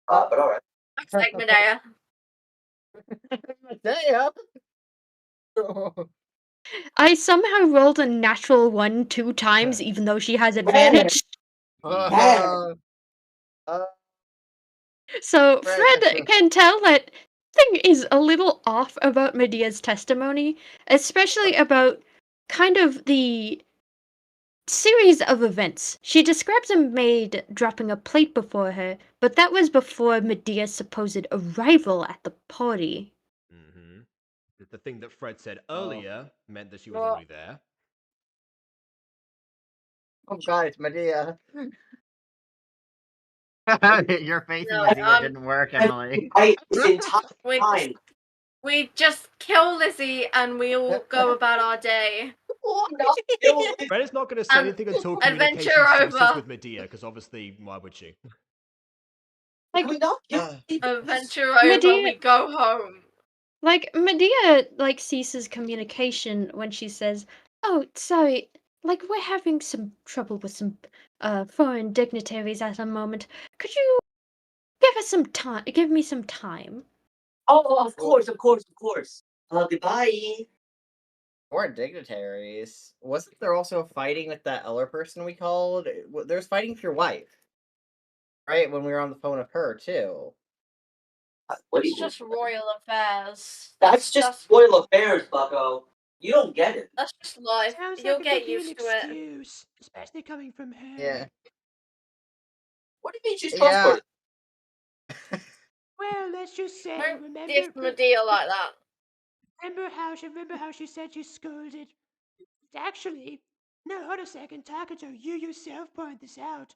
But all right. Looks like Medea. Medea. I somehow rolled a natural 1 2 times, even though she has advantage. So Fred can tell that something is a little off about Medea's testimony, especially about kind of the series of events. She describes a maid dropping a plate before her, but that was before Medea's supposed arrival at the party. Mm-hmm. The thing that Fred said earlier meant that she was already there. Oh god, it's Medea. Your face No, in Medea didn't work, Emily. This entire We time. we just kill Lizzie and we all go about our day. Fred is not going to say anything until communication Adventure ceases over. with Medea, because obviously, why would she? Like, Can we not Uh, Adventure over, Medea- we go home. like Medea like ceases communication when she says, "Oh, sorry, like we're having some trouble with some foreign dignitaries at the moment. Could you give us some time? Give me some time." Oh, of course. Goodbye. Or dignitaries. Wasn't there also fighting with that other person we called? There's fighting with your wife, right? When we were on the phone with her too. What do It's you? just royal affairs. That's just spoil affairs, Bucko. You don't get it. That's just life. Sounds You'll like a get bit of an used to it. excuse, especially coming from her. Yeah. What do you mean she's Yeah. trustworthy? Well, let's just say, Don't remember, diss Medea like that. remember how she said she scolded. Actually, no, hold a second, Takato, you yourself pointed this out.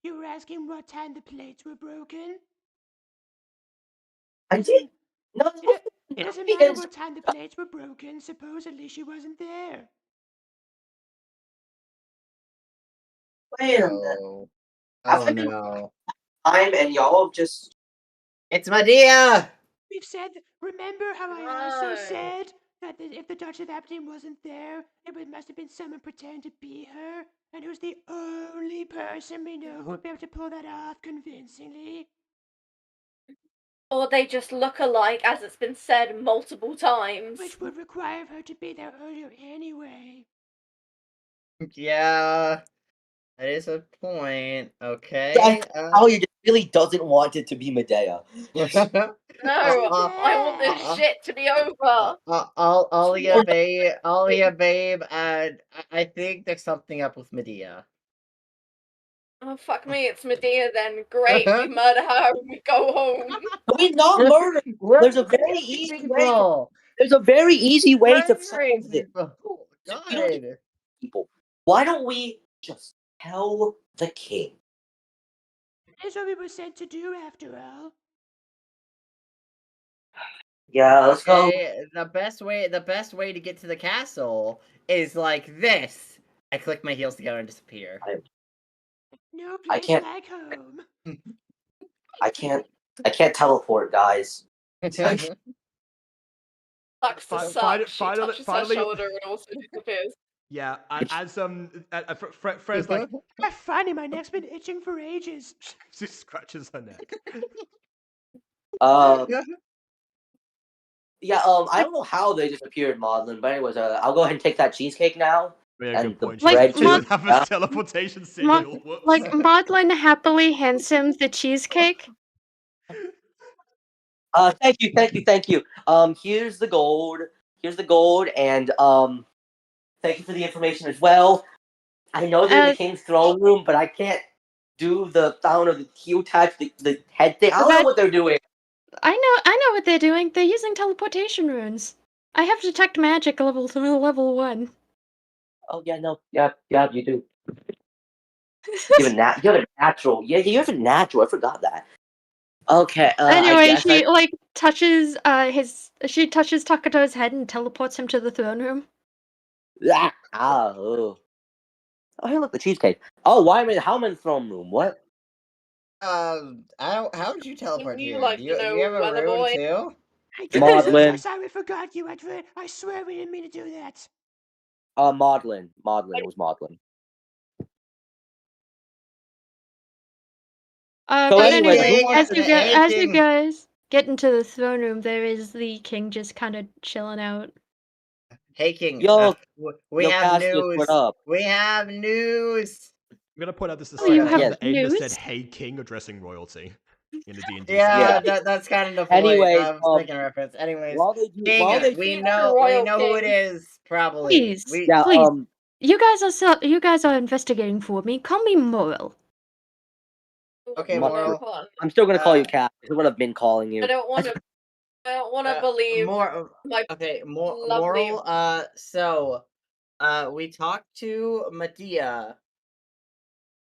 You were asking what time the plates were broken. I did. No, It doesn't matter what time the plates were broken. Supposedly she wasn't there. Wait a minute. Oh, Have oh I been no. time and y'all have just It's Medea! We've said, remember how I also No. said that if the Duchess of Aberdeen wasn't there, must have been someone pretending to be her, and who's the only person we know who would be able to pull that off convincingly. Or they just look alike, as it's been said multiple times. Which would require her to be there earlier anyway. Yeah, that is a point. Okay. Talia just really doesn't want it to be Medea. No, I want this shit to be over. Alia, babe, and I think there's something up with Medea. Oh, fuck me, it's Medea then. Great, we murder her and we go home. Can we not murder? There's a very easy way. There's a very easy way to solve this. Oh, You God. don't need people. Why don't we just tell the king? That's what we were sent to do, after all. Yeah, let's go. Okay, the best way to get to the castle is like this. I click my heels together and disappear. No I place can't- like home. I can't teleport, guys. Sucks to suck. She finally- touches finally- her shoulder and also disappears. Yeah, as Fred's like, Finally, my neck's been itching for ages. she scratches her neck. Yeah, I don't know how they disappeared, Maudlin, but anyways, I'll go ahead and take that cheesecake now. Yeah, And good the point. She bread doesn't too. have a Yeah. teleportation signal. Whoops. Like Maudlin happily hands him the cheesecake. Thank you. Here's the gold. And thank you for the information as well. I know they're in the king's throne room, but I can't do the sound of the Q attach the head thing. I don't know what they're doing. I know what they're doing. They're using teleportation runes. I have detect magic level 1. Oh yeah, no, yeah, you do. You have a natural. Yeah, you have a natural. I forgot that. Okay. Anyway, she touches she touches Takato's head and teleports him to the throne room. Oh, hey, look, the cheesecake. Oh, why am I? How am I in the throne room? What? How would you teleport You here? like Do to you know have a Weather rune Boy? too? Maudlin. I'm sorry, we forgot you, Edward. I swear we didn't mean to do that. Maudlin. It was Maudlin. So But anyway, anyway, who wants as you guys get into the throne room, there is the king just kind of chilling out. Hey King, Yo, we have Cassius, news. what up? We have news. I'm gonna point out this is Oh, you the have end that news? said "Hey King" addressing royalty in the D&D. Yeah, Yeah. that's kind of the point. Anyways, I was making a reference. Anyways, King, we know who it is. Probably. Please, We, please. You guys are investigating for me. Call me Moral. Okay, Moral. I'm still gonna call you Cass. I would have been calling you. I don't want to believe my lovely... Moral. So, we talked to Medea,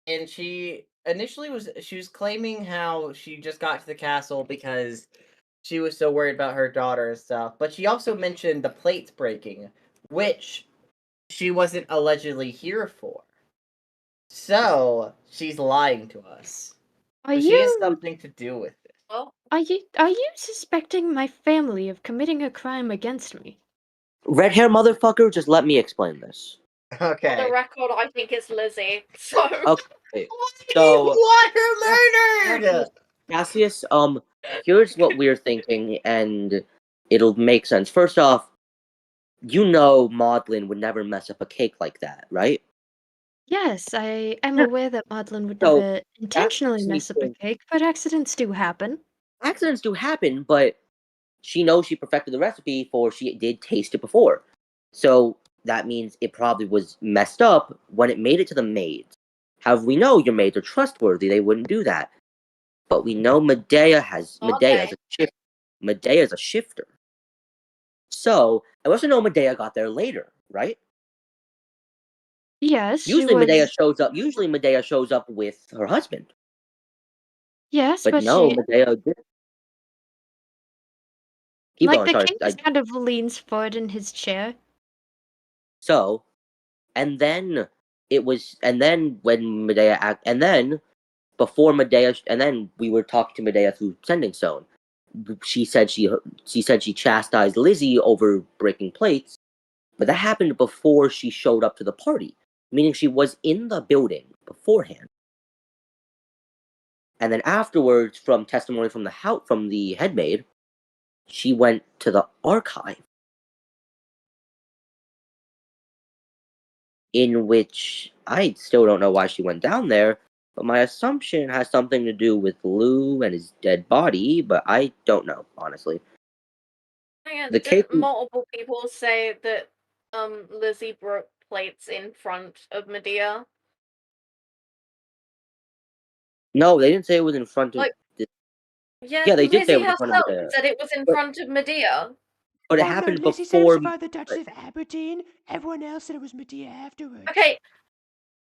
and she was claiming how she just got to the castle because she was so worried about her daughter and stuff. But she also mentioned the plates breaking, which she wasn't allegedly here for. So she's lying to us. She has something to do with Well, Are you suspecting my family of committing a crime against me? Red hair motherfucker, just let me explain this. for the Okay. record, I think it's Lizzie. So Okay. Why do So- you want her murdered? Cassius, here's what we're thinking, and it'll make sense. First off, you know Maudlin would never mess up a cake like that, right? Yes, I am Yeah. aware that Maudlin would So, never intentionally actually mess up a think- cake, but accidents do happen. Accidents do happen, but she knows she perfected the recipe for she did taste it before. So that means it probably was messed up when it made it to the maids. However, we know your maids are trustworthy, they wouldn't do that. But we know Medea's a shifter. So I also know Medea got there later, right? Yes, she Usually Medea was. shows up with her husband. Yes, But but no, she. Medea did. Keep Like going, the sorry. king just kind of leans forward in his chair. So, and then when Medea and then before Medea, and then we were talking to Medea through Sending Stone. She said she chastised Lizzie over breaking plates, but that happened before she showed up to the party, meaning she was in the building beforehand. And then afterwards, from testimony from the headmaid, she went to the archive, in which I still don't know why she went down there, but my assumption has something to do with Lou and his dead body, but I don't know, honestly. yeah, The did cake- multiple people say that Lizzie broke plates in front of Medea? No, they didn't say it was in front of. Like- Yeah, Yeah, they did say it Lizzie was in front of herself Medea, said it was in But- front of Medea. but it Oh, happened no, Lizzie said it was before. by the Duchess of Aberdeen. Everyone else said it was Medea afterwards. Okay,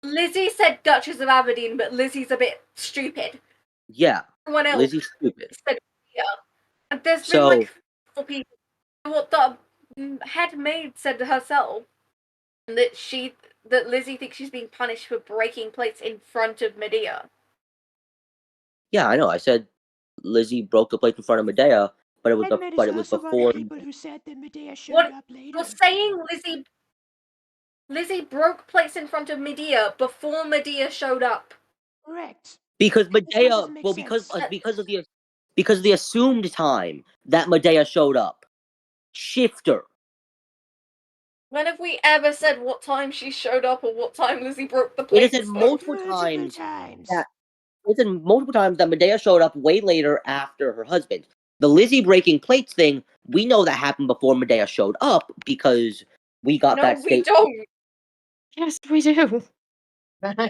Lizzie said Duchess of Aberdeen, but Lizzie's a bit stupid. Yeah, Everyone else Lizzie's stupid. said Medea. And there's So- been like 4 people. What the head maid said herself that Lizzie thinks she's being punished for breaking plates in front of Medea. Yeah, I know. I said Lizzie broke the plate in front of Medea, but it was Headmaid is but it was also one of before. the people who said that Medea showed What? up later. You're saying Lizzie broke plates in front of Medea before Medea showed up. Correct. Because Medea, doesn't make well, sense. because of the assumed time that Medea showed up, shifter. When have we ever said what time she showed up or what time Lizzie broke the It plates? is said multiple Multiple times. It's in multiple times that Medea showed up way later after her husband. The Lizzie breaking plates thing, we know that happened before Medea showed up because we got No, that we state. don't. Yes, we do.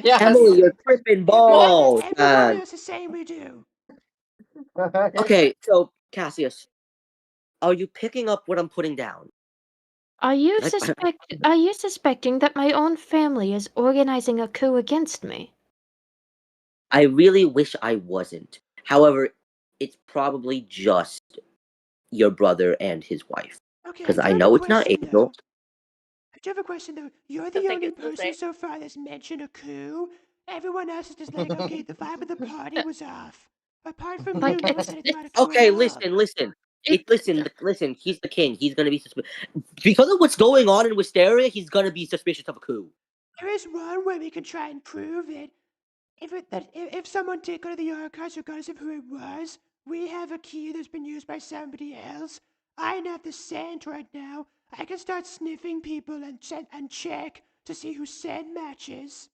Yes. Emily, you're tripping balls, Everyone man. else is saying we do. Okay, so Cassius, are you picking up what I'm putting down? Are you I- suspecting that my own family is organizing a coup against me? I really wish I wasn't. However, it's probably just your brother and his wife. Okay, Because I do have know a it's not question, Angel. though. I do have a question though. You're I the think only it's the person same. so far that's mentioned a coup. Everyone else is just like, okay, the vibe of the party was off. Apart from Like, you, no one it's- said anything about a coup Okay, at all. listen. It- Listen. He's the king. He's gonna be suspicious because of what's going on in Wisteria. He's gonna be suspicious of a coup. There is one way we can try and prove it. If someone did go to the archives regardless of who it was, we have a key that's been used by somebody else. I have the scent right now. I can start sniffing people and check to see who scent matches.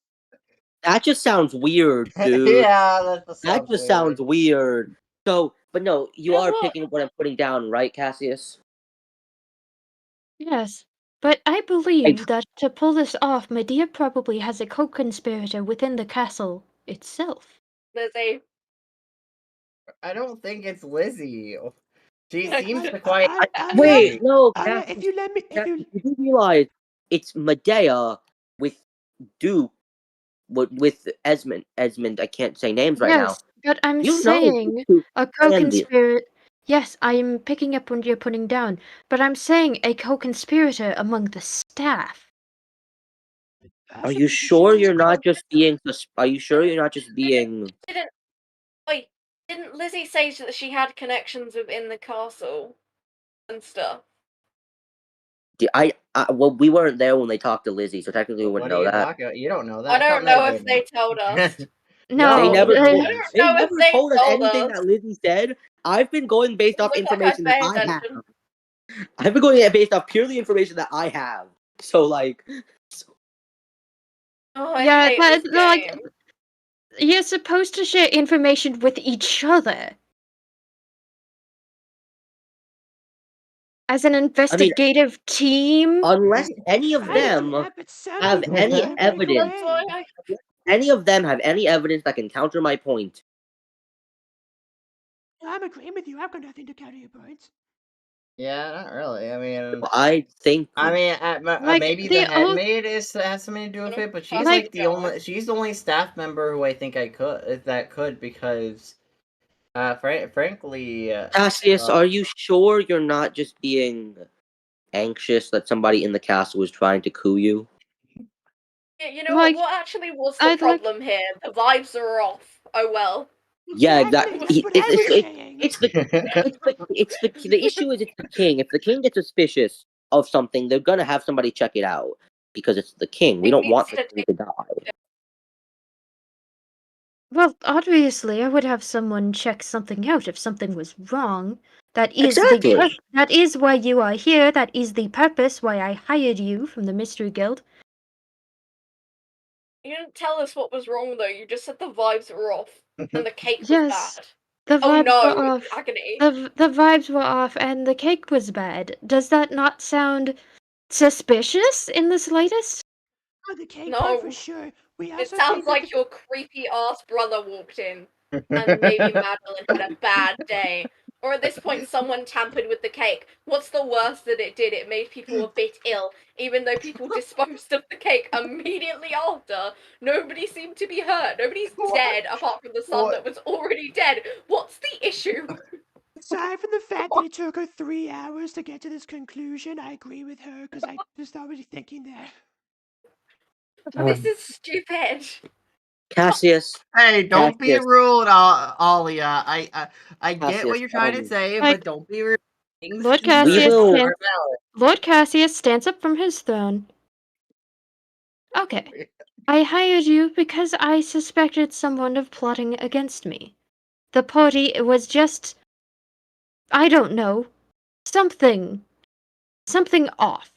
That just sounds weird, dude. Yeah, That just sounds weird. So, but no, you You know are what? picking up what I'm putting down, right, Cassius? Yes, but I believe that to pull this off, Medea probably has a co-conspirator within the castle itself. Lizzie. I don't think it's Lizzie. She Yeah, seems I- to quite. Wait, no, If you let me, Cassius, you do realize it's Medea with Duke, with Esmond. I can't say names right now. Yes, but I'm You know saying who a co-conspirator. Yes, I'm picking up what you're putting down, but I'm saying a co-conspirator among the staff. Are you sure you're not just being? Are you sure you're not just being? Didn't. Wait, Didn't Lizzie say that she had connections within the castle and stuff? Well, we weren't there when they talked to Lizzie, so technically we What wouldn't are know you that. talking about? You don't know that. I don't thought know Meg if did. they told us. No, They never I told, don't they know if never they told us told anything us. that Lizzie said. I've been going based off Look like I information that pay I have. attention. I've been going based off purely information that I have. So like, Oh, I yeah, hate but this like game. you're supposed to share information with each other. As an investigative team? unless any of I know them that, but some have people any can't break evidence, That's why away. any of them have any evidence that can counter my point, I'm agreeing with you. I've got nothing to counter your points. Yeah, not really. I mean, I think Like, maybe the the headmaid has something to do with it, but she's Like- she's the only staff member who I think could because, frankly, Cassius, are you sure you're not just being anxious that somebody in the castle was trying to coup you? Yeah, you know Like, what actually was the I'd like- problem here? The vibes are off. Oh well. Yeah, Exactly. exactly. That's what I was saying. The issue is it's the king. If the king gets suspicious of something, they're gonna have somebody check it out because it's the king. We It don't want needs the to king to die. Well, obviously, I would have someone check something out if something was wrong. That is Exactly. that is why you are here. That is the purpose why I hired you from the Mystery Guild. You didn't tell us what was wrong though. You just said the vibes were off and the cake was Yes, bad. the Oh vibes no, were off. agony. The vibes were off, and the cake was bad. Does that not sound suspicious in the slightest? Oh, the cake No. part for sure. We It also sounds think that like your creepy ass brother walked in and maybe Madeline had a bad day. Or at this point someone tampered with the cake. What's the worst that it did? It made people a bit ill, even though people disposed of the cake immediately after. Nobody seemed to be hurt. Nobody's dead apart from the son that was already dead. What's the issue? aside from the fact that it took her 3 hours to get to this conclusion, I agree with her because I just already thinking that. This is stupid. Cassius, Hey, don't be Cassius. rude, Alia. I get Cassius, what you're trying to say, like, but don't be rude. Things Lord can be Cassius will- are stands- valid. Lord Cassius stands up from his throne. Okay. I hired you because I suspected someone of plotting against me. The party was just, I don't know, something off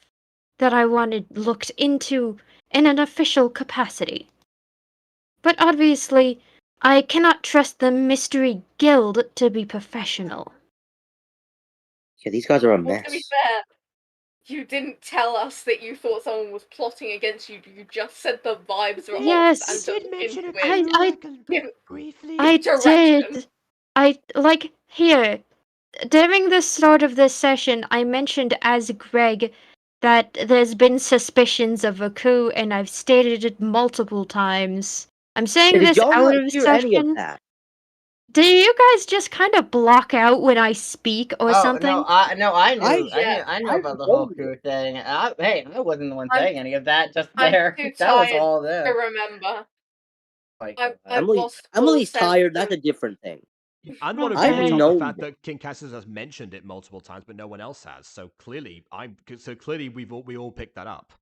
that I wanted looked into in an official capacity. But obviously, I cannot trust the Mystery Guild to be professional. Yeah, these guys are a Well, to be mess. fair, you didn't tell us that you thought someone was plotting against you. You just said the vibes were Yes. off and You to did look mention into a I- clue, I- like, briefly. I Direction. did. Here, during the start of this session, I mentioned as Greg that there's been suspicions of a coup, and I've stated it multiple times. I'm saying Did this y'all out not of hear any of session. that? Do you guys just kind of block out when I speak or something? I knew Yeah. I knew I about the whole know. coup thing. Hey, I wasn't the one I'm- saying any of that. Just I'm there, too that was tired all to there. remember. Like, I've lost full Emily's sense tired. That's of- a different thing. And one Okay. agree with I the know fact that. that King Cassius has mentioned it multiple times, but no one else has. So clearly, we all picked that up.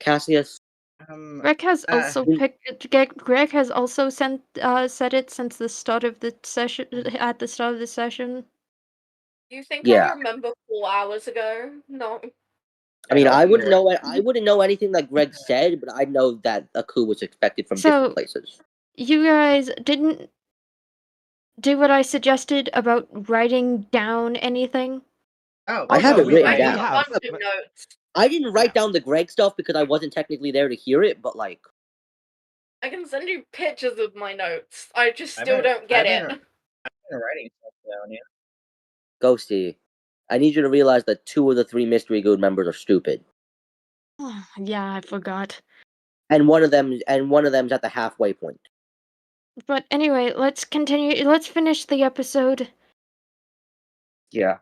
Cassius, Greg has also Greg has also said it since the start of the session. At the start of the session. You think Yeah. I remember 4 hours ago? No. I mean, hope I you wouldn't were- know. I wouldn't know anything that Greg said, but I know that a coup was expected from So- different places. You guys didn't do what I suggested about writing down anything? Oh, I have no, it we- written I down. took a have. bunch of notes. I didn't write Yeah. down the Greg stuff because I wasn't technically there to hear it, but like, I can send you pictures of my notes. I just I've still been- don't get I've it. been writing stuff down, yeah. Ghosty, I need you to realize that 2 of the 3 Mystery Guild members are stupid, Yeah, I forgot. and one of them's at the halfway point. But anyway, let's continue. Let's finish the episode. Yeah.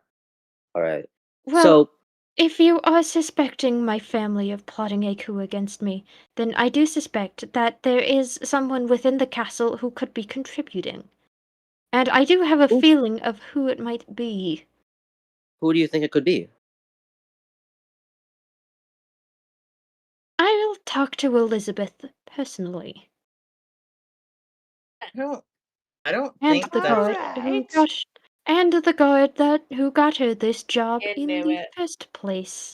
All right. Well, So if you are suspecting my family of plotting a coup against me, then I do suspect that there is someone within the castle who could be contributing. And I do have a Ooh. feeling of who it might be. Who do you think it could be? I will talk to Elizabeth personally. I don't And think the that's guard Alright. and the guard who got her this job Kid in knew the it. first place.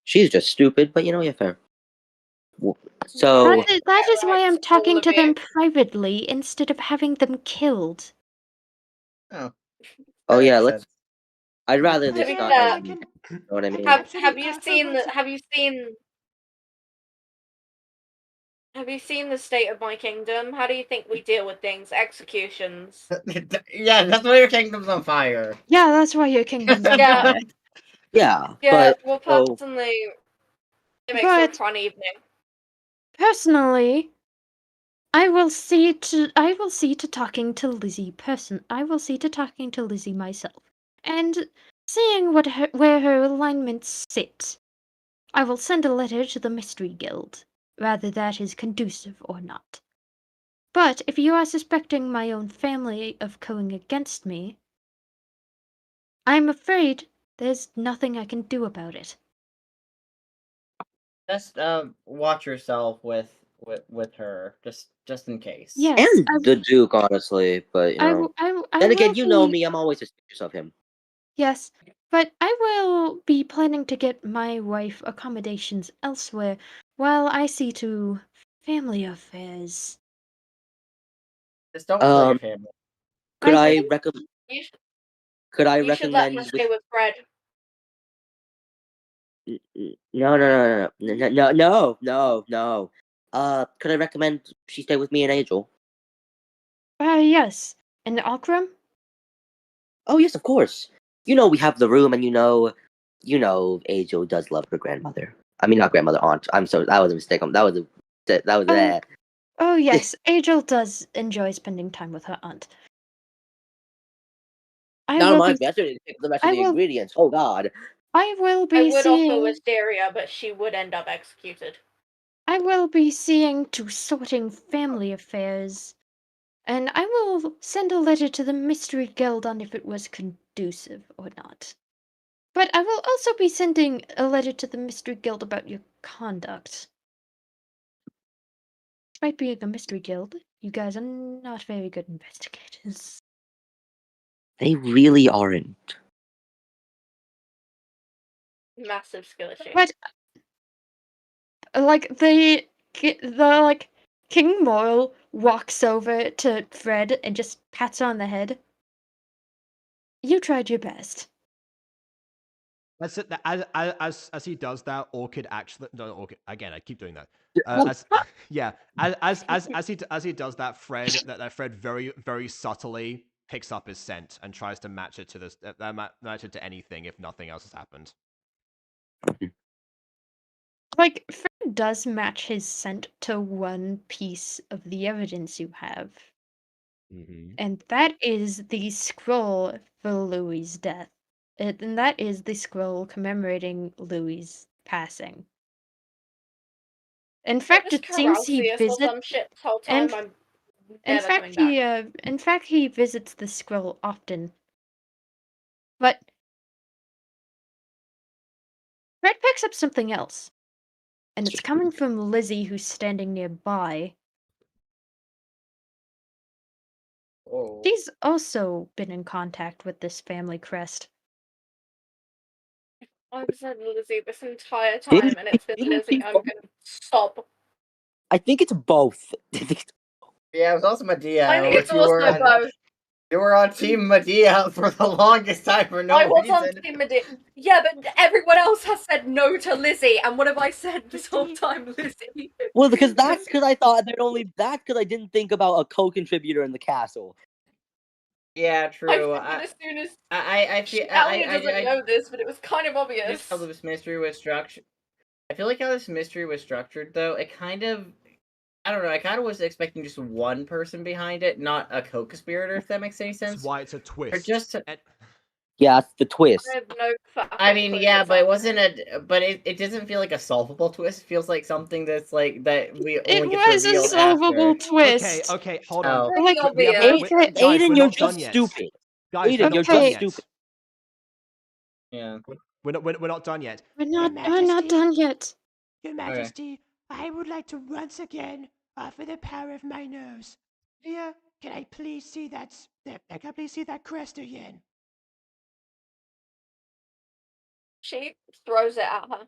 She's just stupid, but yeah, fair. So, That is why I'm Right, talking all to of them you. privately instead of having them killed. oh, oh that yeah, makes let's. sense. I'd rather To be this not fair, end. You know what I mean? Have have you seen the? have you seen the state of my kingdom? How do you think we deal with things? Executions. Yeah, that's why your kingdom's on fire. Yeah, that's why your kingdom's on Yeah. fire. Yeah, Yeah, but well, so personally, it makes for a But fun evening. personally, I will see to talking to Lizzie I will see to talking to Lizzie myself and seeing where her alignments sit. I will send a letter to the Mystery Guild, whether that is conducive or not. But if you are suspecting my own family of going against me, I'm afraid there's nothing I can do about it. Just watch yourself with her, just in case. Yes, and the Duke, honestly. But I then again, will you know be. me. I'm always suspicious of him. Yes, but I will be planning to get my wife accommodations elsewhere while I see to family affairs. Just don't kill your Um, family. could I I think recommend? You, sh- Could I you should let her recommend? stay with Fred. No. Could I recommend she stay with me and Angel? yes. And Akram? Oh yes, of course. We have the room, and Angel does love her grandmother. I mean, not grandmother, aunt. I'm sorry, that was a mistake. That was Oh, that. oh yes, Angel does enjoy spending time with her aunt. I Now will reminds be me, I should pick the rest of I the will ingredients. Oh God. I will I be would offer seeing Wisteria, but she would end up executed. I will be seeing to sorting family affairs. And I will send a letter to the Mystery Guild on if it was conducive or not. But I will also be sending a letter to the Mystery Guild about your conduct. Despite being a Mystery Guild, you guys are not very good investigators. They really aren't. Massive skill issue. But King Moral walks over to Fred and just pats her on the head. You tried your best. That's it. As he does that, Orchid actually no Orchid again. I keep doing that. Well, Yeah, as he does that, Fred very very subtly picks up his scent and tries to match it to this match it to anything if nothing else has happened. Fred does match his scent to one piece of the evidence you have. Mm-hmm. And that is the scroll for Louis' death. And that is the scroll commemorating Louis' passing. In fact, it seems he Or some shit this whole time. I'm never coming back. in fact, he visits the scroll often. But Fred picks up something else. And it's coming from Lizzie, who's standing nearby. Oh. She's also been in contact with this family crest. I've said Lizzie this entire time, and it's been Lizzie. I'm gonna stop. I think it's both. Yeah, it was also Medea. I think it's which also both. You were on Team Medea for the longest time for no I was reason. on Team Medea. Yeah, but everyone else has said no to Lizzie, and what have I said this whole time, Lizzie? Well, because I thought that's because I didn't think about a co-contributor in the castle. Yeah, true. As soon as I feel Alia doesn't know this, but it was kind of obvious. How this mystery was structured. I feel like how this mystery was structured, though, it kind of. I don't know. I kind of was expecting just one person behind it, not a co-conspirator. If that makes any sense. That's why it's a twist. Or just. Yeah, it's the twist. I have no fucking I mean, clue yeah, what's but it happening. wasn't but it doesn't feel like a solvable twist. It feels like something that's like that we It only get was a revealed solvable after. twist. Okay, hold Oh. on. Like, Pretty We have obvious. to, guys, Aiden, we're you're not done just yet. stupid. Guys, Aiden, we're you're not done Okay. just yet. stupid. Yeah. We're not done yet. we're Your not Majesty, done yet. Your Majesty, I would like to once again offer the power of my nose. Leah, can I please see that? Can I please see that crest again? She throws it at her.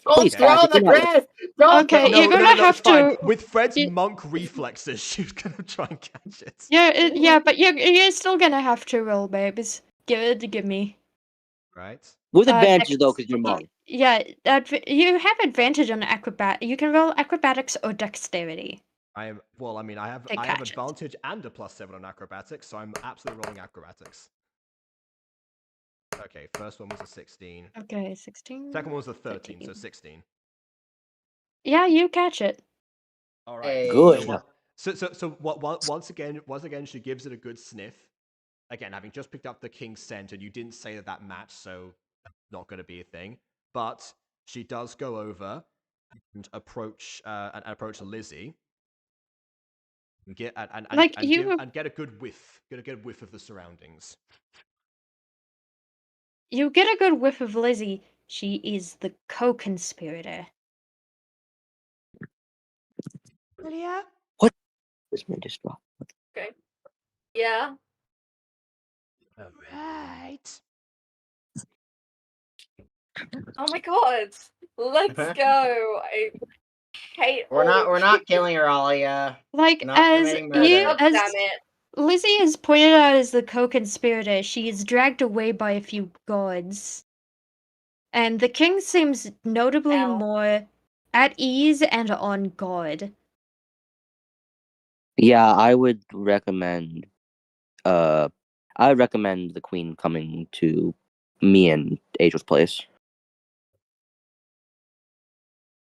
Oh, Please, throw Cassie, the come on. crest! Don't Okay, throw you're the gonna no, have it's fine. to. With Fred's you- monk reflexes, she's gonna try and catch it. Yeah, but you're still gonna have to roll, babies. Give me. Right? With Uh, advantage, though, dex- because you're monk. Yeah, you have advantage on acrobat. You can roll acrobatics or dexterity. I am. Well, I mean, I have To catch it. advantage and a +7 on acrobatics, so I'm absolutely rolling acrobatics. Okay, first one was a 16. Okay, 16. Second one was a 13, so 16. Yeah, you catch it. All right. Hey. Good. Once again, she gives it a good sniff. Again, having just picked up the king's scent, and you didn't say that matched, so not going to be a thing. But she does go over and approach Lizzie. And get get a good whiff. Get a good whiff of the surroundings. You get a good whiff of Lizzie. She is the co-conspirator. Leah, This man just dropped. Yeah. right. Oh my god. Let's go. I hate We're all not killing her, Alia. Like, Not as committing you, murder. God as damn it. Lizzie is pointed out as the co-conspirator, she is dragged away by a few guards. And the king seems notably Ow. more at ease and on guard. Yeah, I would recommend. I would recommend the queen coming to me and Angel's place.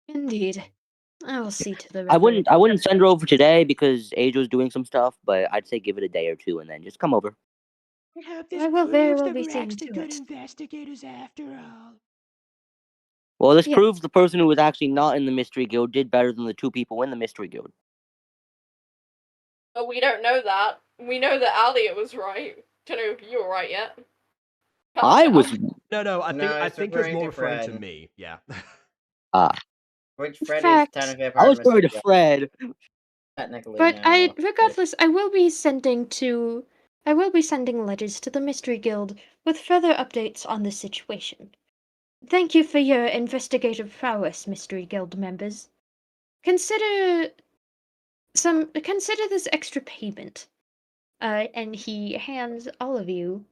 Indeed. I will see to the I wouldn't send her over today because Angel's doing some stuff, but I'd say give it a day or two and then just come over. I hope this I will very proves well that be we're seeing actually to good it. investigators after all. Well, this Yeah. proves the person who was actually not in the Mystery Guild did better than the two people in the Mystery Guild. But we don't know that. We know that Alia was right. Don't know if you were right yet. I was. No, I it's think it was referring more to referring to Fred. me. Yeah. Which In Fred fact, is technically a I part was of referring Mr. to Fred. Technically, but no. regardless, I will be sending letters to the Mystery Guild with further updates on the situation. Thank you for your investigative prowess, Mystery Guild members. Consider this extra payment. And he hands all of you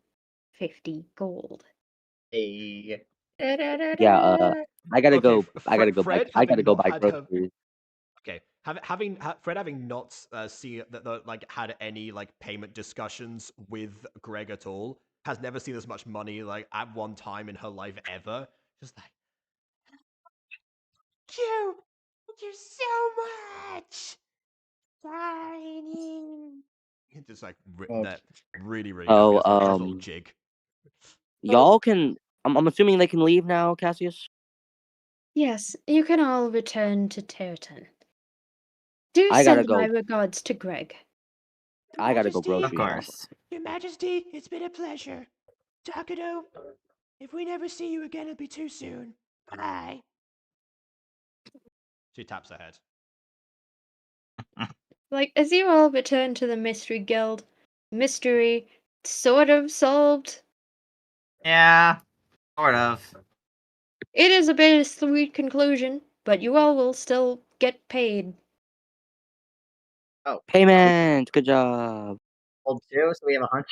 50 gold. Hey. Yeah. I gotta Okay, go. I gotta go Fred, buy. I gotta having go not buy had her. groceries. Okay, Fred having not seen that like had any like payment discussions with Greg at all, has never seen as much money like at one time in her life ever. Just like, Thank you so much. Signing. just like Oh. that really Oh, happy. That's a little jig. Y'all can. I'm assuming they can leave now, Cassius. Yes, you can all return to Territon. Do I gotta send my go. regards to Greg. I gotta go Majesty, grocery Of shop. course. Your Majesty, it's been a pleasure. Takado, if we never see you again, it'll be too soon. Bye. She taps her head. Like, as you all return to the Mystery Guild, mystery sort of solved. Yeah. Sort of. It is a bittersweet conclusion, but you all will still get paid. Payment. Good job. Hold 2, so we have 100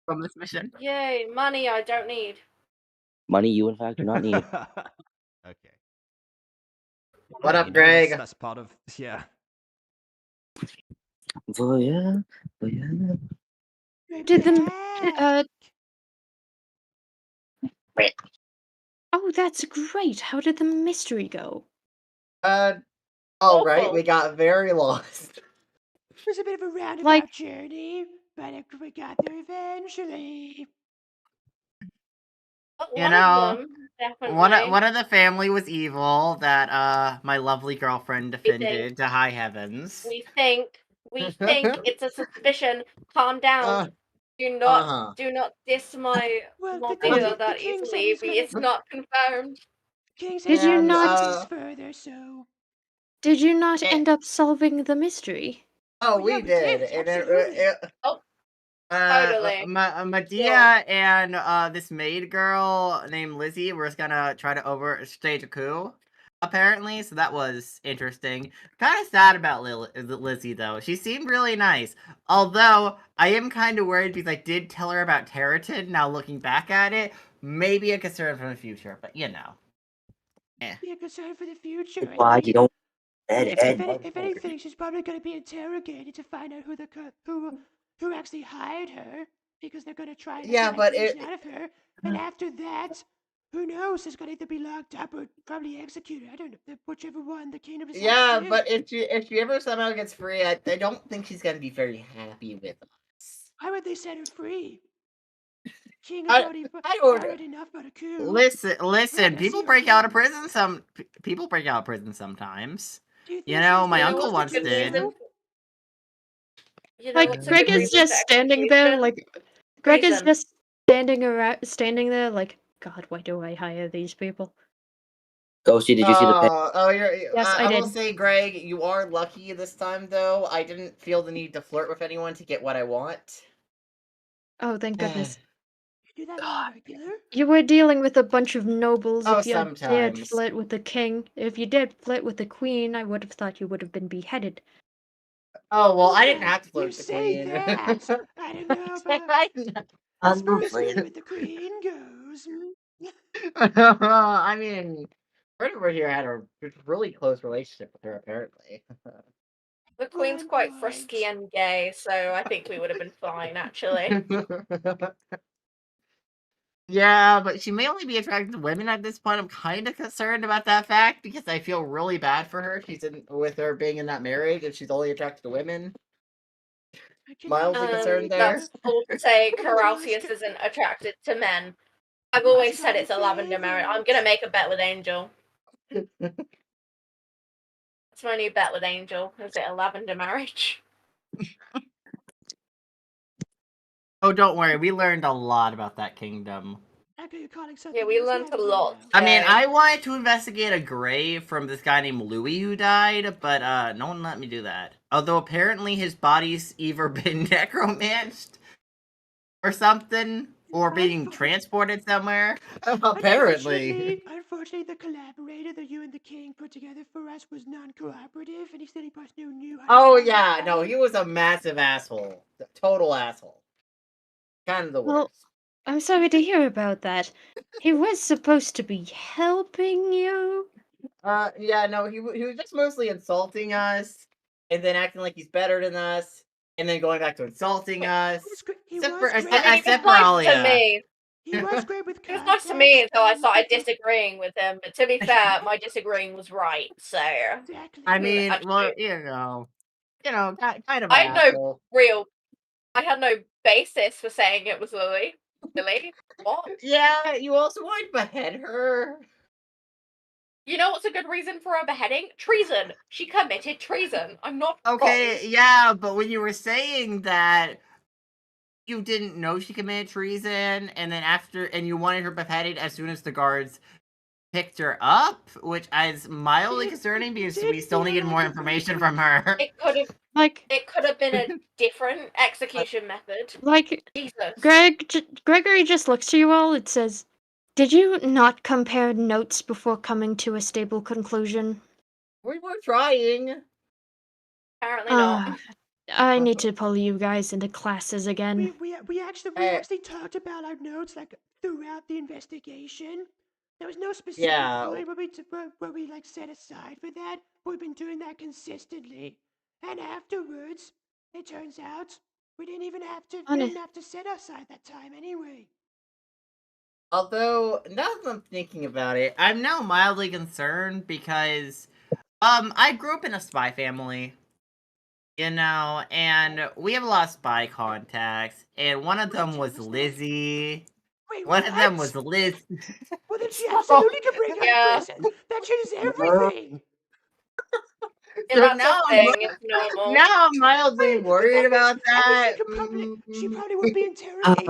from this mission. Yay, money I don't need. Money you in fact do not need. Okay. What Hey, up, you know, Greg? that's part of yeah. Oh yeah. Did the Back. Oh, that's great. How did the mystery go? All right, Awful. we got very lost. It was a bit of a roundabout Like- journey, but we got there eventually. But You one know, of them, definitely. one of the family was evil that my lovely girlfriend We think. defended to high heavens. We think it's a suspicion. Calm down. Do not Uh-huh. do not diss my Well, the thing is, mother the that king said easily. he's gonna. It's not confirmed. King said Did he's you gonna not? investigate this further, so. Did you not Eh. end up solving the mystery? Oh, Well, yeah, we we did. did, And absolutely. Totally. Medea and this maid girl named Lizzie were gonna try to overstage a coup, apparently. So that was interesting. Kind of sad about Lizzie though. She seemed really nice. Although I am kind of worried because I did tell her about Territon. Now looking back at it, maybe a concern for the future. But you know, Be a concern for the future. And Why like, you don't if anything, she's probably gonna be interrogated to find out who actually hired her, because they're gonna try to Yeah, get but information out of her. And after that, who knows? She's gonna either be locked up or probably executed. I don't know. Whichever one the kingdom decides to do. but if she ever somehow gets free, I don't think she's gonna be very happy with us. Why would they set her free? King has I already don't. fired enough about a coup. Listen. We're not gonna People see her break out of again. prison. People break out of prison sometimes. Do you think You know, she's my gonna uncle use once the Good did. reason. coup? You know Like what's a Greg good is reason just for standing there, execution? like Greg is Treason. just standing there, like God. Why do I hire these people? Ghosty, did you see the pic? Yes, I I will did. say, Greg, you are lucky this time, though. I didn't feel the need to flirt with anyone to get what I want. Oh, thank goodness. You do that on the regular? You were dealing with a bunch of nobles. Oh, If you dared sometimes. flirt with the king, if you dared flirt with the queen, I would have thought you would have been beheaded. Oh well, I didn't Well, have to flirt you with the say queen. that. I don't know about. I'm As far as afraid. flirting with the queen goes. I mean, Christopher here had a really close relationship with her, apparently. The queen's One quite point. frisky and gay, so I think we would have been fine, actually. Yeah, but she may only be attracted to women at this point. I'm kind of concerned about that fact because I feel really bad for her. With her being in that marriage, and she's only attracted to women. I can Mildly concerned there. That's all to say What was Caralcius Oscar- isn't attracted to men. I've always What's said my it's a lavender marriage. I'm favorite? gonna make a bet with Angel. That's my new bet with Angel. Is it a lavender marriage? Oh, don't worry. We learned a lot about that kingdom. You're calling something Yeah, we else learned a lavender lot. now. I mean, Okay. I wanted to investigate a grave from this guy named Louis who died, but no one let me do that. Although apparently his body's either been necromanced or something, or being transported somewhere. Apparently. Unfortunately, the collaborator that you and the king put together for us was non-cooperative, and he said he personally knew how to Oh find his yeah, no, body. he was a massive asshole. Total asshole. Kind of the Well, worst. I'm sorry to hear about that. He was supposed to be helping you. Yeah, no, he was just mostly insulting us, and then acting like he's better than us, and then going back to insulting us. He Except was for, great. I mean, he except was for nice to Alia. me. He was great with He was nice to me context. until I started disagreeing with him. But to be fair, my disagreeing was right. So Exactly. I mean, actually, well, kind of an I had asshole. I had no basis for saying it was Lily. Lily? What? Yeah, you also wanted to behead her. You know what's a good reason for a beheading? Treason. She committed treason. I'm not Okay, wrong. yeah, but when you were saying that you didn't know she committed treason, and then and you wanted her beheaded as soon as the guards picked her up, which is mildly concerning because we still needed more information from her. It could have been a different execution method. Jesus. Gregory just looks to you all and says, "Did you not compare notes before coming to a stable conclusion?" We were trying. Apparently not. I need to pull you guys into classes again. We actually talked about our notes like throughout the investigation. There was no specific point where we like set aside for that. We've been doing that consistently, and afterwards, it turns out we didn't even have to set aside that time anyway. Although, now that I'm thinking about it, I'm now mildly concerned because, I grew up in a spy family, and we have a lot of spy contacts, and one of them was Lizzie. Wait, One of them what? was Liz. Well, then she absolutely can break out Yeah. of prison. That changes everything. And So that's now a thing. It's normal. now I'm mildly Wait, but worried that about means- that means that. she probably would be interrogated.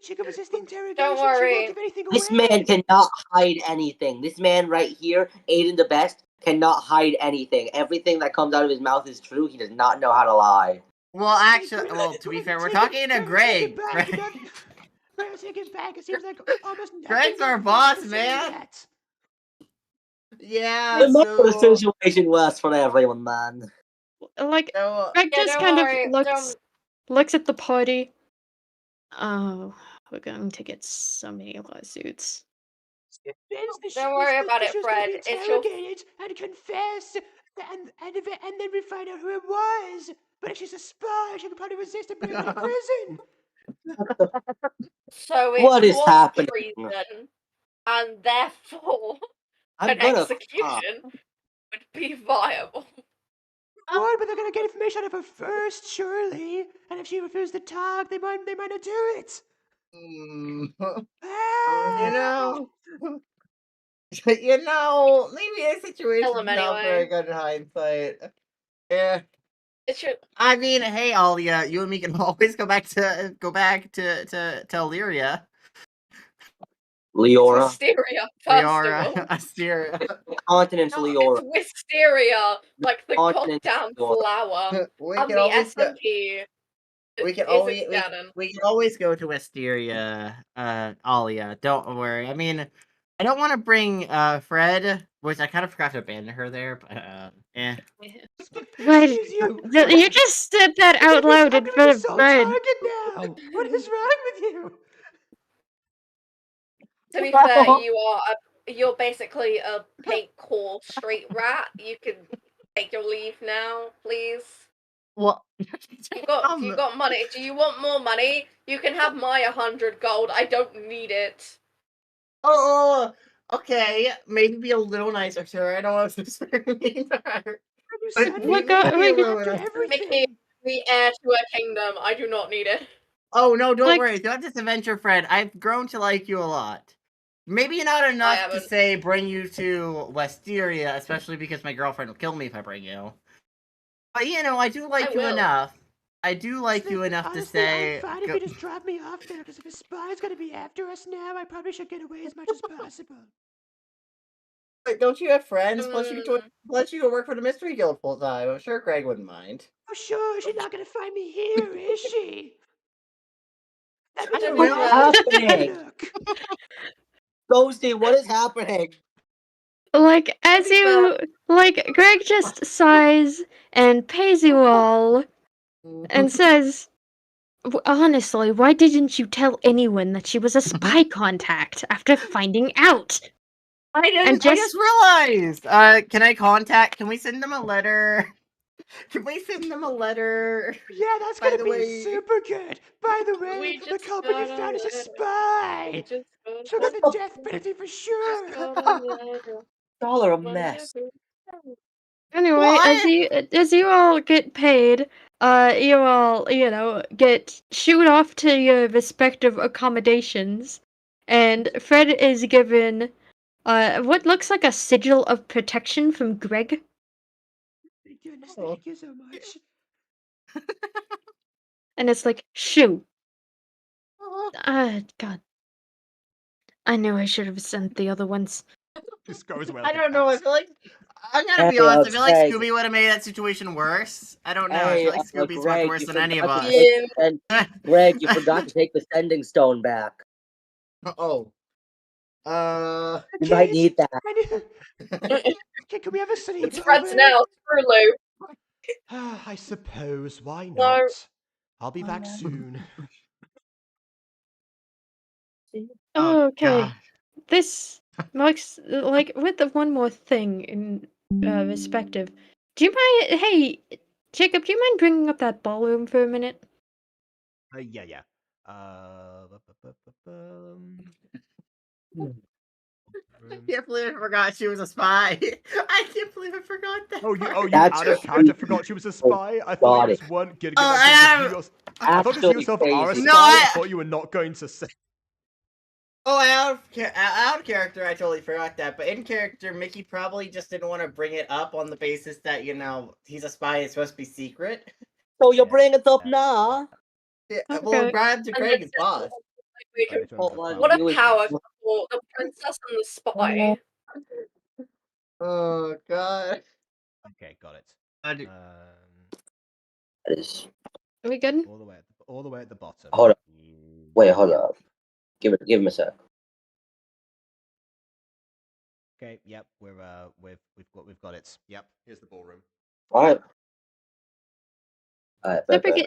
She could resist the interrogation. Don't She worry. won't give anything This away. man cannot hide anything. This man right here, Aiden the Best, cannot hide anything. Everything that comes out of his mouth is true. He does not know how to lie. Well, actually, to be fair, we're talking to Greg. Greg, take it back. It seems like almost nothing. Greg's our got boss, fixed man. yet. Yeah, The make the so situation worse for everyone, man. Like, so Greg Yeah, just don't kind worry. of looks at the party. Oh, we're going to get so many lawsuits. Don't worry about it, She was Fred. gonna be It's your interrogated and confess, and then we find out who it was. But if she's a spy, she could probably resist and break out of prison. so it What is was happening? treason, and therefore I'm an gonna execution would be viable. What? But they're gonna get information out of her first, surely. And if she refuses to talk, they might not do it. you Ah! know, maybe the situation Kill him is not very anyway. good in hindsight. Yeah. It should. I mean, hey, Alia, you and me can always go back to Illyria. Leora. Wisteria, first Leora, of all. Asteria. Continent's No, Leora. it's wisteria, like the Continent's goddamn Leora. flower. We And can the always go. SMP. We can is always its canon. we can always go to Wisteria, Alia. Don't worry. I mean, I don't want to bring Fred, which I kind of forgot to abandon her there, but eh. Fred, Excuse you. you just said that out loud in I'm gonna be front the of sole Fred. target now. What is wrong with you? To be fair, you're basically a pink core street rat. You can take your leave now, please. Well, You got money. Do you want more money? You can have my 100 gold. I don't need it. oh, okay. Maybe be a little nicer to her. I don't want to mean to her. You But suddenly Look, maybe went a look, little after nicer. everything. Make me the heir to a kingdom. I do not need it. Oh no, don't Like- worry. Throughout this adventure, Fred, I've grown to like you a lot. Maybe not enough to haven't. say bring you to Wisteria, especially because my girlfriend will kill me if I bring you. But you know, I do like I you will. enough. I do like you enough Honestly, to say. I'm fine if you just drop me off there, because if a spy's gonna be after us now, I probably should get away as much as possible. Wait, don't you have friends? Plus, you can work for the Mystery Guild full time. I'm sure Greg wouldn't mind. Oh, sure, she's not gonna find me here, is she? That means I I'm don't gonna know. have to Happening. look. Ghosty, what is happening? Like, as you, like, Greg just sighs and pays you all and says, honestly, why didn't you tell anyone that she was a spy contact after finding out? I didn't. And I just realized. Can we send them a letter? Can we send them a letter? Yeah, that's By gonna the be way- super good. By the way, We the just culprit you got a found is a letter. spy. She'll get the death penalty for sure. Y'all are a mess. Anyway, What? as you all get paid, you all, get shoot off to your respective accommodations, and Fred is given what looks like a sigil of protection from Greg. Thank goodness, thank you so much. And it's like, shoo. God. I knew I should have sent the other ones. This goes well. I with don't know. I cats. feel like I'm gonna be Hey, honest. I feel like Greg. Scooby would have made that situation worse. I don't know. I Hey, feel like Scooby's much Greg, worse you than any of forgot us. to Greg, you forgot to take the sending stone back. Oh. You might need that. Can we have a sleepover? It's Fred's now. Screw Lou. I suppose. Why No. not? I'll be back soon. Oh, Okay. God. This marks, like, with the one more thing in respective. Do you mind, hey, Jacob, do you mind bringing up that ballroom for a minute? Yeah. I can't believe I forgot she was a spy. I can't believe I forgot that. Oh, part. you That's out of character forgot she was a spy? I thought got you it. just weren't getting Oh, that I because am. I thought because you Absolutely yourself are a crazy. No, spy. I I- thought you were not going to say. Oh, out of character, I totally forgot that. But in character, Mickey probably just didn't want to bring it up on the basis that he's a spy. It's supposed to be secret. So you're Yeah. bringing it up now? Yeah, well, Okay. we brought him to And Craig as boss. we can, Right, turns out Hold on, what Clown a you was- power for the princess and the spy. Oh God. Okay, got it. Uh, That is- Are we good? All the way at the bottom. Hold up. Wait, hold Yep. up. Give him a sec. Okay, yep, we've got it. Yep, here's the ballroom. Alright. Alright, bet.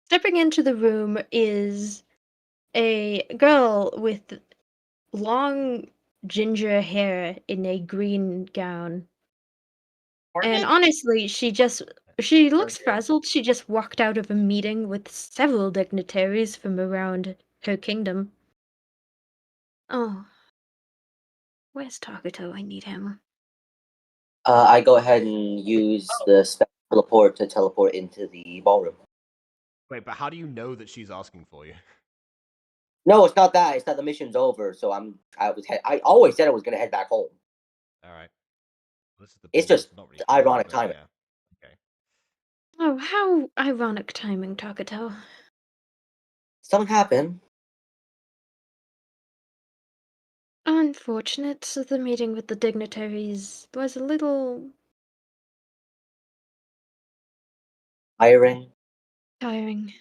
Stepping into the room is a girl with long ginger hair in a green gown. And honestly, she looks Okay. frazzled. She just walked out of a meeting with several dignitaries from around her kingdom. Oh. Where's Takuto? I need him. I go ahead and use the spell teleport to teleport into the ballroom. Wait, but how do you know that she's asking for you? No, it's not that. It's that the mission's over. So I always said I was gonna head back home. All right. This is the It's ballroom, just not really ironic but timing. yeah. Okay. Oh, how ironic timing, Takuto. Something happened. Unfortunate. The meeting with the dignitaries was a little Hiring. tiring.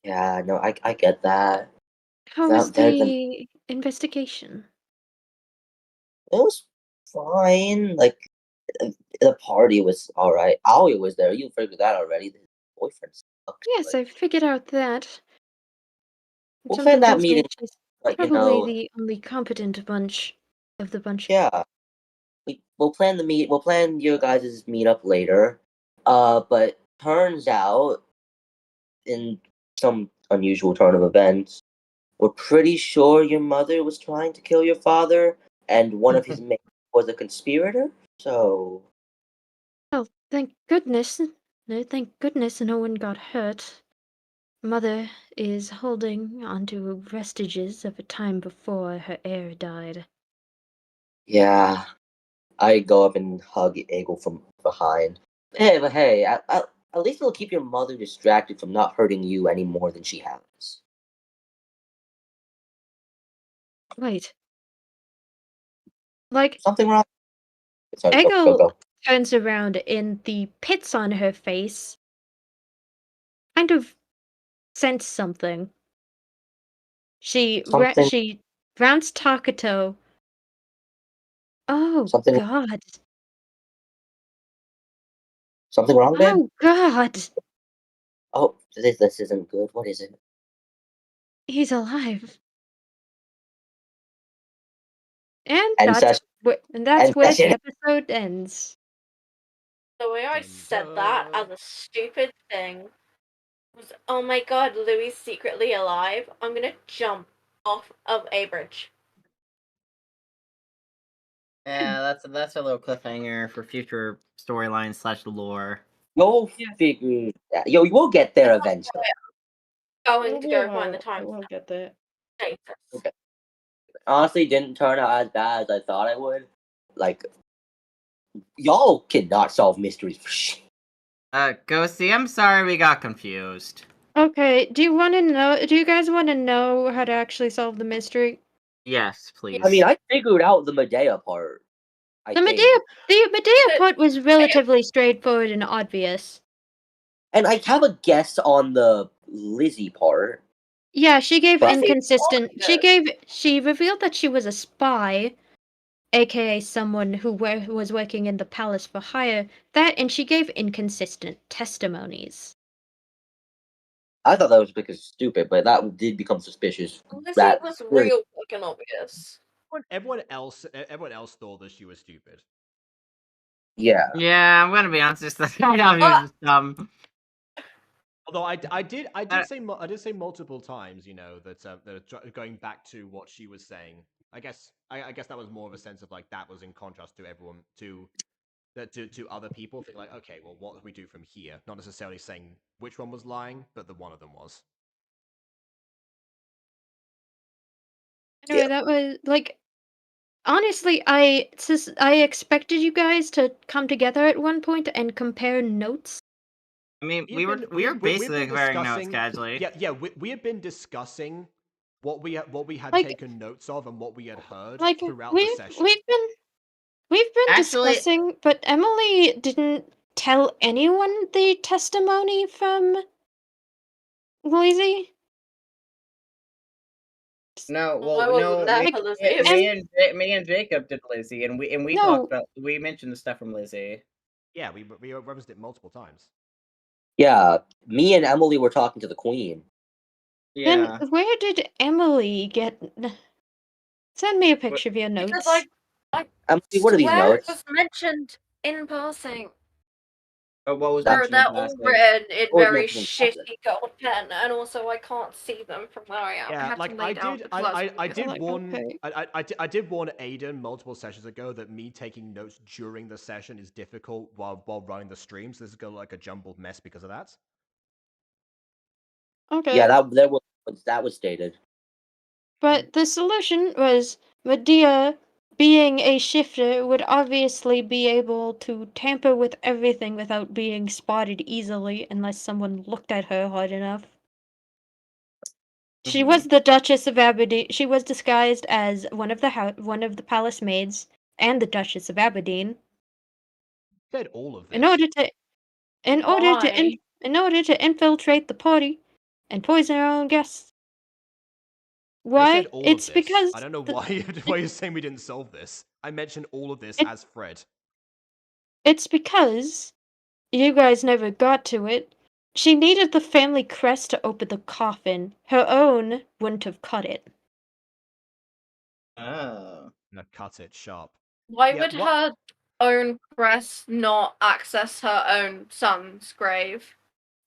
Yeah, no, I get that. How That- was that- the investigation? It was fine. Like the party was all right. Aoi was there. You figured that already. The boyfriend sucked. Yes, I figured out that. We'll Something plan that tells me meeting. she's But probably the only competent bunch of the bunch. yeah, we'll plan the meet. We'll plan your guys' meetup later. But turns out, in some unusual turn of events, we're pretty sure your mother was trying to kill your father, and one of his mates was a conspirator. So Well, thank goodness. No, thank goodness no one got hurt. Mother is holding onto vestiges of a time before her heir died. yeah, I go up and hug Eagle from behind. Hey, but hey, at least it'll keep your mother distracted from not hurting you any more than she has. Wait. Like, Something wrong? Sorry, Eggle go. turns around and the pits on her face kind of sense something. She Something- rounds Takuto. Oh Something- God. Something wrong, babe? Oh God. Oh, this isn't good. What is it? He's alive. And And that's and where session- the episode ends. The way I Dun, said that as dun. a stupid thing was, oh my god, Louis secretly alive. I'm gonna jump off of a bridge. Yeah, that's a little cliffhanger for future storylines / lore. You'll Yeah. figure that. Yo, we'll get there eventually. Going to go find the time. We'll get there. Jesus. Okay. Honestly, didn't turn out as bad as I thought I would. Like, y'all cannot solve mysteries for shit. Ghostie, I'm sorry we got confused. Okay, do you guys want to know how to actually solve the mystery? Yes, please. I mean, I figured out the Medea part. I The think. Medea part was relatively straightforward and obvious. And I have a guess on the Lizzie part. Yeah, she gave But- inconsistent. Obvious. She revealed that she was a spy, aka someone who was working in the palace for hire. That, and she gave inconsistent testimonies. I thought that was because stupid, but that did become suspicious. Lizzie That was really- real fucking obvious. Everyone else thought that she was stupid. Yeah. Yeah, I'm gonna be honest. I thought he was just dumb. Although I did say multiple times, that going back to what she was saying, I guess that was more of a sense of like that was in contrast to everyone to other people thinking like, okay, well, what do we do from here? Not necessarily saying which one was lying, but that one of them was. Anyway, Yeah. that was like honestly, I expected you guys to come together at one point and compare notes. I mean, We've been- we were we've basically been comparing notes discussing- casually. Yeah, we have been discussing what we had Like- taken notes of and what we had heard Like throughout the session. we've been Actually- discussing, but Emily didn't tell anyone the testimony from Lizzie. No, I well, wasn't no, there me, for Lizzie. me and Jacob did Lizzie, and we No. talked about we mentioned the stuff from Lizzie. Yeah, we referenced it multiple times. Yeah, me and Emily were talking to the queen. Yeah, Then where did Emily get? Send me a picture of your notes. Because I Emily, what are these swear notes? it was mentioned in passing. but what was That- Or mentioned they're in all passing? written in Or very mentioned in passing. shitty gold pen, and also I can't see them from where I am. I Yeah, have like to lay down because I was did like, warn okay. I did warn Aiden multiple sessions ago that me taking notes during the session is difficult while running the stream. So this is gonna like a jumbled mess because of that. Okay. Yeah, that was stated. But the solution was Medea, being a shifter, would obviously be able to tamper with everything without being spotted easily unless someone looked at her hard enough. She was the Duchess of Aberdeen. She was disguised as one of the palace maids and the Duchess of Aberdeen. Said all of this. In order Why? to infiltrate the party and poison our own guests. I Why? said all It's of this. because I don't know why you're saying we didn't solve this. I mentioned all of this It- as Fred. it's because you guys never got to it. She needed the family crest to open the coffin. Her own wouldn't have cut it. Oh, No, cut it sharp. Why Yeah, would what- her own crest not access her own son's grave?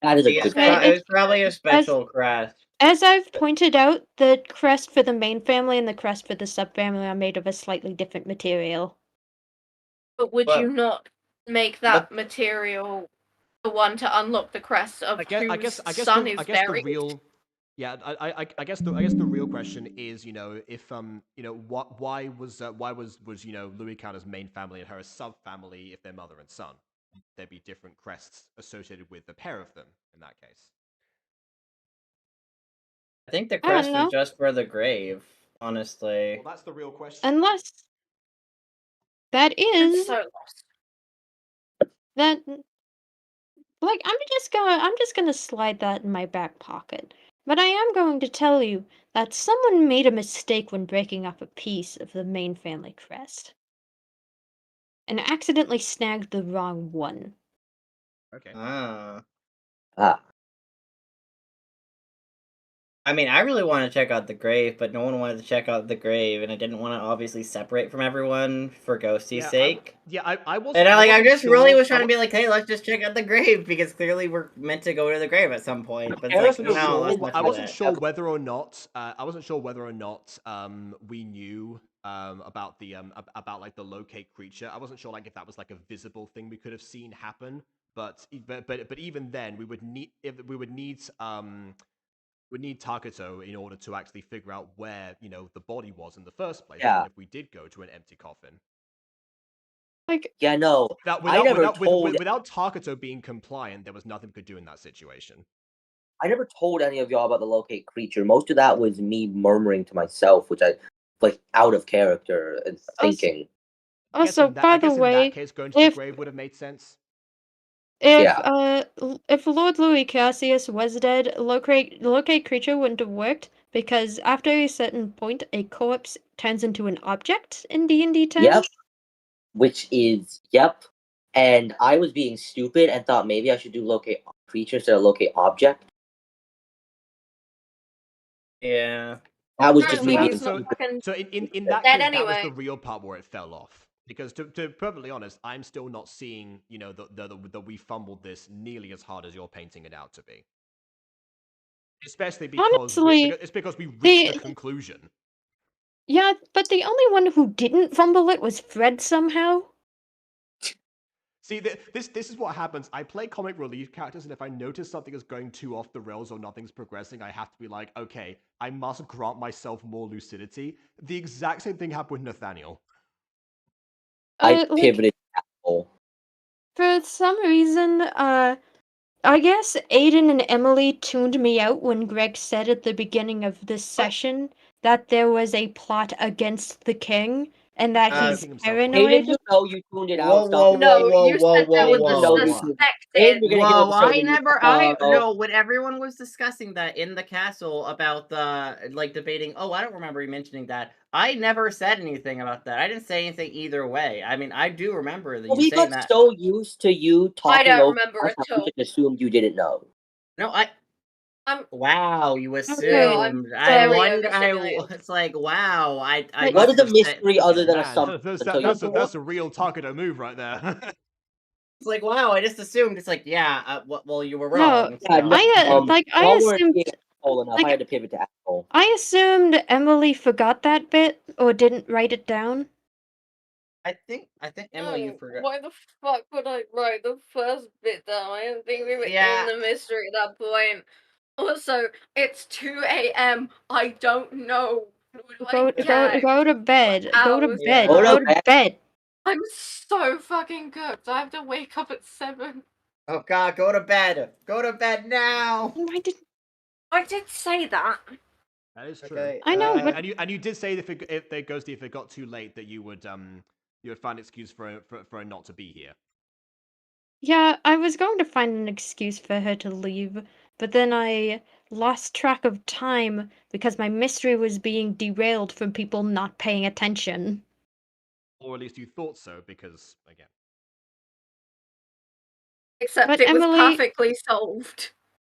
That is a it's, good Okay, point. it's probably a special crest. As I've pointed out, the crest for the main family and the crest for the subfamily are made of a slightly different material. But would But- you not make that material the one to unlock the crest of I guess whose son is the buried? real I guess the real question is, if why was Louis Counter's main family and her sub family if they're mother and son? There'd be different crests associated with the pair of them in that case. I think the I don't crest know. was just for the grave, honestly. Well, that's the real question. Unless that I'm is so lost. that like I'm just gonna slide that in my back pocket. But I am going to tell you that someone made a mistake when breaking up a piece of the main family crest. And accidentally snagged the wrong one. Okay. Ah. Ah, I mean, I really wanted to check out the grave, but no one wanted to check out the grave, and I didn't want to obviously separate from everyone for Ghostie's sake. I was. And I wasn't just really sure- was trying to be like, hey, let's just check out the grave, because clearly we're meant to go to the grave at some point. But I it's wasn't like, no, sure- let's not I do wasn't that. sure whether or not we knew about the about like the locate creature. I wasn't sure like if that was like a visible thing we could have seen happen. But even then we would need Takuto in order to actually figure out where the body was in the first place. Yeah. Even if we did go to an empty coffin. Like yeah, no. Without Takuto being compliant, there was nothing we could do in that situation. I never told any of y'all about the locate creature. Most of that was me murmuring to myself, which I like out of character and thinking. also, by the in way, that case, going to the if grave would have made sense. if Lord Louis Cassius was dead, locate creature wouldn't have worked because after a certain point, a corpse turns into an object in D&D terms. Yep. Which is yep. And I was being stupid and thought maybe I should do locate creature instead of locate object. Yeah. That was just me Apparently being he's not stupid. fucking So in that dead case, that was anyway. the real part where it fell off. Because to be perfectly honest, I'm still not seeing that we fumbled this nearly as hard as you're painting it out to be. Especially because Honestly, it's because we reached the the- conclusion. Yeah, but the only one who didn't fumble it was Fred somehow. See, this is what happens. I play comic relief characters, and if I notice something is going too off the rails or nothing's progressing, I have to be like, okay, I must grant myself more lucidity. The exact same thing happened with Nathaniel. I Like, pivoted asshole. for some reason, I guess Aiden and Emily tuned me out when Greg said at the beginning of this session that there was a plot against the king and that He's he's making himself Aiden, paranoid. you know you tuned it Whoa, out. Stop whoa, it. whoa, No, whoa, you whoa, said there whoa, was Aiden, you a know whoa, you whoa. tuned. suspected. Aiden, you're gonna give Whoa, us I never, no, when everyone was discussing that in the castle about the, like, debating, oh, I don't remember you mentioning that. I never said anything about that. I didn't say anything either way. I mean, I do remember that Well, you we saying got that. so used to you I talking don't over remember us at that we all. just assumed you didn't know. No, I'm wow, you no, I'm assumed. I very wonder, overstimulated. it's like, wow, I Like, What must is a have said, mystery other than Man, assumption until you that's a real Takedo move right there. it's like, wow, I just assumed. It's like, yeah, well, you were no, wrong. Yeah, So. no, I y'all weren't assumed, being asshole enough. like, I had to pivot to asshole. I assumed Emily forgot that bit or didn't write it down. I think Emily, you No, forgot. why the fuck would I write the first bit down? I didn't think we were Yeah. in the mystery at that point. Also, it's 2 a.m. I don't know. Go to bed. Go to bed. Yeah. Go Go to to bed. I'm so fucking cooked. I have to wake up at 7. Oh God, go to bed. Go to bed now. Why did I did say that. That is true. Okay, I know, but And you did say that if they Ghosty, if it got too late, that you would find an excuse for her not to be here. yeah, I was going to find an excuse for her to leave, but then I lost track of time because my mystery was being derailed from people not paying attention. Or at least you thought so, because again. Except But it was Emily, perfectly solved.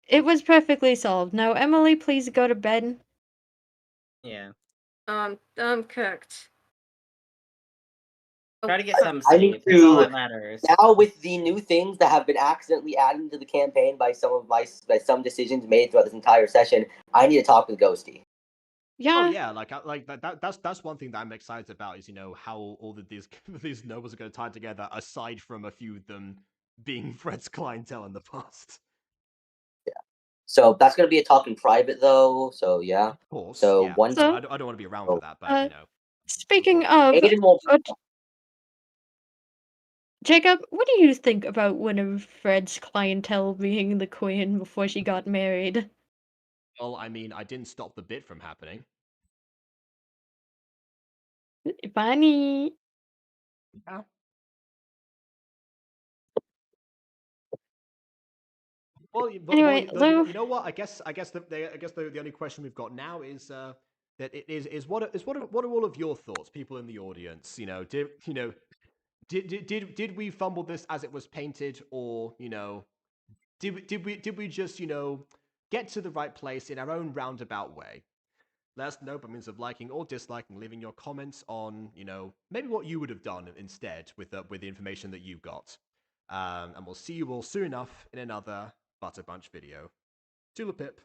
it was perfectly solved. Now, Emily, please go to bed. Yeah. I'm cooked. Try to get some I need sleep. That's all to that matters. now with the new things that have been accidentally added to the campaign by some decisions made throughout this entire session. I need to talk with Ghosty. Yeah, Oh yeah, that's one thing that I'm excited about is how all of these these nobles are going to tie together. Aside from a few of them being Fred's clientele in the past. So that's gonna be a talk in private though. So yeah. Of course. So Yeah. once So- I don't want to be around for that, but speaking of, Aiden will Jacob, what do you think about one of Fred's clientele being the queen before she got married? well, I mean, I didn't stop the bit from happening. Funny. Yeah. Well, Anyway, Lou. you know what? I guess the only question we've got now is that it is what are all of your thoughts, people in the audience? Did we fumble this as it was painted, or did we just get to the right place in our own roundabout way? Let us know by means of liking or disliking, leaving your comments on maybe what you would have done instead with the information that you got. And we'll see you all soon enough in another Butter Bunch video. Toodle pip.